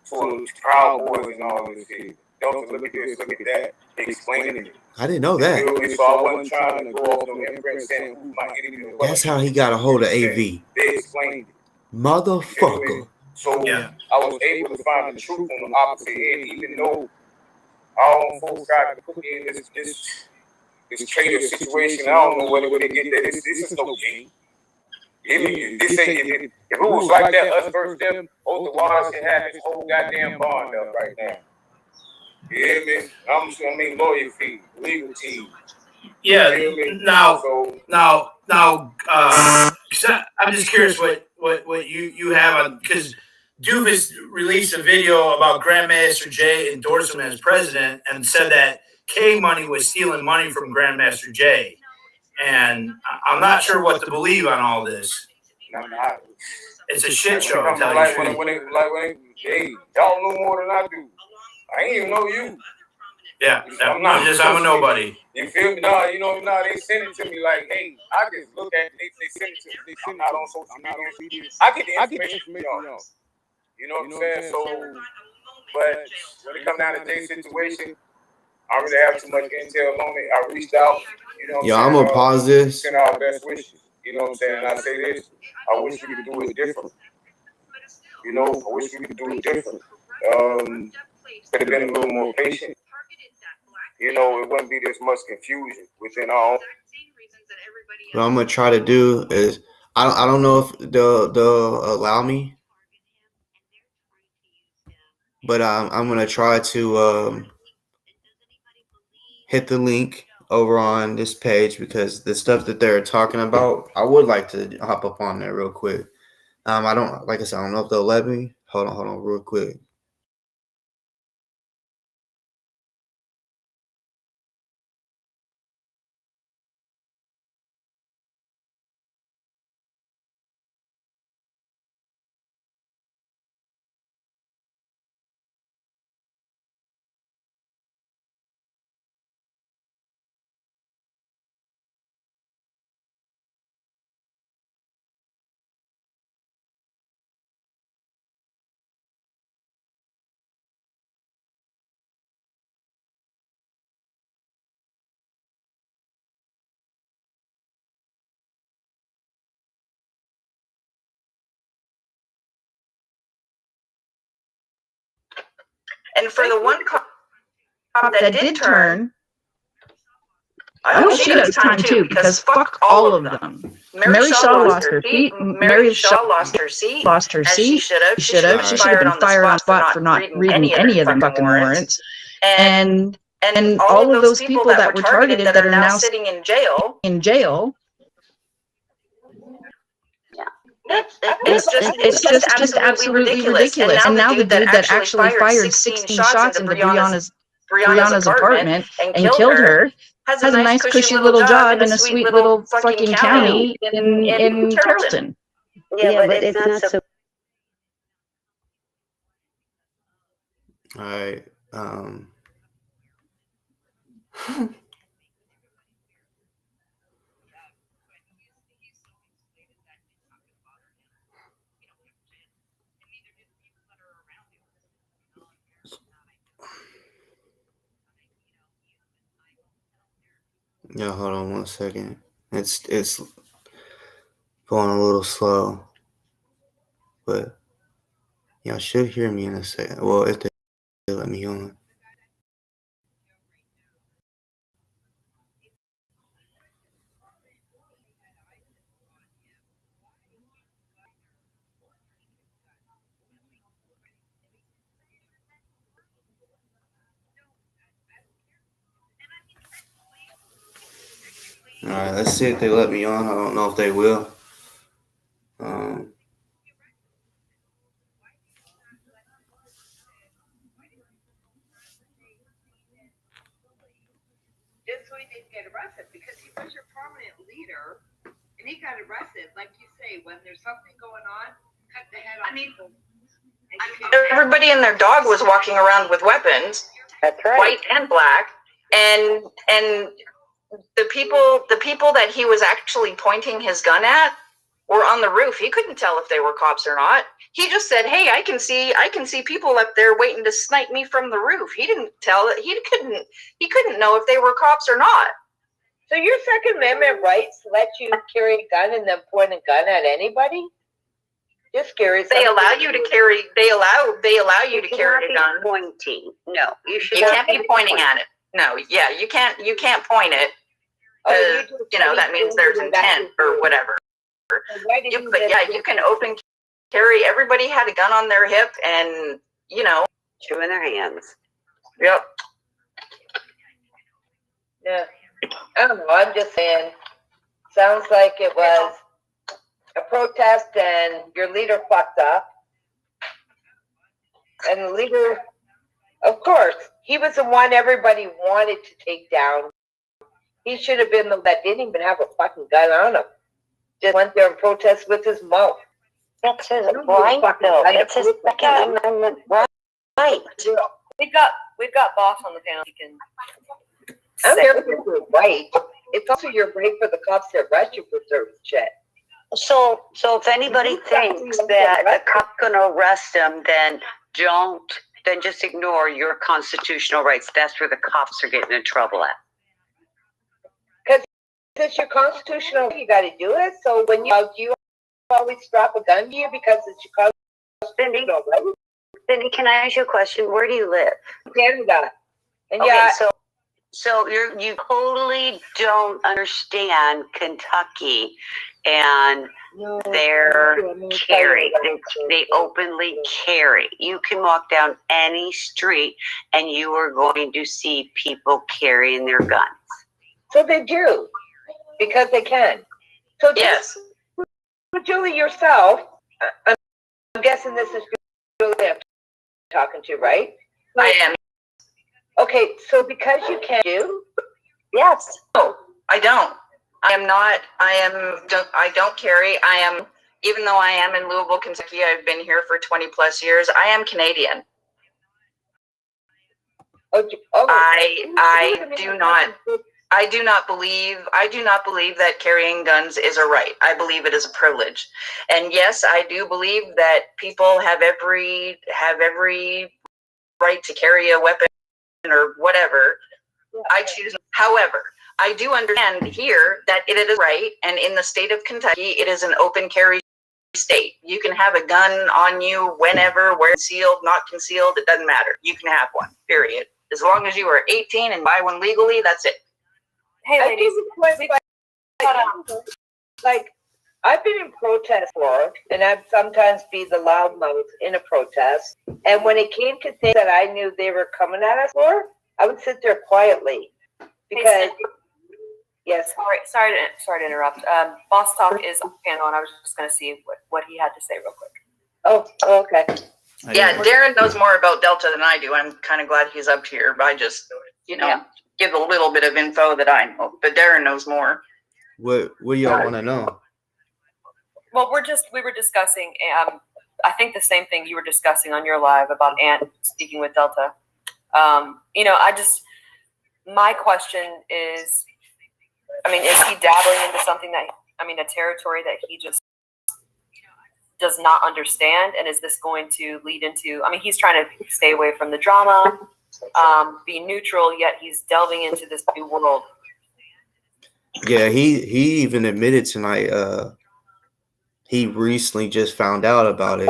to Proud Boys and all this shit. Don't look at this, look at that, explaining it. I didn't know that. So I wasn't trying to go off no imprint saying who my enemy was. That's how he got a hold of AV. They explained it. Motherfucker. So I was able to find the truth on the opposite end, even though our own folks tried to put me in this traitor situation. I don't know whether they get that. This is no game. This ain't, if it was like that, us versus them, Oath of Waters can have this whole goddamn bond up right now. You hear me? I'm just gonna make lawyer fee, legal team. Yeah. Now, I'm just curious what you have on, because Doofus released a video about Grandmaster J endorsing him as president and said that K Money was stealing money from Grandmaster J. And I'm not sure what to believe on all this. It's a shit show. Hey, y'all know more than I do. I ain't even know you. Yeah, I'm a nobody. You feel me? No, they send it to me like, hey, I just look at it, they send it to me. I'm not on social media. I get the information, y'all. You know what I'm saying? So, but when it comes down to Jay's situation, I don't really have too much intel on it. I reached out, you know what I'm saying? I'm gonna pause this. Send our best wishes. You know what I'm saying? I say this, I wish we could do it different. You know, I wish we could do it different. Could have been a little more patient. You know, it wouldn't be this much confusion within our own. What I'm gonna try to do is, I don't know if they'll allow me, but I'm gonna try to hit the link over on this page, because the stuff that they're talking about, I would like to hop up on there real quick. I don't, like I said, I don't know if they'll let me. Hold on, real quick. And for the one cop that did turn, I hope she does time too, because fuck all of them. Mary Shaw lost her seat. Mary Shaw lost her seat. As she should have. She should have been fired on the spot for not reading any of the fucking warrants. And all of those people that were targeted that are now sitting in jail. It's just absolutely ridiculous. And now the dude that actually fired 16 shots into Brianna's apartment and killed her has a nice cushy little job in a sweet little fucking county in Carrollton. Yeah, but it's not so. All right. Yeah, hold on 1 second. It's going a little slow. but y'all should hear me in a second. Well, if they let me on. All right, let's see if they let me on. I don't know if they will. That's why he didn't get arrested, because he was your prominent leader, and he got arrested. Like you say, when there's something going on, cut the head off. Everybody and their dog was walking around with weapons. That's right. White and black, and the people that he was actually pointing his gun at were on the roof. He couldn't tell if they were cops or not. He just said, "Hey, I can see people up there waiting to snipe me from the roof." He didn't tell it. He couldn't know if they were cops or not. So your Second Amendment rights let you carry a gun and then point a gun at anybody? Just scary. They allow you to carry. They allow you to carry a gun. Pointing. No, you should. You can't be pointing at it. No, yeah, you can't point it. That means there's intent or whatever. You can open carry. Everybody had a gun on their hip, and two in their hands. Yep. Yeah. I don't know. I'm just saying. Sounds like it was a protest, and your leader fucked up. And the leader, of course, he was the one everybody wanted to take down. He should have been the one that didn't even have a fucking gun on him. Just went there and protested with his mouth. That's his right, though. It's his Second Amendment right. We've got Boss on the panel. He can. I'm here for your right. It's also your right for the cops to arrest you for certain shit. So if anybody thinks that the cop's going to arrest them, then just ignore your constitutional rights. That's where the cops are getting in trouble at. Because it's your constitutional right, you got to do it. So when you always drop a gun to you because it's your constitutional right. Cindy, can I ask you a question? Where do you live? Canada. And okay, so you totally don't understand Kentucky and their carry. They openly carry. You can walk down any street and you are going to see people carrying their guns. So they do, because they can. So yes. Julie, yourself, I'm guessing this is Julie I'm talking to, right? I am. Okay, so because you can do? Yes. No, I don't. I am not. I don't carry. Even though I am in Louisville, Kentucky, I've been here for 20 plus years. I am Canadian. I do not believe that carrying guns is a right. I believe it is a privilege. And yes, I do believe that people have every right to carry a weapon or whatever. I choose. However, I do understand here that it is right, and in the state of Kentucky, it is an open carry state. You can have a gun on you whenever, where concealed, not concealed, it doesn't matter. You can have one, period. As long as you are 18 and buy one legally, that's it. Hey, ladies. Like, I've been in protest before, and I'd sometimes be the loudmouth in a protest. And when it came to things that I knew they were coming at us for, I would sit there quietly. Because, yes. Sorry to interrupt. Boss Talk is on the panel, and I was just going to see what he had to say real quick. Oh, okay. Yeah, Darren knows more about Delta than I do. I'm kind of glad he's up here. I just, give a little bit of info that I know, but Darren knows more. What y'all want to know? Well, we were discussing, I think the same thing you were discussing on your live about Ant speaking with Delta. My question is, is he dabbling into something a territory that he just does not understand? And is this going to lead into, he's trying to stay away from the drama, be neutral, yet he's delving into this new world. Yeah, he even admitted tonight, he recently just found out about it.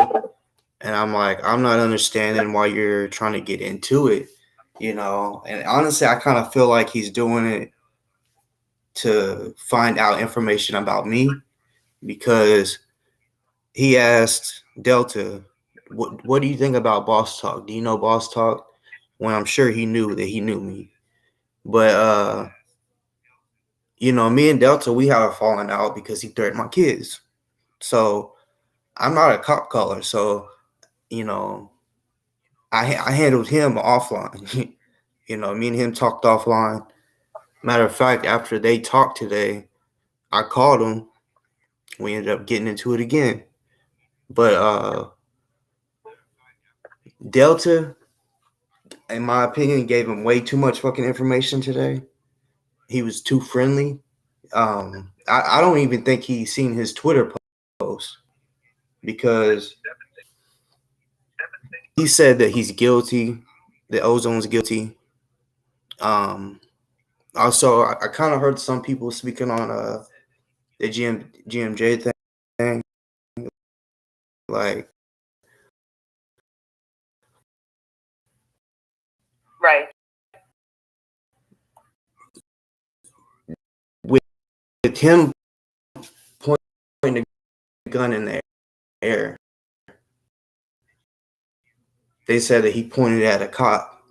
And I'm like, I'm not understanding why you're trying to get into it, you know? And honestly, I kind of feel like he's doing it to find out information about me, because he asked Delta, what do you think about Boss Talk? Do you know Boss Talk? When I'm sure he knew that he knew me. But, you know, me and Delta, we have a falling out because he threatened my kids. So I'm not a cop caller. So, you know, I handled him offline. You know, me and him talked offline. Matter of fact, after they talked today, I called him. We ended up getting into it again. But Delta, in my opinion, gave him way too much fucking information today. He was too friendly. I don't even think he's seen his Twitter post, because he said that he's guilty, that Ozone's guilty. Also, I kind of heard some people speaking on the GMJ thing, like, Right. with him pointing the gun in the air. They said that he pointed at a cop.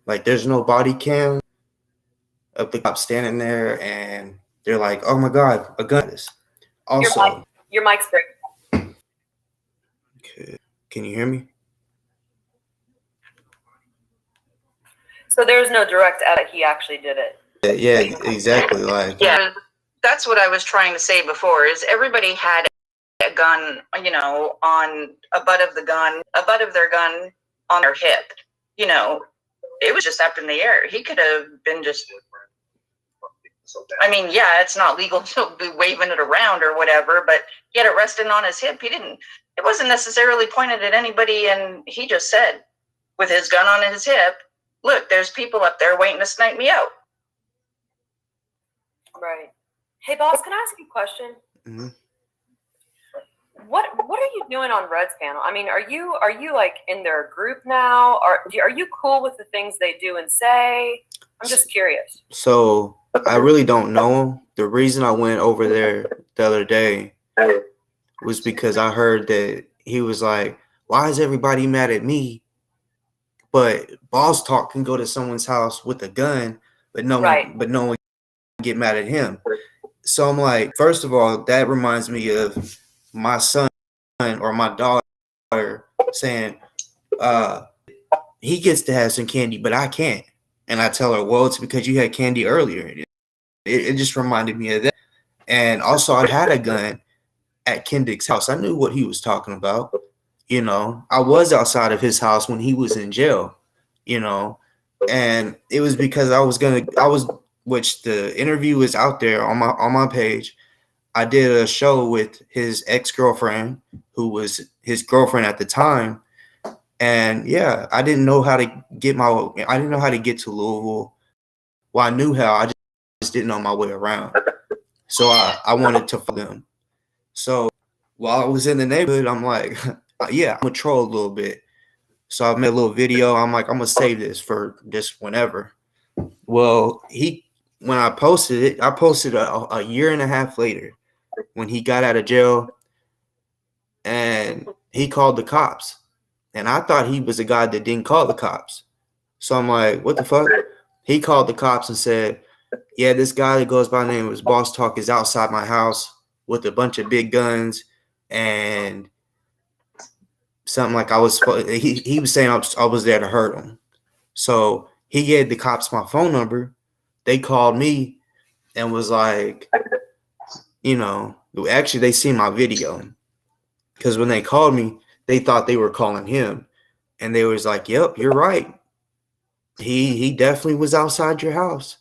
Like, there's no body cam of the cop standing there, and they're like, "Oh my God, a gun!" Also, Your mic's breaking. okay. Can you hear me? So there's no direct edit. He actually did it. Yeah, exactly. Like, yeah, that's what I was trying to say before. Is everybody had a gun, you know, on a butt of their gun on their hip. You know, it was just up in the air. He could have been just. I mean, yeah, it's not legal to be waving it around or whatever, but he had it resting on his hip. It wasn't necessarily pointed at anybody, and he just said, with his gun on his hip, "Look, there's people up there waiting to snipe me out." Right. Hey, boss, can I ask you a question? Mm-hmm. What are you doing on Red's panel? I mean, are you like in their group now? Are you cool with the things they do and say? I'm just curious. So I really don't know. The reason I went over there the other day was because I heard that he was like, "Why is everybody mad at me? But Boss Talk can go to someone's house with a gun, but no one get mad at him." So I'm like, first of all, that reminds me of my son or my daughter saying, he gets to have some candy, but I can't. And I tell her, well, it's because you had candy earlier. It just reminded me of that. And also, I had a gun at Kendrick's house. I knew what he was talking about. You know, I was outside of his house when he was in jail, you know, and it was because which the interview is out there on my page. I did a show with his ex-girlfriend, who was his girlfriend at the time. And yeah, I didn't know how to get to Louisville. Well, I knew how, I just didn't know my way around. So I wanted to follow them. So while I was in the neighborhood, I'm like, yeah, I'm gonna troll a little bit. So I made a little video. I'm like, I'm gonna save this for just whenever. Well, when I posted it, I posted a year and a half later when he got out of jail, and he called the cops. And I thought he was a guy that didn't call the cops. So I'm like, what the fuck? He called the cops and said, yeah, this guy that goes by the name of Boss Talk is outside my house with a bunch of big guns, and something like he was saying I was there to hurt him. So he gave the cops my phone number. They called me and was like, you know, actually they seen my video, because when they called me, they thought they were calling him, and they was like, yep, you're right. He definitely was outside your house.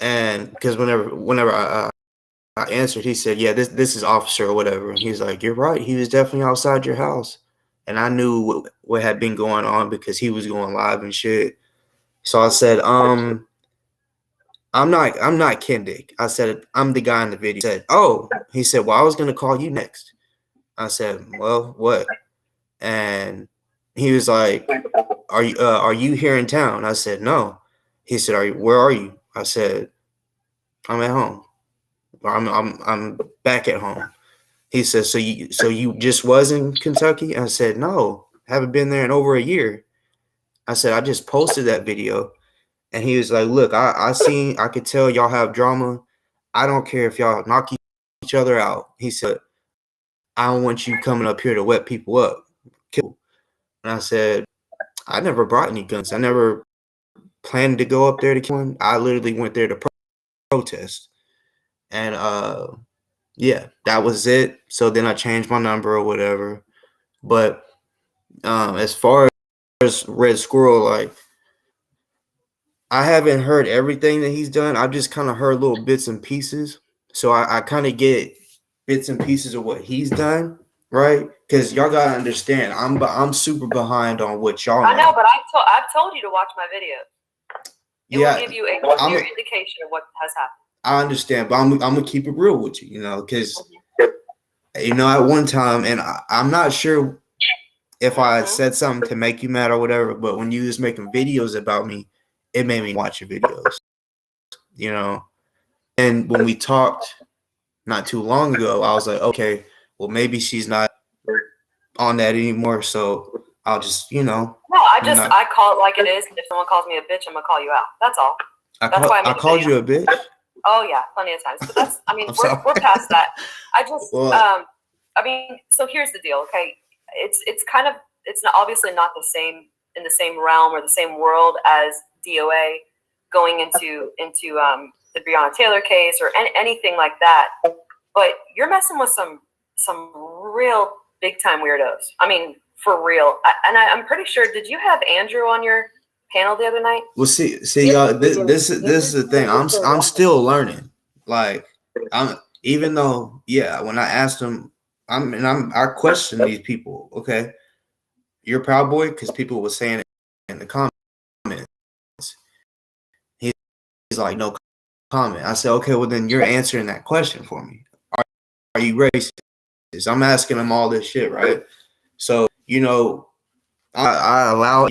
And because whenever I answered, he said, yeah, this is officer or whatever. And he's like, you're right. He was definitely outside your house. And I knew what had been going on because he was going live and shit. So I said, I'm not Kendick. I said, I'm the guy in the video. He said, oh, he said, well, I was going to call you next. I said, well, what? And he was like, are you here in town? I said, no. He said, where are you? I said, I'm at home. I'm back at home. He said, so you just was in Kentucky? I said, no, haven't been there in over a year. I said, I just posted that video. And he was like, look, I could tell y'all have drama. I don't care if y'all knock each other out. He said, I don't want you coming up here to wet people up. Kill. And I said, I never brought any guns. I never planned to go up there to kill one. I literally went there to protest. And yeah, that was it. So then I changed my number or whatever. But as far as Red Squirrel, like, I haven't heard everything that he's done. I've just kind of heard little bits and pieces. So I kind of get bits and pieces of what he's done, right? Because y'all gotta understand, I'm super behind on what y'all I know, but I've told you to watch my video. It will give you a clear indication of what has happened. I understand, but I'm gonna keep it real with you, because at one time, and I'm not sure if I said something to make you mad or whatever, but when you was making videos about me, it made me watch your videos, And when we talked not too long ago, I was like, okay, well, maybe she's not on that anymore, so I'll just, No, I call it like it is, and if someone calls me a bitch, I'm gonna call you out. That's all. That's why I called you a bitch. Oh yeah, plenty of times. But that's, we're past that. I just, so here's the deal, okay? It's not obviously not the same in the same realm or the same world as DOA going into the Breonna Taylor case or anything like that. But you're messing with some real big time weirdos. I mean, for real. I'm pretty sure. Did you have Andrew on your panel the other night? Well, see, y'all. This is the thing. I'm still learning. Like, even though, when I asked him, I question these people. Okay, you're a Proud Boy, because people were saying it in the comments. He's like, no comment. I said, okay, well then you're answering that question for me. Are you racist? I'm asking him all this shit, right? So I allow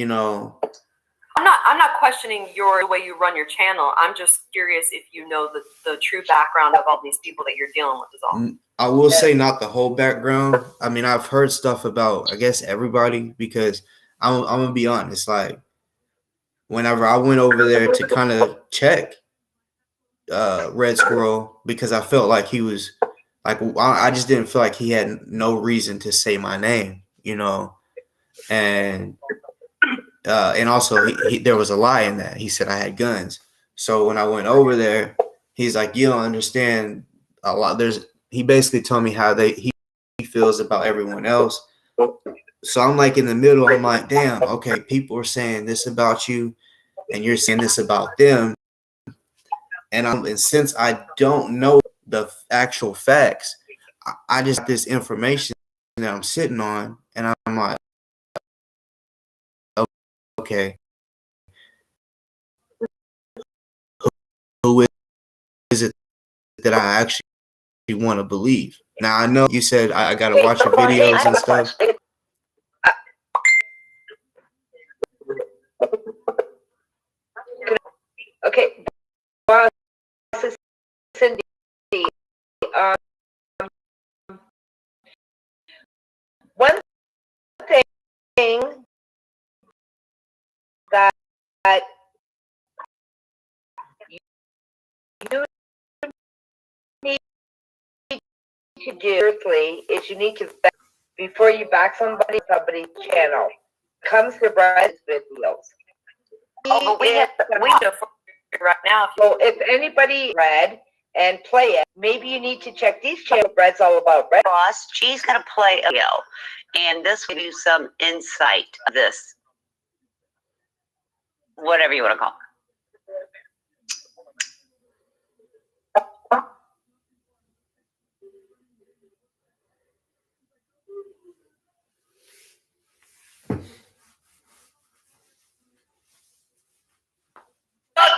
I'm not questioning the way you run your channel. I'm just curious if you know the true background of all these people that you're dealing with is all. I will say not the whole background. I mean, I've heard stuff about, I guess, everybody, because I'm gonna be honest. Like, whenever I went over there to kind of check Red Squirrel, because I felt like he was like, I just didn't feel like he had no reason to say my name, and also there was a lie in that. He said I had guns. So when I went over there, he's like, you don't understand a lot. He basically told me how he feels about everyone else. So I'm like in the middle. I'm like, damn, okay, people are saying this about you, and you're saying this about them. And since I don't know the actual facts, I just got this information that I'm sitting on, and I'm like, okay, who is it that I actually want to believe? Now, I know you said I got to watch your videos and stuff. Okay, well, Cindy, one thing that you need to do is you need to, before you back somebody's channel, comes to Brad's videos. Oh, but we have right now. So if anybody read and play it, maybe you need to check these channels. Brad's all about Brad. Boss, she's going to play a video, and this will give you some insight of this, whatever you want to call it.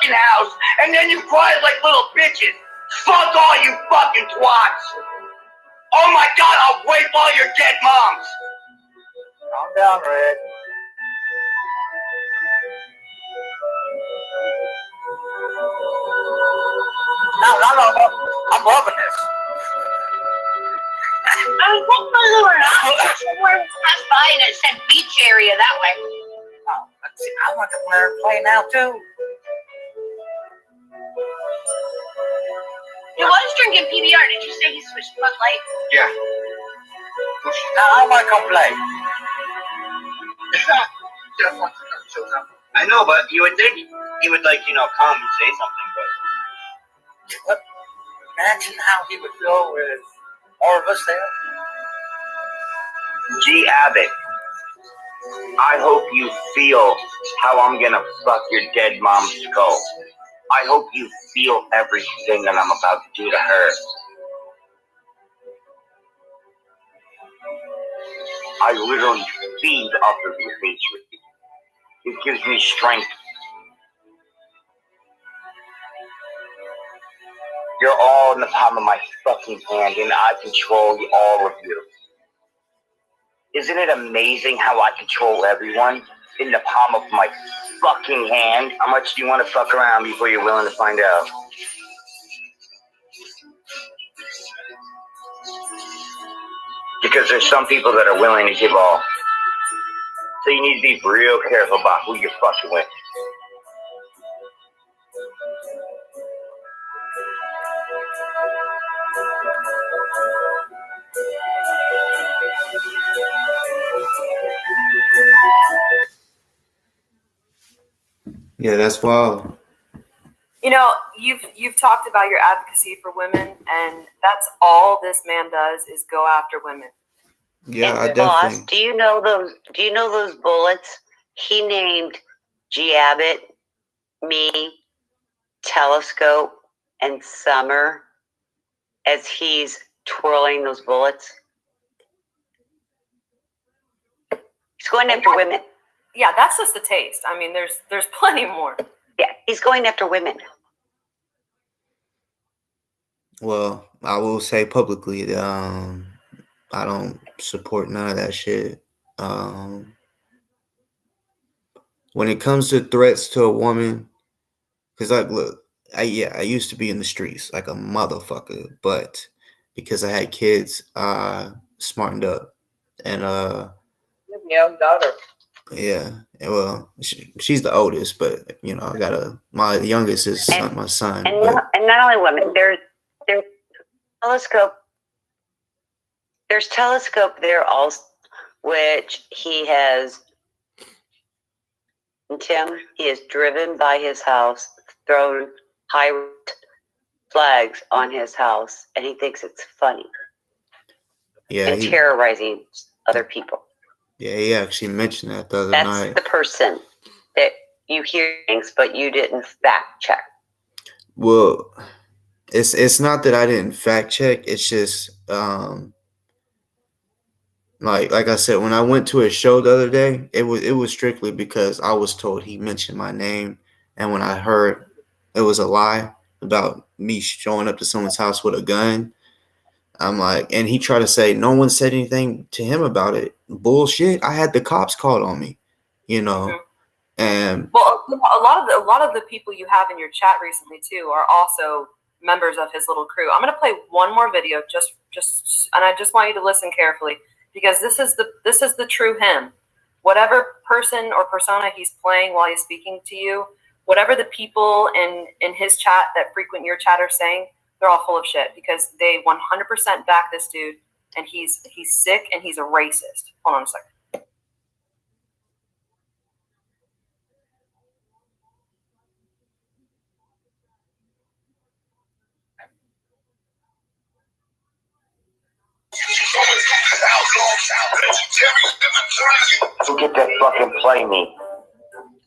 House and then you cry like little bitches. Fuck all you fucking twats. Oh my God, I'll rape all your dead moms. Calm down, Red. No, I'm loving this. I think my little house somewhere passed by and it said beach area that way. Oh, let's see. I want to learn to play now too. He was drinking PBR. Did you say he switched Bud Light? Yeah. Now I want to come play. I know, but you would think he would come and say something, but Imagine how he would feel with all of us there. G. Abbott, I hope you feel how I'm gonna fuck your dead mom's skull. I hope you feel everything that I'm about to do to her. I literally feed off of your hatred. It gives me strength. You're all in the palm of my fucking hand, and I control all of you. Isn't it amazing how I control everyone in the palm of my fucking hand? How much do you want to fuck around before you're willing to find out? Because there's some people that are willing to give all. So you need to be real careful about who you're fucking with. Yeah, that's wild. You know, you've talked about your advocacy for women, and that's all this man does is go after women. Yeah, and I Boss, definitely. do you know those bullets? He named G. Abbott, me, Telescope, and Summer as he's twirling those bullets. He's going after women. Yeah, that's just a taste. I mean, there's plenty more. Yeah, he's going after women. Well, I will say publicly that I don't support none of that shit. When it comes to threats to a woman, because look, I used to be in the streets like a motherfucker, but because I had kids, I smartened up, and Young daughter. yeah, well, she's the oldest, but I got my youngest is my son. And not only women, there's Telescope. There's Telescope there also, which he has. Tim, he has driven by his house, thrown high flags on his house, and he thinks it's funny. Yeah, and terrorizing other people. Yeah, he actually mentioned that the other That's night. the person that you hear things, but you didn't fact check. Well, it's not that I didn't fact check. It's just like I said, when I went to a show the other day, it was strictly because I was told he mentioned my name, and when I heard it was a lie about me showing up to someone's house with a gun, I'm like, and he tried to say no one said anything to him about it. Bullshit! I had the cops called on me, Mm-hmm. and well, a lot of the people you have in your chat recently too are also members of his little crew. I'm gonna play one more video, and I just want you to listen carefully because this is the true him. Whatever person or persona he's playing while he's speaking to you, whatever the people in his chat that frequent your chat are saying, they're all full of shit because they 100% back this dude, and he's sick and he's a racist. Hold on a second. Don't get to fucking play me.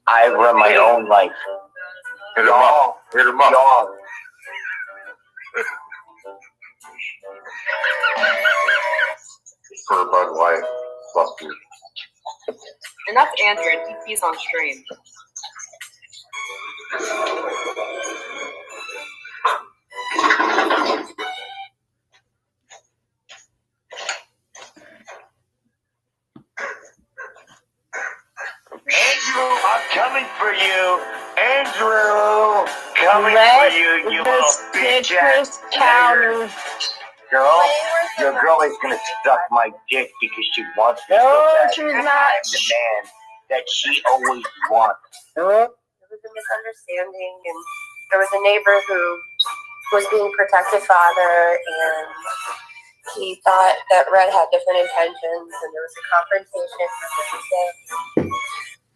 I run my own life. Hit him up. Hit him up. Y'all. For Bud Light. Fuck you. And that's Andrew, and he's on stream. I'm coming for you, Andrew. Coming for you, you little bitch ass counter. Girl, your girl is gonna suck my dick because she wants me so bad. She's not. I'm the man that she always wants. There was a misunderstanding, and there was a neighbor who was being protective father, and he thought that Red had different intentions, and there was a confrontation.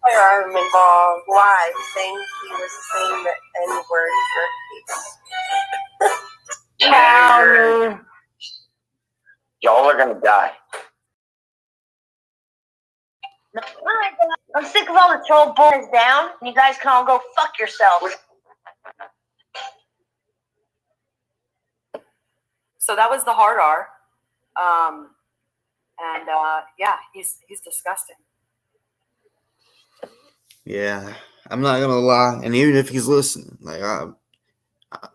Firearm involved. Why? Saying he was saying the N-word for peace. Counter. Y'all are gonna die. I'm sick of all the troll boys down, and you guys can all go fuck yourselves. So that was the hard R. Yeah, he's disgusting. Yeah, I'm not gonna lie, and even if he's listening, like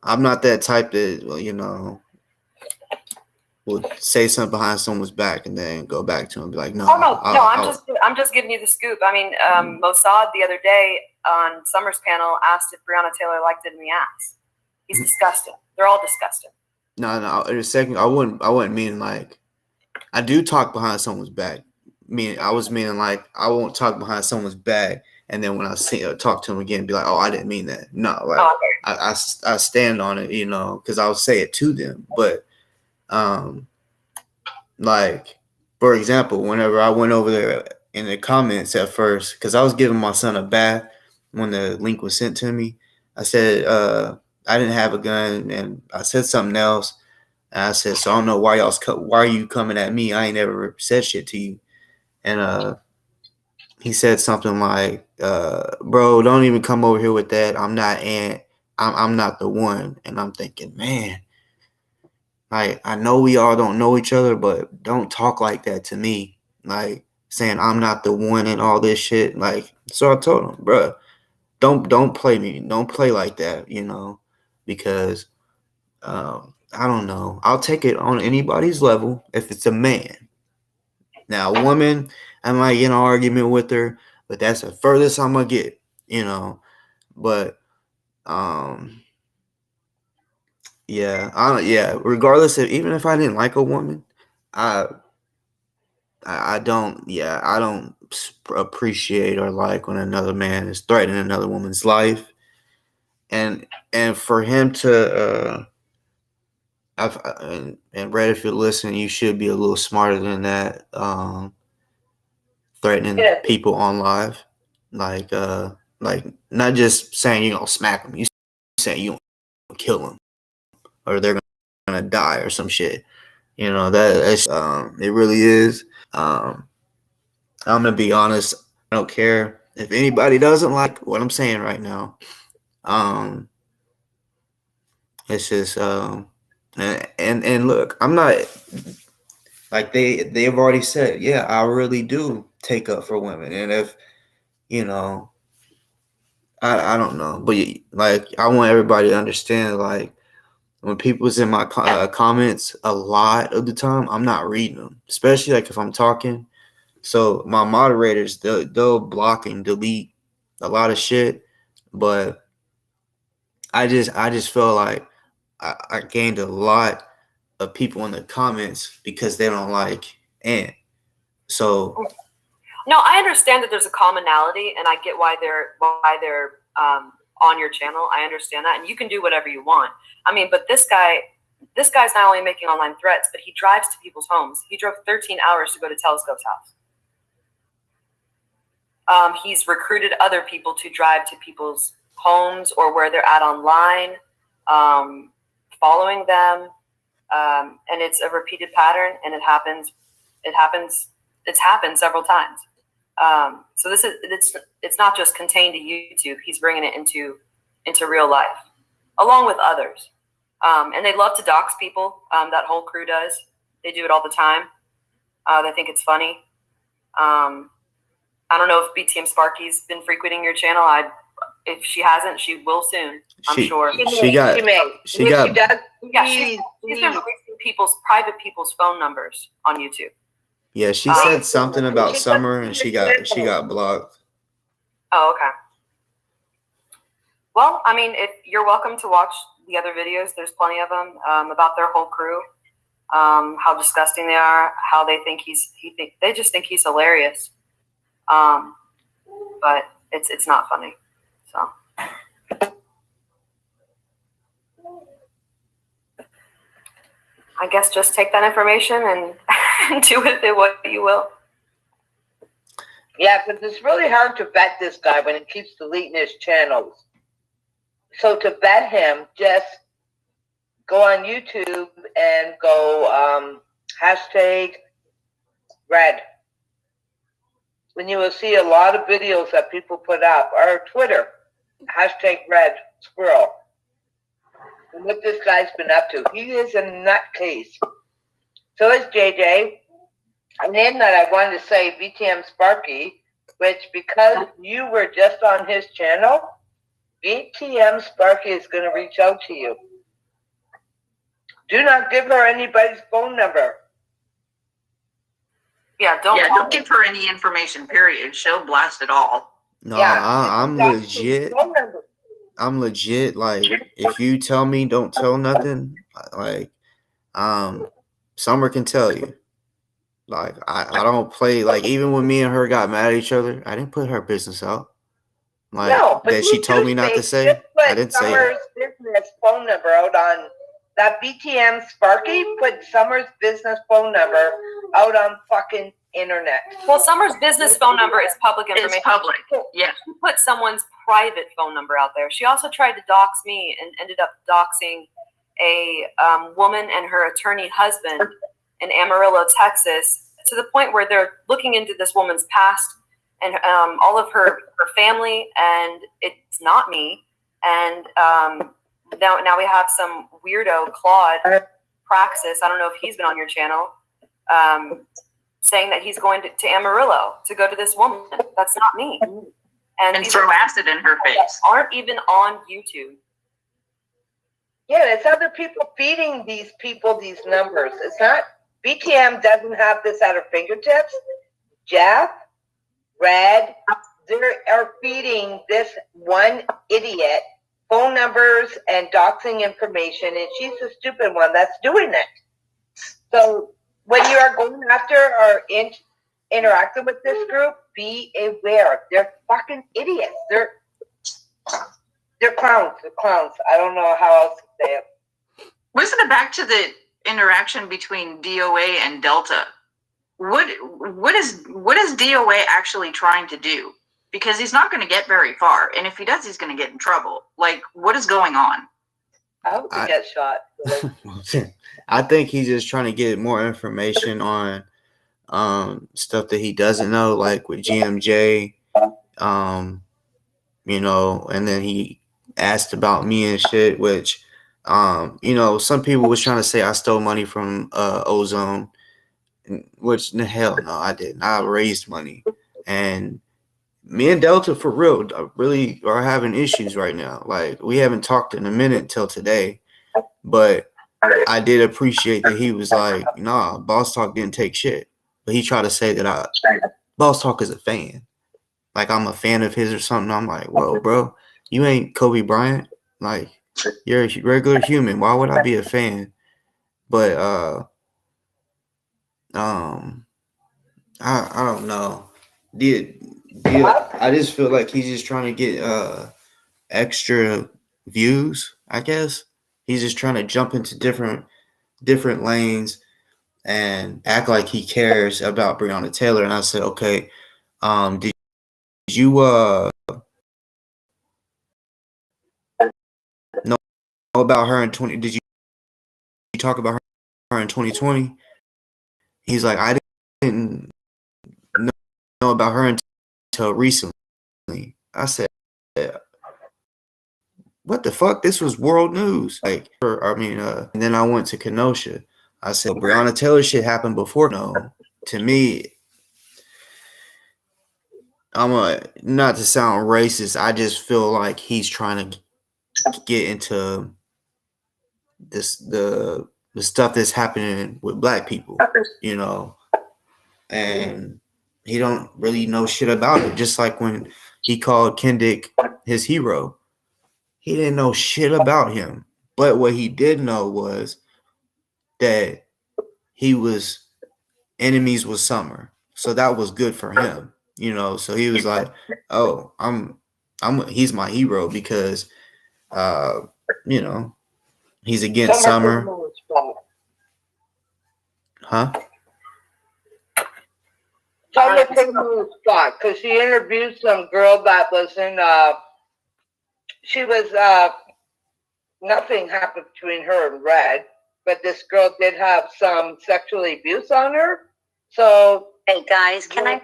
I'm not that type that, well, you know, will say something behind someone's back and then go back to him and be like, no. I'm just giving you the scoop. I mean, Mossad the other day on Summer's panel asked if Breonna Taylor liked it in the ass. He's disgusting. They're all disgusting. No. In a second, I wouldn't mean like I do talk behind someone's back. I was meaning like I won't talk behind someone's back, and then when I talk to him again, be like, oh, I didn't mean that. No, like I stand on it, you know, because I'll say it to them. But like for example, whenever I went over there in the comments at first, because I was giving my son a bath when the link was sent to me, I said I didn't have a gun, and I said something else. And I said, so I don't know why why are you coming at me? I ain't ever said shit to you. And he said something like, bro, don't even come over here with that. I'm not the one. And I'm thinking, man, like, I know we all don't know each other, but don't talk like that to me. Like saying I'm not the one and all this shit. Like, so I told him, bro, don't play me. Don't play like that, you know, because I don't know. I'll take it on anybody's level if it's a man. Now, a woman, I might get in an argument with her, but that's the furthest I'm gonna get, you know. But yeah, regardless of, even if I didn't like a woman, I don't appreciate or like when another man is threatening another woman's life, and for him to and Red, if you're listening, you should be a little smarter than that. Threatening people on live, like not just saying you're gonna smack them, you saying you gonna kill them or they're gonna die or some shit. You know that's it really is. I'm gonna be honest. I don't care if anybody doesn't like what I'm saying right now. It's just and look, I'm not like they've already said. Yeah, I really do take up for women, and if you know, I don't know, but like I want everybody to understand, like when people's in my comments a lot of the time, I'm not reading them, especially like if I'm talking. So my moderators, they'll block and delete a lot of shit, but I just feel like I gained a lot of people in the comments because they don't like Ant. So no, I understand that there's a commonality, and I get why they're on your channel. I understand that, and you can do whatever you want. I mean, but this guy's not only making online threats, but he drives to people's homes. He drove 13 hours to go to Telescope's house. He's recruited other people to drive to people's homes or where they're at online, following them, and it's a repeated pattern, and it's happened several times. So it's not just contained to YouTube. He's bringing it into real life, along with others. And they love to dox people. That whole crew does. They do it all the time. They think it's funny. I don't know if BTM Sparky's been frequenting your channel. If she hasn't, she will soon. I'm sure. She's been releasing private people's phone numbers on YouTube. Yeah, she said something about Summer, and she got blocked. Oh, okay. Well, I mean, if you're welcome to watch the other videos, there's plenty of them about their whole crew, how disgusting they are, how they think they just think he's hilarious. But it's not funny. So I guess just take that information and do with it what you will. Yeah, because it's really hard to vet this guy when he keeps deleting his channels. So to vet him, just go on YouTube and go #red. When you will see a lot of videos that people put up, or Twitter, #red squirrel. And what this guy's been up to. He is a nutcase. So is JJ. And then that I wanted to say BTM Sparky, which because you were just on his channel, BTM Sparky is going to reach out to you. Do not give her anybody's phone number. Yeah, don't give her any information, period. She'll blast it all. No, I'm legit. I'm legit. Like, if you tell me don't tell nothing, like, Summer can tell you. Like, I don't play. Like, even when me and her got mad at each other, I didn't put her business out. Like, no, but that she told me not to say. I didn't say Summer's business phone number out on that BTM Sparky. Put Summer's business phone number out on fucking internet. Well, Summer's business phone number is public information. It's public. Yeah. She put someone's private phone number out there. She also tried to dox me and ended up doxing a woman and her attorney husband in Amarillo, Texas, to the point where they're looking into this woman's past and all of her family, and it's not me. And now we have some weirdo Claude Praxis. I don't know if he's been on your channel, saying that he's going to Amarillo to go to this woman. That's not me. And throw acid in her face. Aren't even on YouTube. Yeah, it's other people feeding these people these numbers. It's not, BTM doesn't have this at her fingertips. Jeff, Red, they are feeding this one idiot phone numbers and doxing information, and she's the stupid one that's doing it. So when you are going after or interacting with this group, be aware. They're fucking idiots. They're clowns. They're clowns. I don't know how else to say it. Wasn't it back to the interaction between DOA and Delta? What is DOA actually trying to do? Because he's not going to get very far, and if he does, he's going to get in trouble. Like, what is going on? I hope he gets shot. I think he's just trying to get more information on stuff that he doesn't know, like with GMJ, you know, and then he asked about me and shit, which, you know, some people was trying to say I stole money from Ozone, which the hell no, I didn't. I raised money, and me and Delta for real really are having issues right now. Like, we haven't talked in a minute till today, but I did appreciate that he was like, nah, Boss Talk didn't take shit. But he tried to say that Boss Talk is a fan. Like, I'm a fan of his or something. I'm like, whoa, bro, you ain't Kobe Bryant. Like, you're a regular human. Why would I be a fan? But I don't know. I just feel like he's just trying to get extra views, I guess. He's just trying to jump into different lanes and act like he cares about Breonna Taylor. And I said, okay, did you know about her in 20? Did you talk about her in 2020? He's like, I didn't know about her until recently. I said, what the fuck? This was world news. Like, and then I went to Kenosha. I said, Breonna Taylor shit happened before. No, to me, not to sound racist, I just feel like he's trying to get into the stuff that's happening with black people, you know, and he don't really know shit about it. Just like when he called Kendrick his hero. He didn't know shit about him. But what he did know was that he was enemies with Summer. So that was good for him, you know. So he was like, "Oh, he's my hero because you know, he's against Summer." Huh? Summer put him on the spot because she interviewed some girl that was in she was nothing happened between her and Red, but this girl did have some sexual abuse on her. So hey guys, can I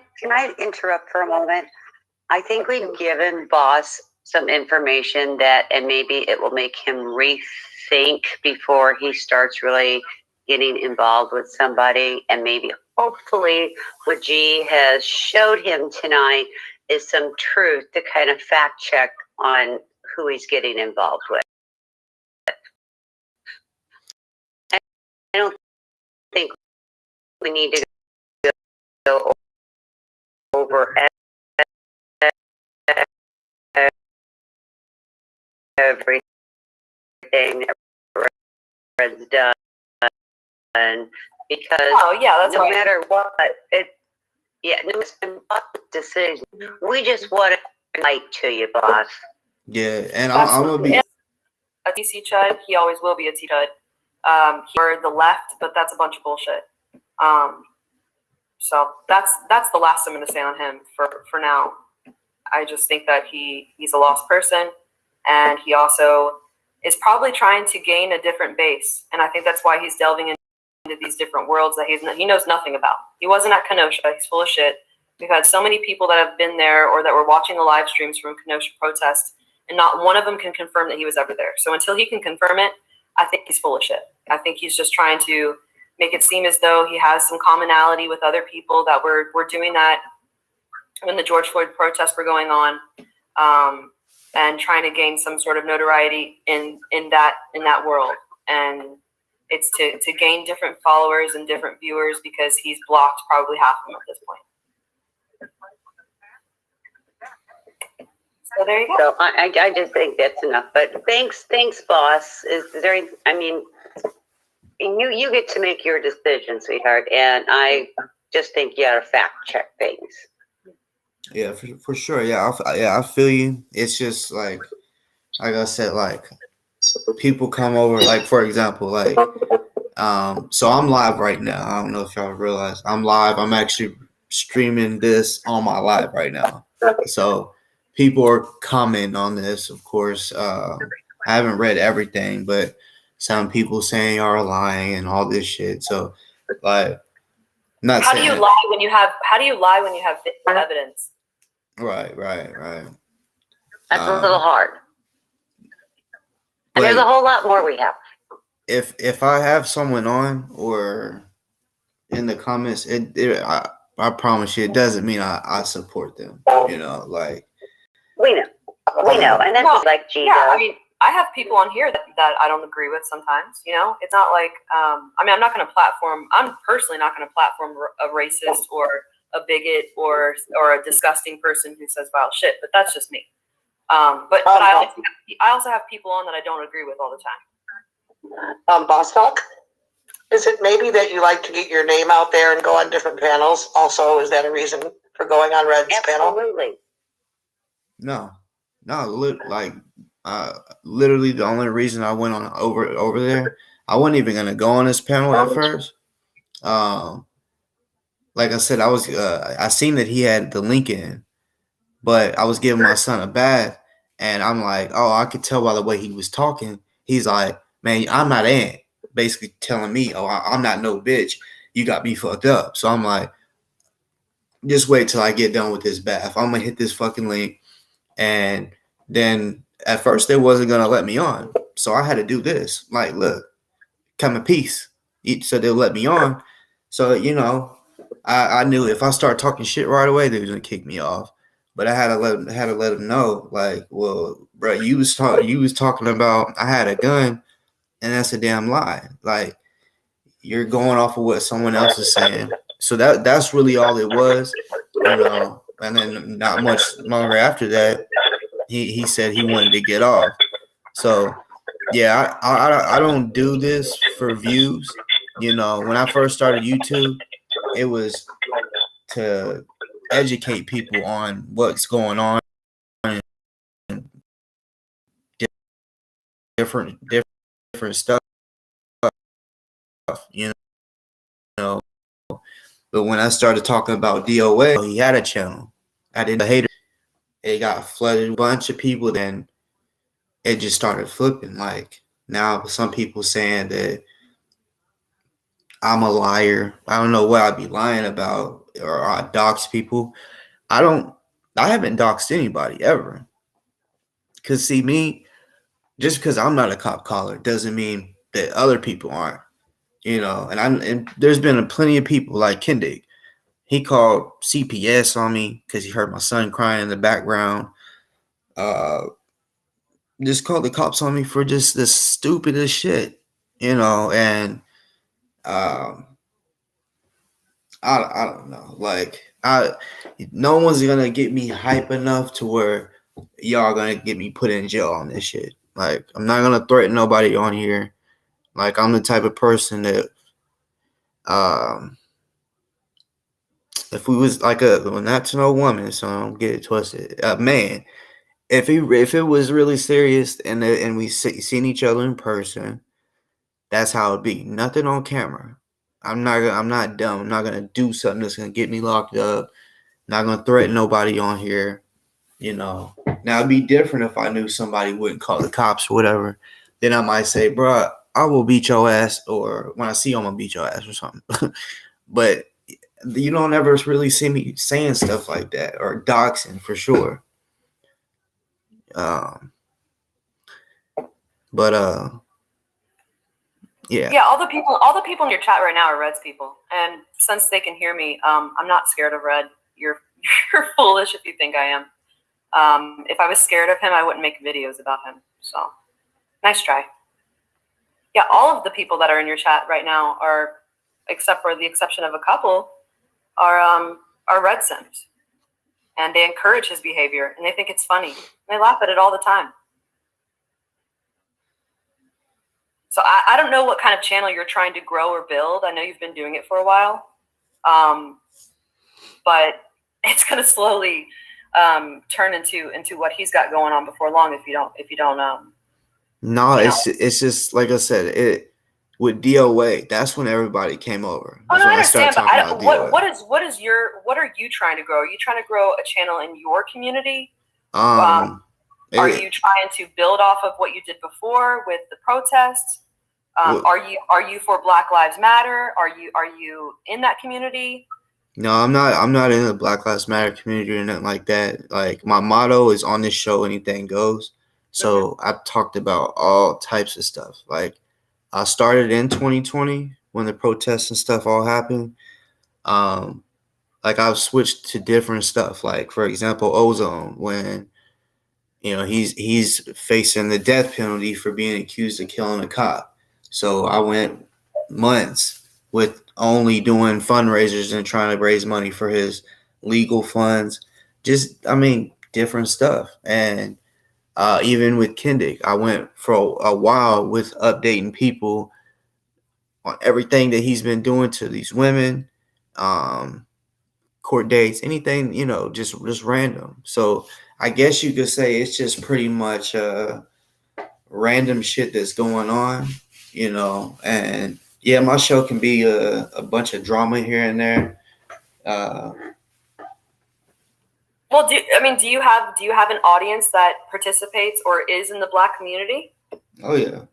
interrupt for a moment? I think we've given Boss some information that, and maybe it will make him rethink before he starts really getting involved with somebody. And maybe hopefully what G has showed him tonight is some truth to kind of fact check on who he's getting involved with. I don't think we need to go over everything that Red's done, because that's no right. matter what, no matter what decision, we just want to fight to you, boss. Yeah, and I'm gonna be a TC chud. He always will be a T-Dud. Or the left, but that's a bunch of bullshit. So that's the last I'm going to say on him for now. I just think that he's a lost person, and he also is probably trying to gain a different base. And I think that's why he's delving into these different worlds that he knows nothing about. He wasn't at Kenosha. He's full of shit. We've had so many people that have been there or that were watching the live streams from Kenosha protests, and not one of them can confirm that he was ever there. So until he can confirm it, I think he's full of shit. I think he's just trying to make it seem as though he has some commonality with other people that were doing that when the George Floyd protests were going on, and trying to gain some sort of notoriety in that world. And it's to gain different followers and different viewers because he's blocked probably half of them at this point. So there you go. So I just think that's enough. But thanks, boss. Is there? I mean, you get to make your decision, sweetheart. And I just think you got to fact check things. Yeah, for sure. Yeah, I feel you. It's just like I said, like people come over. Like for example, like so I'm live right now. I don't know if y'all realize I'm live. I'm actually streaming this on my live right now. So people are commenting on this, of course. I haven't read everything, but some people saying y'all are lying and all this shit. So, like, not how saying. do you lie when you have evidence? Right. That's a little hard. And there's a whole lot more we have. If I have someone on or in the comments, I promise you, it doesn't mean I support them. You know, like. We know, and that's like G. Yeah, I mean, I have people on here that I don't agree with sometimes. You know, it's not like I mean, I'm personally not going to platform a racist or a bigot or a disgusting person who says vile shit. But that's just me. But I also have people on that I don't agree with all the time. Boss Talk, is it maybe that you like to get your name out there and go on different panels? Also, is that a reason for going on Red's panel? Absolutely. No, like literally the only reason I went on over there, I wasn't even gonna go on this panel at first. Like I said, I seen that he had the link in, but I was giving my son a bath, and I'm like, oh, I could tell by the way he was talking. He's like, man, I'm not in. Basically telling me, oh, I'm not no bitch. You got me fucked up. So I'm like, just wait till I get done with this bath. I'm gonna hit this fucking link. And then at first they wasn't gonna let me on, so I had to do this. Like, look, come in peace. So they'll let me on. So you know, I knew if I start talking shit right away, they was gonna kick me off. But I had to let them know, like, well, bro, you was talking about I had a gun, and that's a damn lie. Like, you're going off of what someone else is saying. So that's really all it was, you know. and then not much longer after that, he said he wanted to get off. So yeah, I don't do this for views. You know, when I first started YouTube, it was to educate people on what's going on, different stuff. You know, but when I started talking about DOA, he had a channel. I didn't hate it. It got flooded with a bunch of people. Then it just started flipping. Like now, some people saying that I'm a liar. I don't know what I'd be lying about, or I dox people. I haven't doxed anybody ever. Cause see me, just because I'm not a cop caller doesn't mean that other people aren't. You know, and there's been plenty of people like Kendig. He called CPS on me because he heard my son crying in the background. Just called the cops on me for just the stupidest shit, you know, and I don't know. Like no one's gonna get me hype enough to where y'all gonna get me put in jail on this shit. Like I'm not gonna threaten nobody on here. Like I'm the type of person that if we was like not to no woman, so don't get it twisted. Man, if it was really serious and we seen each other in person, that's how it be. Nothing on camera. I'm not dumb. I'm not gonna do something that's gonna get me locked up. Not gonna threaten nobody on here. You know. Now it'd be different if I knew somebody wouldn't call the cops or whatever. Then I might say, bro, I will beat your ass, or when I see you, I'm gonna beat your ass or something. But you don't ever really see me saying stuff like that or doxing for sure. Yeah. Yeah, all the people in your chat right now are Reds people, and since they can hear me, I'm not scared of Red. You're foolish if you think I am. If I was scared of him, I wouldn't make videos about him. So, nice try. Yeah, all of the people that are in your chat right now are, except for the exception of a couple, are Red Sims, and they encourage his behavior, and they think it's funny. They laugh at it all the time. So I don't know what kind of channel you're trying to grow or build. I know you've been doing it for a while, but it's going to slowly turn into what he's got going on before long if you don't. No, it's just like I said. It with DOA. That's when everybody came over. Oh, no, I understand, but what are you trying to grow? Are you trying to grow a channel in your community? Are you trying to build off of what you did before with the protests? Are you for Black Lives Matter? Are you in that community? No, I'm not in the Black Lives Matter community or nothing like that. Like my motto is on this show, anything goes. So I've talked about all types of stuff. Like I started in 2020 when the protests and stuff all happened. Like I've switched to different stuff. Like for example, Ozone, when you know he's facing the death penalty for being accused of killing a cop. So I went months with only doing fundraisers and trying to raise money for his legal funds. Just different stuff. And even with Kendick, I went for a while with updating people on everything that he's been doing to these women, court dates, anything, just random. So I guess you could say it's just pretty much random shit that's going on, and yeah, my show can be a bunch of drama here and there. Well, do you have an audience that participates or is in the Black community? Oh yeah.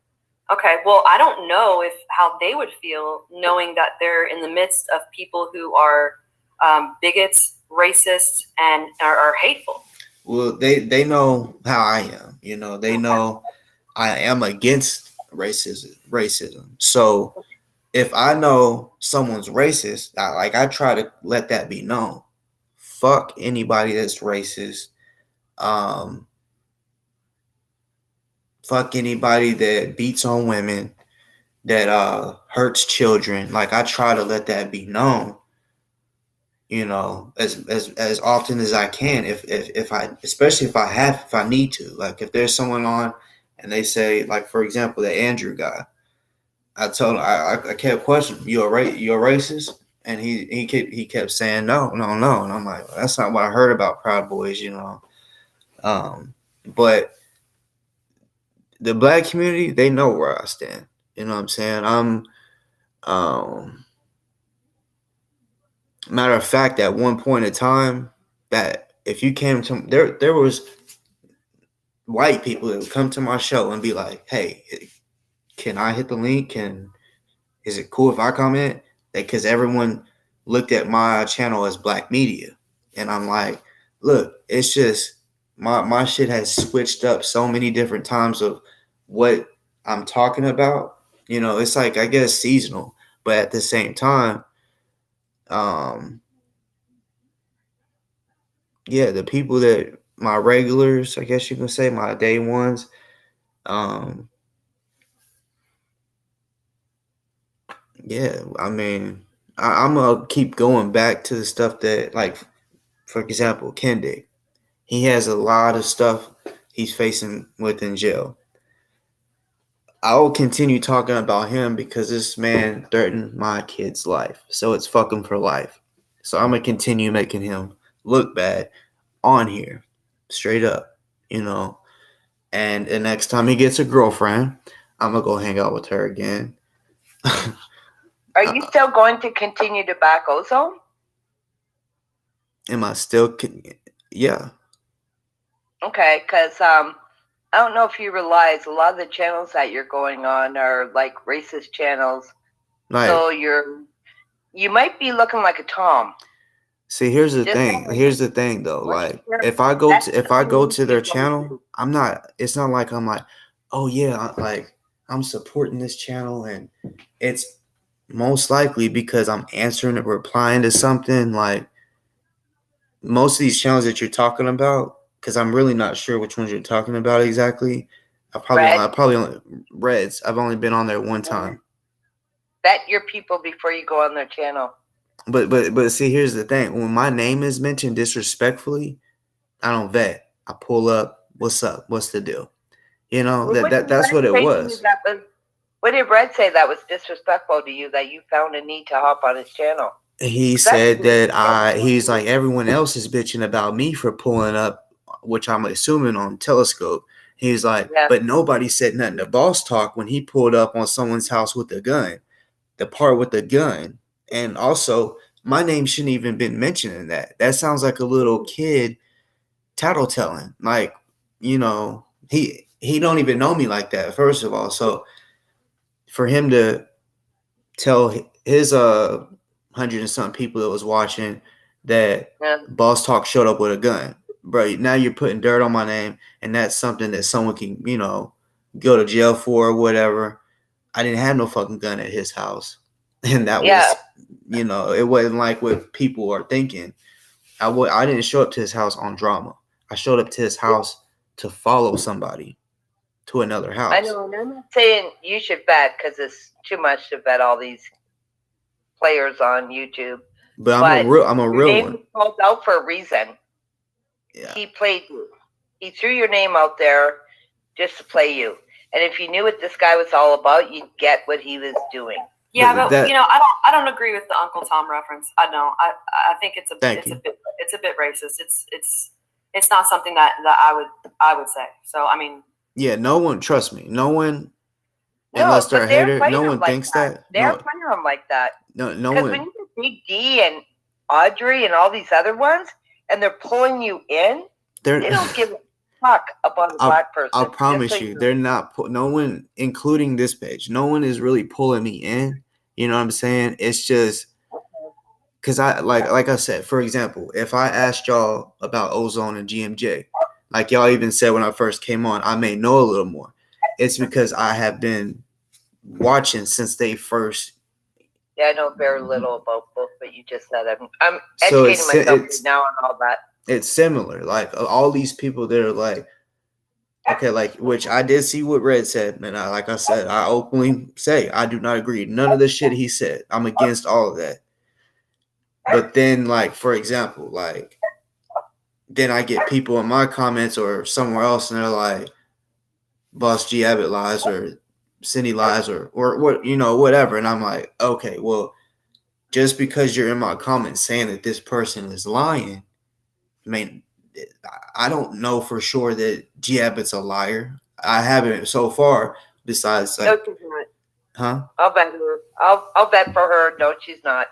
Okay, well, I don't know how they would feel knowing that they're in the midst of people who are bigots, racists, and are hateful. Well, they know how I am. They know I am against racism. So if I know someone's racist, I try to let that be known. Fuck anybody that's racist. Fuck anybody that beats on women, that hurts children. Like I try to let that be known. you know, as often as I can, if I, especially if I need to, like if there's someone on and they say, like, for example, the Andrew guy, I told him, I kept questioning, you're racist? And he kept saying no, and I'm like, that's not what I heard about Proud Boys, you know. But the black community, they know where I stand. You know what I'm saying? Matter of fact, at one point in time, that if you came to there was white people that would come to my show and be like, hey, can I hit the link? Is it cool if I comment? Because everyone looked at my channel as black media. And I'm like, look, it's just my shit has switched up so many different times of what I'm talking about. You know, it's like, I guess, seasonal. But at the same time, yeah, the people that my regulars, I guess you can say, my day ones, yeah, I mean, I'm gonna keep going back to the stuff that, like, for example, Kendi. He has a lot of stuff he's facing within jail. I will continue talking about him because this man threatened my kid's life. So it's fuck him for life. So I'm gonna continue making him look bad on here, straight up, you know. And the next time he gets a girlfriend, I'm gonna go hang out with her again. Are you still going to continue to back Ozone? Am I still? Yeah. Okay, because I don't know if you realize a lot of the channels that you're going on are like racist channels. Like, so you might be looking like a Tom. See, here's the thing. Here's the thing, though. Like, if I go to their channel, I'm not. It's not like I'm like, oh yeah, like I'm supporting this channel, and it's most likely because I'm answering or replying to something. Like most of these channels that you're talking about, because I'm really not sure which ones you're talking about exactly. I probably only Reds. I've only been on there one time. Vet your people before you go on their channel. But see, here's the thing. When my name is mentioned disrespectfully, I don't vet. I pull up. What's up? What's the deal? You know, that's what it was. What did Red say that was disrespectful to you, that you found a need to hop on his channel? He said that he's like, everyone else is bitching about me for pulling up, which I'm assuming on Telescope. He's like, but nobody said nothing to Boss Talk when he pulled up on someone's house with a gun. The part with the gun. And also, my name shouldn't even been mentioned in that. That sounds like a little kid tattletelling. Like, you know, he don't even know me like that, first of all. So for him to tell his 100 and something people that was watching that Boss Talk showed up with a gun, bro, now you're putting dirt on my name, and that's something that someone can, you know, go to jail for or whatever. I didn't have no fucking gun at his house. And that was, you know, it wasn't like what people are thinking. I didn't show up to his house on drama. I showed up to his house to follow somebody to another house. I know, and I'm not saying you should bet because it's too much to bet all these players on YouTube. But I'm a real name one. Was called out for a reason. Yeah. He played you. He threw your name out there just to play you. And if you knew what this guy was all about, you'd get what he was doing. Yeah, but you know, I don't agree with the Uncle Tom reference. I know. I think it's a bit racist. It's not something that I would say. So I mean. Yeah, no one, trust me, no one, unless they're a hater, no one thinks that. They're playing them like that. No one. Because when you get Big D and Audrey and all these other ones, and they're pulling you in, they don't give a fuck about the black person. I'll promise you, they're not. No one, including this page, no one is really pulling me in. You know what I'm saying? It's just because I like I said, for example, if I asked y'all about Ozone and GMJ, like y'all even said when I first came on, I may know a little more. It's because I have been watching since they first. Yeah, I know very little about both, but you just said I'm educating myself now on all that. It's similar. Like all these people that are like, okay, like, which I did see what Red said, and like I said, I openly say I do not agree. None of the shit he said. I'm against all of that. But then, like, for example, like, then I get people in my comments or somewhere else, and they're like, Boss G Abbott lies or Cindy lies or what, you know, whatever. And I'm like, okay, well, just because you're in my comments saying that this person is lying, I mean, I don't know for sure that G Abbott's a liar. I haven't so far, besides like, No, she's not. huh? I'll bet her. I'll bet for her. No, she's not.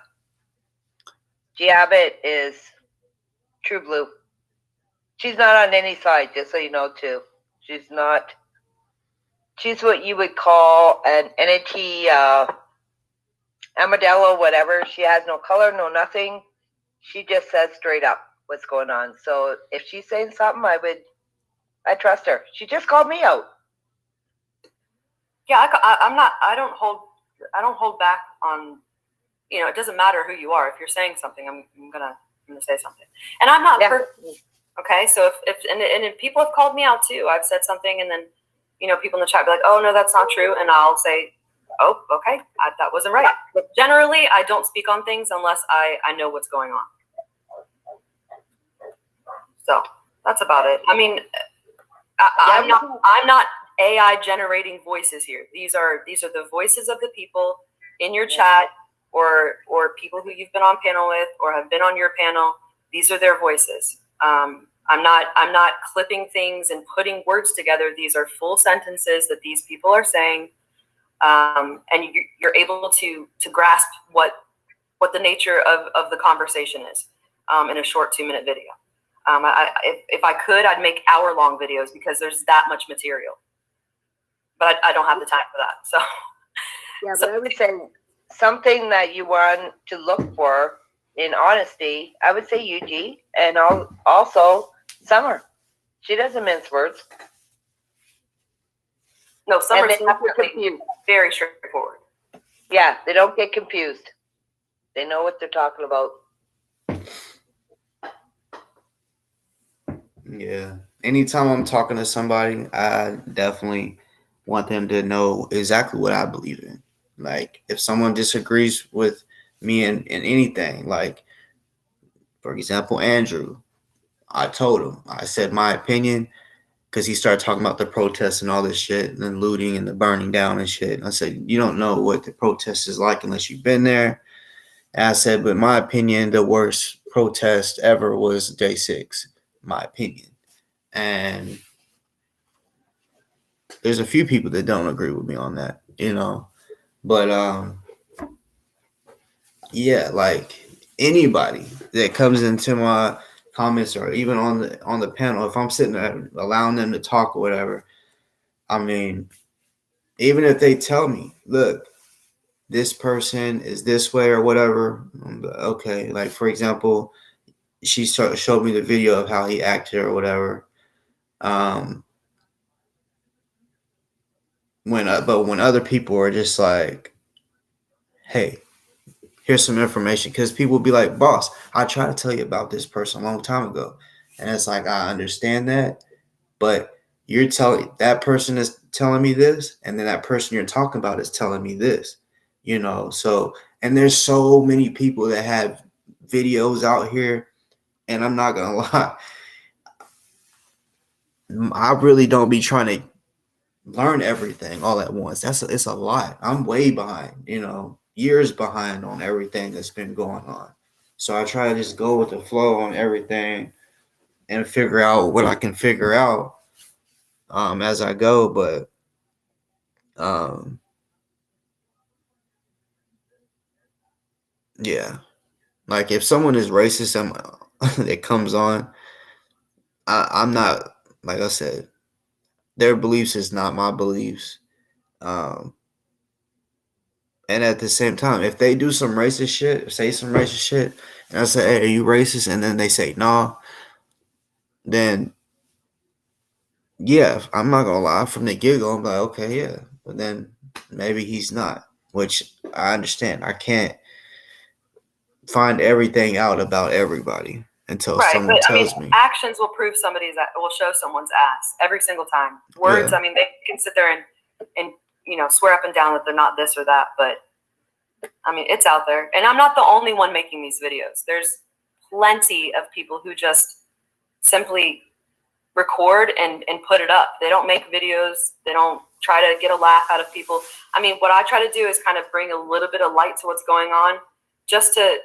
G Abbott is true blue. She's not on any side, just so you know, too. She's not. She's what you would call an entity, armadillo, whatever. She has no color, no nothing. She just says straight up what's going on. So if she's saying something, I trust her. She just called me out. Yeah, I don't hold back on, you know, it doesn't matter who you are. If you're saying something, I'm gonna say something. And I'm not perfect. Okay, so if people have called me out too, I've said something, and then, you know, people in the chat be like, oh no, that's not true, and I'll say, oh, okay, that wasn't right. But generally, I don't speak on things unless I know what's going on. So that's about it. I mean, I'm not AI generating voices here. These are the voices of the people in your chat, or people who you've been on panel with or have been on your panel. These are their voices. I'm not clipping things and putting words together. These are full sentences that these people are saying, and you're able to grasp what the nature of the conversation is in a short 2-minute video. If I could, I'd make hour-long videos because there's that much material, but I don't have the time for that. So yeah, but I would say something that you want to look for in honesty. I would say UG, and also Summer. She doesn't mince words. No, Summer's definitely very straightforward. Yeah, they don't get confused. They know what they're talking about. Yeah. Anytime I'm talking to somebody, I definitely want them to know exactly what I believe in. Like, if someone disagrees with me in anything, like, for example, Andrew, I told him, I said my opinion, because he started talking about the protests and all this shit and then looting and the burning down and shit. And I said, you don't know what the protest is like unless you've been there. And I said, but my opinion, the worst protest ever was J6, my opinion. And there's a few people that don't agree with me on that, you know. But yeah, like anybody that comes into my comments or even on the panel, if I'm sitting there allowing them to talk or whatever, I mean, even if they tell me, look, this person is this way or whatever, okay. Like, for example, she showed me the video of how he acted or whatever. When other people are just like, hey, here's some information, because people will be like, boss, I tried to tell you about this person a long time ago. And it's like, I understand that, but you're telling that person is telling me this, and then that person you're talking about is telling me this, you know. So, and there's so many people that have videos out here, and I'm not gonna lie, I really don't be trying to learn everything all at once. It's a lot. I'm way behind, you know, years behind on everything that's been going on. So I try to just go with the flow on everything and figure out what I can figure out as I go. But yeah, like if someone is racist that comes on, I'm not, like I said, their beliefs is not my beliefs. And at the same time, if they do some racist shit, say some racist shit, and I say, hey, are you racist? And then they say, no, then yeah, I'm not gonna lie, from the get-go, I'm like, okay, yeah. But then maybe he's not, which I understand. I can't find everything out about everybody until someone tells me. Actions will prove will show someone's ass every single time. Words, yeah. I mean, they can sit there and you know, swear up and down that they're not this or that, but I mean, it's out there. And I'm not the only one making these videos. There's plenty of people who just simply record and put it up. They don't make videos. They don't try to get a laugh out of people. I mean, what I try to do is kind of bring a little bit of light to what's going on, just to,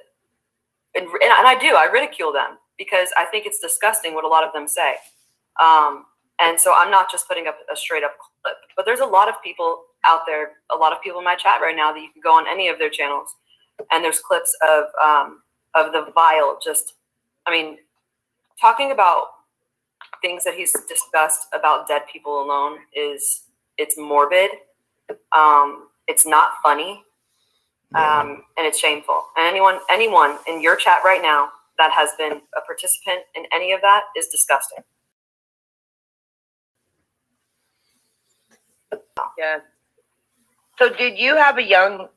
and I ridicule them because I think it's disgusting what a lot of them say. And so I'm not just putting up a straight up clip, but there's a lot of people out there, a lot of people in my chat right now that you can go on any of their channels, and there's clips of the vile, just, I mean, talking about things that he's discussed about dead people alone it's morbid. It's not funny. And it's shameful. And anyone in your chat right now that has been a participant in any of that is disgusting. Yeah. So did you have a young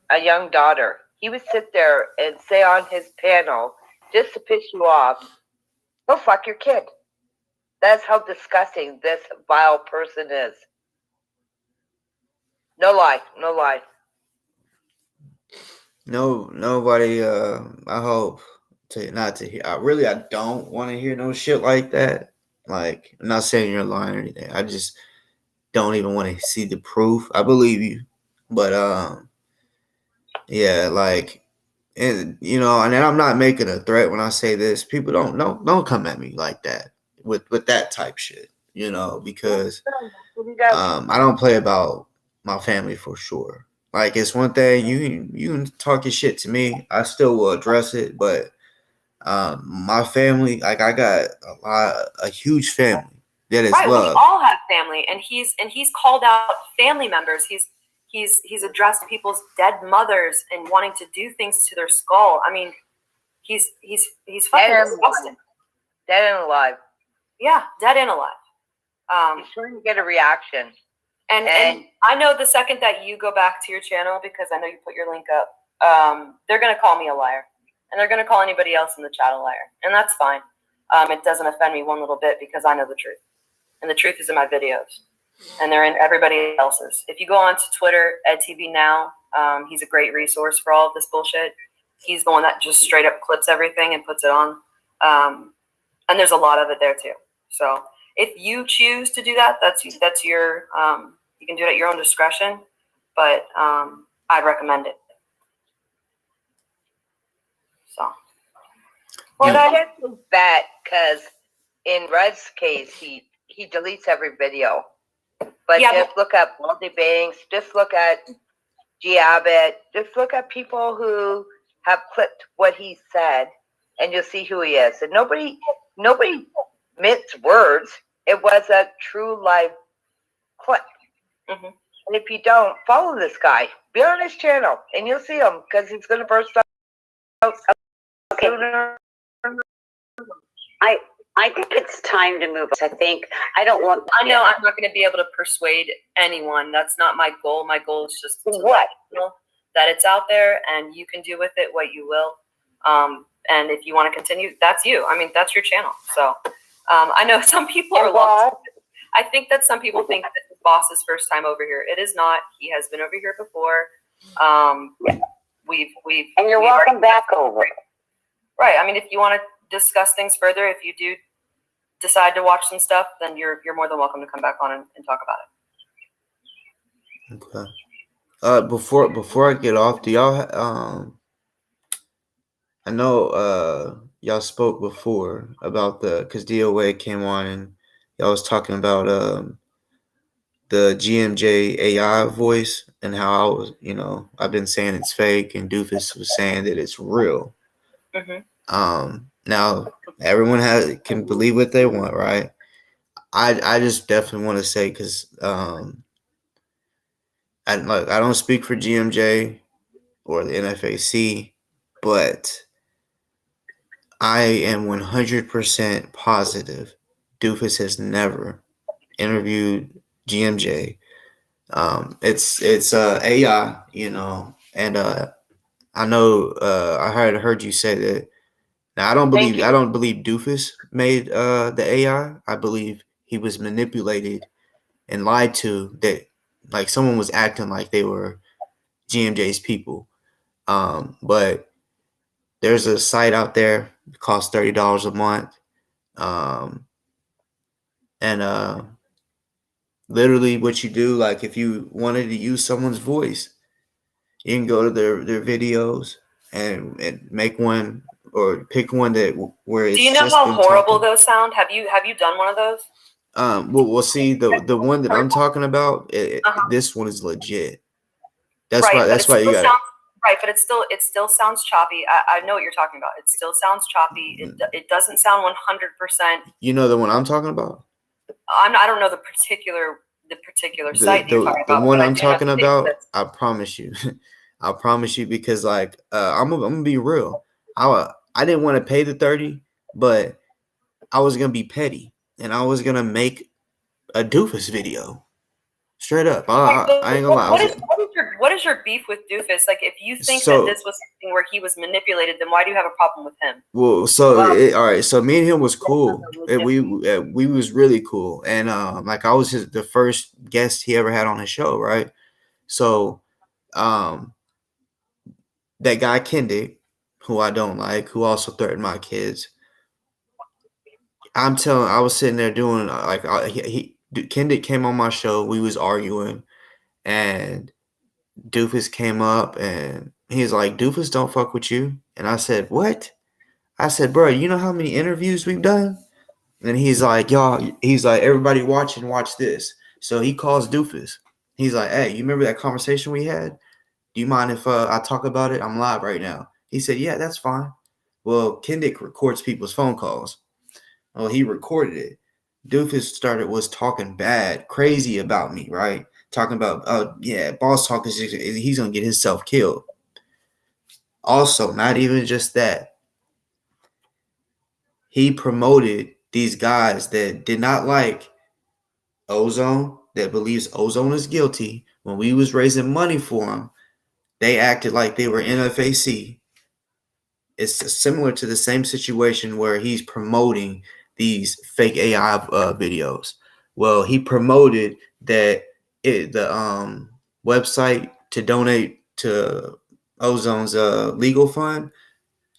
daughter? He would sit there and say on his panel, just to piss you off, go fuck your kid. That's how disgusting this vile person is. No lie. No, nobody. I hope not to hear. I don't want to hear no shit like that. Like, I'm not saying you're lying or anything. I just don't even want to see the proof. I believe you, but yeah, like, and and then I'm not making a threat when I say this. People don't come at me like that with that type shit, because I don't play about my family for sure. Like, it's one thing you can talk your shit to me, I still will address it, but my family, like, I got a huge family that is right, love. We all have family, and he's called out family members. He's addressed people's dead mothers and wanting to do things to their skull. I mean, he's fucking disgusting. Dead and alive. Yeah, dead and alive. He's trying to get a reaction. And I know the second that you go back to your channel, because I know you put your link up, they're going to call me a liar. And they're going to call anybody else in the chat a liar. And that's fine. It doesn't offend me one little bit because I know the truth. And the truth is in my videos. And they're in everybody else's. If you go on to Twitter, EdTV Now, he's a great resource for all of this bullshit. He's the one that just straight up clips everything and puts it on. And there's a lot of it there too. So if you choose to do that, that's your, you can do it at your own discretion, but I'd recommend it. So. Well, I get so bad because in Red's case, he deletes every video. But yeah, just look at Baldy Banks, just look at G. Abbott, just look at people who have clipped what he said, and you'll see who he is. And nobody minced words. It was a true live clip. Mm-hmm. And if you don't, follow this guy. Be on his channel, and you'll see him because he's going to burst out. Okay. I think it's time to move. I know I'm not going to be able to persuade anyone. That's not my goal. My goal is just that it's out there and you can do with it what you will. And if you want to continue, that's you. I mean, that's your channel. So I know some people are lost. I think that some people think this is Boss's first time over here. It is not. He has been over here before. And you're welcome back over. Right. I mean, if you want to discuss things further, if you do decide to watch some stuff, then you're more than welcome to come back on and talk about it. Okay. Before I get off, do y'all I know y'all spoke before about because DOA came on and y'all was talking about the GMJ AI voice and how I was, I've been saying it's fake, and Doofus was saying that it's real. Mm-hmm. Now everyone can believe what they want, right? I just definitely want to say, because I don't speak for GMJ or the NFAC, but I am 100% positive Doofus has never interviewed GMJ. It's AI, and I know I heard you say that. Now I don't believe Doofus made the AI. I believe he was manipulated and lied to, that like someone was acting like they were GMJ's people. But there's a site out there. It costs $30 a month. And literally what you do, like if you wanted to use someone's voice, you can go to their videos and make one or pick one that where it's Do you know just how them horrible talking. those sound? Have you done one of those? We'll see the one that I'm talking about. This one is legit. That's why. That's why you got it. Right, but it still sounds choppy. I know what you're talking about. It still sounds choppy. It doesn't sound 100%. You know the one I'm talking about? I don't know the particular site you're talking about. The one I'm talking about, I promise you. I promise you, because like I'm gonna be real. I didn't want to pay the 30, but I was gonna be petty and I was gonna make a doofus video. Straight up. I ain't gonna lie. What is your beef with Doofus? Like, if you think that this was something where he was manipulated, then why do you have a problem with him? Well, all right. So me and him was cool. We was really cool, and like I was the first guest he ever had on his show, right? So, that guy Kendick, who I don't like, who also threatened my kids. I was sitting there doing Kendick came on my show. We was arguing, and Doofus came up and he's like, Doofus don't fuck with you. And I said, what? I said, bro, you know how many interviews we've done? And he's like, everybody watch this. So he calls Doofus. He's like, hey, you remember that conversation we had? Do you mind if I talk about it? I'm live right now. He said, yeah, that's fine. Well, Kendick records people's phone calls. Well, he recorded it. Doofus was talking bad, crazy about me, right? Talking about, Boss Talk he's gonna get himself killed. Also, not even just that. He promoted these guys that did not like Ozone, that believes Ozone is guilty. When we was raising money for him, they acted like they were NFAC. It's similar to the same situation where he's promoting these fake AI videos. Well, he promoted that the website to donate to Ozone's legal fund.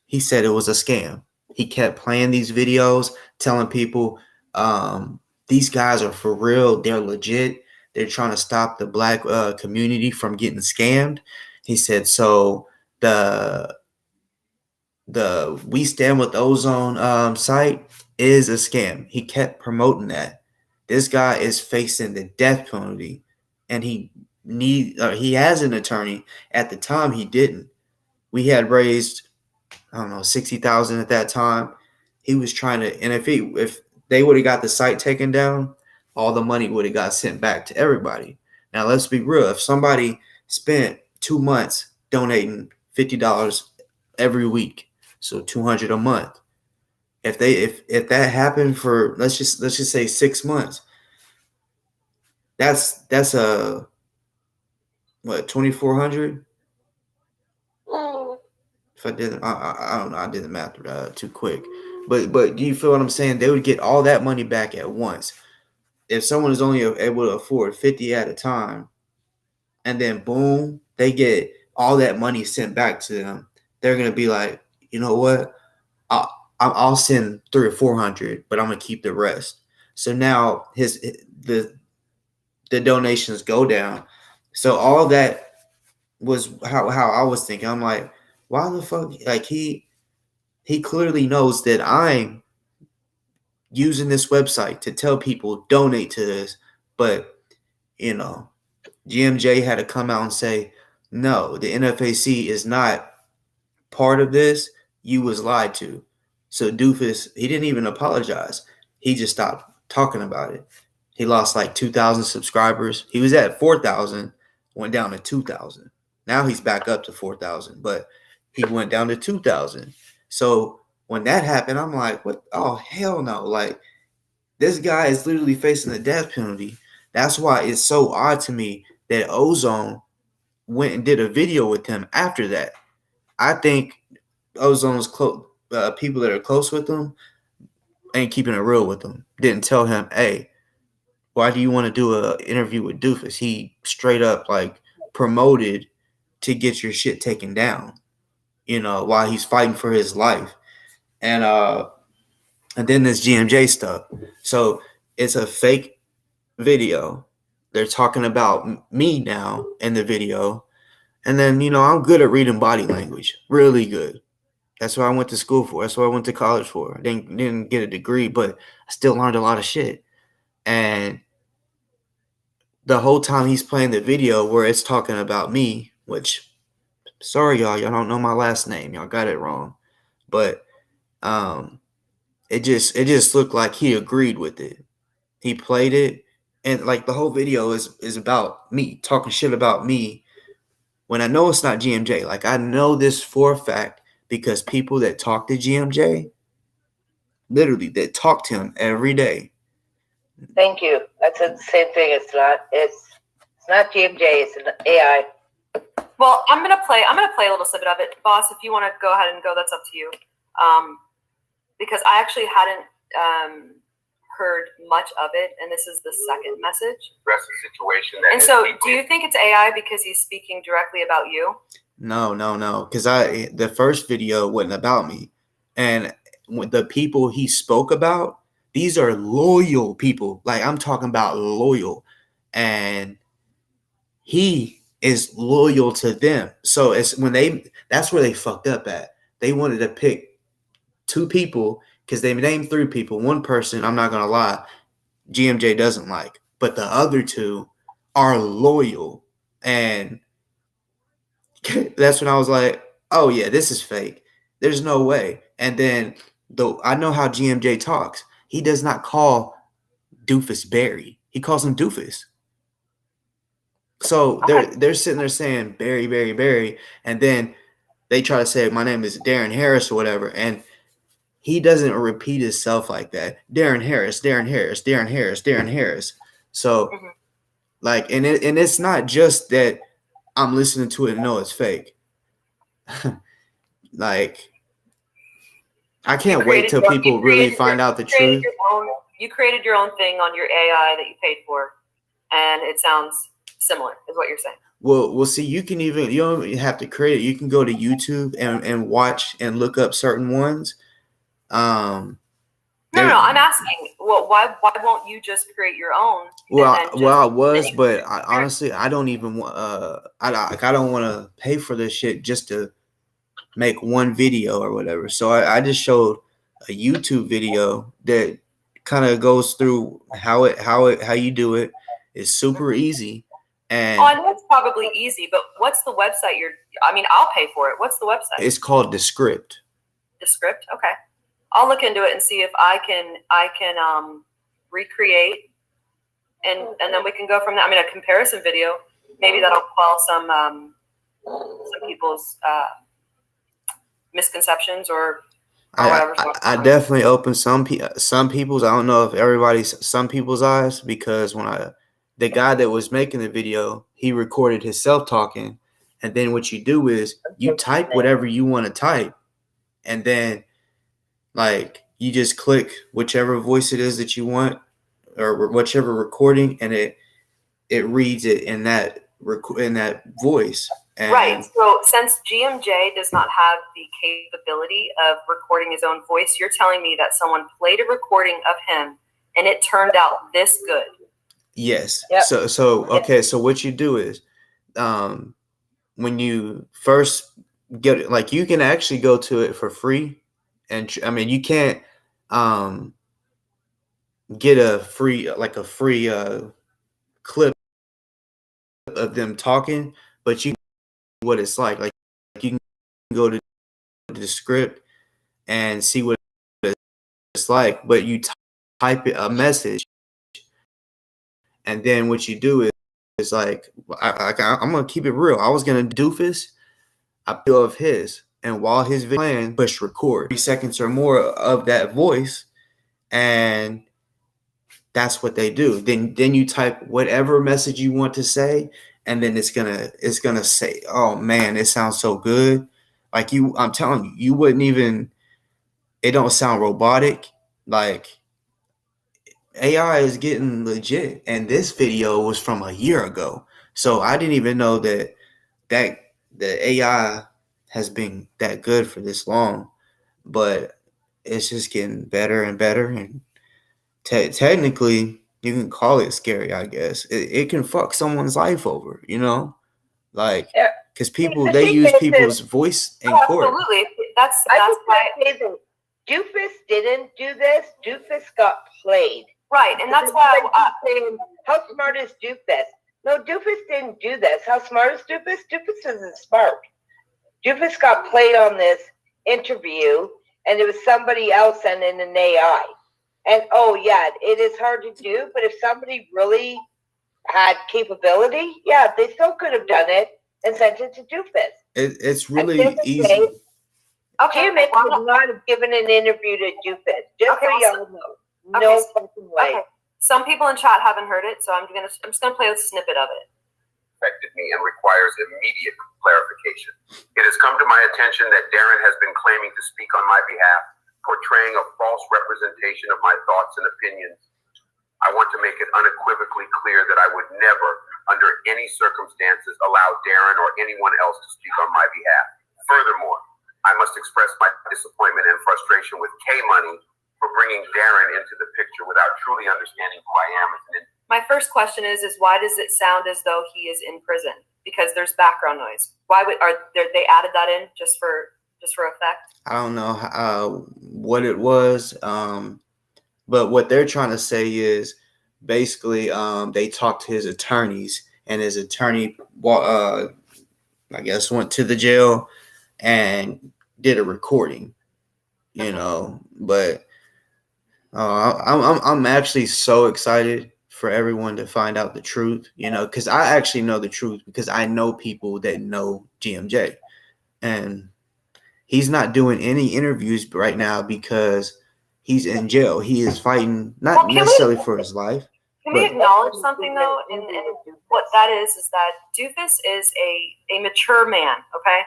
He said it was a scam. He kept playing these videos, telling people these guys are for real. They're legit. They're trying to stop the black community from getting scammed. He said, so the We Stand with Ozone site is a scam. He kept promoting that. This guy is facing the death penalty, and he has an attorney. At the time, he didn't. We had raised, I don't know, 60,000 at that time. He was trying to, and if they would have got the site taken down, all the money would have got sent back to everybody. Now let's be real. If somebody spent 2 months donating $50 every week, so 200 a month, if that happened for let's just say 6 months, that's a what, 2,400. If I didn't, I don't know. I did the math too quick, but do you feel what I'm saying? They would get all that money back at once. If someone is only able to afford 50 at a time, and then boom, they get all that money sent back to them, they're gonna be like, you know what? I'll send 300 or 400, but I'm gonna keep the rest. So now the donations go down. So all that was how I was thinking. I'm like, why the fuck? Like he clearly knows that I'm using this website to tell people donate to this, but GMJ had to come out and say, no, the NFAC is not part of this. You was lied to. So Doofus, he didn't even apologize. He just stopped talking about it. He lost like 2,000 subscribers. He was at 4,000, went down to 2,000. Now he's back up to 4,000, but he went down to 2,000. So when that happened, I'm like, what? Oh, hell no. Like, this guy is literally facing the death penalty. That's why it's so odd to me that Ozone went and did a video with him after that. I think Ozone's people that are close with him ain't keeping it real with him. Didn't tell him, hey, why do you want to do an interview with Doofus? He straight up like promoted to get your shit taken down, you know, while he's fighting for his life. And then this GMJ stuff. So it's a fake video. They're talking about me now in the video. And then, you know, I'm good at reading body language, really good. That's what I went to school for. That's what I went to college for. I didn't get a degree, but I still learned a lot of shit. And the whole time he's playing the video where it's talking about me, which, sorry y'all don't know my last name. Y'all got it wrong. But it just looked like he agreed with it. He played it, and like the whole video is about me, talking shit about me, when I know it's not GMJ. Like, I know this for a fact because people that talk to GMJ, literally, that talk to him every day. Thank you. I said the same thing. It's not GMJ. It's an AI. Well, I'm gonna play a little snippet of it, boss. If you want to go ahead and go, that's up to you. Because I actually hadn't heard much of it, and this is the second message. Address the situation. And so, do you think it's AI because he's speaking directly about you? No. Because the first video wasn't about me, and the people he spoke about, these are loyal people. Like, I'm talking about loyal, and he is loyal to them. So it's that's where they fucked up at. They wanted to pick two people because they named three people. One person, I'm not gonna lie, GMJ doesn't like, but the other two are loyal. And that's when I was like, oh yeah, this is fake. There's no way. And then though I know how GMJ talks. He does not call Doofus Barry. He calls him Doofus. So they're sitting there saying Barry, and then they try to say my name is Darren Harris or whatever, and he doesn't repeat himself like that. Darren Harris. So like, and it's not just that I'm listening to it and know it's fake. Like, I can't wait till people really find out the truth. You created your own thing on your AI that you paid for, and it sounds similar, is what you're saying. Well, see, you don't even have to create it. You can go to YouTube and watch and look up certain ones. No, I'm asking. Well, why won't you just create your own? I was, but honestly, I don't even want. I don't want to pay for this shit just to make one video or whatever. So I just showed a YouTube video that kind of goes through how you do it. It's super easy. And I know it's probably easy, but what's the website I'll pay for it. What's the website? It's called Descript. Descript? Okay. I'll look into it and see if I can recreate, and then we can go from there. A comparison video, maybe that'll quell some people's misconceptions or whatever. I definitely opened some people's. I don't know if some people's eyes, because when the guy that was making the video, he recorded himself talking, and then what you do is you type whatever you want to type, and then like you just click whichever voice it is that you want or whichever recording, and it reads it in that voice. And right. So since GMJ does not have the capability of recording his own voice, you're telling me that someone played a recording of him and it turned out this good. Yes. Yep. So okay. So what you do is, when you first get it, like, you can actually go to it for free, and you can't get a free clip of them talking, but you can what it's like you can go to the script and see what it's like, but you type a message. And then what you do is like, I'm going to keep it real. I was going to Doofus a video of his. And while his video playing, push record 3 seconds or more of that voice. And that's what they do. Then you type whatever message you want to say. And then it's gonna say, oh man, it sounds so good. Like I'm telling you, you wouldn't even, it don't sound robotic. Like, AI is getting legit, and this video was from a year ago, so I didn't even know that the AI has been that good for this long, but it's just getting better and better. And technically, you can call it scary, I guess. It can fuck someone's life over, you know, like because people they use people's voice in court. Absolutely, that's why Doofus didn't do this. Doofus got played. Right, and that's why I'm saying, how smart is Doofus? No, Doofus didn't do this. How smart is Doofus? Doofus isn't smart. Doofus got played on this interview, and it was somebody else and in an AI. And oh yeah, it is hard to do, but if somebody really had capability, yeah, they still could have done it and sent it to Doofus. It's really easy. Okay, Jim would not have given an interview to Doofus. Just so y'all know. No fucking way. Okay. Some people in chat haven't heard it, so I'm just gonna play a snippet of it. Affected me and requires immediate clarification. It has come to my attention that Darren has been claiming to speak on my behalf, portraying a false representation of my thoughts and opinions. I want to make it unequivocally clear that I would never, under any circumstances, allow Darren or anyone else to speak on my behalf. Furthermore, I must express my disappointment and frustration with K-Money for bringing Darren into the picture without truly understanding who I am as an individual. My first question is why does it sound as though he is in prison? Because there's background noise. Why they added that in just for effect? I don't know what it was, but what they're trying to say is basically they talked to his attorneys, and his attorney, I guess, went to the jail and did a recording, you know. But I'm actually so excited for everyone to find out the truth, you know, because I actually know the truth because I know people that know GMJ, and he's not doing any interviews right now because he's in jail. He is fighting not necessarily for his life. Can we acknowledge something though? And what that is that Doofus is a mature man. Okay,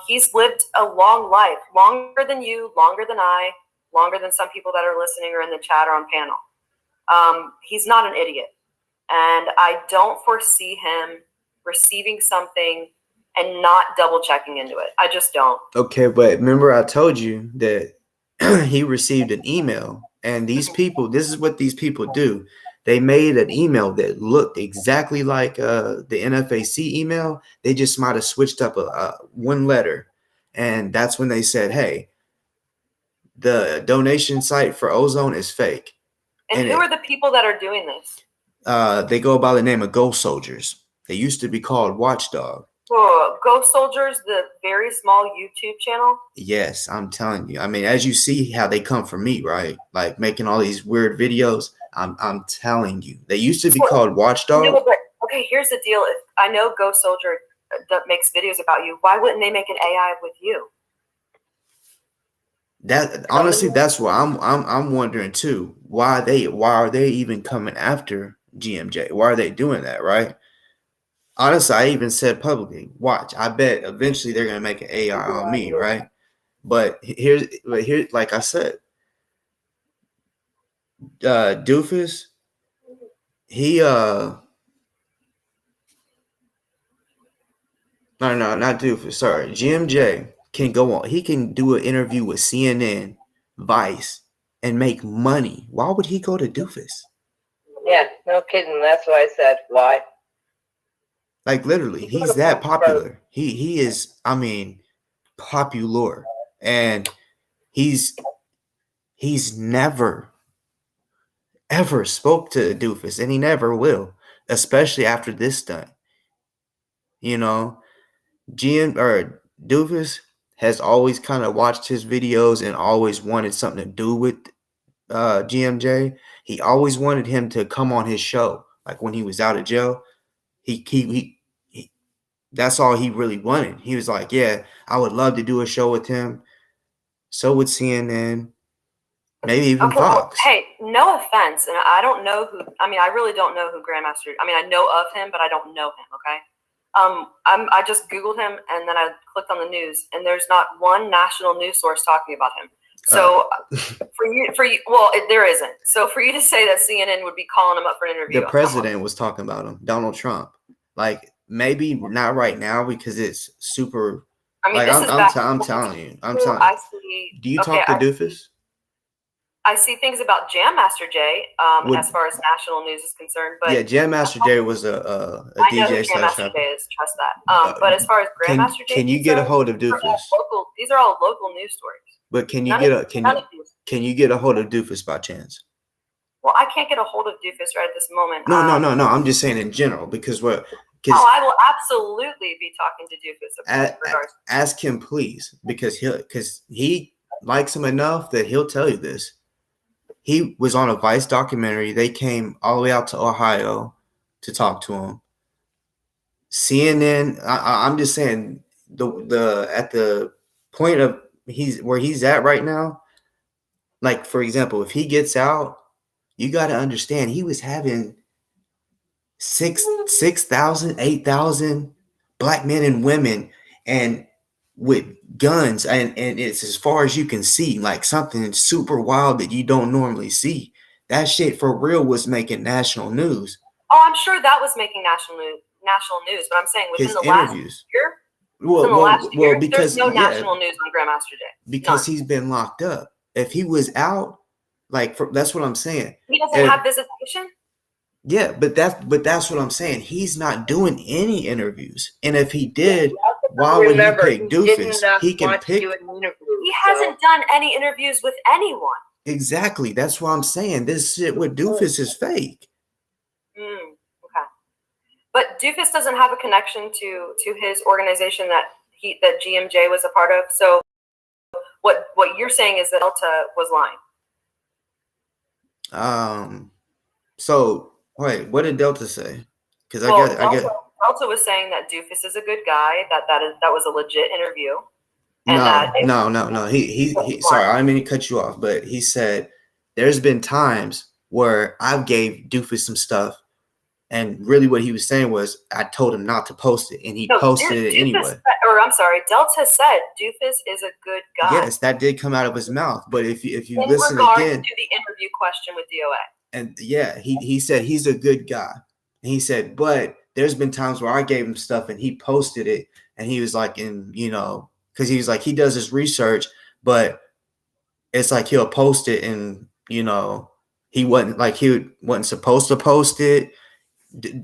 he's lived a long life, longer than you, longer than I, longer than some people that are listening or in the chat or on panel. He's not an idiot, and I don't foresee him receiving something and not double checking into it. I just don't. Okay, but remember I told you that he received an email, and these people, this is what these people do. They made an email that looked exactly like the NFAC email. They just might have switched up one letter, and that's when they said, hey, the donation site for Ozone is fake. And who are the people that are doing this? They go by the name of Ghost Soldiers. They used to be called Watchdog. Ghost Soldiers, the very small YouTube channel? Yes, I'm telling you. I mean, as you see how they come from me, right? Like making all these weird videos. I'm telling you. They used to be called Watchdog. No, but okay, here's the deal. If I know Ghost Soldier that makes videos about you, why wouldn't they make an AI with you? That honestly, that's what I'm wondering too. Why are they even coming after GMJ? Why are they doing that, right? Honestly, I even said publicly, watch, I bet eventually they're gonna make an AI on me, right? But here's like I said, Doofus, he no, not Doofus, sorry, GMJ can go on. He can do an interview with CNN, Vice, and make money. Why would he go to Doofus? Yeah, no kidding. That's why I said why. Like literally, he's that popular. He is, I mean, popular, and he's never ever spoke to Doofus, and he never will, especially after this stunt. You know, Doofus has always kind of watched his videos and always wanted something to do with GMJ. He always wanted him to come on his show, like when he was out of jail. He that's all he really wanted. He was like, yeah, I would love to do a show with him. So would CNN, maybe even Fox. Hey, no offense, and I don't know who. I mean, I really don't know who Grandmaster. I mean, I know of him, but I don't know him. Okay. I just Googled him and then I clicked on the news, and there's not one national news source talking about him. So for you, well, there isn't. So for you to say that CNN would be calling him up for an interview, the president was talking about him, Donald Trump. Like maybe not right now because it's super. I mean, Like this is back. I'm telling you. I see. Do you okay, talk to Doofus? I see things about Jam Master Jay as far as national news is concerned. But yeah, Jam Master Jay was a I DJ know who Jam Master Jay is. Trust that. But as far as Grandmaster Jay, can you get a hold of Doofus? These are all local news stories. But can you can you get a hold of Doofus by chance? Well, I can't get a hold of Doofus right at this moment. No. I'm just saying in general because what. I will absolutely be talking to Doofus. Ask him, please, because he likes him enough that he'll tell you this. He was on a Vice documentary. They came all the way out to Ohio to talk to him. CNN. I'm just saying the at the point of where he's at right now. Like for example, if he gets out, you got to understand he was having 6,000, 8,000 black men and women and with guns and it's as far as you can see, like something super wild that you don't normally see. That shit for real was making national news. Oh, I'm sure that was making national news, but I'm saying within the last year, because there's no national news on Grandmaster Jay. Because he's been locked up. If he was out, that's what I'm saying. He doesn't have visitation? Yeah, but that's what I'm saying. He's not doing any interviews. And if he did, why would he pick Doofus? He can pick. He hasn't done any interviews with anyone. Exactly. That's what I'm saying. This shit with Doofus is fake. Okay. But Doofus doesn't have a connection to his organization that GMJ was a part of. So what you're saying is that Delta was lying. So wait, what did Delta say? Because Delta was saying that Doofus is a good guy. That was a legit interview. No. He sorry, I didn't mean to cut you off, but he said there's been times where I gave Doofus some stuff, and really what he was saying was I told him not to post it, and he posted it anyway. Delta said Doofus is a good guy. Yes, that did come out of his mouth. But if you listen in regards again to the interview question with DOA. And yeah, he said he's a good guy. And he said, but there's been times where I gave him stuff and he posted it, and he was like, because he was like, he does his research, but it's like he'll post it and he wasn't supposed to post it.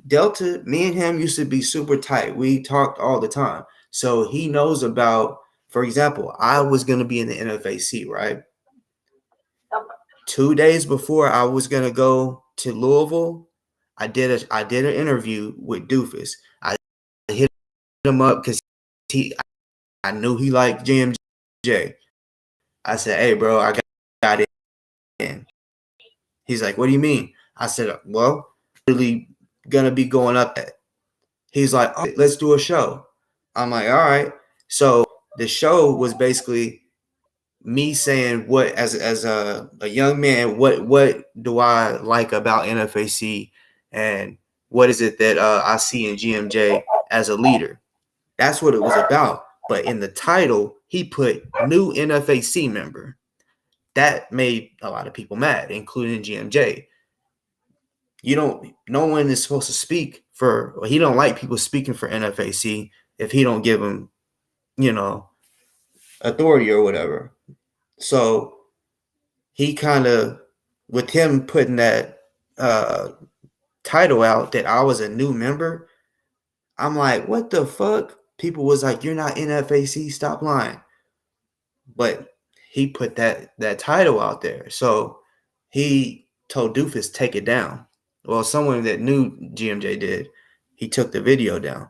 Delta, me and him used to be super tight. We talked all the time. So he knows about, for example, I was going to be in the NFAC, right? 2 days before I was going to go to Louisville, I did an interview with Doofus. I hit him up because I knew he liked GMJ. I said, hey, bro, I got it in. He's like, what do you mean? I said, well, really going to be going up that. He's like, oh, let's do a show. I'm like, all right. So the show was basically me saying what, as a young man, what do I like about NFAC and what is it that I see in GMJ as a leader? That's what it was about. But in the title, he put new NFAC member. That made a lot of people mad, including GMJ. No one is supposed to speak for, he don't like people speaking for NFAC if he don't give them, authority or whatever. So he kind of, with him putting that title out that I was a new member, I'm like, what the fuck? People was like, you're not NFAC, stop lying. But he put that title out there. So he told Doofus, take it down. Well, someone that knew GMJ did. He took the video down,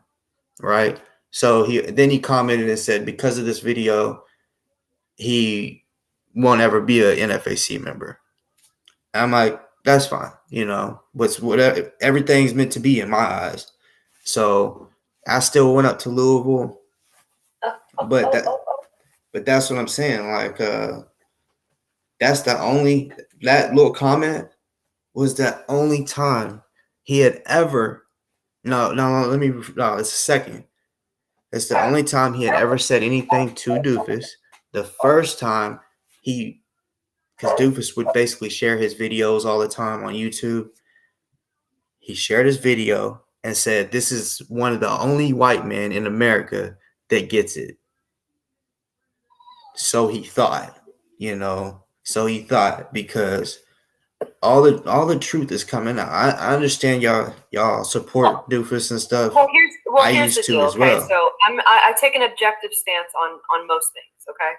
right? So he commented and said, because of this video, he won't ever be an NFAC member. And I'm like, that's fine. Whatever, everything's meant to be in my eyes. So I still went up to Louisville, but that's what I'm saying. Like, that little comment was the only time he had ever. It's a second. It's the only time he had ever said anything to Doofus. The first time because Doofus would basically share his videos all the time on YouTube. He shared his video and said, this is one of the only white men in America that gets it. So he thought, so he thought, because all the truth is coming out. I understand y'all support Doofus and stuff. Well, here's the used to deal. as Okay, well. so I take an objective stance on most things. Okay,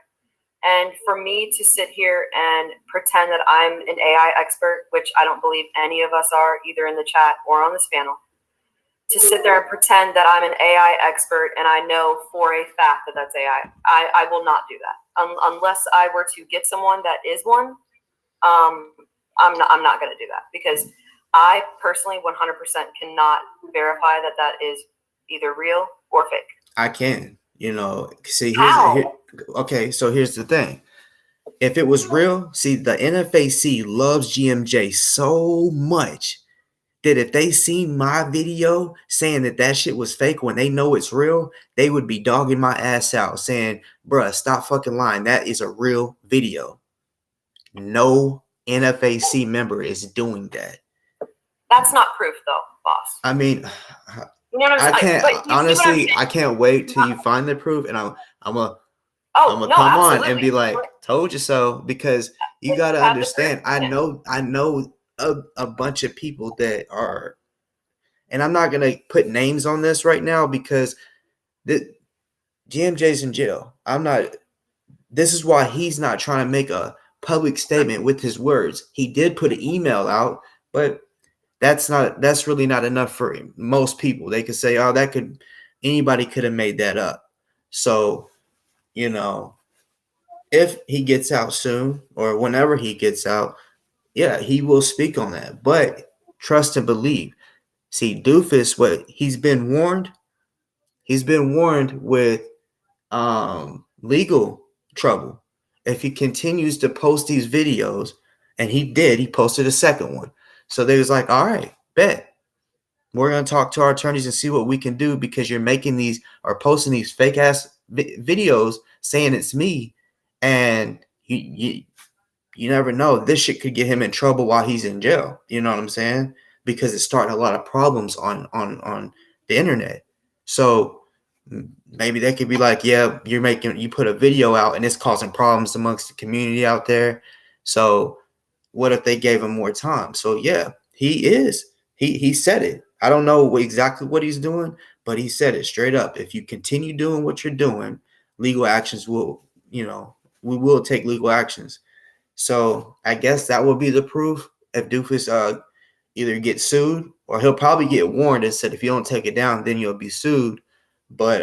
and for me to sit here and pretend that I'm an AI expert, which I don't believe any of us are, either in the chat or on this panel, to sit there and pretend that I'm an AI expert and I know for a fact that that's AI, I will not do that unless I were to get someone that is one. I'm not going to do that, because I personally 100% cannot verify that is either real or fake. I can, see, How? So here's the thing. If it was real, see, the NFAC loves GMJ so much that if they seen my video saying that shit was fake when they know it's real, they would be dogging my ass out saying, bruh, stop fucking lying. That is a real video. No NFAC member is doing that. That's not proof, though, boss. I mean, you know what I'm I saying? can't, honestly, I can't wait till you find the proof, and I'm gonna come on and be like, told you so, because you got to understand, I know a bunch of people that are, and I'm not going to put names on this right now because GMJ's in jail. This is why he's not trying to make a public statement with his words. He did put an email out, but that's really not enough for most people. They could say, oh, anybody could have made that up. So, if he gets out soon or whenever he gets out, yeah, he will speak on that. But trust and believe. See, Doofus, he's been warned. He's been warned with legal trouble if he continues to post these videos. And he posted a second one. So they was like, all right, bet. We're going to talk to our attorneys and see what we can do, because you're making these or posting these fake ass videos saying it's me. And you never know. This shit could get him in trouble while he's in jail. You know what I'm saying? Because it's starting a lot of problems on the internet. So maybe they could be like, yeah, you put a video out and it's causing problems amongst the community out there. So what if they gave him more time? So yeah, he said it. I don't know exactly what he's doing, but he said it straight up. If you continue doing what you're doing, legal actions will, we will take legal actions. So I guess that will be the proof. If Doofus either gets sued, or he'll probably get warned and said, if you don't take it down, then you'll be sued. But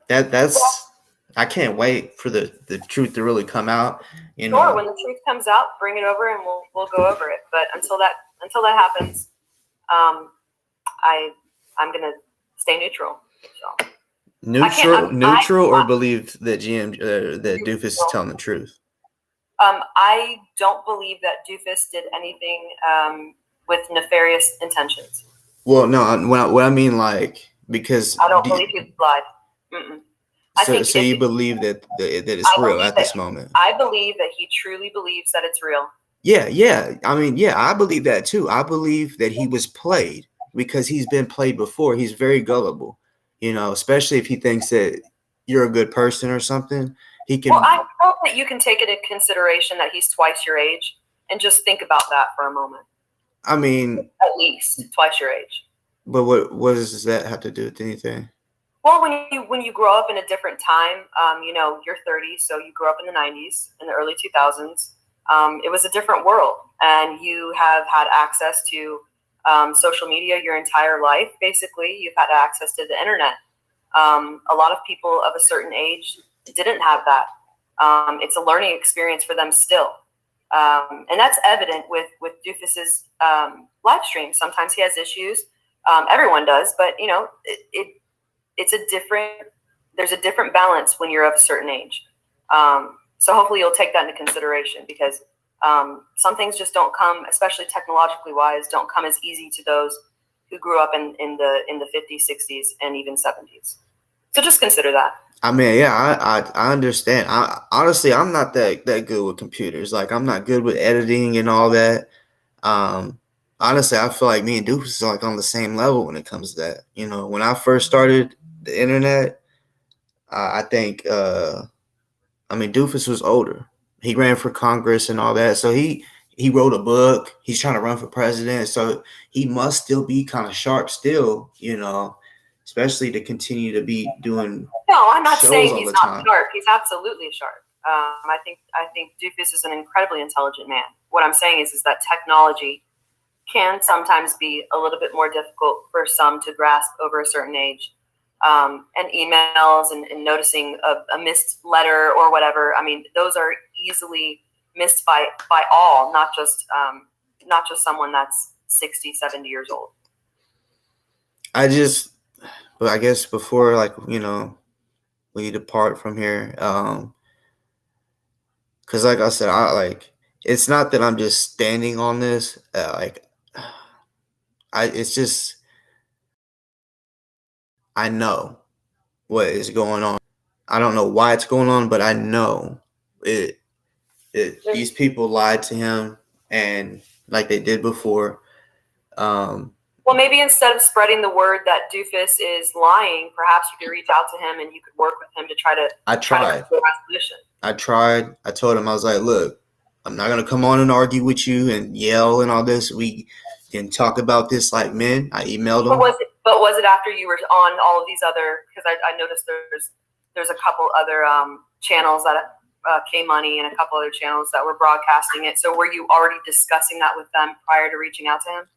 that's I can't wait for the truth to really come out. Sure, when the truth comes out, bring it over and we'll go over it. But until that happens, I'm gonna stay neutral. So. Neutral, or believe that that Doofus is telling the truth? I don't believe that Doofus did anything with nefarious intentions. Well, no, what I mean, like, because I don't believe he lied. Mm-mm. So you believe that it's real at this moment? I believe that he truly believes that it's real. Yeah. I mean, yeah, I believe that too. I believe that he was played, because he's been played before. He's very gullible, especially if he thinks that you're a good person or something. He can. Well, I hope that you can take it into consideration that he's twice your age, and just think about that for a moment. I mean, at least twice your age. But what does that have to do with anything? Well, when you grow up in a different time, you're 30, so you grew up in the 90s, in the early 2000s. It was a different world, and you have had access to social media your entire life. Basically, you've had access to the internet. A lot of people of a certain age didn't have that. It's a learning experience for them still. And that's evident with Doofus's live stream. Sometimes he has issues. Everyone does, but there's a different balance when you're of a certain age. So hopefully you'll take that into consideration, because some things just don't come, especially technologically wise, don't come as easy to those who grew up in the 50s, 60s, and even 70s. So just consider that. I mean, yeah, I understand. Honestly, I'm not that good with computers. Like, I'm not good with editing and all that. honestly, I feel like me and Doofus is like on the same level when it comes to that. You know, when I first started the internet, I think, Doofus was older. He ran for Congress and all that. So he wrote a book. He's trying to run for president. So he must still be kind of sharp still, you know, especially to continue to be doing No, I'm not shows saying all he's the not time. sharp. He's absolutely sharp. I think Doofus is an incredibly intelligent man. What I'm saying is that technology can sometimes be a little bit more difficult for some to grasp over a certain age. And emails and noticing a missed letter or whatever. I mean, those are easily missed by all, not just someone that's 60, 70 years old. But I guess before, like, you know, we depart from here, because like I said, it's not that I'm just standing on this, it's just, I know what is going on. I don't know why it's going on, but I know it. These people lied to him, and like they did before. Well, maybe instead of spreading the word that Doofus is lying, perhaps you could reach out to him and you could work with him to try to. I tried. I tried. I told him, I was like, look, I'm not gonna come on and argue with you and yell and all this. We can talk about this like men. I emailed him. But was it after you were on all of these other? Because I noticed there's a couple other channels that K-Money and a couple other channels that were broadcasting it. So were you already discussing that with them prior to reaching out to him?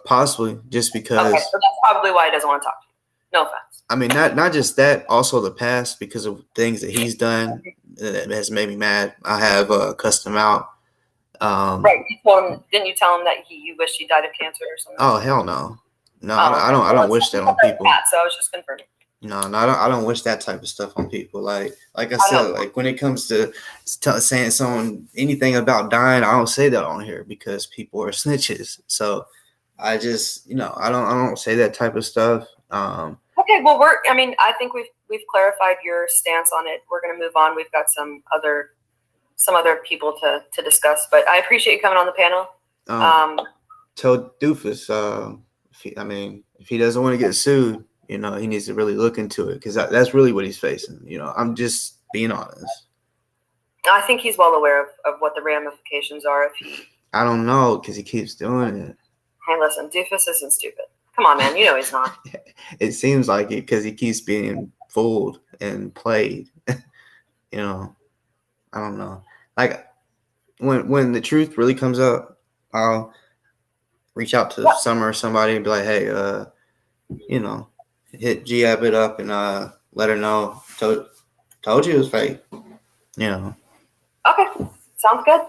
Possibly, just because. Okay, so that's probably why he doesn't want to talk to you. No offense. I mean, not just that, also the past, because of things that he's done that has made me mad. I have cussed him out. Right. Didn't you tell him that you wished he died of cancer or something? Oh, hell no. No, I don't wish that on people. So I was just confirming. No, I don't wish that type of stuff on people. Like I said, like when it comes to saying someone anything about dying, I don't say that on here because people are snitches. So I just, I don't say that type of stuff. Okay, well, I think we've clarified your stance on it. We're going to move on. We've got some other people to discuss, but I appreciate you coming on the panel. Tell Doofus, if he doesn't want to get sued, he needs to really look into it because that's really what he's facing. I'm just being honest. I think he's well aware of what the ramifications are if he. I don't know because he keeps doing it. Hey, listen, Doofus isn't stupid. Come on, man. You know he's not. It seems like it because he keeps being fooled and played. I don't know. Like when the truth really comes up, I'll reach out to Summer or somebody and be like, hey, hit G-Ab it up and let her know. Told you it was fake. Okay. Sounds good.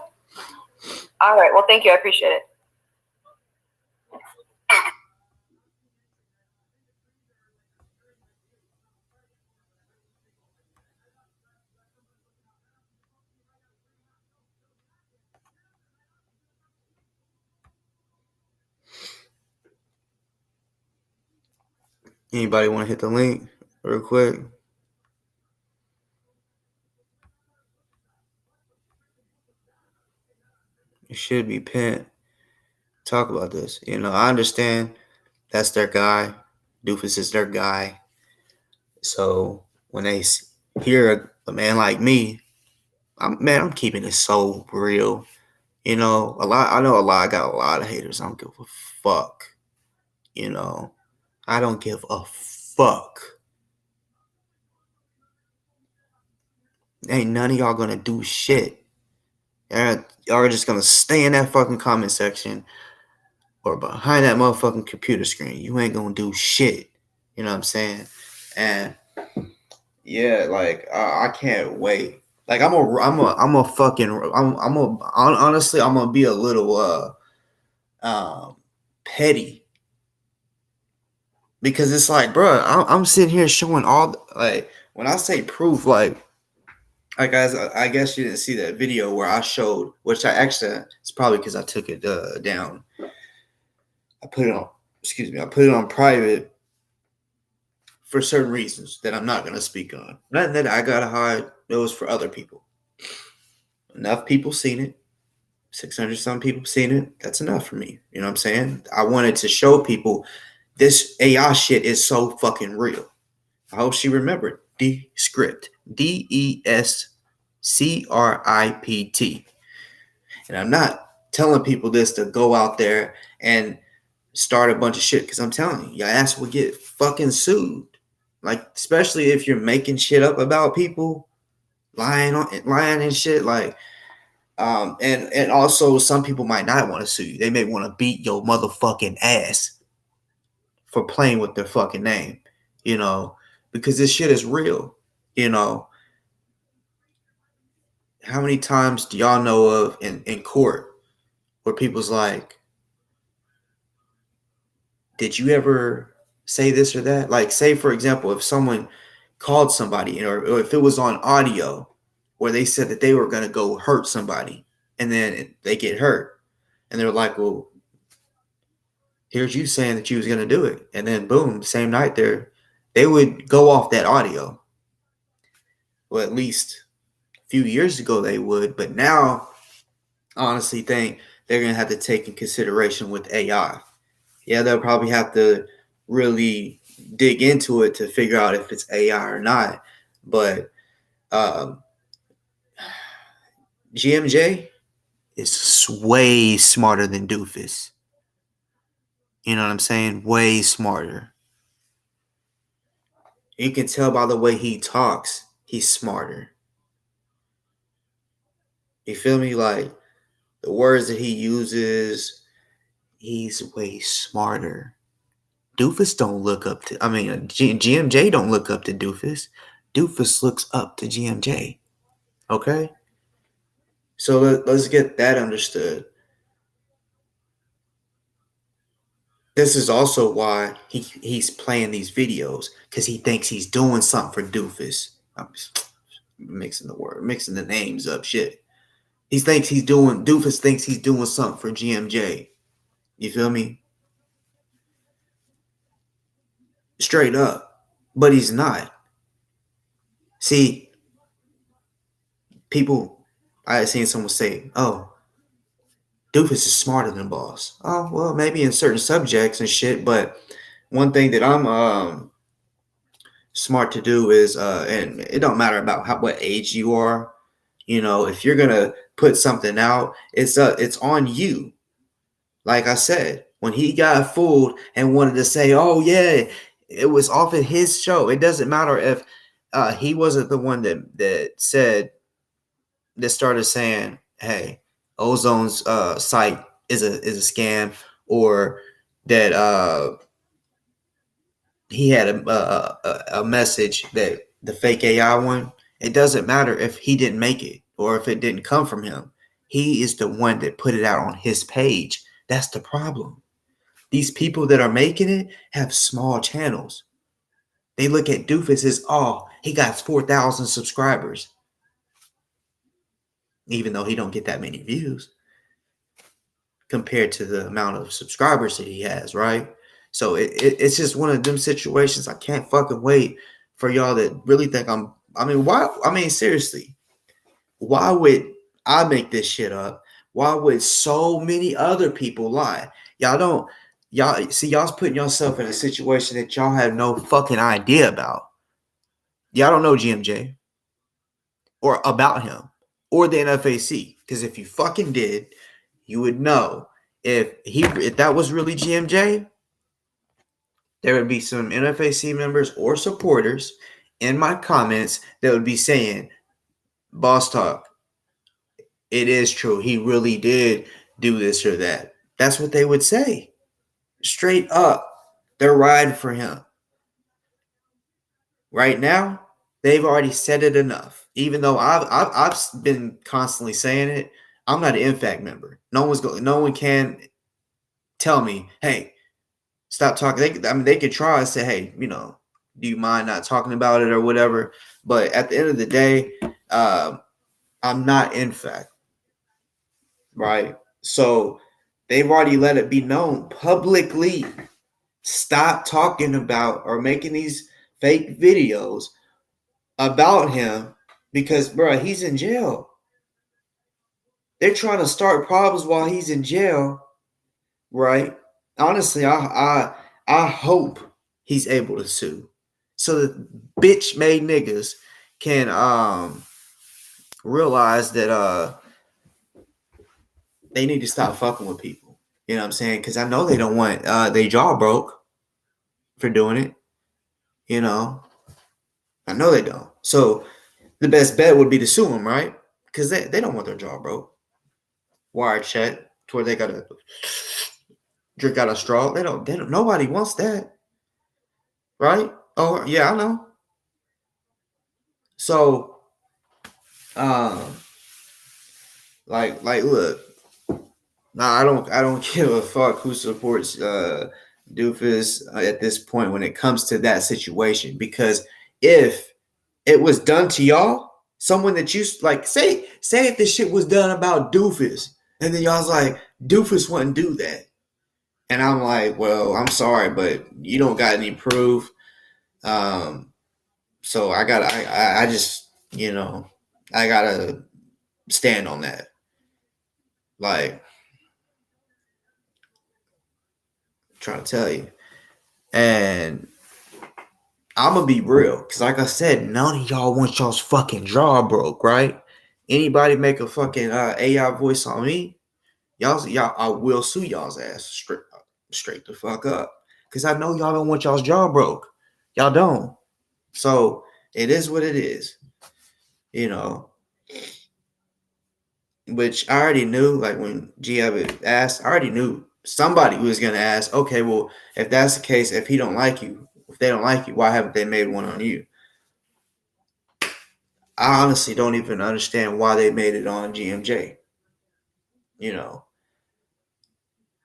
All right. Well, thank you. I appreciate it. Anybody want to hit the link real quick? It should be pinned. Talk about this. I understand that's their guy. Doofus is their guy. So when they hear a man like me, I'm keeping it so real. I know a lot. I got a lot of haters. I don't give a fuck. I don't give a fuck. Ain't none of y'all gonna do shit. Y'all are just gonna stay in that fucking comment section or behind that motherfucking computer screen. You ain't gonna do shit. You know what I'm saying? And yeah, like I can't wait. Like honestly, I'm gonna be a little petty because it's like, bro, I'm sitting here showing all like when I say proof, like guys, I guess you didn't see that video where I showed, which I actually, it's probably because I took it down. I put it on private for certain reasons that I'm not going to speak on. Nothing that I got to hide. It was for other people. Enough people seen it. 600 some people seen it. That's enough for me. You know what I'm saying? I wanted to show people this AI shit is so fucking real. I hope she remembered Descript. DESCRIPT. And I'm not telling people this to go out there and start a bunch of shit, because I'm telling you, your ass will get fucking sued. Like, especially if you're making shit up about people, lying and shit. Like, and also some people might not want to sue you. They may want to beat your motherfucking ass for playing with their fucking name, you know, because this shit is real, you know. How many times do y'all know of in court where people's like, did you ever say this or that? Like, say, for example, if someone called somebody, or if it was on audio where they said that they were going to go hurt somebody and then they get hurt, and they're like, well, here's you saying that you was going to do it. And then boom, same night they would go off that audio. Well, at least a few years ago they would, but now I honestly think they're going to have to take in consideration with AI. Yeah, they'll probably have to really dig into it to figure out if it's AI or not. But GMJ is way smarter than Doofus. You know what I'm saying? Way smarter. You can tell by the way he talks, he's smarter. You feel me? Like, the words that he uses, he's way smarter. Doofus don't look up to, GMJ don't look up to Doofus. Doofus looks up to GMJ. Okay? So let's get that understood. This is also why he's playing these videos, because he thinks he's doing something for Doofus. I'm just mixing the names up. Shit. Doofus thinks he's doing something for GMJ. You feel me? Straight up. But he's not. See, I had seen someone say, oh, Doofus is smarter than Boss. Oh, well, maybe in certain subjects and shit, but one thing that I'm smart to do is, and it don't matter about what age you are, you know, if you're gonna put something out, it's on you. Like I said, when he got fooled and wanted to say, oh yeah, it was off of his show, it doesn't matter if he wasn't the one that started saying, hey, Ozone's site is a scam, or that he had a message, that the fake AI one. It doesn't matter if he didn't make it or if it didn't come from him. He is the one that put it out on his page. That's the problem. These people that are making it have small channels. They look at Doofus as, oh, he got 4,000 subscribers, even though he don't get that many views compared to the amount of subscribers that he has, right? So it's just one of them situations. I can't fucking wait for y'all that really think seriously, why would I make this shit up? Why would so many other people lie? Y'all's putting yourself in a situation that y'all have no fucking idea about. Y'all don't know GMJ or about him or the NFAC. Because if you fucking did, you would know if that was really GMJ, there would be some NFAC members or supporters in my comments that would be saying, Boss Talk, it is true. He really did do this or that. That's what they would say. Straight up. They're riding for him. Right now, they've already said it enough. Even though I've been constantly saying it, I'm not an InFact member. No one can tell me, hey, stop talking. They could try and say, hey, you know, do you mind not talking about it or whatever? But at the end of the day, I'm not InFact, right? So they've already let it be known publicly. Stop talking about or making these fake videos about him, because, bro, he's in jail. They're trying to start problems while he's in jail, right? Honestly, I hope he's able to sue, so that bitch made niggas can realize that they need to stop fucking with people. You know what I'm saying? Because I know they don't want their jaw broke for doing it. You know, I know they don't. So the best bet would be to sue them, right? Because they don't want their jaw broke. Wire check to where they gotta drink out a straw. They don't. Nobody wants that, right? Oh yeah, I know. So, look. Nah, I don't give a fuck who supports Doofus at this point when it comes to that situation. Because if it was done to y'all, someone that you like, say if this shit was done about Doofus, and then y'all's like, Doofus wouldn't do that, and I'm like, well, I'm sorry, but you don't got any proof. So I just, I gotta stand on that. Like, I'm trying to tell you. And I'm gonna be real, because like I said, none of y'all want y'all's fucking jaw broke, right? Anybody make a fucking AI voice on me, y'all, I will sue y'all's ass straight the fuck up, because I know y'all don't want y'all's jaw broke. Y'all don't. So it is what it is, you know. Which I already knew, like when G asked, I already knew somebody was gonna ask, okay, well, if that's the case, if they don't like you, why haven't they made one on you? I honestly don't even understand why they made it on GMJ, you know.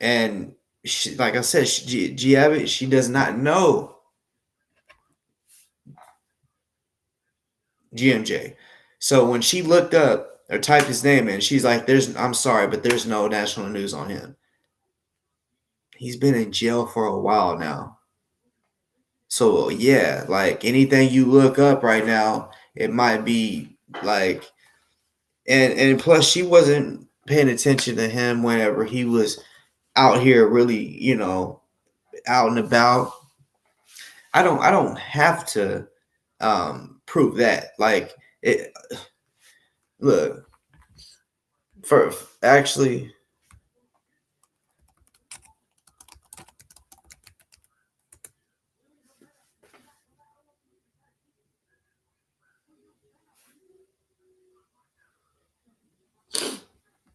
And she, like I said, G Abbott, she does not know GMJ. So when she looked up or typed his name in, she's like, I'm sorry, but there's no national news on him. He's been in jail for a while now. So yeah, like anything you look up right now, it might be like, and plus she wasn't paying attention to him whenever he was out here really, out and about. I don't have to prove that. Like it look, for actually,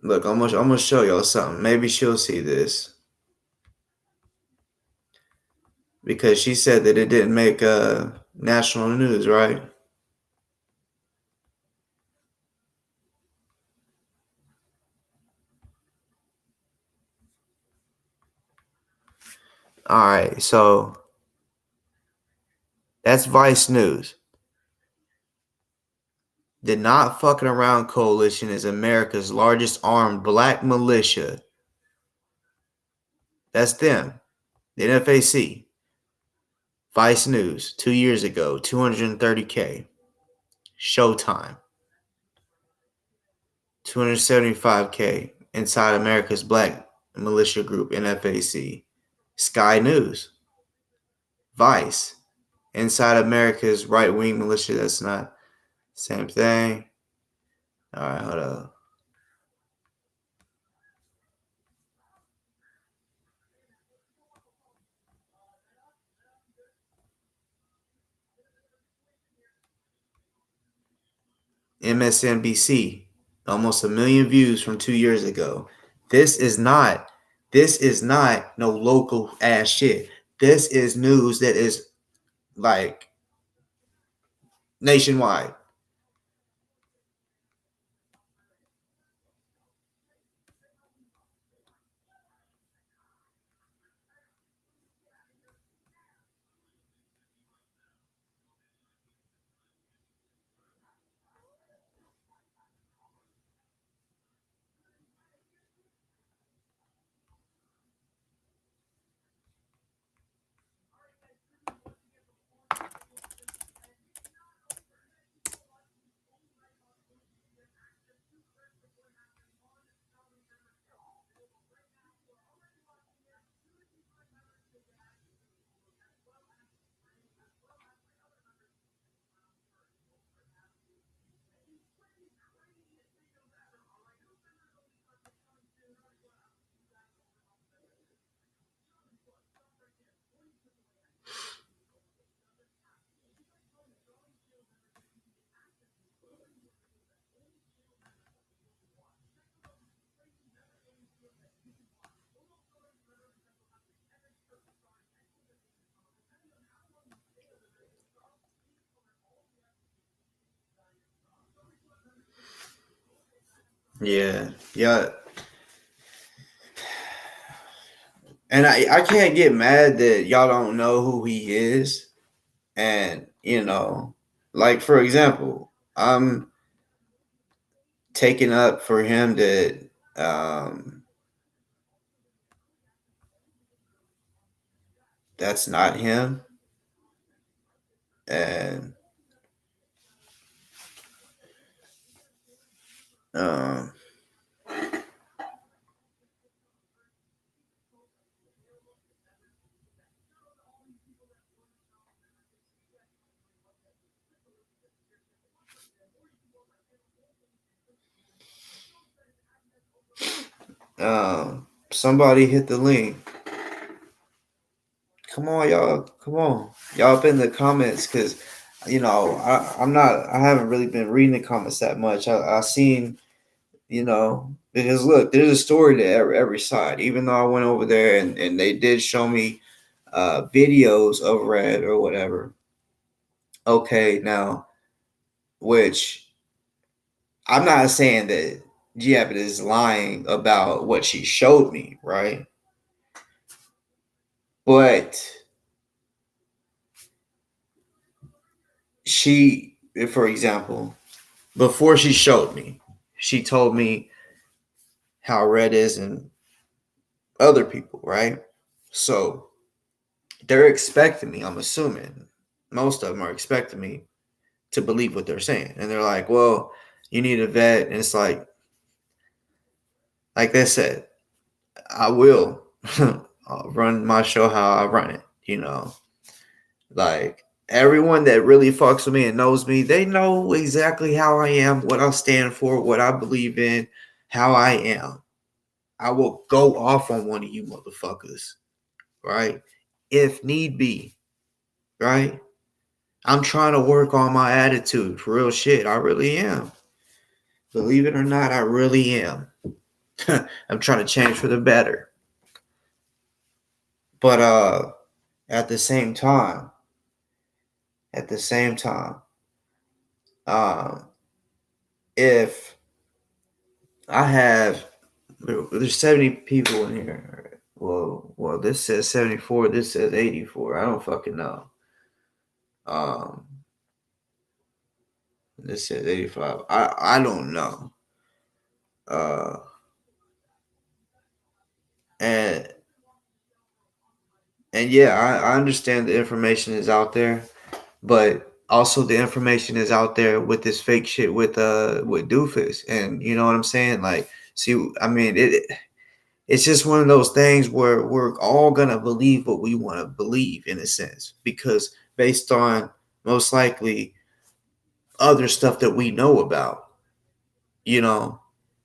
look, I'm gonna show y'all something. Maybe she'll see this. Because she said that it didn't make national news, right? All right, so that's Vice News. The Not Fucking Around Coalition is America's largest armed black militia. That's them. The NFAC. Vice News, 2 years ago, 230K. Showtime, 275K. Inside America's Black Militia Group, NFAC. Sky News. Vice. Inside America's right-wing militia. That's not the same thing. All right, hold up. MSNBC, almost 1 million views from 2 years ago. This is not no local ass shit. This is news that is like nationwide. Yeah. And I can't get mad that y'all don't know who he is. And, like, for example, I'm taking up for him that that's not him. And um, somebody hit the link. Come on, y'all. Come on. Y'all up in the comments because, I haven't really been reading the comments that much. I seen, because look, there's a story to every side. Even though I went over there and they did show me videos of Red or whatever. Okay, now, which I'm not saying that Giappet is lying about what she showed me, right? But she, for example, before she showed me, she told me how Red is and other people, right? So they're expecting me, I'm assuming, most of them are expecting me to believe what they're saying. And they're like, well, you need a vet. And it's like they said, I will run my show how I run it, Like everyone that really fucks with me and knows me, they know exactly how I am, what I stand for, what I believe in, how I am. I will go off on one of you motherfuckers, right? If need be, right? I'm trying to work on my attitude, for real shit. I really am. Believe it or not, I really am. I'm trying to change for the better. But at the same time, if I have, there's 70 people in here. Well, this says 74. This says 84. I don't fucking know. This says 85. I don't know. And yeah, I understand the information is out there, but also the information is out there with this fake shit with Doofus, and you know what I'm saying? Like, see, I mean, it's just one of those things where we're all gonna believe what we want to believe in a sense, because based on most likely other stuff that we know about,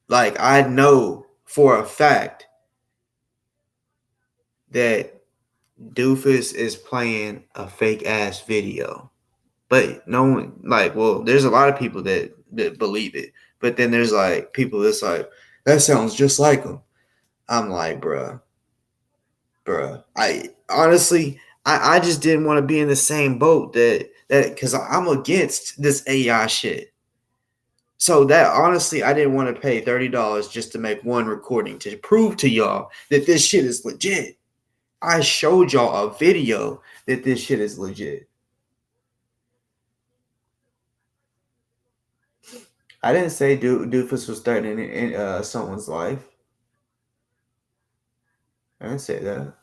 like I know for a fact that Doofus is playing a fake ass video. But no one, like, well, there's a lot of people that believe it. But then there's like people that's like, that sounds just like him. I'm like, bruh. I honestly, I just didn't want to be in the same boat that because I'm against this AI shit. So that honestly, I didn't want to pay $30 just to make one recording to prove to y'all that this shit is legit. I showed y'all a video that this shit is legit. I didn't say Doofus was threatening someone's life. I didn't say that.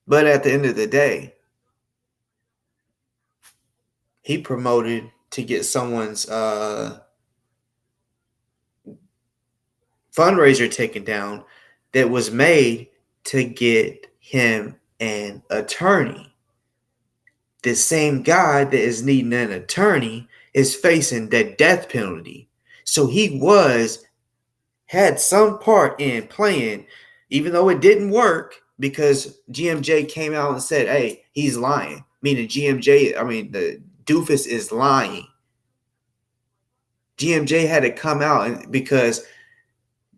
But at the end of the day, he promoted to get someone's fundraiser taken down that was made to get him an attorney. The same guy that is needing an attorney is facing the death penalty. So he had some part in playing, even though it didn't work, because GMJ came out and said, hey, he's lying. Meaning the Doofus is lying. GMJ had to come out because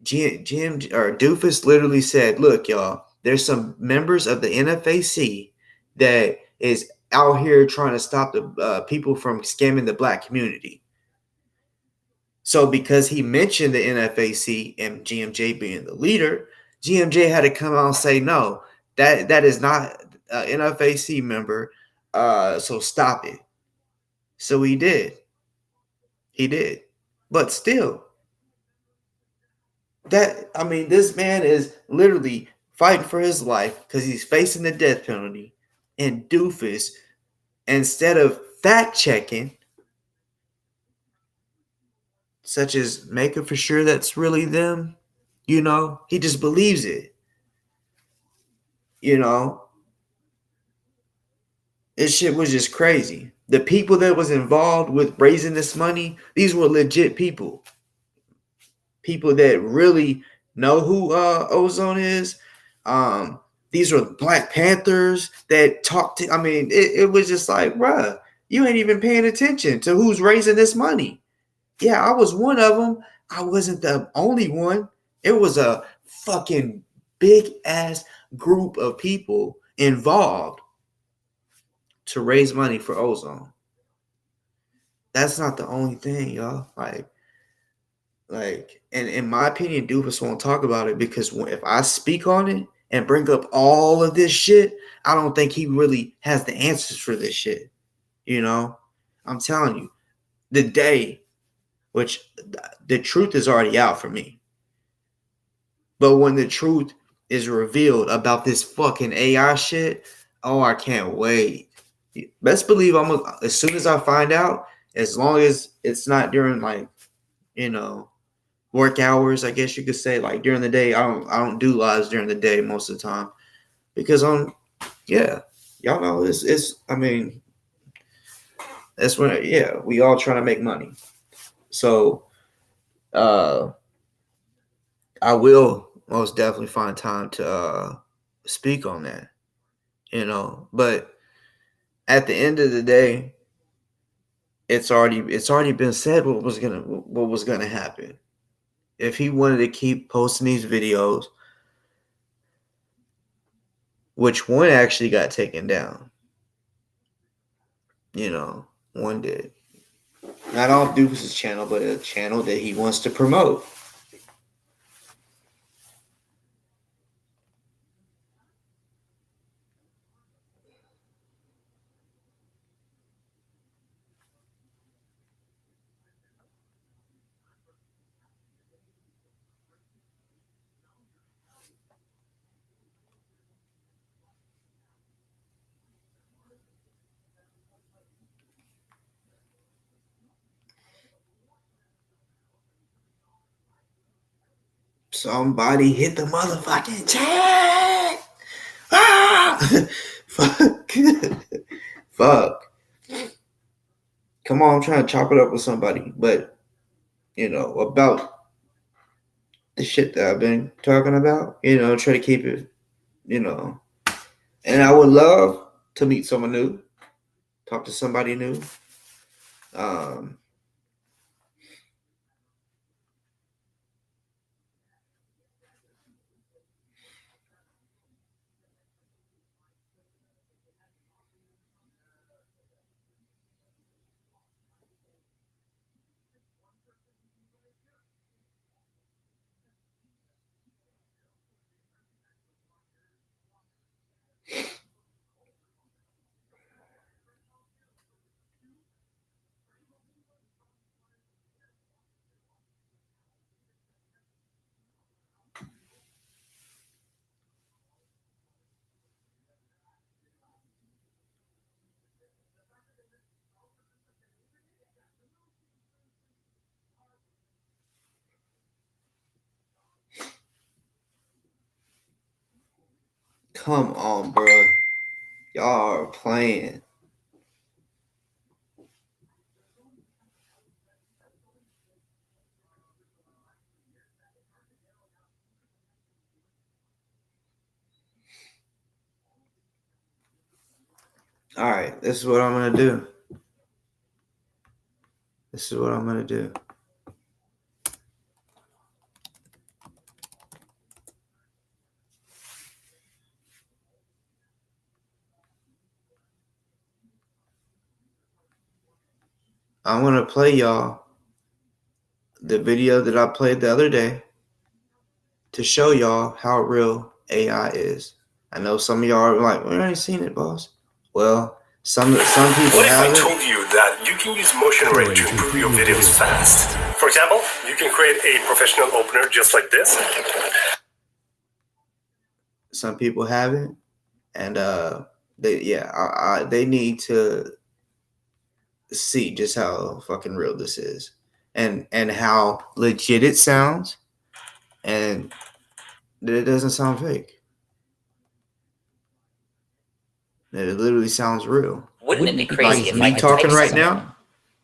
Doofus literally said, look, y'all, there's some members of the NFAC that is out here trying to stop the people from scamming the black community. So because he mentioned the NFAC and GMJ being the leader, GMJ had to come out and say, no, that is not an NFAC member. So stop it. So he did. He did. But still, this man is literally fighting for his life because he's facing the death penalty. And doofus, instead of fact checking, such as making for sure that's really them, he just believes it. This shit was just crazy. The people that was involved with raising this money, these were legit people. People that really know who Ozone is. These were Black Panthers that talked to. It was just like, bruh, you ain't even paying attention to who's raising this money. Yeah, I was one of them. I wasn't the only one. It was a fucking big ass group of people involved to raise money for Ozone. That's not the only thing, y'all. And in my opinion, Doofus won't talk about it because if I speak on it and bring up all of this shit, I don't think he really has the answers for this shit. I'm telling you, which the truth is already out for me. But when the truth is revealed about this fucking AI shit, oh, I can't wait. Best believe as soon as I find out, as long as it's not during work hours, I guess you could say, like during the day. I don't do lives during the day most of the time because y'all know that's when we all trying to make money. So I will most definitely find time to speak on that, but at the end of the day, it's already been said what was gonna happen. If he wanted to keep posting these videos, which one actually got taken down, one did. Not off Doofus's channel, but a channel that he wants to promote. Somebody hit the motherfucking chat. Ah! Fuck. Fuck. Come on, I'm trying to chop it up with somebody. But, about the shit that I've been talking about, try to keep it, And I would love to meet someone new, talk to somebody new. Come on, bro. Y'all are playing. All right, this is what I'm going to do. I'm going to play y'all the video that I played the other day to show y'all how real AI is. I know some of y'all are like, we already seen it, boss. Well, some people What if I haven't. told you that you can use motion array to improve your videos fast? For example, you can create a professional opener just like this. Some people haven't, and they need to see just how fucking real this is, and how legit it sounds, and that it doesn't sound fake. That it literally sounds real. Wouldn't it be crazy if me I talking typed right something now?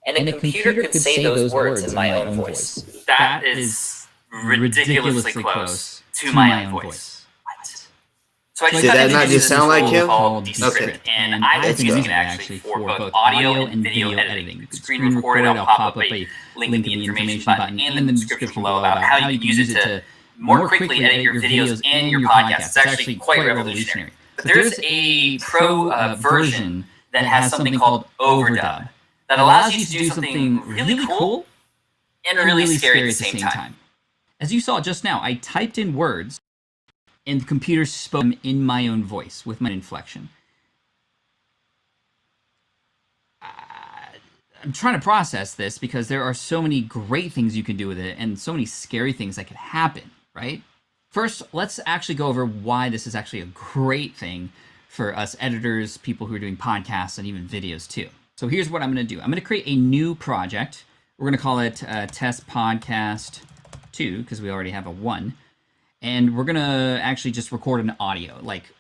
and a computer could say those words in my own voice? That is ridiculously close to my own voice. So I Did that not just sound like him? Okay. And I've been using it actually for both audio and video editing. You can screen record it. I'll pop up a link in the information button and in the description below about how you can use it to more quickly edit your videos and your podcast. It's actually quite revolutionary. But there's a pro version that has something called overdub that allows you to do something really cool and really scary at the same time. As you saw just now, I typed in words and the computer spoke in my own voice with my inflection. I'm trying to process this because there are so many great things you can do with it and so many scary things that could happen, right? First, let's actually go over why this is actually a great thing for us editors, people who are doing podcasts, and even videos too. So here's what I'm going to do. I'm going to create a new project. We're going to call it Test Podcast 2 because we already have a 1. And we're going to actually just record an audio, like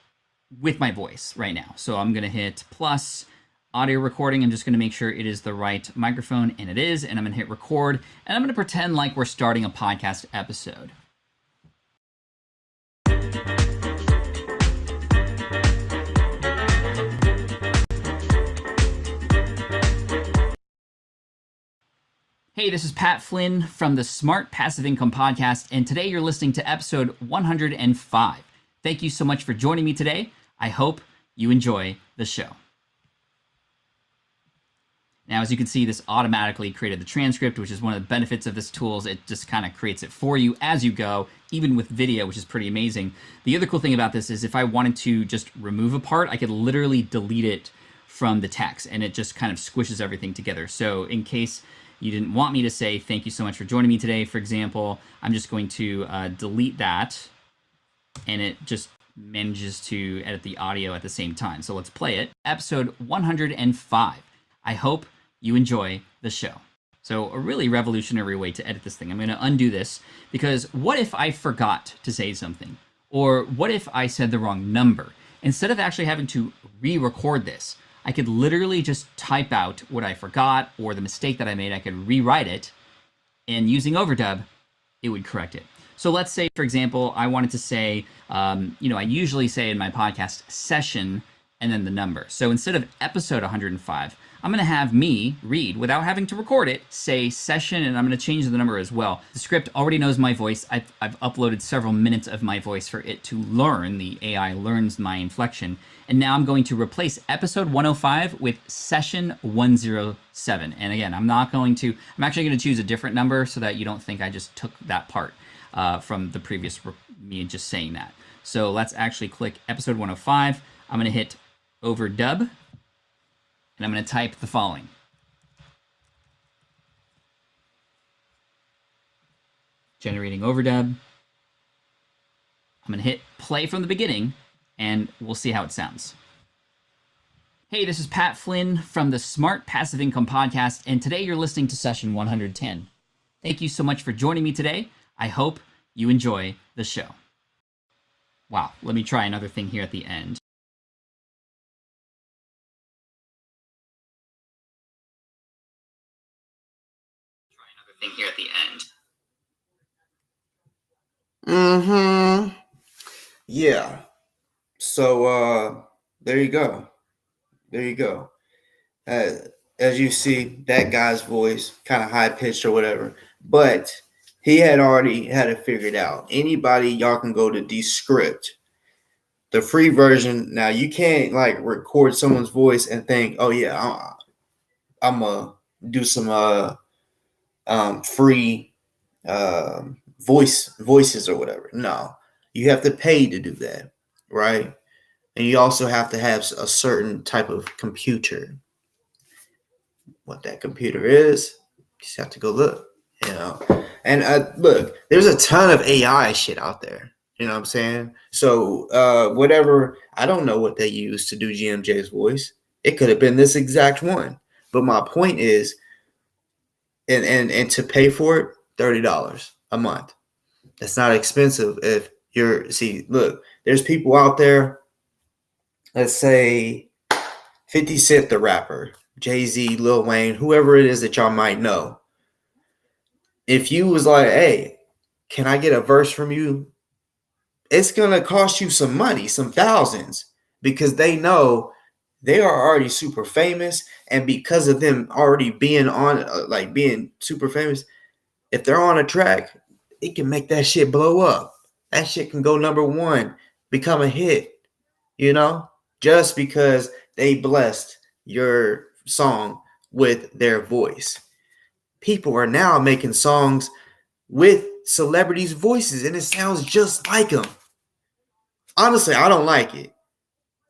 with my voice right now. So I'm going to hit plus audio recording. I'm just going to make sure it is the right microphone, and it is. And I'm going to hit record, and I'm going to pretend like we're starting a podcast episode. Hey, this is Pat Flynn from the Smart Passive Income Podcast, and today you're listening to episode 105. Thank you so much for joining me today. I hope you enjoy the show. Now, as you can see, this automatically created the transcript, which is one of the benefits of this tool. It just kind of creates it for you as you go, even with video, which is pretty amazing. The other cool thing about this is if I wanted to just remove a part, I could literally delete it from the text, and it just kind of squishes everything together. So in case you didn't want me to say thank you so much for joining me today, for example, I'm just going to delete that, and it just manages to edit the audio at the same time. So let's play it. Episode 105. I hope you enjoy the show. So a really revolutionary way to edit this thing. I'm going to undo this because what if I forgot to say something? Or what if I said the wrong number? Instead of actually having to re-record this, I could literally just type out what I forgot or the mistake that I made. I could rewrite it, and using overdub, it would correct it. So let's say, for example, I wanted to say, I usually say in my podcast session and then the number. So instead of episode 105, I'm going to have me read, without having to record it, say session, and I'm going to change the number as well. The script already knows my voice. I've uploaded several minutes of my voice for it to learn. The AI learns my inflection. And now I'm going to replace episode 105 with session 107. And again, I'm actually going to choose a different number so that you don't think I just took that part from the previous me just saying that. So let's actually click episode 105. I'm going to hit overdub, and I'm going to type the following. Generating overdub. I'm going to hit play from the beginning, and we'll see how it sounds. Hey, this is Pat Flynn from the Smart Passive Income Podcast, and today you're listening to session 110. Thank you so much for joining me today. I hope you enjoy the show. Wow, let me try another thing here at the end. Here at the end. Yeah. So there you go. As you see, that guy's voice kind of high pitched or whatever, but he had already had it figured out. Anybody, y'all can go to Descript, the free version. Now you can't like record someone's voice and think, oh yeah, I'm gonna do some free voices or whatever. No, you have to pay to do that, right? And you also have to have a certain type of computer. What that computer is, you just have to go look, you know. And look, there's a ton of AI shit out there. You know what I'm saying? So whatever, I don't know what they use to do GMJ's voice. It could have been this exact one. But my point is, and to pay for it, $30 a month. That's not expensive if you're look, there's people out there, let's say 50 Cent the rapper, Jay-Z, Lil Wayne, whoever it is that y'all might know. If you was like, hey, can I get a verse from you? It's gonna cost you some money, some thousands, because they know they are already super famous, and because of them already being on, like being super famous, if they're on a track, it can make that shit blow up. That shit can go number one, become a hit, you know, just because they blessed your song with their voice. People are now making songs with celebrities' voices, and it sounds just like them. Honestly, I don't like it.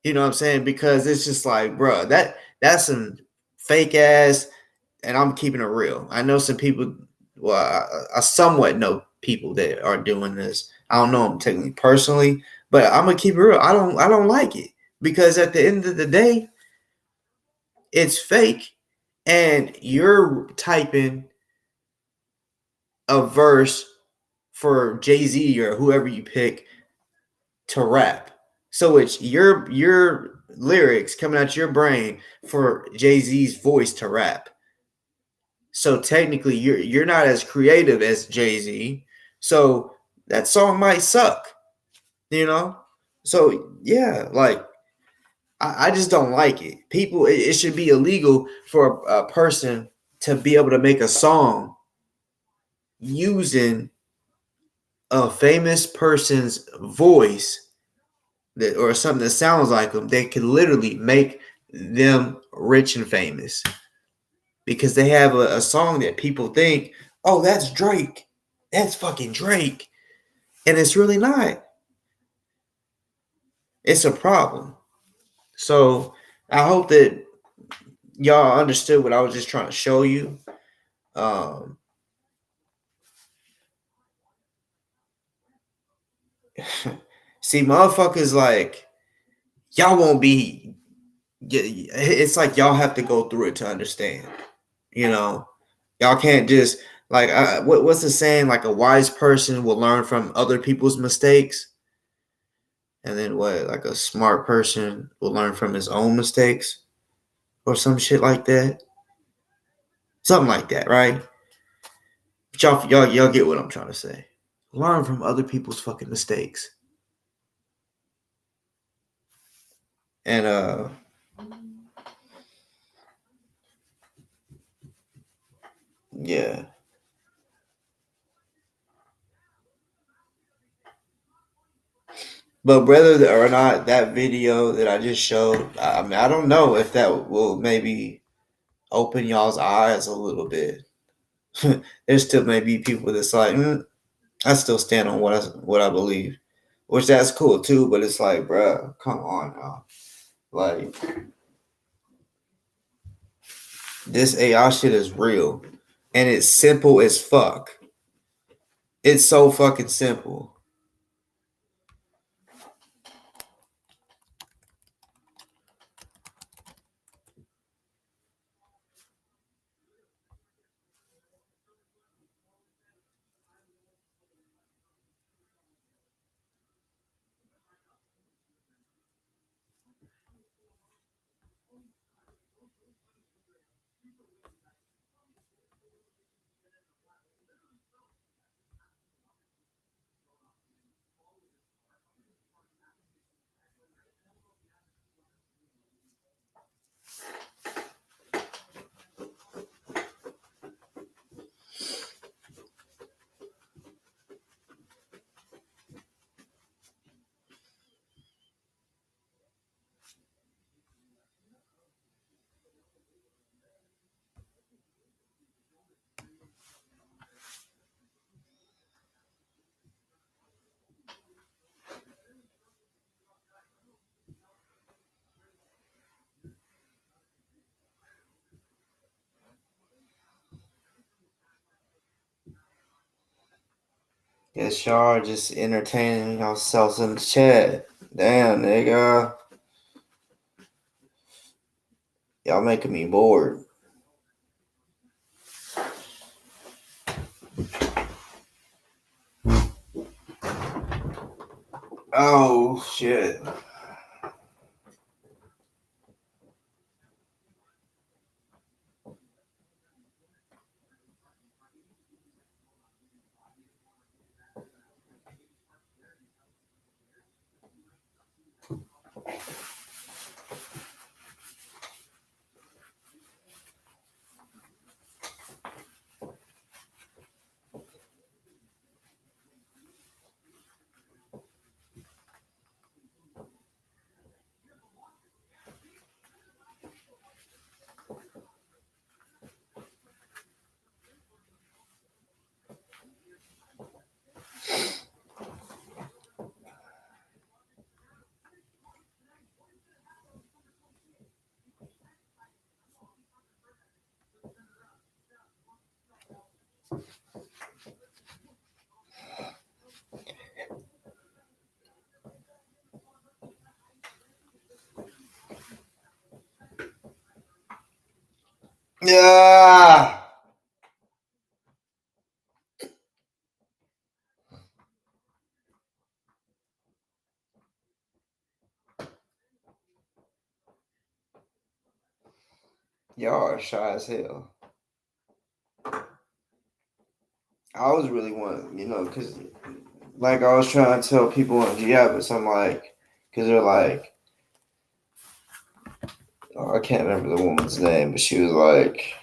You know what I'm saying? Because it's just like, bro, that's some fake ass, and I'm keeping it real. I know some people, well, I somewhat know people that are doing this. I don't know them technically personally, but I'm gonna keep it real. I don't like it, because at the end of the day, it's fake, and you're typing a verse for Jay-Z or whoever you pick to rap. So it's your lyrics coming out your brain for Jay-Z's voice to rap. So technically you're not as creative as Jay-Z. So that song might suck, you know? So yeah, like I just don't like it. People, it should be illegal for a person to be able to make a song using a famous person's voice that, or something that sounds like them. They could literally make them rich and famous because they have a song that people think, oh, that's Drake. That's fucking Drake. And it's really not. It's a problem. So I hope that y'all understood what I was just trying to show you. See, motherfuckers, like, y'all won't be, it's like y'all have to go through it to understand. You know, y'all can't just, like, what's the saying? Like, a wise person will learn from other people's mistakes. And then what? Like, a smart person will learn from his own mistakes, or some shit like that. Something like that, right? But y'all get what I'm trying to say. Learn from other people's fucking mistakes. And yeah. But whether or not that video that I just showed, I mean, I don't know if that will maybe open y'all's eyes a little bit. There's still maybe people that's like, I still stand on what I believe, which that's cool too. But it's like, bruh, come on now, like this AI shit is real, and it's simple as fuck. It's so fucking simple. Guess y'all are just entertaining yourselves in the chat. Damn, nigga. Y'all making me bored. Oh, shit. Yeah. Y'all are shy as hell. I was really wanting, because like I was trying to tell people on Giabas, I'm like, because they're like, oh, I can't remember the woman's name, but she was like,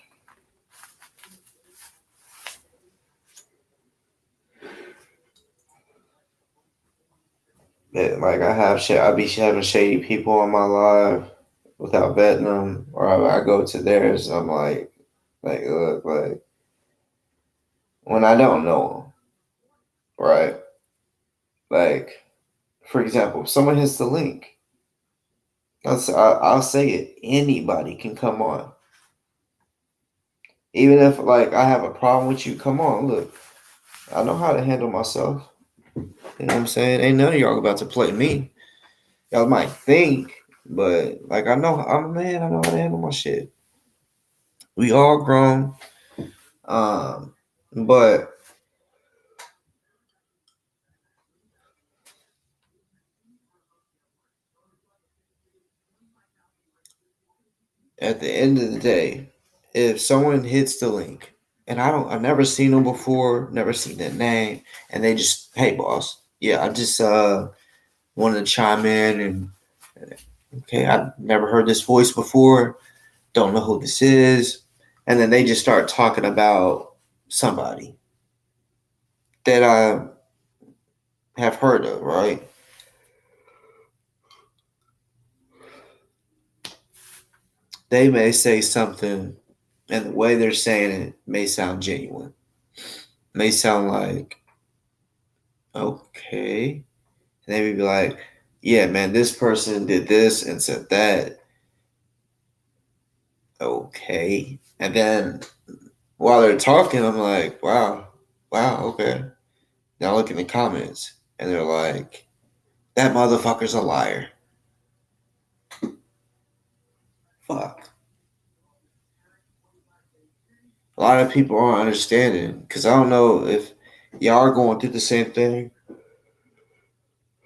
that, like I be having shady people on my live without vetting them, or I go to theirs. I'm like, look, like when I don't know them, right? Like, for example, if someone hits the link, I'll say it. Anybody can come on. Even if like I have a problem with you, come on, look. I know how to handle myself. You know what I'm saying? Ain't none of y'all about to play me. Y'all might think, but like I'm a man. I know how to handle my shit. We all grown. But at the end of the day, if someone hits the link and I've never seen them before, never seen their name, and they just, hey boss, yeah, I just wanted to chime in and okay, I've never heard this voice before, don't know who this is, and then they just start talking about somebody that I have heard of, right? They may say something, and the way they're saying it may sound genuine, may sound like, okay. And they would be like, yeah, man, this person did this and said that. Okay. And then while they're talking, I'm like, wow, okay. Now look in the comments. And they're like, that motherfucker's a liar. Fuck. A lot of people aren't understanding because I don't know if y'all are going through the same thing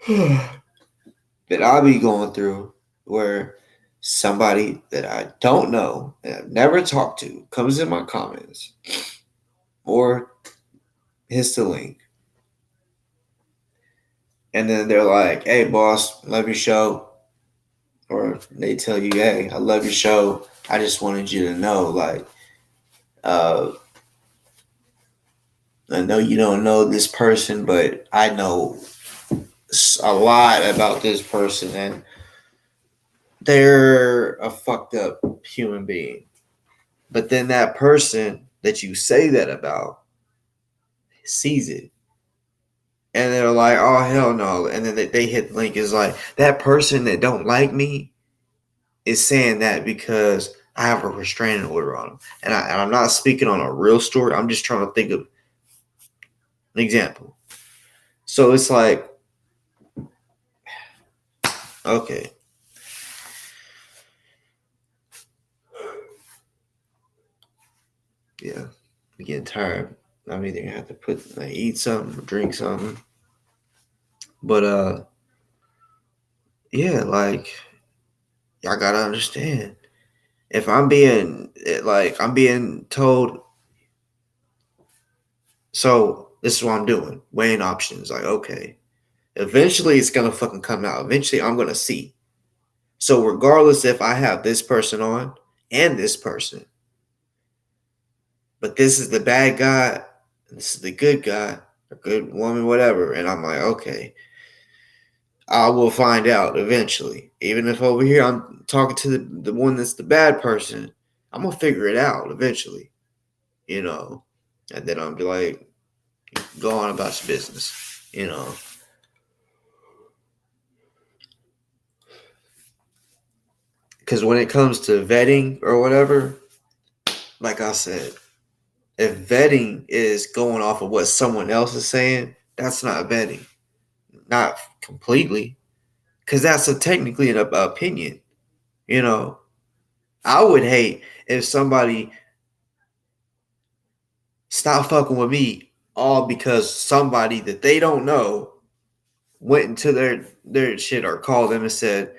that I'll be going through, where somebody that I don't know and I've never talked to comes in my comments or hits the link. And then they're like, hey, boss, love your show. Or they tell you, hey, I love your show. I just wanted you to know, like, I know you don't know this person, but I know a lot about this person, and they're a fucked up human being. But then that person that you say that about sees it, and they're like, oh, hell no. And then they hit the link, is like, that person that don't like me is saying that because I have a restraining order on them. And I'm not speaking on a real story. I'm just trying to think of an example. So it's like, okay. Yeah, I'm getting tired. I'm either gonna have to eat something or drink something. But yeah, like y'all gotta understand. If I'm being told, so this is what I'm doing, weighing options. Like, okay, eventually it's gonna fucking come out. Eventually I'm gonna see. So regardless if I have this person on and this person, but this is the bad guy, this is the good guy, or good woman, whatever, and I'm like, okay, I will find out eventually. Even if over here I'm talking to the one that's the bad person, I'm gonna figure it out eventually, you know. And then I'll be like, go on about your business, you know. Because when it comes to vetting or whatever, like I said, if vetting is going off of what someone else is saying, that's not vetting. Not completely. Because that's technically an opinion, you know. I would hate if somebody stopped fucking with me all because somebody that they don't know went into their shit or called them and said,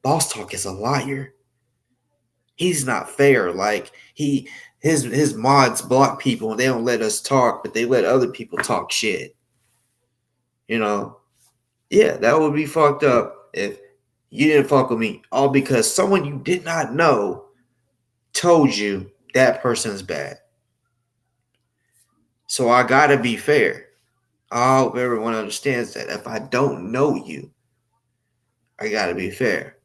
Boss Talk is a liar. He's not fair. Like his mods block people and they don't let us talk, but they let other people talk shit. You know? Yeah, that would be fucked up if you didn't fuck with me all because someone you did not know told you that person's bad. So I gotta be fair. I hope everyone understands that. If I don't know you, I gotta be fair.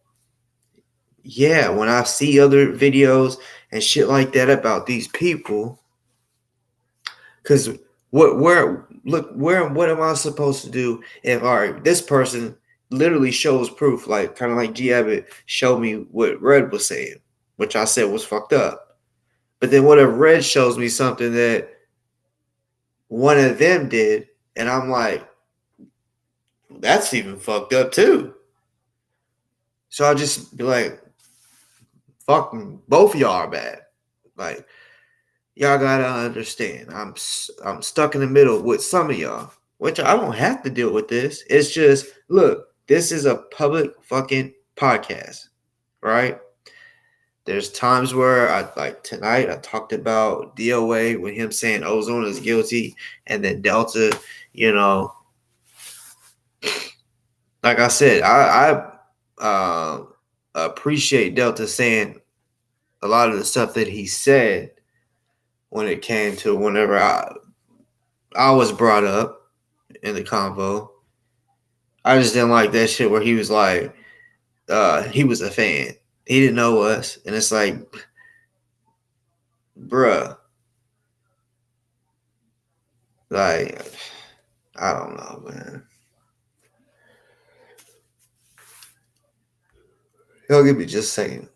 Yeah, when I see other videos and shit like that about these people, because what am I supposed to do if all right, this person literally shows proof, like kind of like G Abbott showed me what Red was saying, which I said was fucked up. But then what if Red shows me something that one of them did, and I'm like, that's even fucked up too. So I'll just be like, fucking both of y'all are bad. Like, y'all gotta understand. I'm stuck in the middle with some of y'all, which I don't have to deal with this. It's just, look, this is a public fucking podcast, right? There's times where like tonight I talked about DOA with him saying Ozone is guilty, and then Delta, you know, like I said, I appreciate Delta saying a lot of the stuff that he said when it came to whenever I was brought up in the convo. I just didn't like that shit where he was like, he was a fan. He didn't know us. And it's like, bruh, like, I don't know, man. He'll give me just saying.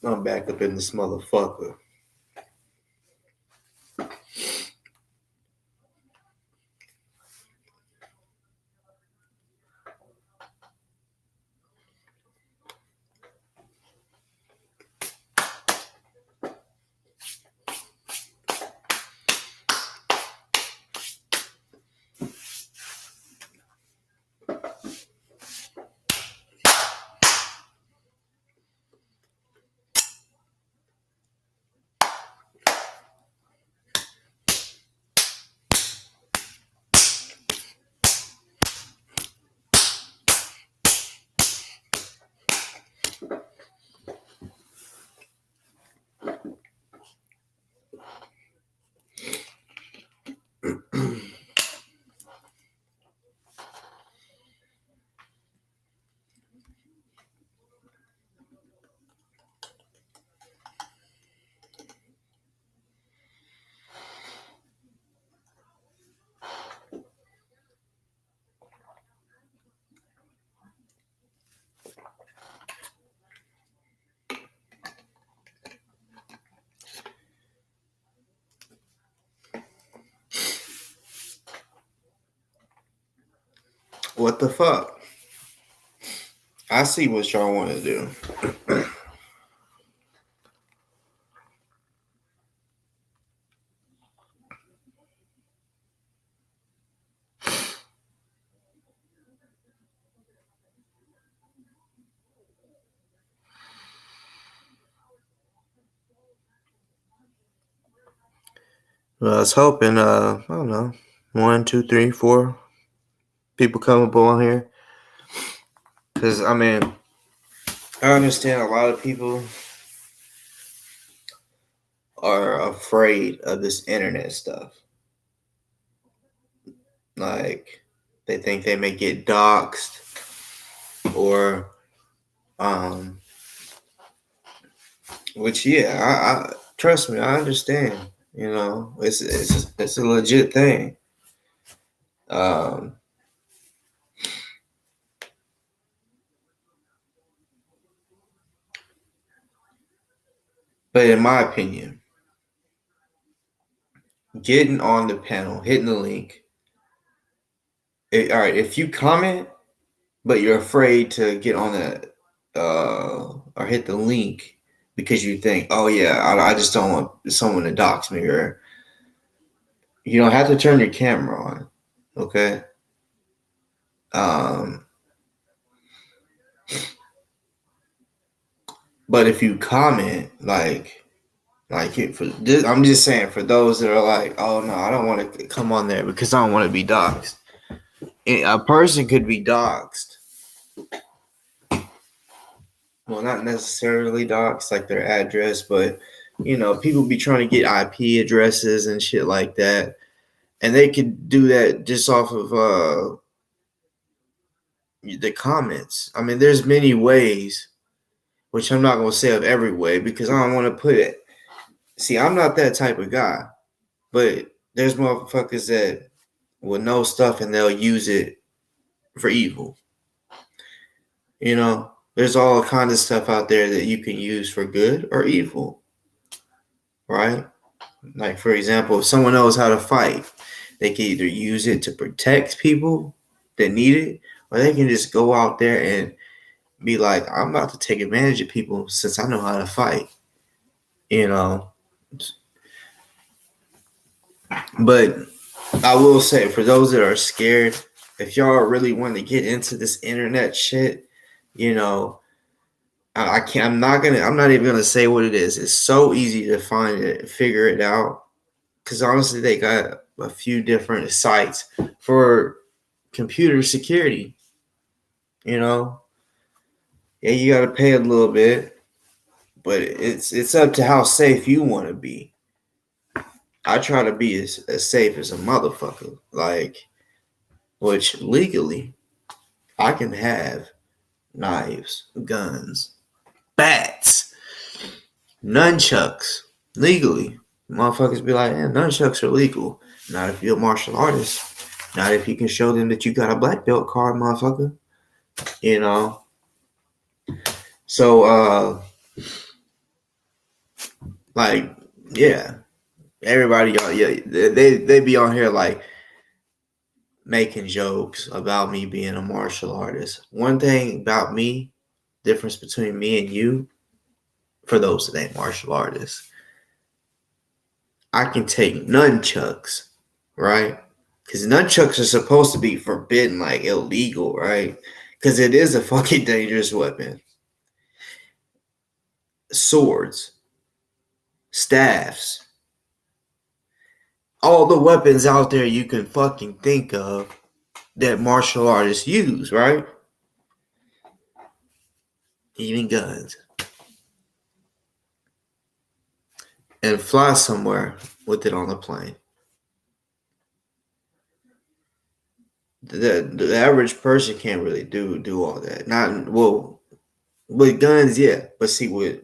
I'm back up in this motherfucker. What the fuck? I see what y'all want to do. Well, I was hoping, I don't know, 1, 2, 3, 4 people come up on here. Because, I mean, I understand a lot of people are afraid of this internet stuff. Like, they think they may get doxxed or, which, yeah, I trust me, I understand. You know, it's a legit thing. But in my opinion, getting on the panel, hitting the link. All right, if you comment, but you're afraid to get on that or hit the link because you think, oh yeah, I just don't want someone to dox me, or you don't have to turn your camera on, okay? But if you comment, I'm just saying, for those that are like, oh no, I don't want to come on there because I don't want to be doxxed. A person could be doxxed. Well, not necessarily doxxed, like their address, but you know, people be trying to get IP addresses and shit like that, and they could do that just off of the comments. I mean, there's many ways, which I'm not gonna say of every way because I don't want to put it. See, I'm not that type of guy, but there's motherfuckers that will know stuff and they'll use it for evil. You know, there's all kinds of stuff out there that you can use for good or evil, right? Like, for example, if someone knows how to fight, they can either use it to protect people that need it, or they can just go out there and be like, I'm about to take advantage of people since I know how to fight, you know. But I will say, for those that are scared, if y'all really want to get into this internet shit, you know, I'm not even gonna say what it is. It's so easy to find it, figure it out. Because honestly, they got a few different sites for computer security. You know, yeah, you got to pay a little bit, but it's up to how safe you want to be. I try to be as safe as a motherfucker. Like, which legally, I can have knives, guns, bats, nunchucks legally. Motherfuckers be like, nunchucks are legal. Not if you're a martial artist. Not if you can show them that you got a black belt card, motherfucker. You know. So Like, yeah, everybody, they be on here like making jokes about me being a martial artist. One thing about me, difference between me and you, for those that ain't martial artists, I can take nunchucks, right? Because nunchucks are supposed to be forbidden, like illegal, right? Because it is a fucking dangerous weapon. Swords, staffs, all the weapons out there you can fucking think of that martial artists use, right? Even guns. And fly somewhere with it on the plane. The average person can't really do all that. Not, well, with guns, yeah. But see, with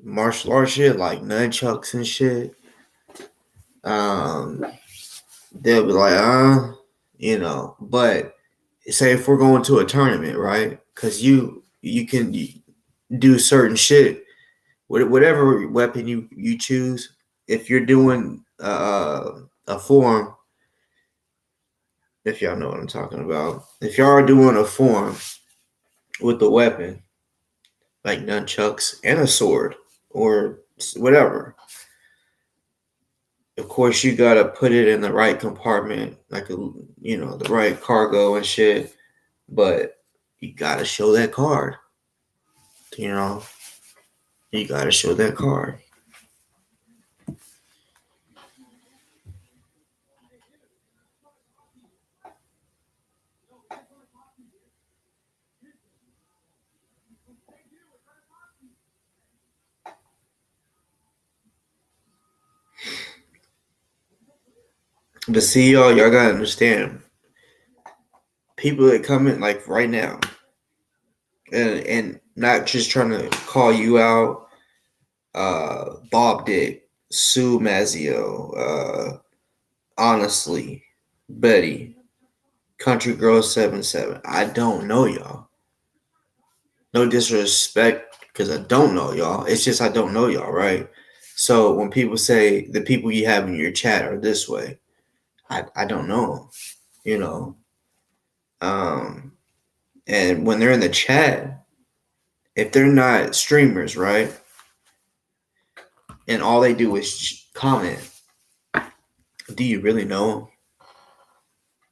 martial arts shit, like nunchucks and shit, they'll be like, you know. But say if we're going to a tournament, right? Because you can do certain shit with whatever weapon you choose. If you're doing a form, if y'all know what I'm talking about, if y'all are doing a form with the weapon, like nunchucks and a sword or whatever, of course you gotta put it in the right compartment, like the right cargo and shit. But you gotta show that card. You know, you gotta show that card. But see, y'all gotta understand. People that come in like right now, and not just trying to call you out, Bob Dick, Sue Mazio, honestly, Betty, Country Girl 77. I don't know y'all. No disrespect, because I don't know y'all. It's just I don't know y'all, right? So when people say the people you have in your chat are this way, I don't know them, you know. And when they're in the chat, if they're not streamers, right, and all they do is comment, do you really know them?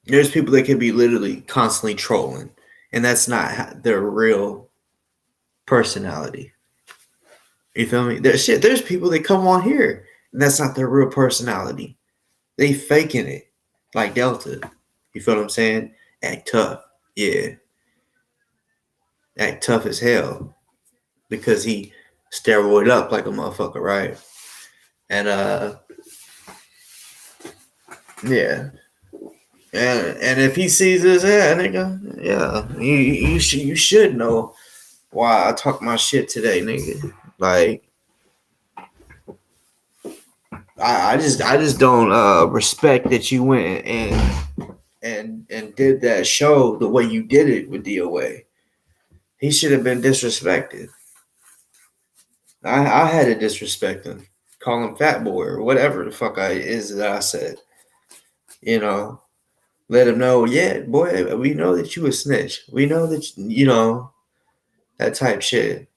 There's people that could be literally constantly trolling, and that's not their real personality. You feel me? There's people that come on here, and that's not their real personality. They faking it, like Delta. You feel what I'm saying? Act tough, yeah. Act tough as hell because he steroid up like a motherfucker, right? And yeah. And if he sees this, yeah, nigga, yeah, you should know why I talk my shit today, nigga. Like, I just don't respect that you went and did that show the way you did it with DOA. He should have been disrespected. I had to disrespect him, call him fat boy or whatever the fuck is that I said. You know, let him know, yeah, boy, we know that you a snitch. We know that that type shit.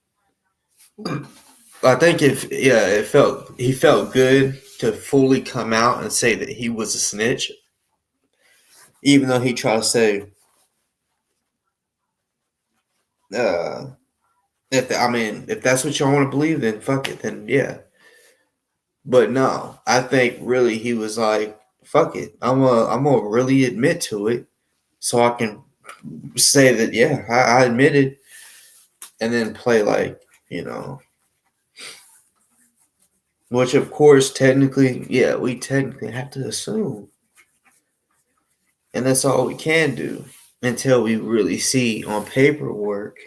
I think he felt good to fully come out and say that he was a snitch, even though he tried to say, if that's what y'all want to believe, then fuck it, then yeah. But no, I think really he was like, fuck it, I'm gonna really admit to it, so I can say that yeah, I admitted, and then play like which of course technically, yeah, we technically have to assume. And that's all we can do until we really see on paperwork,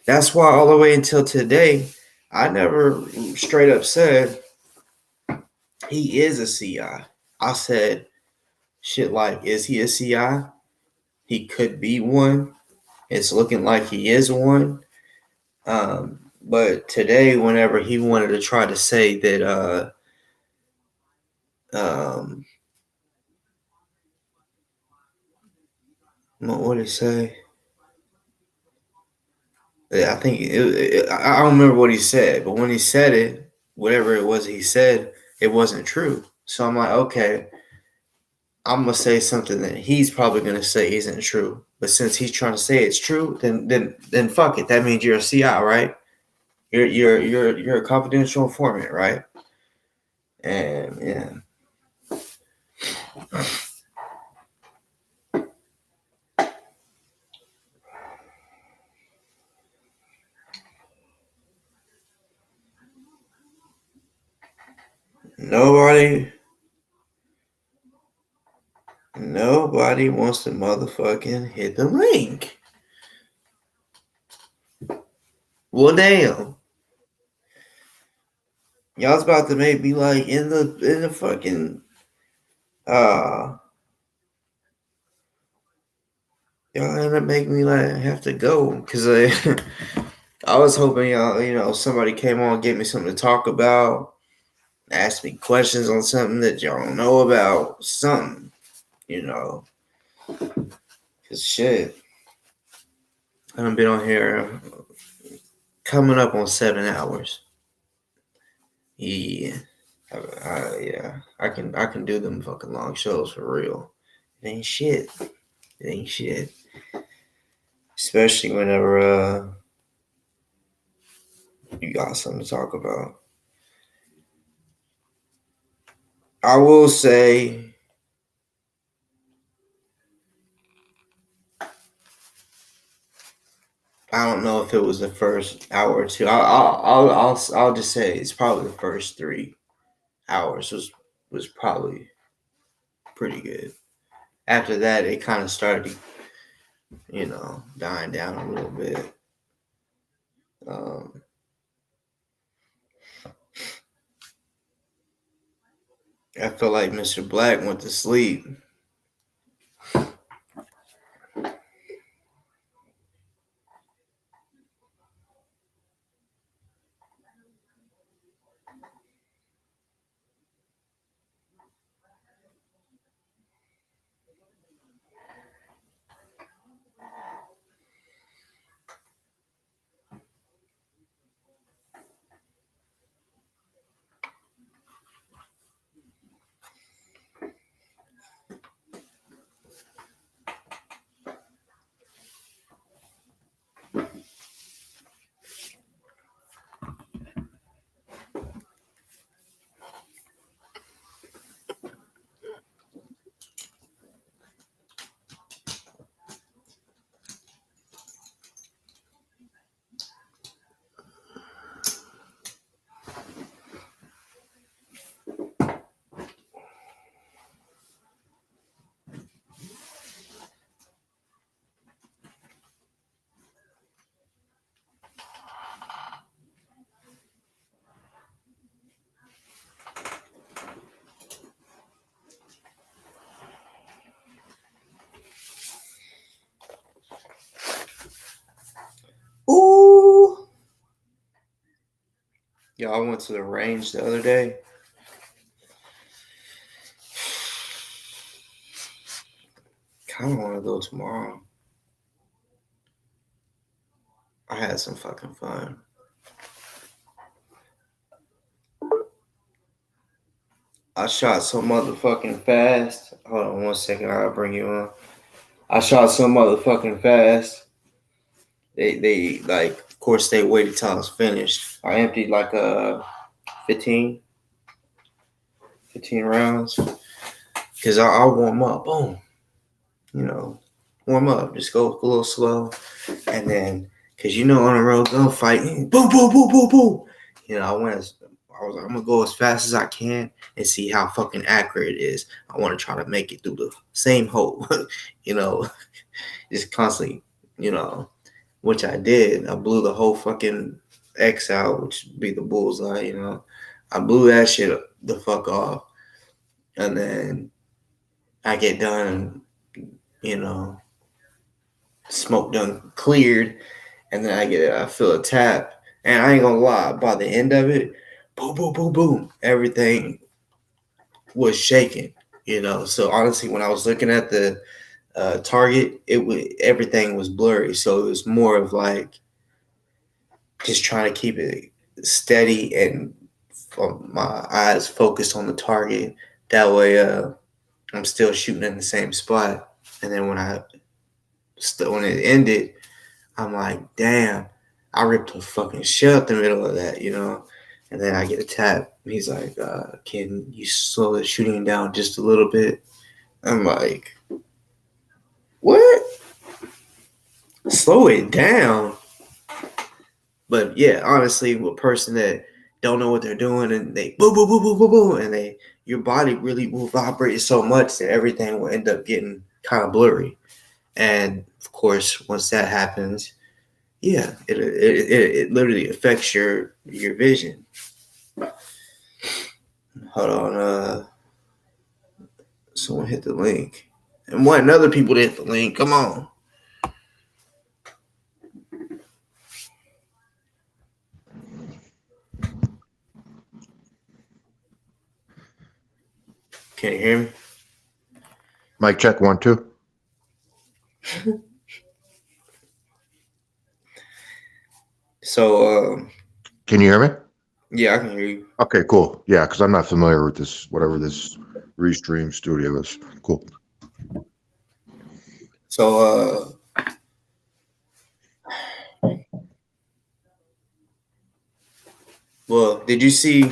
That's why all the way until today, I never straight up said he is a CI. I said shit like, is he a CI? He could be one. It's looking like he is one. But today, whenever he wanted to try to say that, what did he say? I think I don't remember what he said, but when he said it, whatever it was he said, it wasn't true. So I'm like, okay, I'm gonna say something that he's probably gonna say isn't true. But since he's trying to say it's true, then fuck it. That means you're a CI, right? You're a confidential informant, right? And yeah. Nobody wants to motherfucking hit the link. Well, damn. Y'all's about to make me like in the fucking y'all end up making me like have to go because I was hoping y'all somebody came on and gave me something to talk about, ask me questions on something that y'all don't know about, something, cause shit, I done been on here coming up on 7 hours. Yeah. Yeah, I can do them fucking long shows for real. It ain't shit. Especially whenever you got something to talk about. I will say I don't know if it was the first hour or two. I'll just say it's probably the first 3 hours was probably pretty good. After that, it kind of started, dying down a little bit. I feel like Mr. Black went to sleep. Ooh. Y'all went to the range the other day. Kind of want to go tomorrow. I had some fucking fun. I shot so motherfucking fast. Hold on 1 second, I'll bring you on. I shot so motherfucking fast. They like, of course, they waited till I was finished. I emptied like 15 rounds because I'll warm up. Boom, warm up. Just go a little slow, and then because on a road gunfight, boom, boom, boom, boom, boom. I'm gonna go as fast as I can and see how fucking accurate it is. I want to try to make it through the same hole, just constantly, which I did. I blew the whole fucking X out, which would be the bullseye, I blew that shit the fuck off. And then I get done, smoke done cleared. And then I feel a tap. And I ain't gonna lie, by the end of it, boom, boom, boom, boom, everything was shaking. So honestly, when I was looking at the target, everything was blurry. So it was more of like just trying to keep it steady and my eyes focused on the target. That way, I'm still shooting in the same spot. And then when it ended, I'm like, damn, I ripped a fucking shell up the middle of that, And then I get a tap. He's like, can you slow the shooting down just a little bit? I'm like, what? Slow it down. But yeah, honestly, a person that don't know what they're doing and they boom, boom, boom, boom, boom, boom, and your body really will vibrate so much that everything will end up getting kind of blurry. And of course, once that happens, yeah, it literally affects your vision. Hold on, someone hit the link, and wanting other people to hit the link. Come on. Can you hear me? Mic check 1 2. So, can you hear me? Yeah, I can hear you. Okay, cool. Yeah, because I'm not familiar with this, whatever this Restream studio is. Cool. So, well, did you see?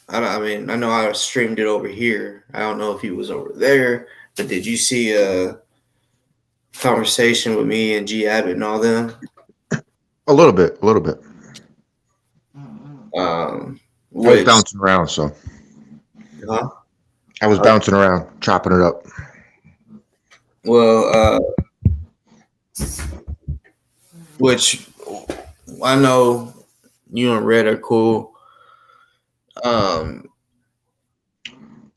I mean, I know I streamed it over here. I don't know if he was over there, but did you see a conversation with me and G Abbott and all them? A little bit. I was bouncing around, so. Huh? I was bouncing around, chopping it up. Well, which I know you and Red are cool.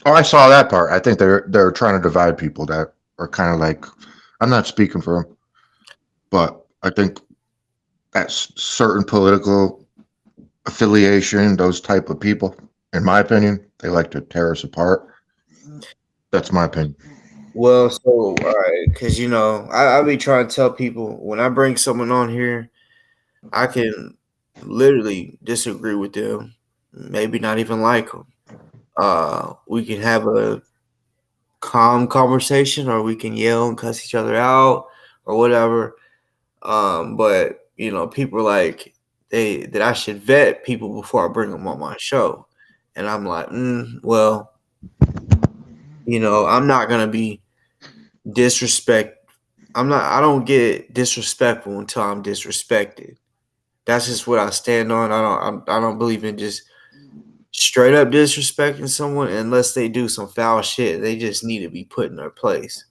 Oh, I saw that part. I think they're trying to divide people that are kind of like, I'm not speaking for them, but I think that certain political affiliation, those type of people, in my opinion, they like to tear us apart. That's my opinion. Well, so all right, because I be trying to tell people when I bring someone on here, I can literally disagree with them, maybe not even like them. We can have a calm conversation, or we can yell and cuss each other out, or whatever. But people are like that I should vet people before I bring them on my show, and I'm like, well, I'm not gonna be I don't get disrespectful until I'm disrespected. That's just what I stand on. I don't believe in just straight up disrespecting someone unless they do some foul shit. They just need to be put in their place,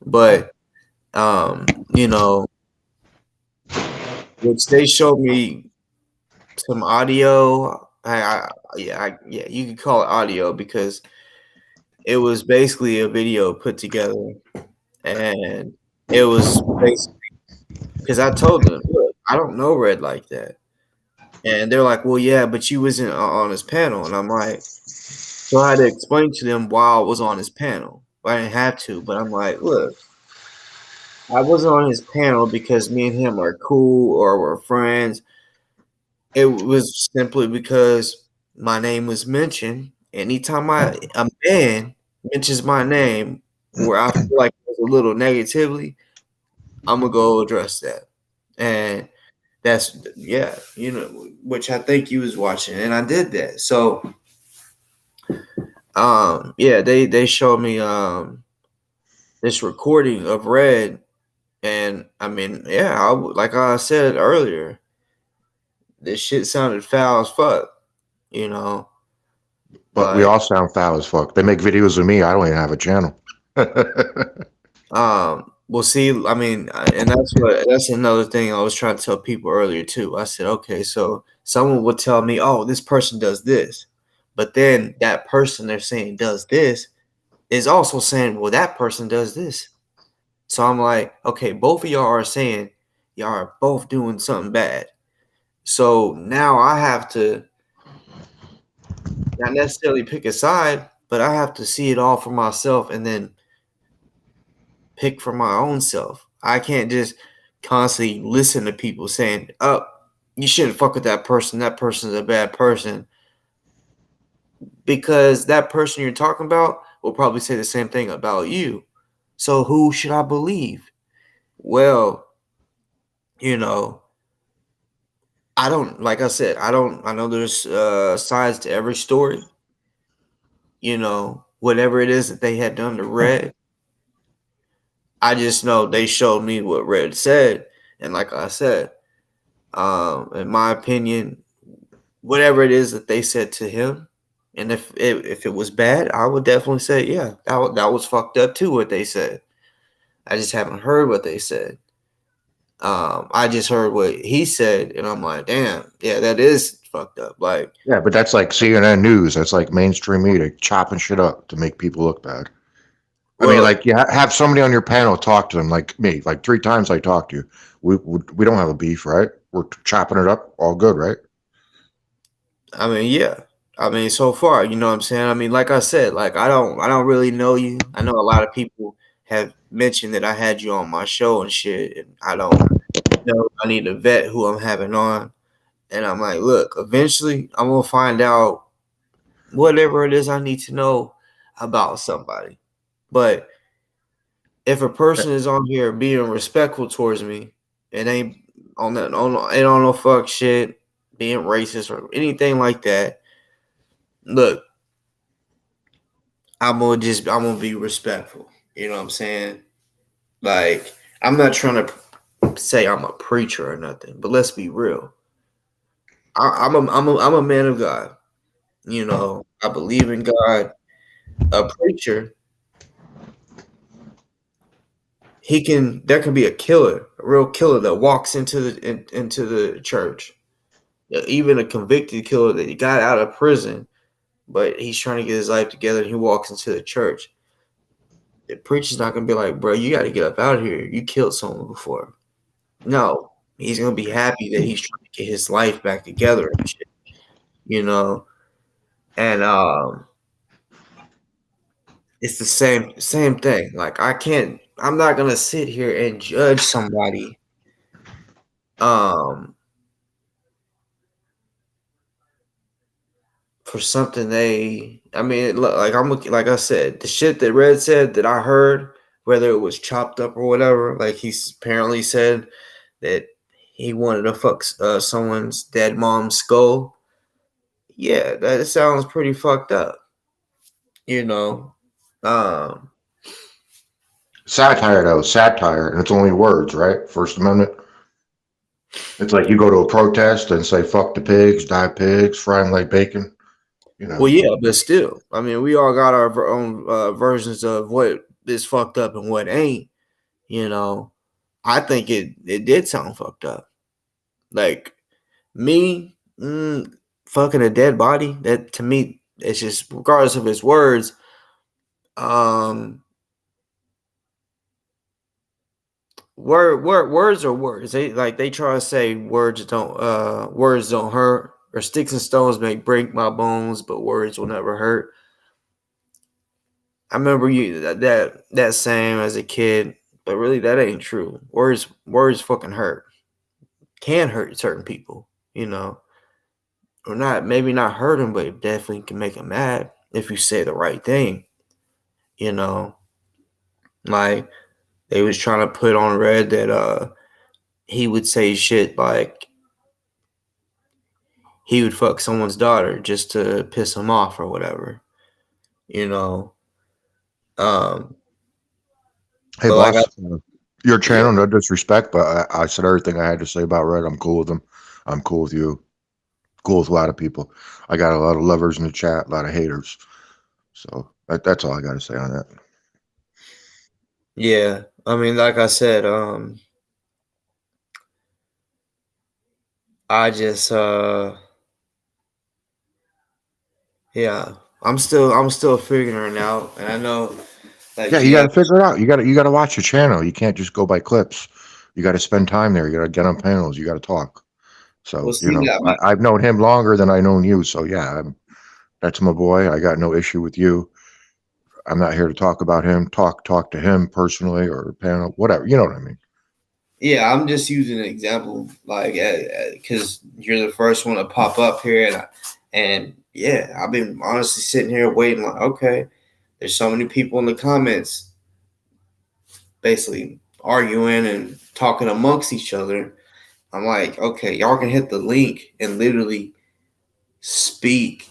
But which they showed me some audio. Yeah, you could call it audio because it was basically a video put together, and it was basically because I told them, look, I don't know Red like that. And they're like, well, yeah, but you wasn't on his panel. And I'm like, so I had to explain to them why I was on his panel. I didn't have to, but I'm like, look, I wasn't on his panel because me and him are cool or we're friends. It was simply because my name was mentioned. Anytime a man mentions my name where I feel like there's a little negativity, I'm going to go address that. And that's which I think you was watching, and I did that. So, yeah, they showed me this recording of Red, and I mean, yeah, like I said earlier, this shit sounded foul as fuck, But we all sound foul as fuck. They make videos of me. I don't even have a channel. Well, see, I mean, and that's another thing I was trying to tell people earlier too. I said, okay, so someone would tell me, oh, this person does this, but then that person they're saying does this is also saying, well, that person does this. So I'm like, okay, both of y'all are saying y'all are both doing something bad. So now I have to not necessarily pick a side, but I have to see it all for myself and then pick for my own self. I can't just constantly listen to people saying, "Oh, you shouldn't fuck with that person. That person's a bad person." Because that person you're talking about will probably say the same thing about you. So who should I believe? Well, you know, I don't, like I said, I know there's sides to every story. You know, whatever it is that they had done to Red, I just know they showed me what Red said. And like I said, in my opinion, whatever it is that they said to him, and if it was bad, I would definitely say, yeah, that was fucked up too, what they said. I just haven't heard what they said. I just heard what he said, and I'm like, damn, yeah, that is fucked up. Like, Yeah, but that's like CNN News. That's like mainstream media chopping shit up to make people look bad. I mean, well, like you have somebody on your panel talk to them, like me. Like 3 times I talked to you. We don't have a beef, right? We're chopping it up, all good, right? I mean, yeah. I mean, so far, you know what I'm saying? I mean, like I said, like I don't really know you. I know a lot of people have mentioned that I had you on my show and shit, and I don't know. I need to vet who I'm having on. And I'm like, look, eventually I'm gonna find out whatever it is I need to know about somebody. But if a person is on here being respectful towards me, it ain't on that ain't on no fuck shit, being racist or anything like that. Look, I'm gonna be respectful. You know what I'm saying? Like, I'm not trying to say I'm a preacher or nothing, but let's be real. I'm a man of God. You know, I believe in God. A preacher, there can be a killer, a real killer that walks into into the church. Even a convicted killer that he got out of prison, but he's trying to get his life together and he walks into the church. The preacher's not gonna be like, bro, you gotta get up out of here. You killed someone before. No, he's gonna be happy that he's trying to get his life back together and shit. You know? And it's the same thing. Like I'm not gonna sit here and judge somebody for something like I said, the shit that Red said that I heard, whether it was chopped up or whatever, like he's apparently said that he wanted to fuck someone's dead mom's skull. Yeah, that sounds pretty fucked up. You know, um, Satire, though, satire, and it's only words, right? First Amendment. It's like you go to a protest and say "fuck the pigs, die pigs, fry them like bacon." You know. well, yeah, but still, I mean, we all got our own versions of what is fucked up and what ain't. You know, I think it did sound fucked up. Like me, fucking a dead body. That to me, it's just regardless of his words. Words are words. They try to say words don't hurt, or sticks and stones may break my bones, but words will never hurt. I remember that saying as a kid, but really that ain't true. Words fucking hurt. Can hurt certain people, you know, or not. Maybe not hurt them, but it definitely can make them mad if you say the right thing. You know, like they was trying to put on Red that he would say shit like he would fuck someone's daughter just to piss him off or whatever. You know. Hey, But like boss, your yeah, channel, no disrespect, but I said everything I had to say about Red. I'm cool with them. I'm cool with you. Cool with a lot of people. I got a lot of lovers in the chat, a lot of haters. So that's all I got to say on that. yeah. I mean, like I said, I just yeah, I'm still figuring it out, and I know like Yeah, you got to figure it out. You got to watch your channel. You can't just go by clips. You got to spend time there. You got to get on panels. You got to talk. So, Well, see that. I've known him longer than I known you. So yeah, that's my boy. I got no issue with you. I'm not here to talk about him. Talk to him personally or panel, whatever. You know what I mean? Yeah, I'm just using an example, like, because you're the first one to pop up here, and yeah, I've been honestly sitting here waiting, like, okay, there's so many people in the comments, basically arguing and talking amongst each other. I'm like, okay, y'all can hit the link and literally speak.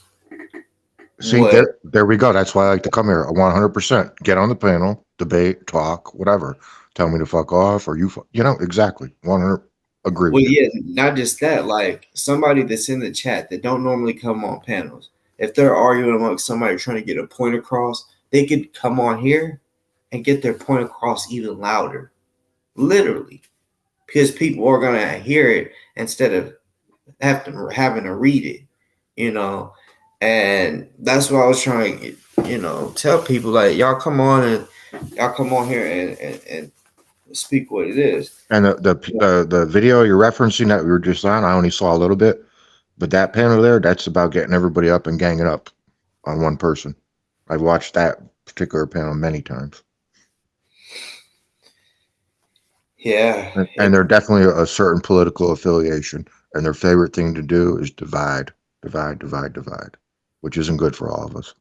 See, there we go. That's why I like to come here. 100%. Get on the panel, debate, talk, whatever. Tell me to fuck off, or exactly. 100. Agree Well, with you. yeah, not just that. Like somebody that's in the chat that don't normally come on panels, if they're arguing amongst somebody trying to get a point across, they could come on here and get their point across even louder, literally, because people are gonna hear it instead of having to read it, And that's what I was trying to tell people, like, y'all come on here and speak what it is. And the video you're referencing that we were just on, I only saw a little bit, but that panel there, that's about getting everybody up and ganging up on one person. I've watched that particular panel many times. Yeah. And they're definitely a certain political affiliation, and their favorite thing to do is divide, which isn't good for all of us.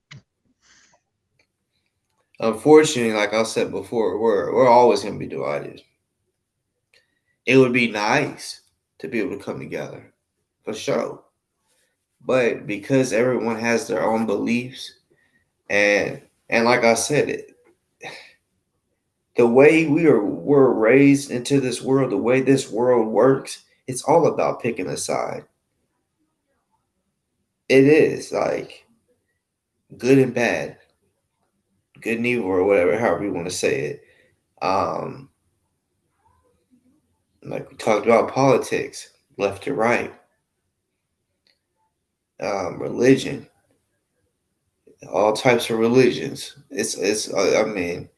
Unfortunately, like I said before, we're always going to be divided. It would be nice to be able to come together, for sure. But because everyone has their own beliefs, and like I said, the way we're raised into this world, the way this world works, it's all about picking a side. It is like good and bad, good and evil, or whatever, however you want to say it. Like we talked about politics, left to right, religion, all types of religions. It's I mean,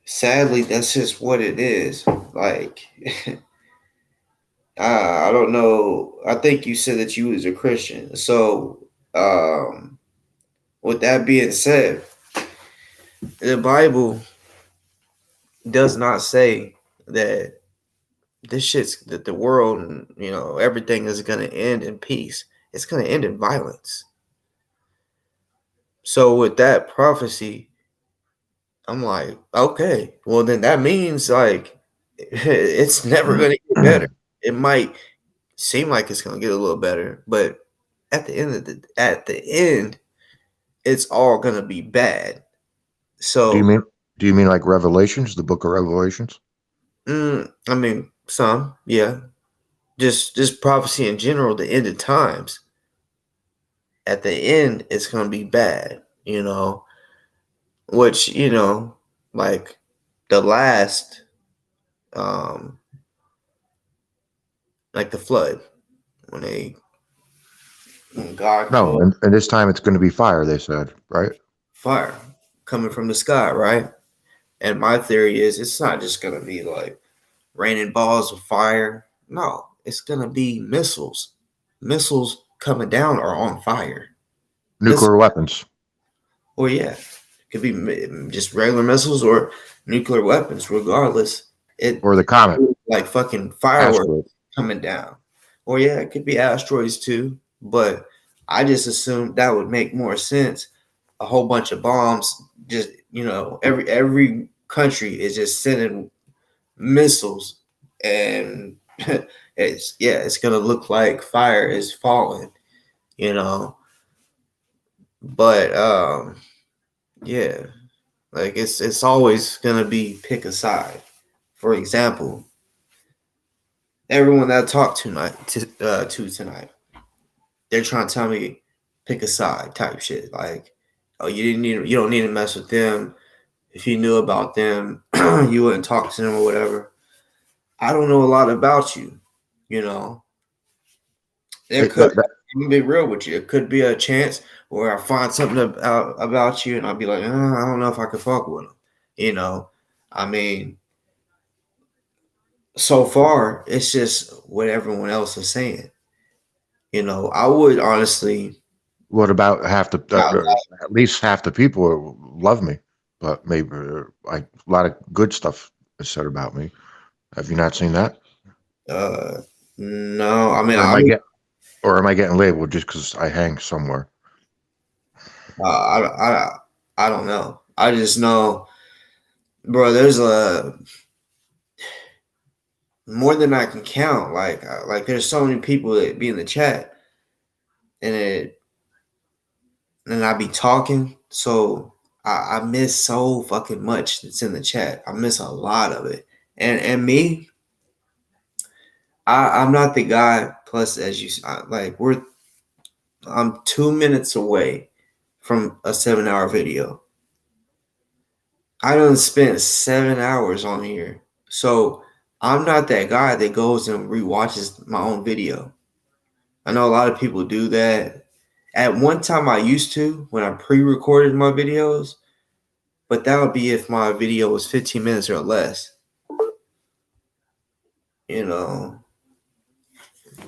sadly, that's just what it is. Like, I don't know. I think you said that you was a Christian. So, with that being said, the Bible does not say that that the world and everything is going to end in peace. It's going to end in violence. So with that prophecy, I'm like, okay, well then that means like it's never going to get better. It might seem like it's going to get a little better, but at the end, it's all going to be bad. So do you mean like Revelations, the book of Revelations? I mean, some, yeah. Just prophecy in general, the end of times. At the end, it's going to be bad, which, like the last, like the flood, when God No, called and this time it's going to be fire, they said, right? fire coming from the sky, right? And my theory is it's not just going to be like raining balls of fire. No, it's going to be missiles. Missiles coming down are on fire. Nuclear weapons. Well, yeah. It could be just regular missiles or nuclear weapons, regardless. Or the comet. Like fucking fireworks coming down. Or yeah, it could be asteroids too. But I just assumed that would make more sense. A whole bunch of bombs, just every country is just sending missiles, and it's gonna look like fire is falling, But yeah, like it's always gonna be pick a side. For example, everyone that I talked to tonight, they're trying to tell me pick a side type shit. Like, oh, you don't need to mess with them. If you knew about them, you wouldn't talk to them or whatever. I don't know a lot about you, There could, I'm gonna be real with you. It could be a chance where I find something about you, and I'll be like, I don't know if I can fuck with them. I mean, so far, it's just what everyone else is saying. You know, I would honestly. What about at least half the people love me, but maybe like a lot of good stuff is said about me. Have you not seen that? No. I mean, or am I getting labeled just because I hang somewhere? I don't know. I just know, bro. There's more than I can count. Like there's so many people that be in the chat, and I be talking. So I miss so fucking much that's in the chat. I miss a lot of it. And me, I'm not the guy. Plus, as you like, I'm 2 minutes away from a 7-hour video. I done spent 7 hours on here. So I'm not that guy that goes and rewatches my own video. I know a lot of people do that. At one time I used to when I pre-recorded my videos, but that would be if my video was 15 minutes or less. You know.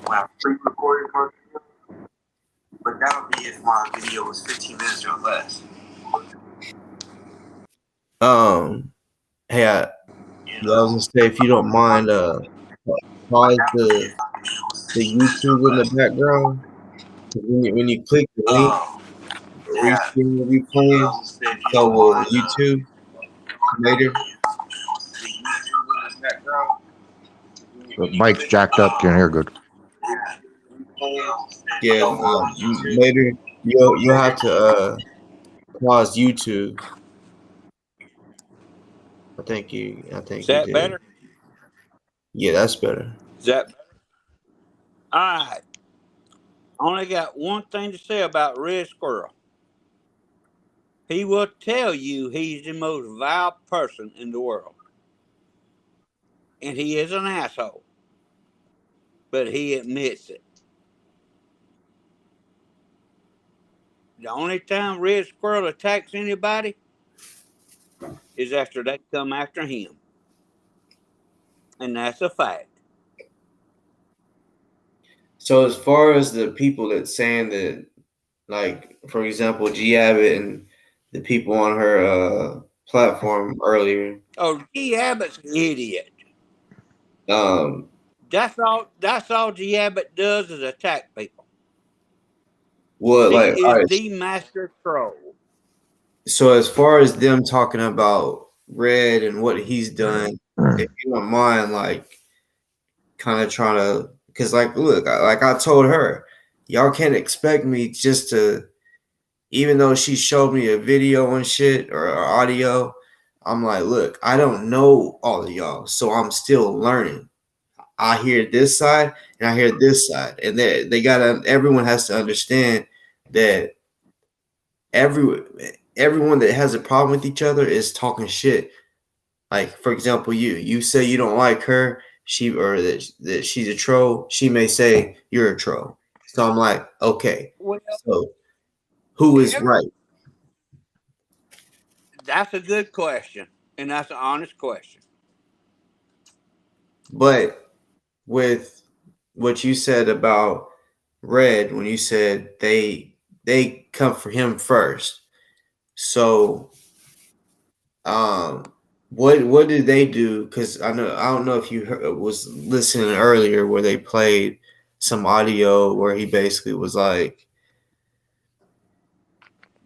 When I pre-recorded my video, but that would be if my video was 15 minutes or less. Hey, I was gonna say, if you don't mind, pause the YouTube in the background. When you click the link, the restream will be playing. So will YouTube later. The mic's jacked up. Can't hear good. Yeah, later you'll have to pause YouTube. I think you did. Better? Yeah, that's better. Is that better? All right. Only got one thing to say about Red Squirrel. He will tell you he's the most vile person in the world. And he is an asshole. But he admits it. The only time Red Squirrel attacks anybody is after they come after him. And that's a fact. So as far as the people that's saying that, like, for example, G Abbott and the people on her platform earlier. Oh, G Abbott's an idiot. That's all G Abbott does is attack people. What, like, he is the master troll. So as far as them talking about Red and what he's done, if you don't mind, like, kind of trying to, because, like, look, like I told her, y'all can't expect me just to, even though she showed me a video and shit or audio, I'm like, look, I don't know all of y'all, so I'm still learning. I hear this side and I hear this side, and they gotta. Everyone has to understand that everyone that has a problem with each other is talking shit. Like, for example, you say you don't like her, that she's a troll. She may say you're a troll. So I'm like, okay, so who is right? That's a good question, and that's an honest question. But with what you said about Red, when you said they come for him first, so what did they do? Because I don't know if you was listening earlier where they played some audio where he basically was like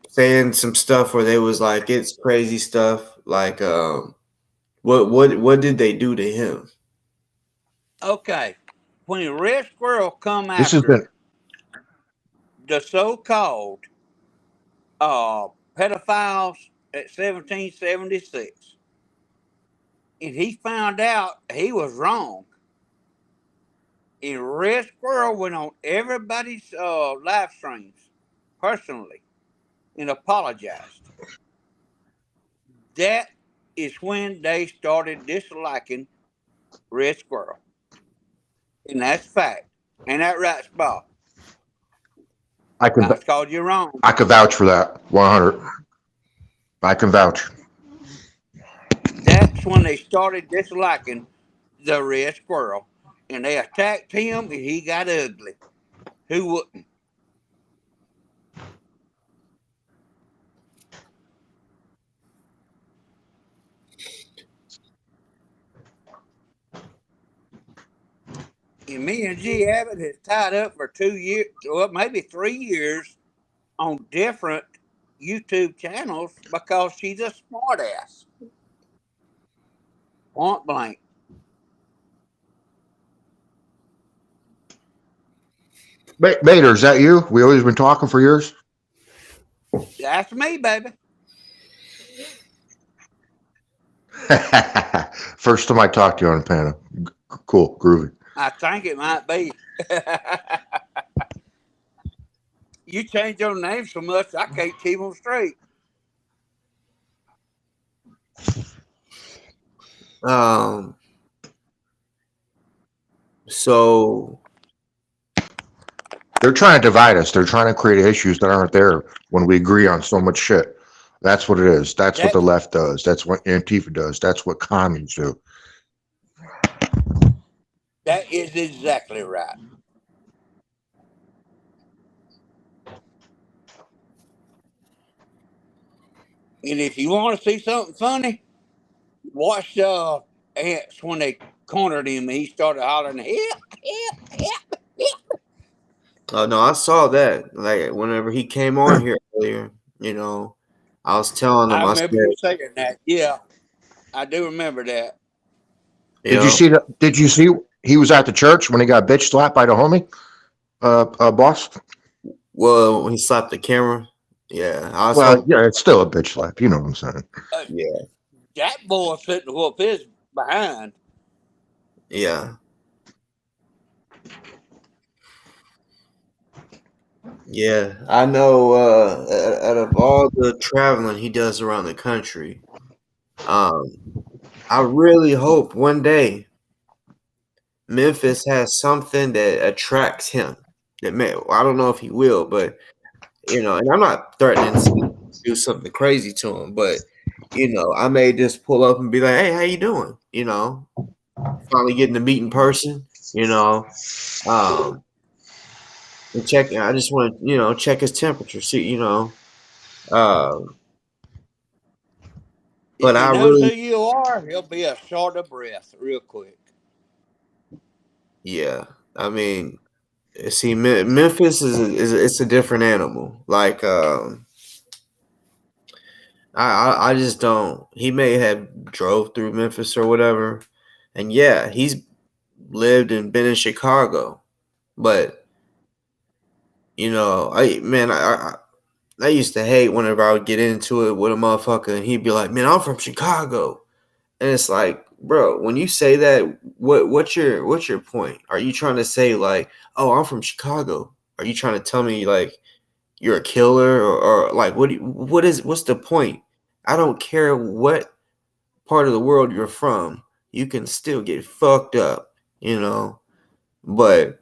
saying some stuff where they was like, it's crazy stuff. Like, what did they do to him? Okay, when Red Squirrel come after the so-called pedophiles at 1776, and he found out he was wrong, and Red Squirrel went on everybody's live streams personally and apologized. That is when they started disliking Red Squirrel. And that's fact. Ain't that right, Bob? I called you wrong. I could vouch for that. 100. I can vouch. That's when they started disliking the red squirrel, and they attacked him, and he got ugly. Who wouldn't? And me and G. Abbott has tied up for 2 years, well, maybe 3 years, on different YouTube channels because she's a smartass. Point blank. Bader, is that you? We always been talking for years. That's me, baby. First time I talked to you on a panel. Cool, groovy. I think it might be. You change your name so much, I can't keep them straight. So they're trying to divide us. They're trying to create issues that aren't there when we agree on so much shit. That's what it is. That's what the left does. That's what Antifa does. That's what commies do. That is exactly right. And if you want to see something funny, watch Ants when they cornered him and he started hollering, "Help, help." Oh no, I saw that. Like whenever he came on here earlier, I was telling him. I remember you saying that. Yeah, I do remember that. Did you see that? Did you see he was at the church when he got bitch slapped by the homie, boss? Well, when he slapped the camera. Yeah, yeah, it's still a bitch slap. You know what I'm saying? Yeah. That boy fit to whoop his behind. Yeah. Yeah, I know. Out of all the traveling he does around the country, I really hope one day Memphis has something that attracts him. That I don't know if he will, but and I'm not threatening to do something crazy to him, but I may just pull up and be like, "Hey, how you doing?" Finally getting to meet in person. And check. I just want to check his temperature. See, If but he I knows who really, you are, he'll be a short of breath real quick. yeah. I mean, see, Memphis it's a different animal. Like, I just don't. He may have drove through Memphis or whatever, and yeah, he's lived and been in Chicago, but I used to hate whenever I would get into it with a motherfucker, and he'd be like, "Man, I'm from Chicago," and it's like, bro, when you say that, what's your point? Are you trying to say like, "Oh, I'm from Chicago"? Are you trying to tell me like you're a killer or like what's the point? I don't care what part of the world you're from, you can still get fucked up, but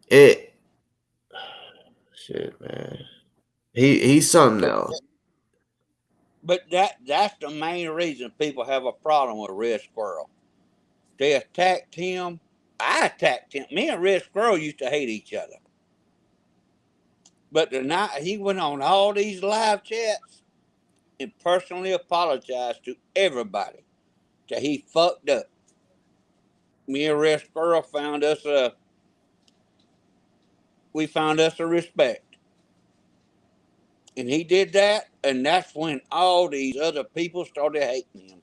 it shit, man. He's something else. But that's the main reason people have a problem with Red Squirrel. They attacked him. I attacked him. Me and Red Squirrel used to hate each other. But the night he went on all these live chats and personally apologized to everybody that he fucked up. Me and Red Squirrel found us a respect. And he did that, and that's when all these other people started hating him.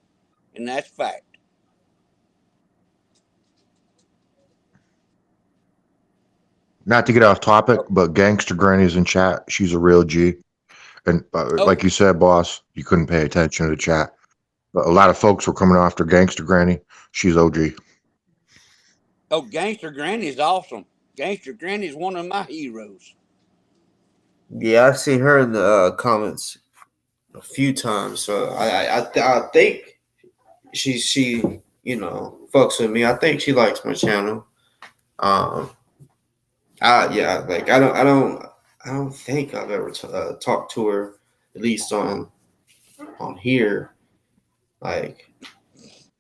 And that's fact. Not to get off topic, but Gangster Granny's in chat. She's a real G. And like you said, boss, you couldn't pay attention to the chat. But a lot of folks were coming after Gangster Granny. She's OG. Oh, Gangster Granny's awesome. Gangster Granny's one of my heroes. Yeah, I've seen her in the comments a few times. So I think she fucks with me. I think she likes my channel. Yeah, like I don't think I've ever talked to her, at least on here. Like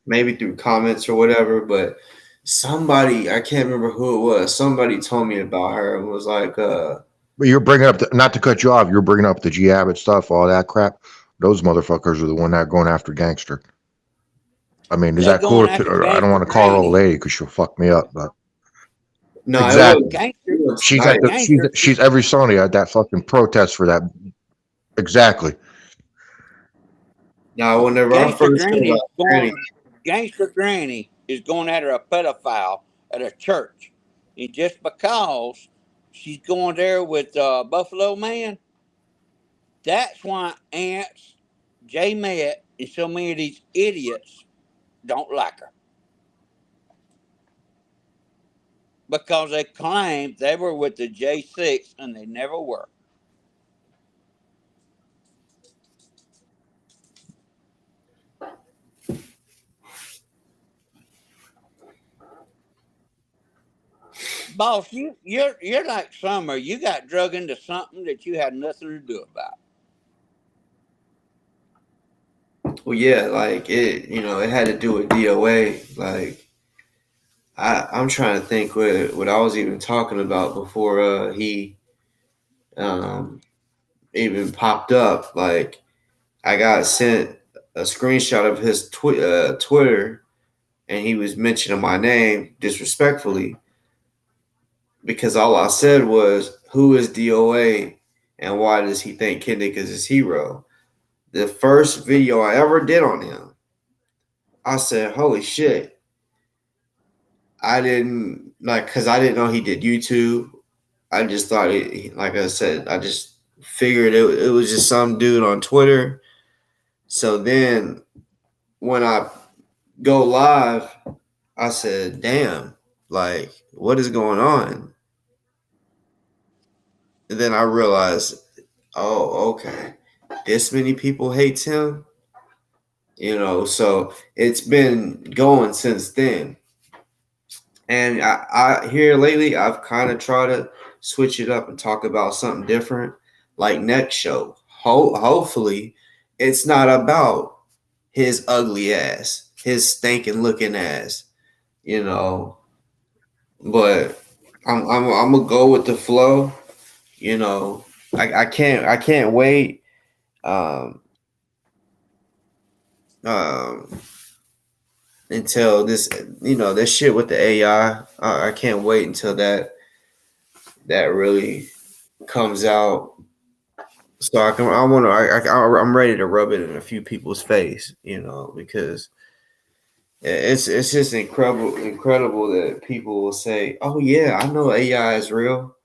maybe through comments or whatever, but somebody, I can't remember who it was, somebody told me about her and was like, But you're bringing up, not to cut you off, you're bringing up the G Abbott stuff, all that crap. Those motherfuckers are the one that going after gangster. I mean, is They're that cool? going after I don't want gangster to call her old granny. lady because she'll fuck me up, but no, exactly. it was She's nice. at the, she's every Sunday at that fucking protest for that. Exactly. Now, whenever I Gangster first heard granny is about going. Granny, Gangster granny is going after a pedophile at a church, and just because she's going there with Buffalo Man, that's why Ants, J Met, and so many of these idiots don't like her. Because they claimed they were with the J6 and they never were. Boss, you're like Summer. You got drug into something that you had nothing to do about. well, yeah, like it, it had to do with DOA. Like, I'm trying to think what I was even talking about before he um, even popped up. Like, I got sent a screenshot of his Twitter, and he was mentioning my name disrespectfully because all I said was, "Who is DOA, and why does he think Kendrick is his hero?" The first video I ever did on him, I said, "Holy shit." I didn't because I didn't know he did YouTube. I just thought like I said, I just figured it was just some dude on Twitter. So then when I go live, I said, damn, like, what is going on? And then I realized, oh, okay, this many people hates him. So it's been going since then. And I here lately, I've kind of tried to switch it up and talk about something different, like next show. Hopefully, it's not about his ugly ass, his stinking looking ass, you know. But I'm gonna go with the flow, you know. I can't wait. Um, um, until this shit with the AI. I can't wait until that really comes out, so I'm ready to rub it in a few people's face, because it's just incredible that people will say, "Oh yeah, I know AI is real,"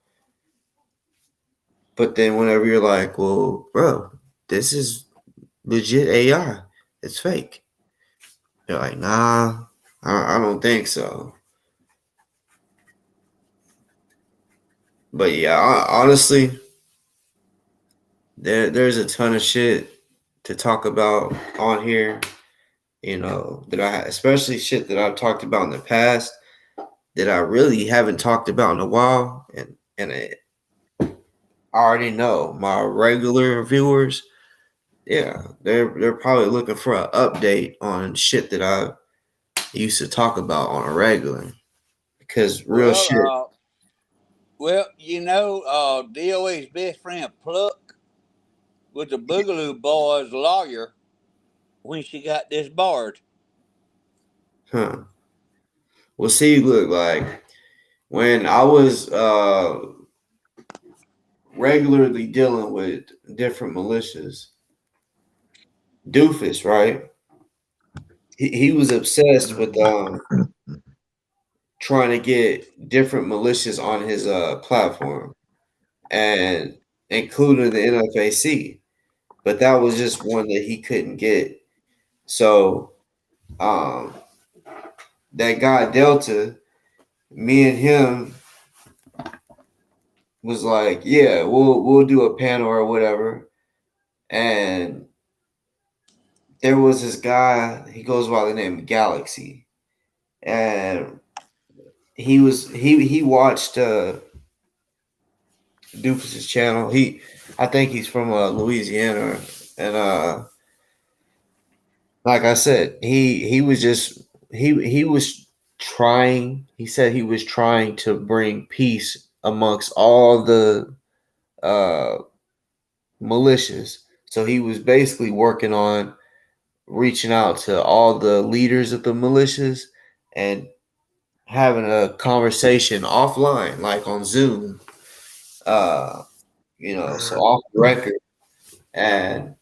but then whenever you're like, "Well, bro, this is legit AI, it's fake," they're like, "Nah, I don't think so." But yeah, honestly, there's a ton of shit to talk about on here, that especially shit that I've talked about in the past that I really haven't talked about in a while, and I already know my regular viewers, yeah, they're probably looking for an update on shit that I used to talk about on a regular, because real shit. DOA's best friend Pluck was the Boogaloo Boy's lawyer when she got disbarred. Huh. Well, see, look, like when I was regularly dealing with different militias, Doofus, right? He was obsessed with trying to get different militias on his platform, and including the NFAC, but that was just one that he couldn't get. So that guy Delta, me and him was like, yeah, we'll do a panel or whatever. And there was this guy, he goes by the name of Galaxy, and he watched Doofus's channel. I think he's from Louisiana, and like I said, he was just he was trying. He said he was trying to bring peace amongst all the uh, militias. So he was basically working on reaching out to all the leaders of the militias and having a conversation offline, like on Zoom. Uh, so off the record. And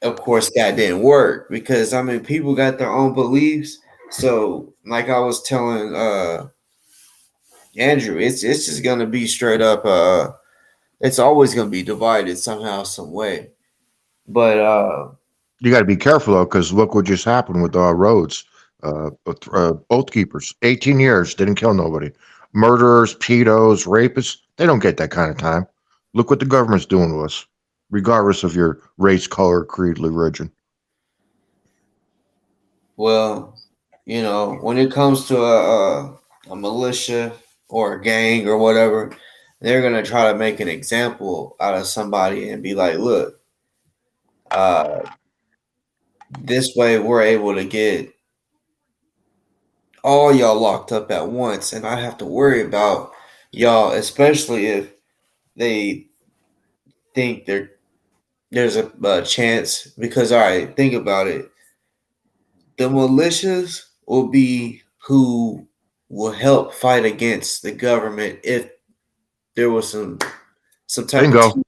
of course that didn't work because I mean people got their own beliefs. So like I was telling Andrew, it's just gonna be straight up it's always gonna be divided somehow, some way. But You got to be careful though, because look what just happened with Rhodes. Oath keepers, 18 years, didn't kill nobody. Murderers, pedos, rapists, they don't get that kind of time. Look what the government's doing to us, regardless of your race, color, creed, religion. well, when it comes to a militia or a gang or whatever, they're gonna try to make an example out of somebody and be like, look, uh, this way we're able to get all y'all locked up at once, and I have to worry about y'all, especially if they think there's a chance. Because all right, think about it, the militias will be who will help fight against the government if there was some type of Bingo.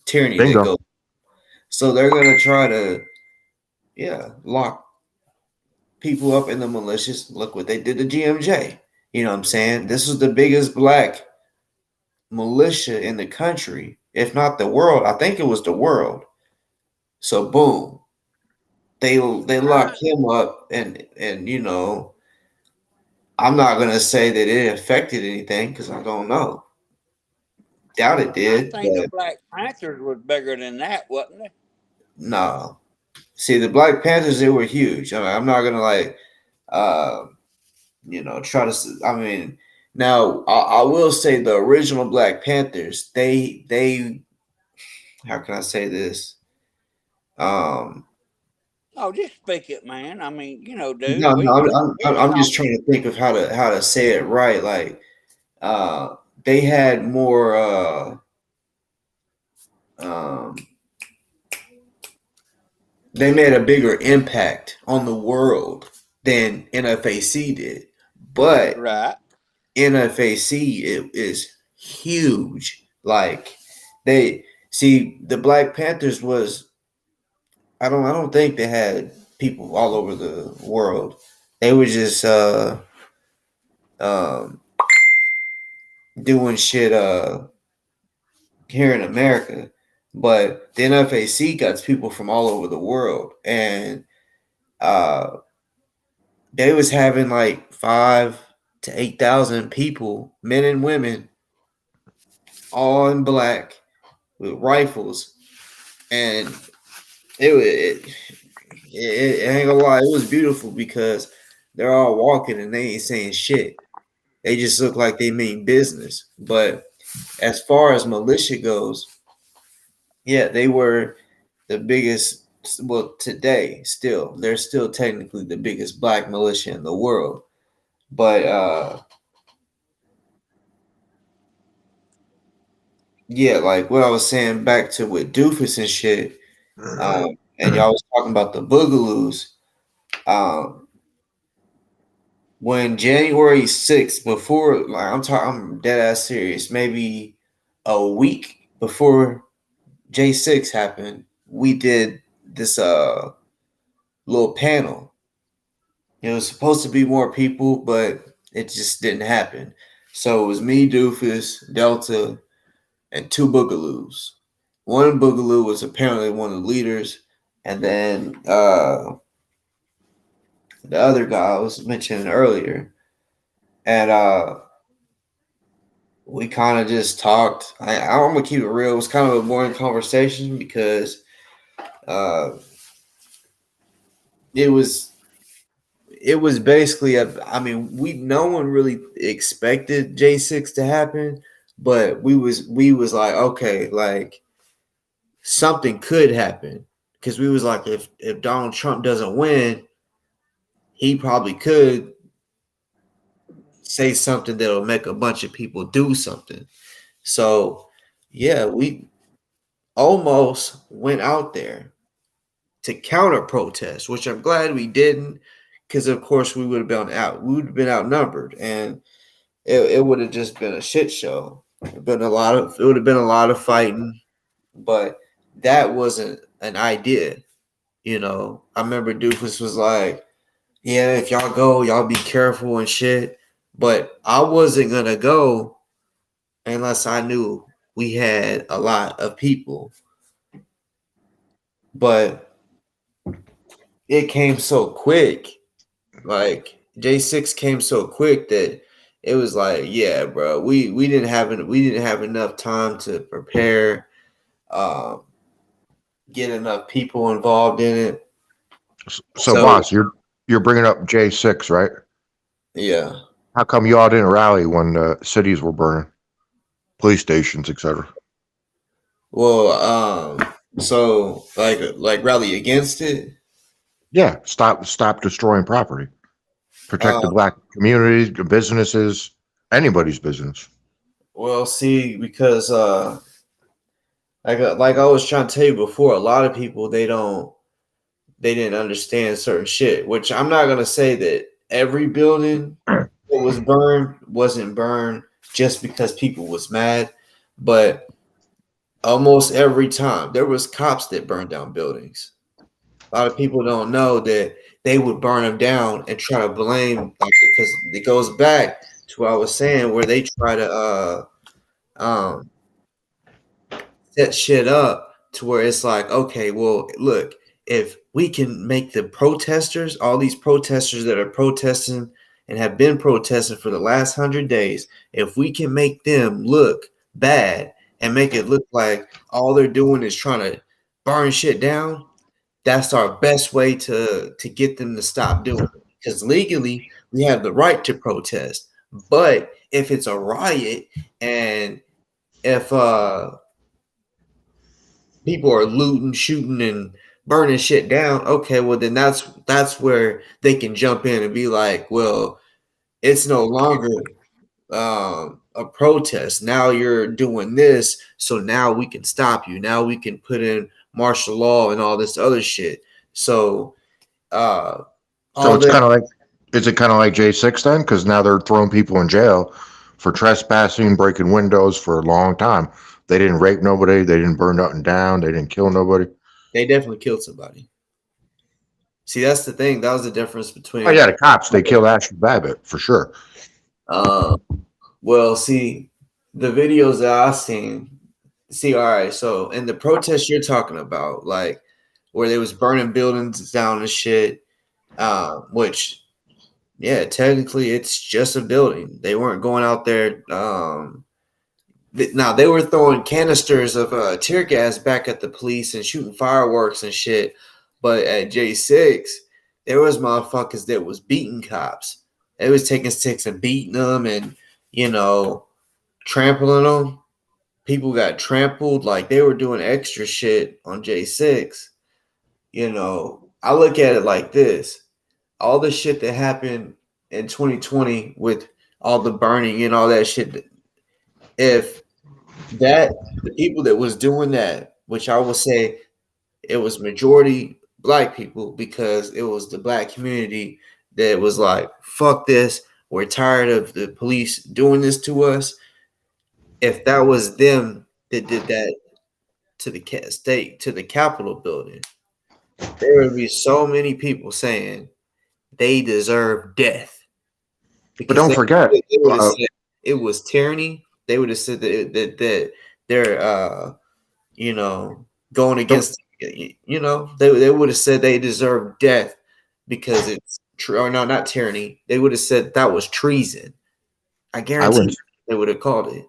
tyranny that Bingo. goes. So they're gonna try to lock people up in the militias. Look what they did to GMJ. You know what I'm saying? This was the biggest black militia in the country, if not the world. I think it was the world. So boom, they locked him up, and I'm not gonna say that it affected anything because I don't know. Doubt it I did, think the but Black Panthers was bigger than that, wasn't it? no. See, the Black Panthers, they were huge. I mean, I'm not gonna uh, try to. I mean, now I will say the original Black Panthers, they how can I say this? Um, Oh, just speak it, man. I mean, dude, no, no, we I'm talk. just trying to think of how to say it right. Like, they had more um, they made a bigger impact on the world than NFAC did, but Right. NFAC is huge. Like, they see the Black Panthers was I don't think they had people all over the world. They were just um, doing shit here in America. But the NFAC got people from all over the world, and uh, they was having like 5 to 8,000 people, men and women, all in black with rifles, and it ain't gonna lie, it was beautiful because they're all walking and they ain't saying shit. They just look like they mean business. But as far as militia goes, yeah, they were the biggest. Well, today, still, they're still technically the biggest black militia in the world. But yeah, like what I was saying back to with Doofus and shit, and y'all was talking about the Boogaloos. Um, when January 6th, before, like I'm dead ass serious, maybe a week before J6 happened, we did this little panel. It was supposed to be more people, but it just didn't happen. So it was me, Doofus, Delta, and 2 Boogaloos. One Boogaloo was apparently one of the leaders, and then the other guy I was mentioning earlier. And we kind of just talked. I'm gonna keep it real. It was kind of a boring conversation because uh, it was basically I mean, no one really expected J6 to happen, but we was like, okay, like something could happen because we was like, if Donald Trump doesn't win, he probably could say something that'll make a bunch of people do something. So yeah, we almost went out there to counter protest, which I'm glad we didn't, because of course we would have been outnumbered, and it would have just been a shit show. It would have been a lot of fighting, but that wasn't an idea. I remember Doofus was like, yeah, if y'all go, y'all be careful and shit. But I wasn't gonna go unless I knew we had a lot of people. But it came so quick. Like J6 came so quick that it was like, yeah, bro, we didn't have enough time to prepare, get enough people involved in it. So boss, you're bringing up J6, right? Yeah. How come you all didn't rally when cities were burning, police stations, etc.? Well, so like rally against it. Yeah, stop destroying property. Protect the black communities, the businesses, anybody's business. Well, see, because like I was trying to tell you before, a lot of people they didn't understand certain shit. Which I'm not gonna say that every building that was burned wasn't burned just because people was mad, but almost every time there was cops that burned down buildings. A lot of people don't know that they would burn them down and try to blame, because it goes back to what I was saying, where they try to set shit up to where it's like, okay, well, look, if we can make the protesters, all these protesters that are protesting and have been protesting for the last 100 days, if we can make them look bad and make it look like all they're doing is trying to burn shit down, that's our best way to get them to stop doing it. Because legally, we have the right to protest. But if it's a riot and if people are looting, shooting, and burning shit down, okay, well then that's where they can jump in and be like, well, it's no longer a protest. Now you're doing this, so now we can stop you. Now we can put in martial law and all this other shit. So it's kind of like, is it kind of like J6 then? Because now they're throwing people in jail for trespassing, breaking windows for a long time. They didn't rape nobody. They didn't burn nothing down. They didn't kill nobody. They definitely killed somebody. See, that's the thing. That was the difference between. Oh yeah, the cops. They killed Ashley Babbitt for sure. Well, see, the videos that I've seen. See, all right. So in the protests you're talking about, like where they was burning buildings down and shit, which, yeah, technically it's just a building. They weren't going out there. Now they were throwing canisters of tear gas back at the police and shooting fireworks and shit. But at J6, there was motherfuckers that was beating cops. They was taking sticks and beating them and, trampling them. People got trampled. Like they were doing extra shit on J6. I look at it like this. All the shit that happened in 2020 with all the burning and all that shit, if the people that was doing that, which I would say it was majority black people, because it was the black community that was like, fuck this, we're tired of the police doing this to us. If that was them that did that to the state, to the Capitol building, there would be so many people saying they deserve death. But don't forget, they would have said it was tyranny. They would have said that they're going against, they would have said they deserve death because it's true. Or no, not tyranny. They would have said that was treason. I guarantee they would have called it.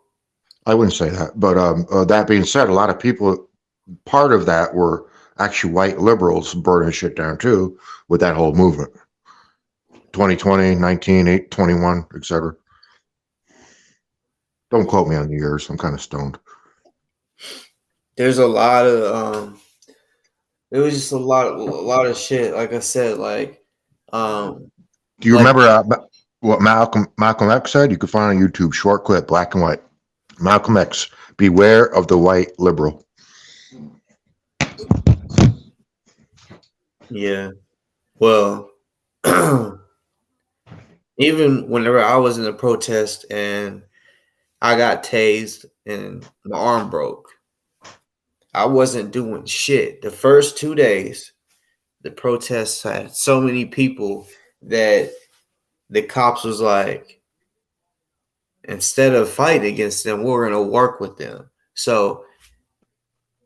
I wouldn't say that, but that being said, a lot of people, part of that were actually white liberals burning shit down too with that whole movement. 2020, 19, 8, 21, etc. Don't quote me on the years. I'm kind of stoned. There's a lot of It was just a lot of shit. Like I said, like, Do you like remember what Malcolm X said? You could find on YouTube, short clip, black and white. Malcolm X, beware of the white liberal. yeah. Well, even whenever I was in a protest and I got tased and my arm broke, I wasn't doing shit. The first 2 days, the protests had so many people that the cops was like, instead of fighting against them, we're gonna work with them. So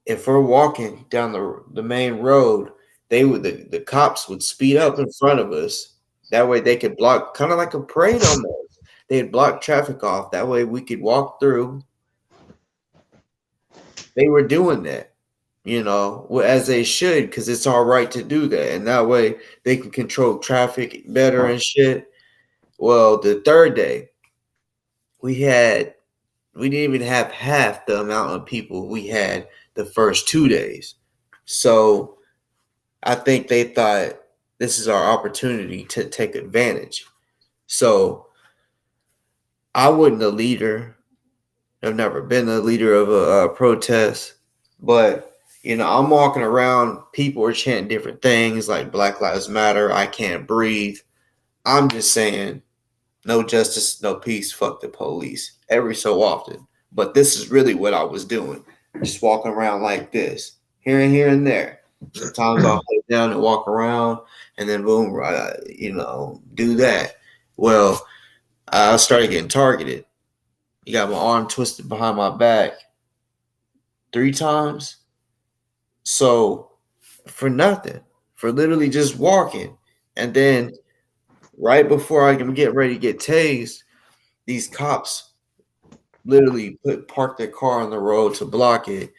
if we're walking down the main road, the cops would speed up in front of us. That way they could block, kind of like a parade almost. They'd block traffic off. That way we could walk through. They were doing that, as they should, because it's our right to do that. And that way they can control traffic better and shit. Well, the third day, we didn't even have half the amount of people we had the first 2 days. So I think they thought this is our opportunity to take advantage. So I wasn't a leader. I've never been a leader of a protest, but I'm walking around. People are chanting different things like Black Lives Matter. I can't breathe. I'm just saying, no justice, no peace. Fuck the police. Every so often, but this is really what I was doing. Just walking around like this, here and there. Sometimes I'll lay down and walk around, and then boom, do that. Well, I started getting targeted. You got my arm twisted behind my back 3 times. So for nothing, for literally just walking. And then right before I can get ready to get tased, these cops literally parked their car on the road to block it.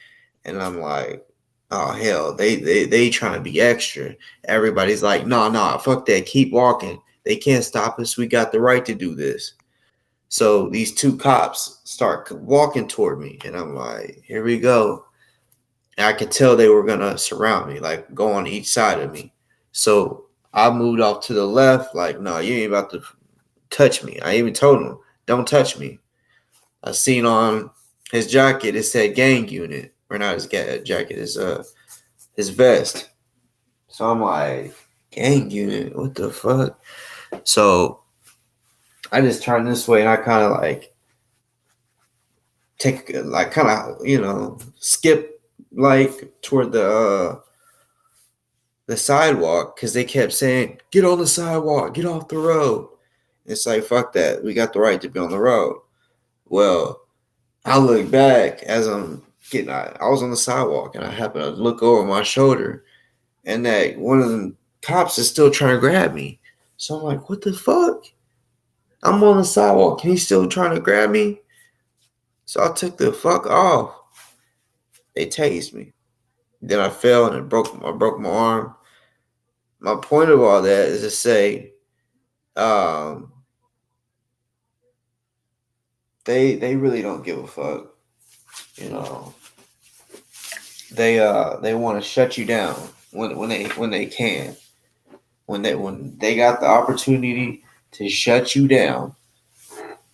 And I'm like, oh hell, they trying to be extra. Everybody's like, no, fuck that, keep walking. They can't stop us. We got the right to do this. So these 2 cops start walking toward me, and I'm like, here we go. And I could tell they were gonna surround me, like go on each side of me. So I moved off to the left, like, no, you ain't about to touch me. I even told him, don't touch me. I seen on his jacket, it said gang unit, or not his jacket, his vest. So I'm like, gang unit, what the fuck? So I just turned this way and I kind of like skip like toward the sidewalk, because they kept saying, get on the sidewalk, get off the road. It's like, fuck that, we got the right to be on the road. Well, I look back as I'm getting I was on the sidewalk, and I happened to look over my shoulder, and that one of them cops is still trying to grab me. So I'm like, what the fuck? I'm on the sidewalk and he's still trying to grab me. So I took the fuck off. They tased me. Then I fell and I broke my arm. My point of all that is to say, they really don't give a fuck. They want to shut you down when they can. When they got the opportunity to shut you down,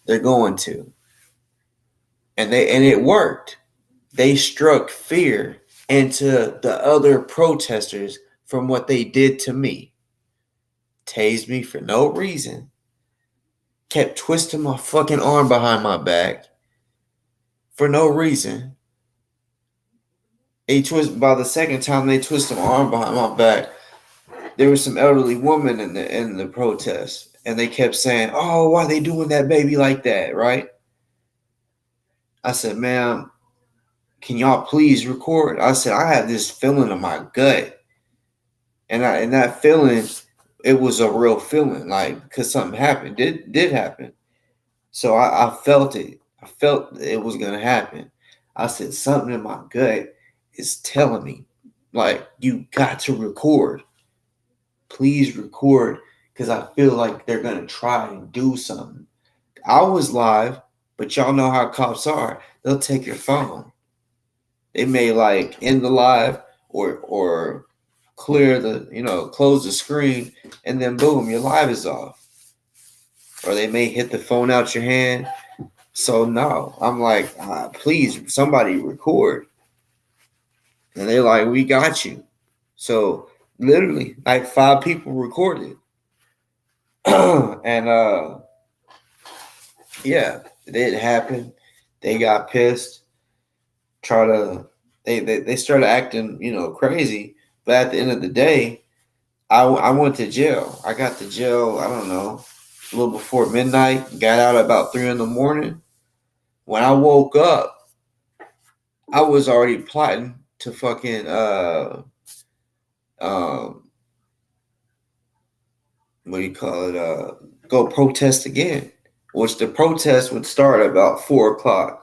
they're going to. And it worked. They struck fear into the other protesters from what they did to me. Tased me for no reason. Kept twisting my fucking arm behind my back for no reason. By the second time they twisted my arm behind my back, there was some elderly woman in the protest, and they kept saying, "Oh, why are they doing that baby like that?" Right? I said, "Ma'am, can y'all please record?" I said, "I have this feeling in my gut," and that feeling, it was a real feeling, like, because something happened, did happen. So I felt it. I felt it was gonna happen. I said, something in my gut is telling me, like, you got to record. Please record, because I feel like they're gonna try and do something. I was live, but y'all know how cops are. They'll take your phone. They may like end the live or clear close the screen, and then boom, your live is off. Or they may hit the phone out your hand. So no, I'm like, please, somebody record. And they're like, we got you. So literally, like 5 people recorded. And yeah, it did happen. They got pissed. They started acting, crazy. But at the end of the day, I went to jail. I got to jail, I don't know, a little before midnight. Got out about 3 in the morning. When I woke up, I was already plotting to fucking what do you call it? Go protest again. Which the protest would start about 4:00.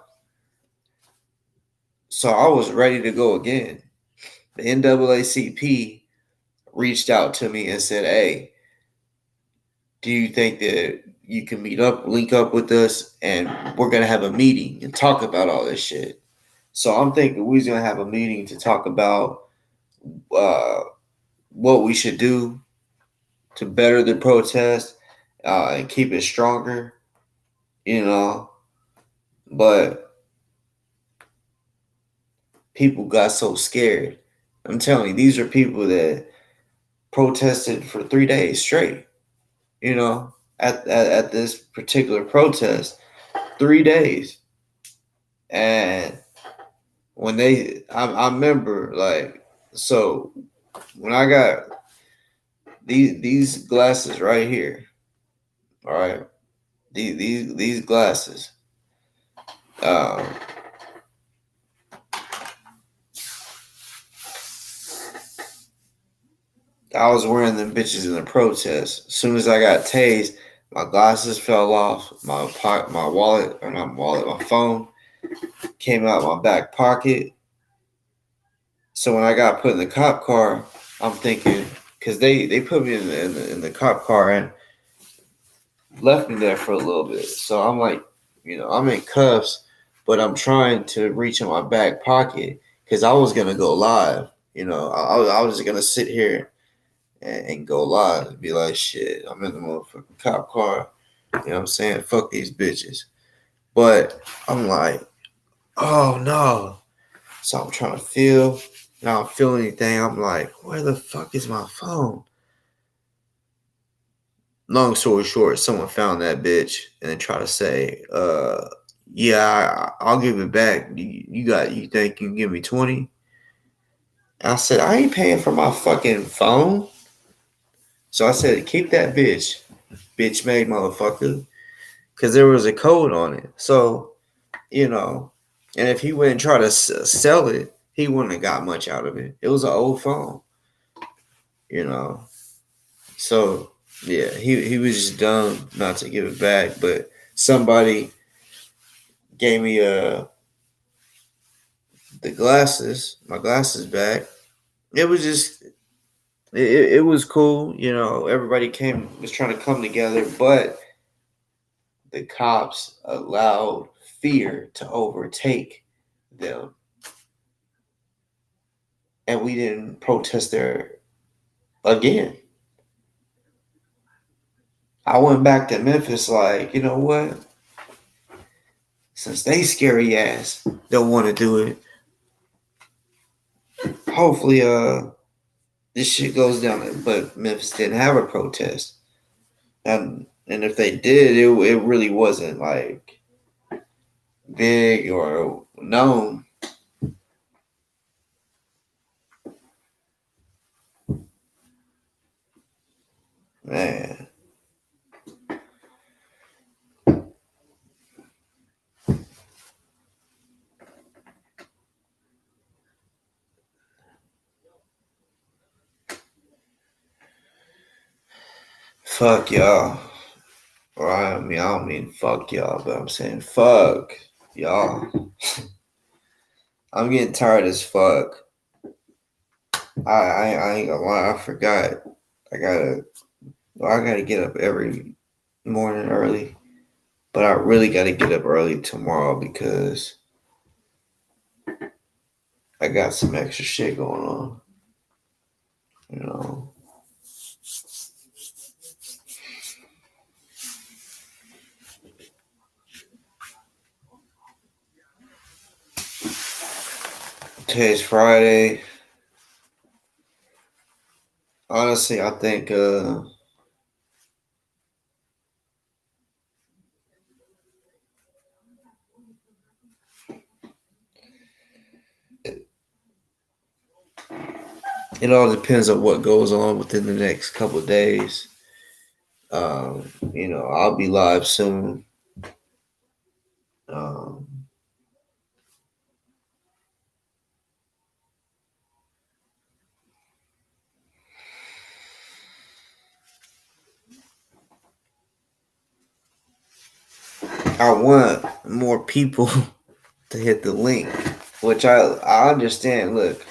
So I was ready to go again. The NAACP reached out to me and said, "Hey, do you think that you can link up with us, and we're gonna have a meeting and talk about all this shit?" So I'm thinking we're gonna have a meeting to talk about what we should do to better the protest and keep it stronger, But people got so scared. I'm telling you, these are people that protested for 3 days straight. At this particular protest, 3 days, and when I remember, like, so when I got these glasses right here, all right, these glasses, I was wearing them bitches in the protest. As soon as I got tased, my glasses fell off. My wallet, or not wallet, my phone came out my back pocket. So when I got put in the cop car, I'm thinking, because they put me in the cop car and left me there for a little bit. So I'm like, I'm in cuffs, but I'm trying to reach in my back pocket because I was gonna go live. I was gonna sit here and go live and be like, shit, I'm in the motherfucking cop car. You know what I'm saying? Fuck these bitches. But I'm like, oh no. So I'm trying to feel. I don't feel anything. I'm like, where the fuck is my phone? Long story short, someone found that bitch and then try to say, yeah, I'll give it back. You think you can give me 20? I said, I ain't paying for my fucking phone. So I said, keep that bitch made motherfucker. Because there was a code on it. So, and if he wouldn't try to sell it, he wouldn't have got much out of it. It was an old phone, So, yeah, he was just dumb not to give it back. But somebody gave me my glasses back. It was just, it was cool. Everybody was trying to come together, but the cops allowed fear to overtake them. And we didn't protest there again. I went back to Memphis like, you know what? Since they scary ass don't want to do it, hopefully this shit goes down. But Memphis didn't have a protest. And if they did, it really wasn't like big or known. Man. Fuck y'all. Or I don't mean fuck y'all, but I'm saying fuck y'all. I'm getting tired as fuck. I ain't gonna lie, I forgot. I gotta get up every morning early. But I really gotta get up early tomorrow because I got some extra shit going on. You know. Today's Friday. Honestly, I think it all depends on what goes on within the next couple of days. You know, I'll be live soon. I want more people to hit the link, which I understand. Look,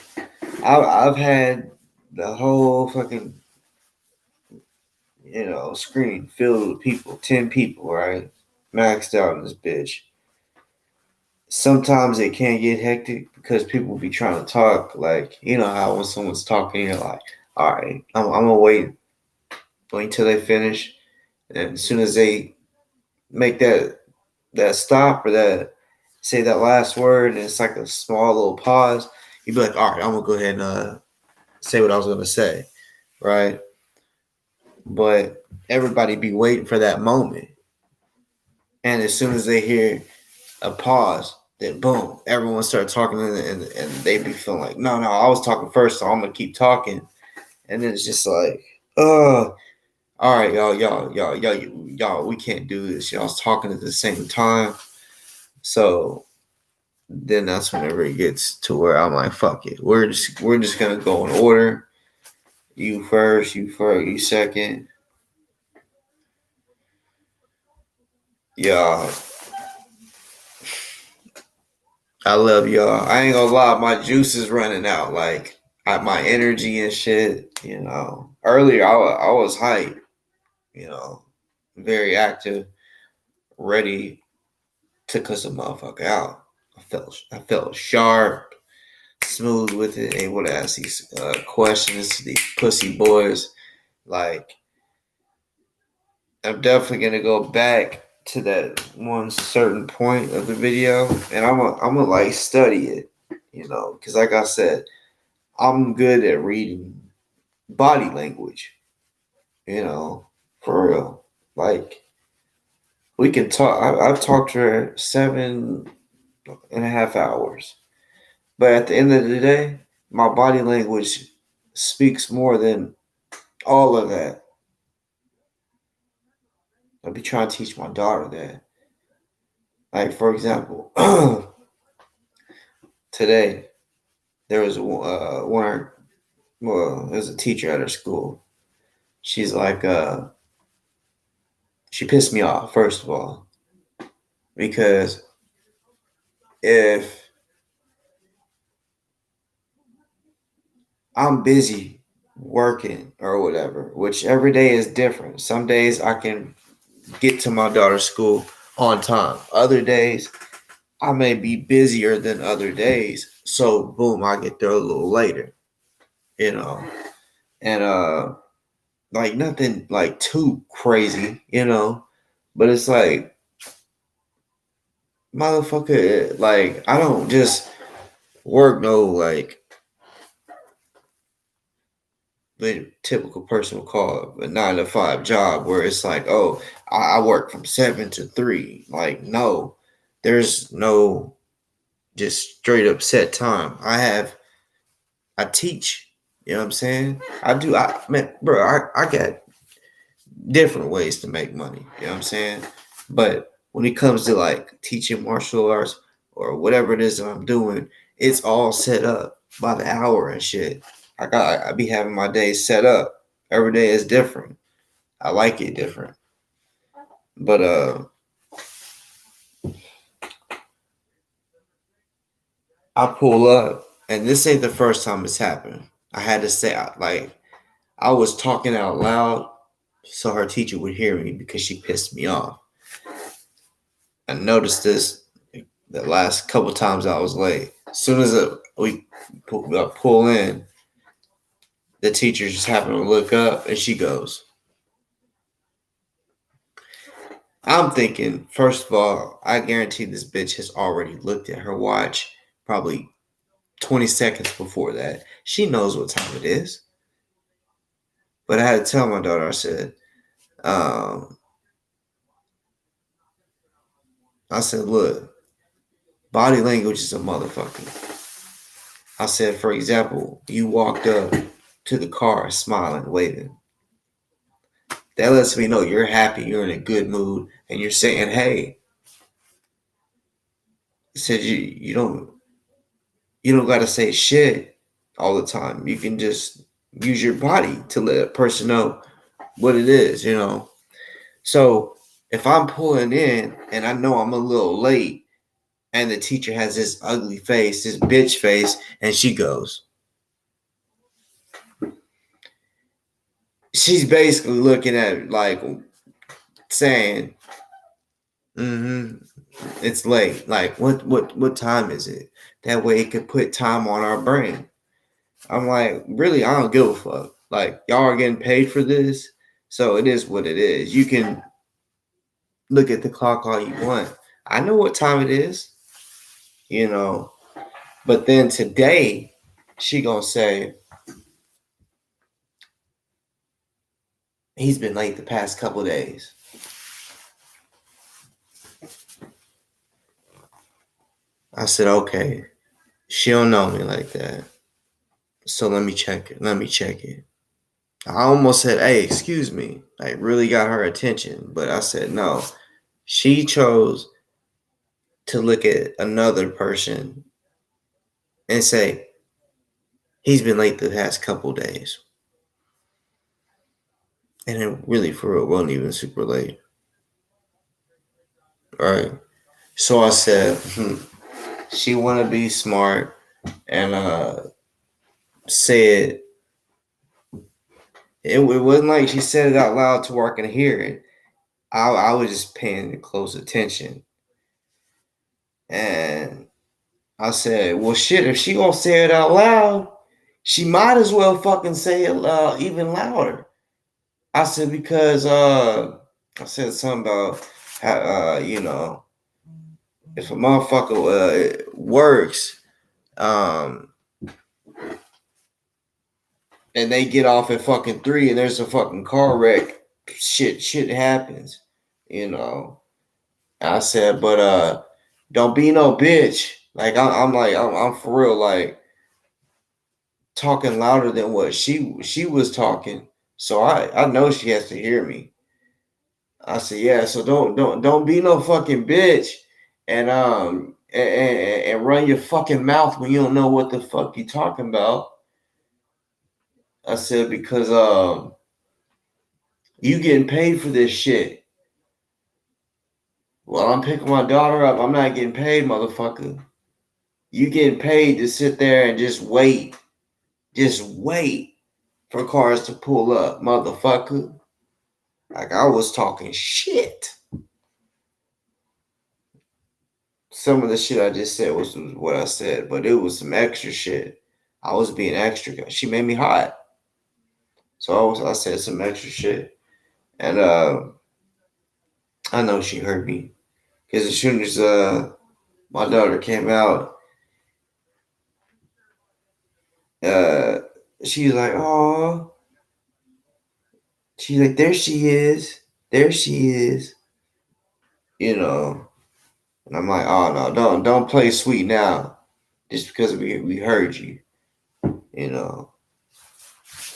I've had the whole fucking screen filled with people, 10 people, right? Maxed out in this bitch. Sometimes it can get hectic because people be trying to talk. Like, you know how when someone's talking, you're like, all right, I'm gonna wait until they finish. And as soon as they make that stop or that say that last word, and it's like a small little pause, you'd be like, all right, I'm gonna go ahead and say what I was gonna say, right? But everybody be waiting for that moment, and as soon as they hear a pause, then boom, everyone starts talking, and they be feeling like, no, I was talking first, so I'm gonna keep talking, and then it's just like, oh, all right, y'all, we can't do this. Y'all's talking at the same time, so then that's whenever it gets to where I'm like, fuck it, we're just gonna go in order. You first, you second. Y'all, I love y'all. I ain't gonna lie, my juice is running out. Like my energy and shit. You know, earlier I was hype. You know, very active, ready to cuss a motherfucker out. I felt sharp, smooth with it, able to ask these questions to these pussy boys. Like, I'm definitely gonna go back to that one certain point of the video, and I'm gonna like study it, you know, because like I said, I'm good at reading body language, you know, for real. Like, we can talk. I've talked to her 7.5 hours, but at the end of the day, my body language speaks more than all of that. I'll be trying to teach my daughter that. Like, for example, today there was one. Well, there's a teacher at her school. She's like, she pissed me off, first of all, because if I'm busy working or whatever, which every day is different. Some days I can get to my daughter's school on time. Other days I may be busier than other days. So boom, I get there a little later, you know. And like nothing like too crazy, you know. But it's like, motherfucker, like I don't just work no like the typical person would call a 9 to 5 job where it's like, oh, I work from 7 to 3. Like, no, there's no just straight up set time. I teach, you know what I'm saying? I got different ways to make money, you know what I'm saying? But when it comes to like teaching martial arts or whatever it is that I'm doing, it's all set up by the hour and shit. I be having my days set up. Every day is different. I like it different. But I pull up, and this ain't the first time it's happened. I had to say, like, I was talking out loud so her teacher would hear me because she pissed me off. I noticed this the last couple times I was late. As soon as we pull in, the teacher just happened to look up and she goes, I'm thinking, first of all, I guarantee this bitch has already looked at her watch probably 20 seconds before that. She knows what time it is. But I had to tell my daughter, I said, look, body language is a motherfucker. I said, for example, you walked up to the car smiling, waving. That lets me know you're happy, you're in a good mood, and you're saying, hey. I said you don't gotta say shit all the time. You can just use your body to let a person know what it is, you know. So if I'm pulling in and I know I'm a little late and the teacher has this ugly face, this bitch face, and she goes, she's basically looking at it like saying, it's late. Like what time is it? That way it could put time on our brain. I'm like, really, I don't give a fuck. Like, y'all are getting paid for this, so it is what it is. You can look at the clock all you want. I know what time it is, you know. But then today, she gonna say, he's been late the past couple of days. I said, okay. She don't know me like that. So let me check it. I almost said, hey, excuse me. Like, really got her attention. But I said, no. She chose to look at another person and say, he's been late the past couple days. And it really, for real, wasn't even super late. Right? So I said, she want to be smart and said, it wasn't like she said it out loud to where I can hear it. I was just paying close attention. And I said, well, shit, if she gonna say it out loud, she might as well fucking say it even louder. I said, because I said something about how, you know, if a motherfucker works, and they get off at fucking 3 and there's a fucking car wreck, shit happens, you know. I said, but don't be no bitch. Like I'm for real, like talking louder than what she was talking. So I know she has to hear me. I said, yeah, so don't be no fucking bitch and run your fucking mouth when you don't know what the fuck you talking about. I said, because you getting paid for this shit. Well, I'm picking my daughter up. I'm not getting paid, motherfucker. You getting paid to sit there and just wait. Just wait for cars to pull up, motherfucker. Like I was talking shit. Some of the shit I just said was what I said, but it was some extra shit. I was being extra. She made me hot. So I said some extra shit. And I know she heard me. Because as soon as my daughter came out, she's like, oh. She's like, there she is. There she is. You know. And I'm like, oh no, don't play sweet now. Just because we heard you. You know.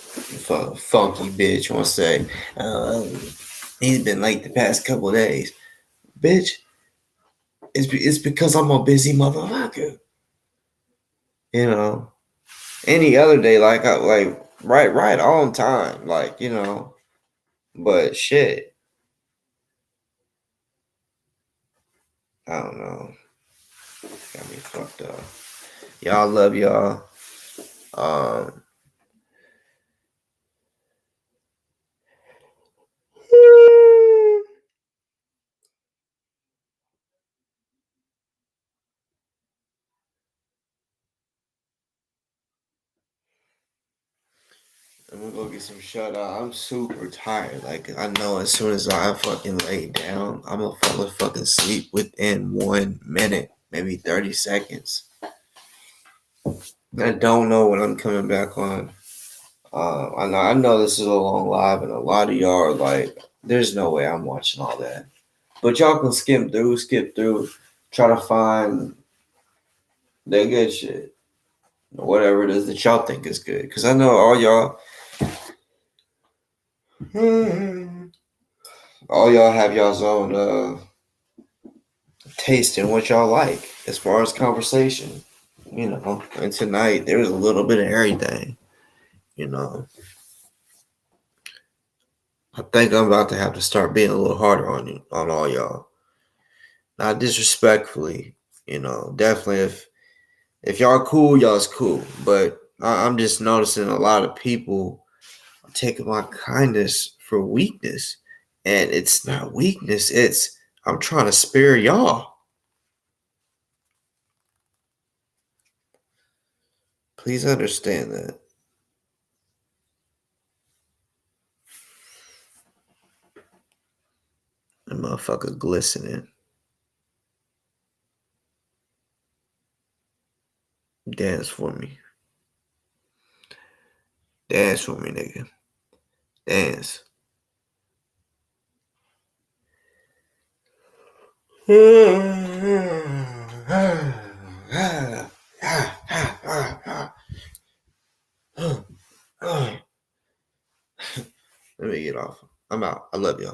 Funky bitch wants to say, he's been late the past couple of days. Bitch, it's because I'm a busy motherfucker. You know. Any other day, like right on time. Like, you know. But shit. I don't know. Got me fucked up. Y'all love y'all. I'm gonna go get some shut eye. I'm super tired. Like, I know as soon as I fucking lay down, I'm gonna fall fucking asleep within 1 minute, maybe 30 seconds. I don't know when I'm coming back on. I know this is a long live, and a lot of y'all are like, there's no way I'm watching all that. But y'all can skip through, try to find the good shit. Whatever it is that y'all think is good. Because I know all y'all have y'all's own taste in what y'all like as far as conversation. You know, and tonight there was a little bit of everything. You know, I think I'm about to have to start being a little harder on all y'all. Not disrespectfully, you know. Definitely, if y'all cool, y'all's cool. But I'm just noticing a lot of people are taking my kindness for weakness, and it's not weakness. It's I'm trying to spare y'all. Please understand that. The motherfucker glistening. Dance for me. Dance for me, nigga. Dance. Let me get off. I'm out. I love y'all.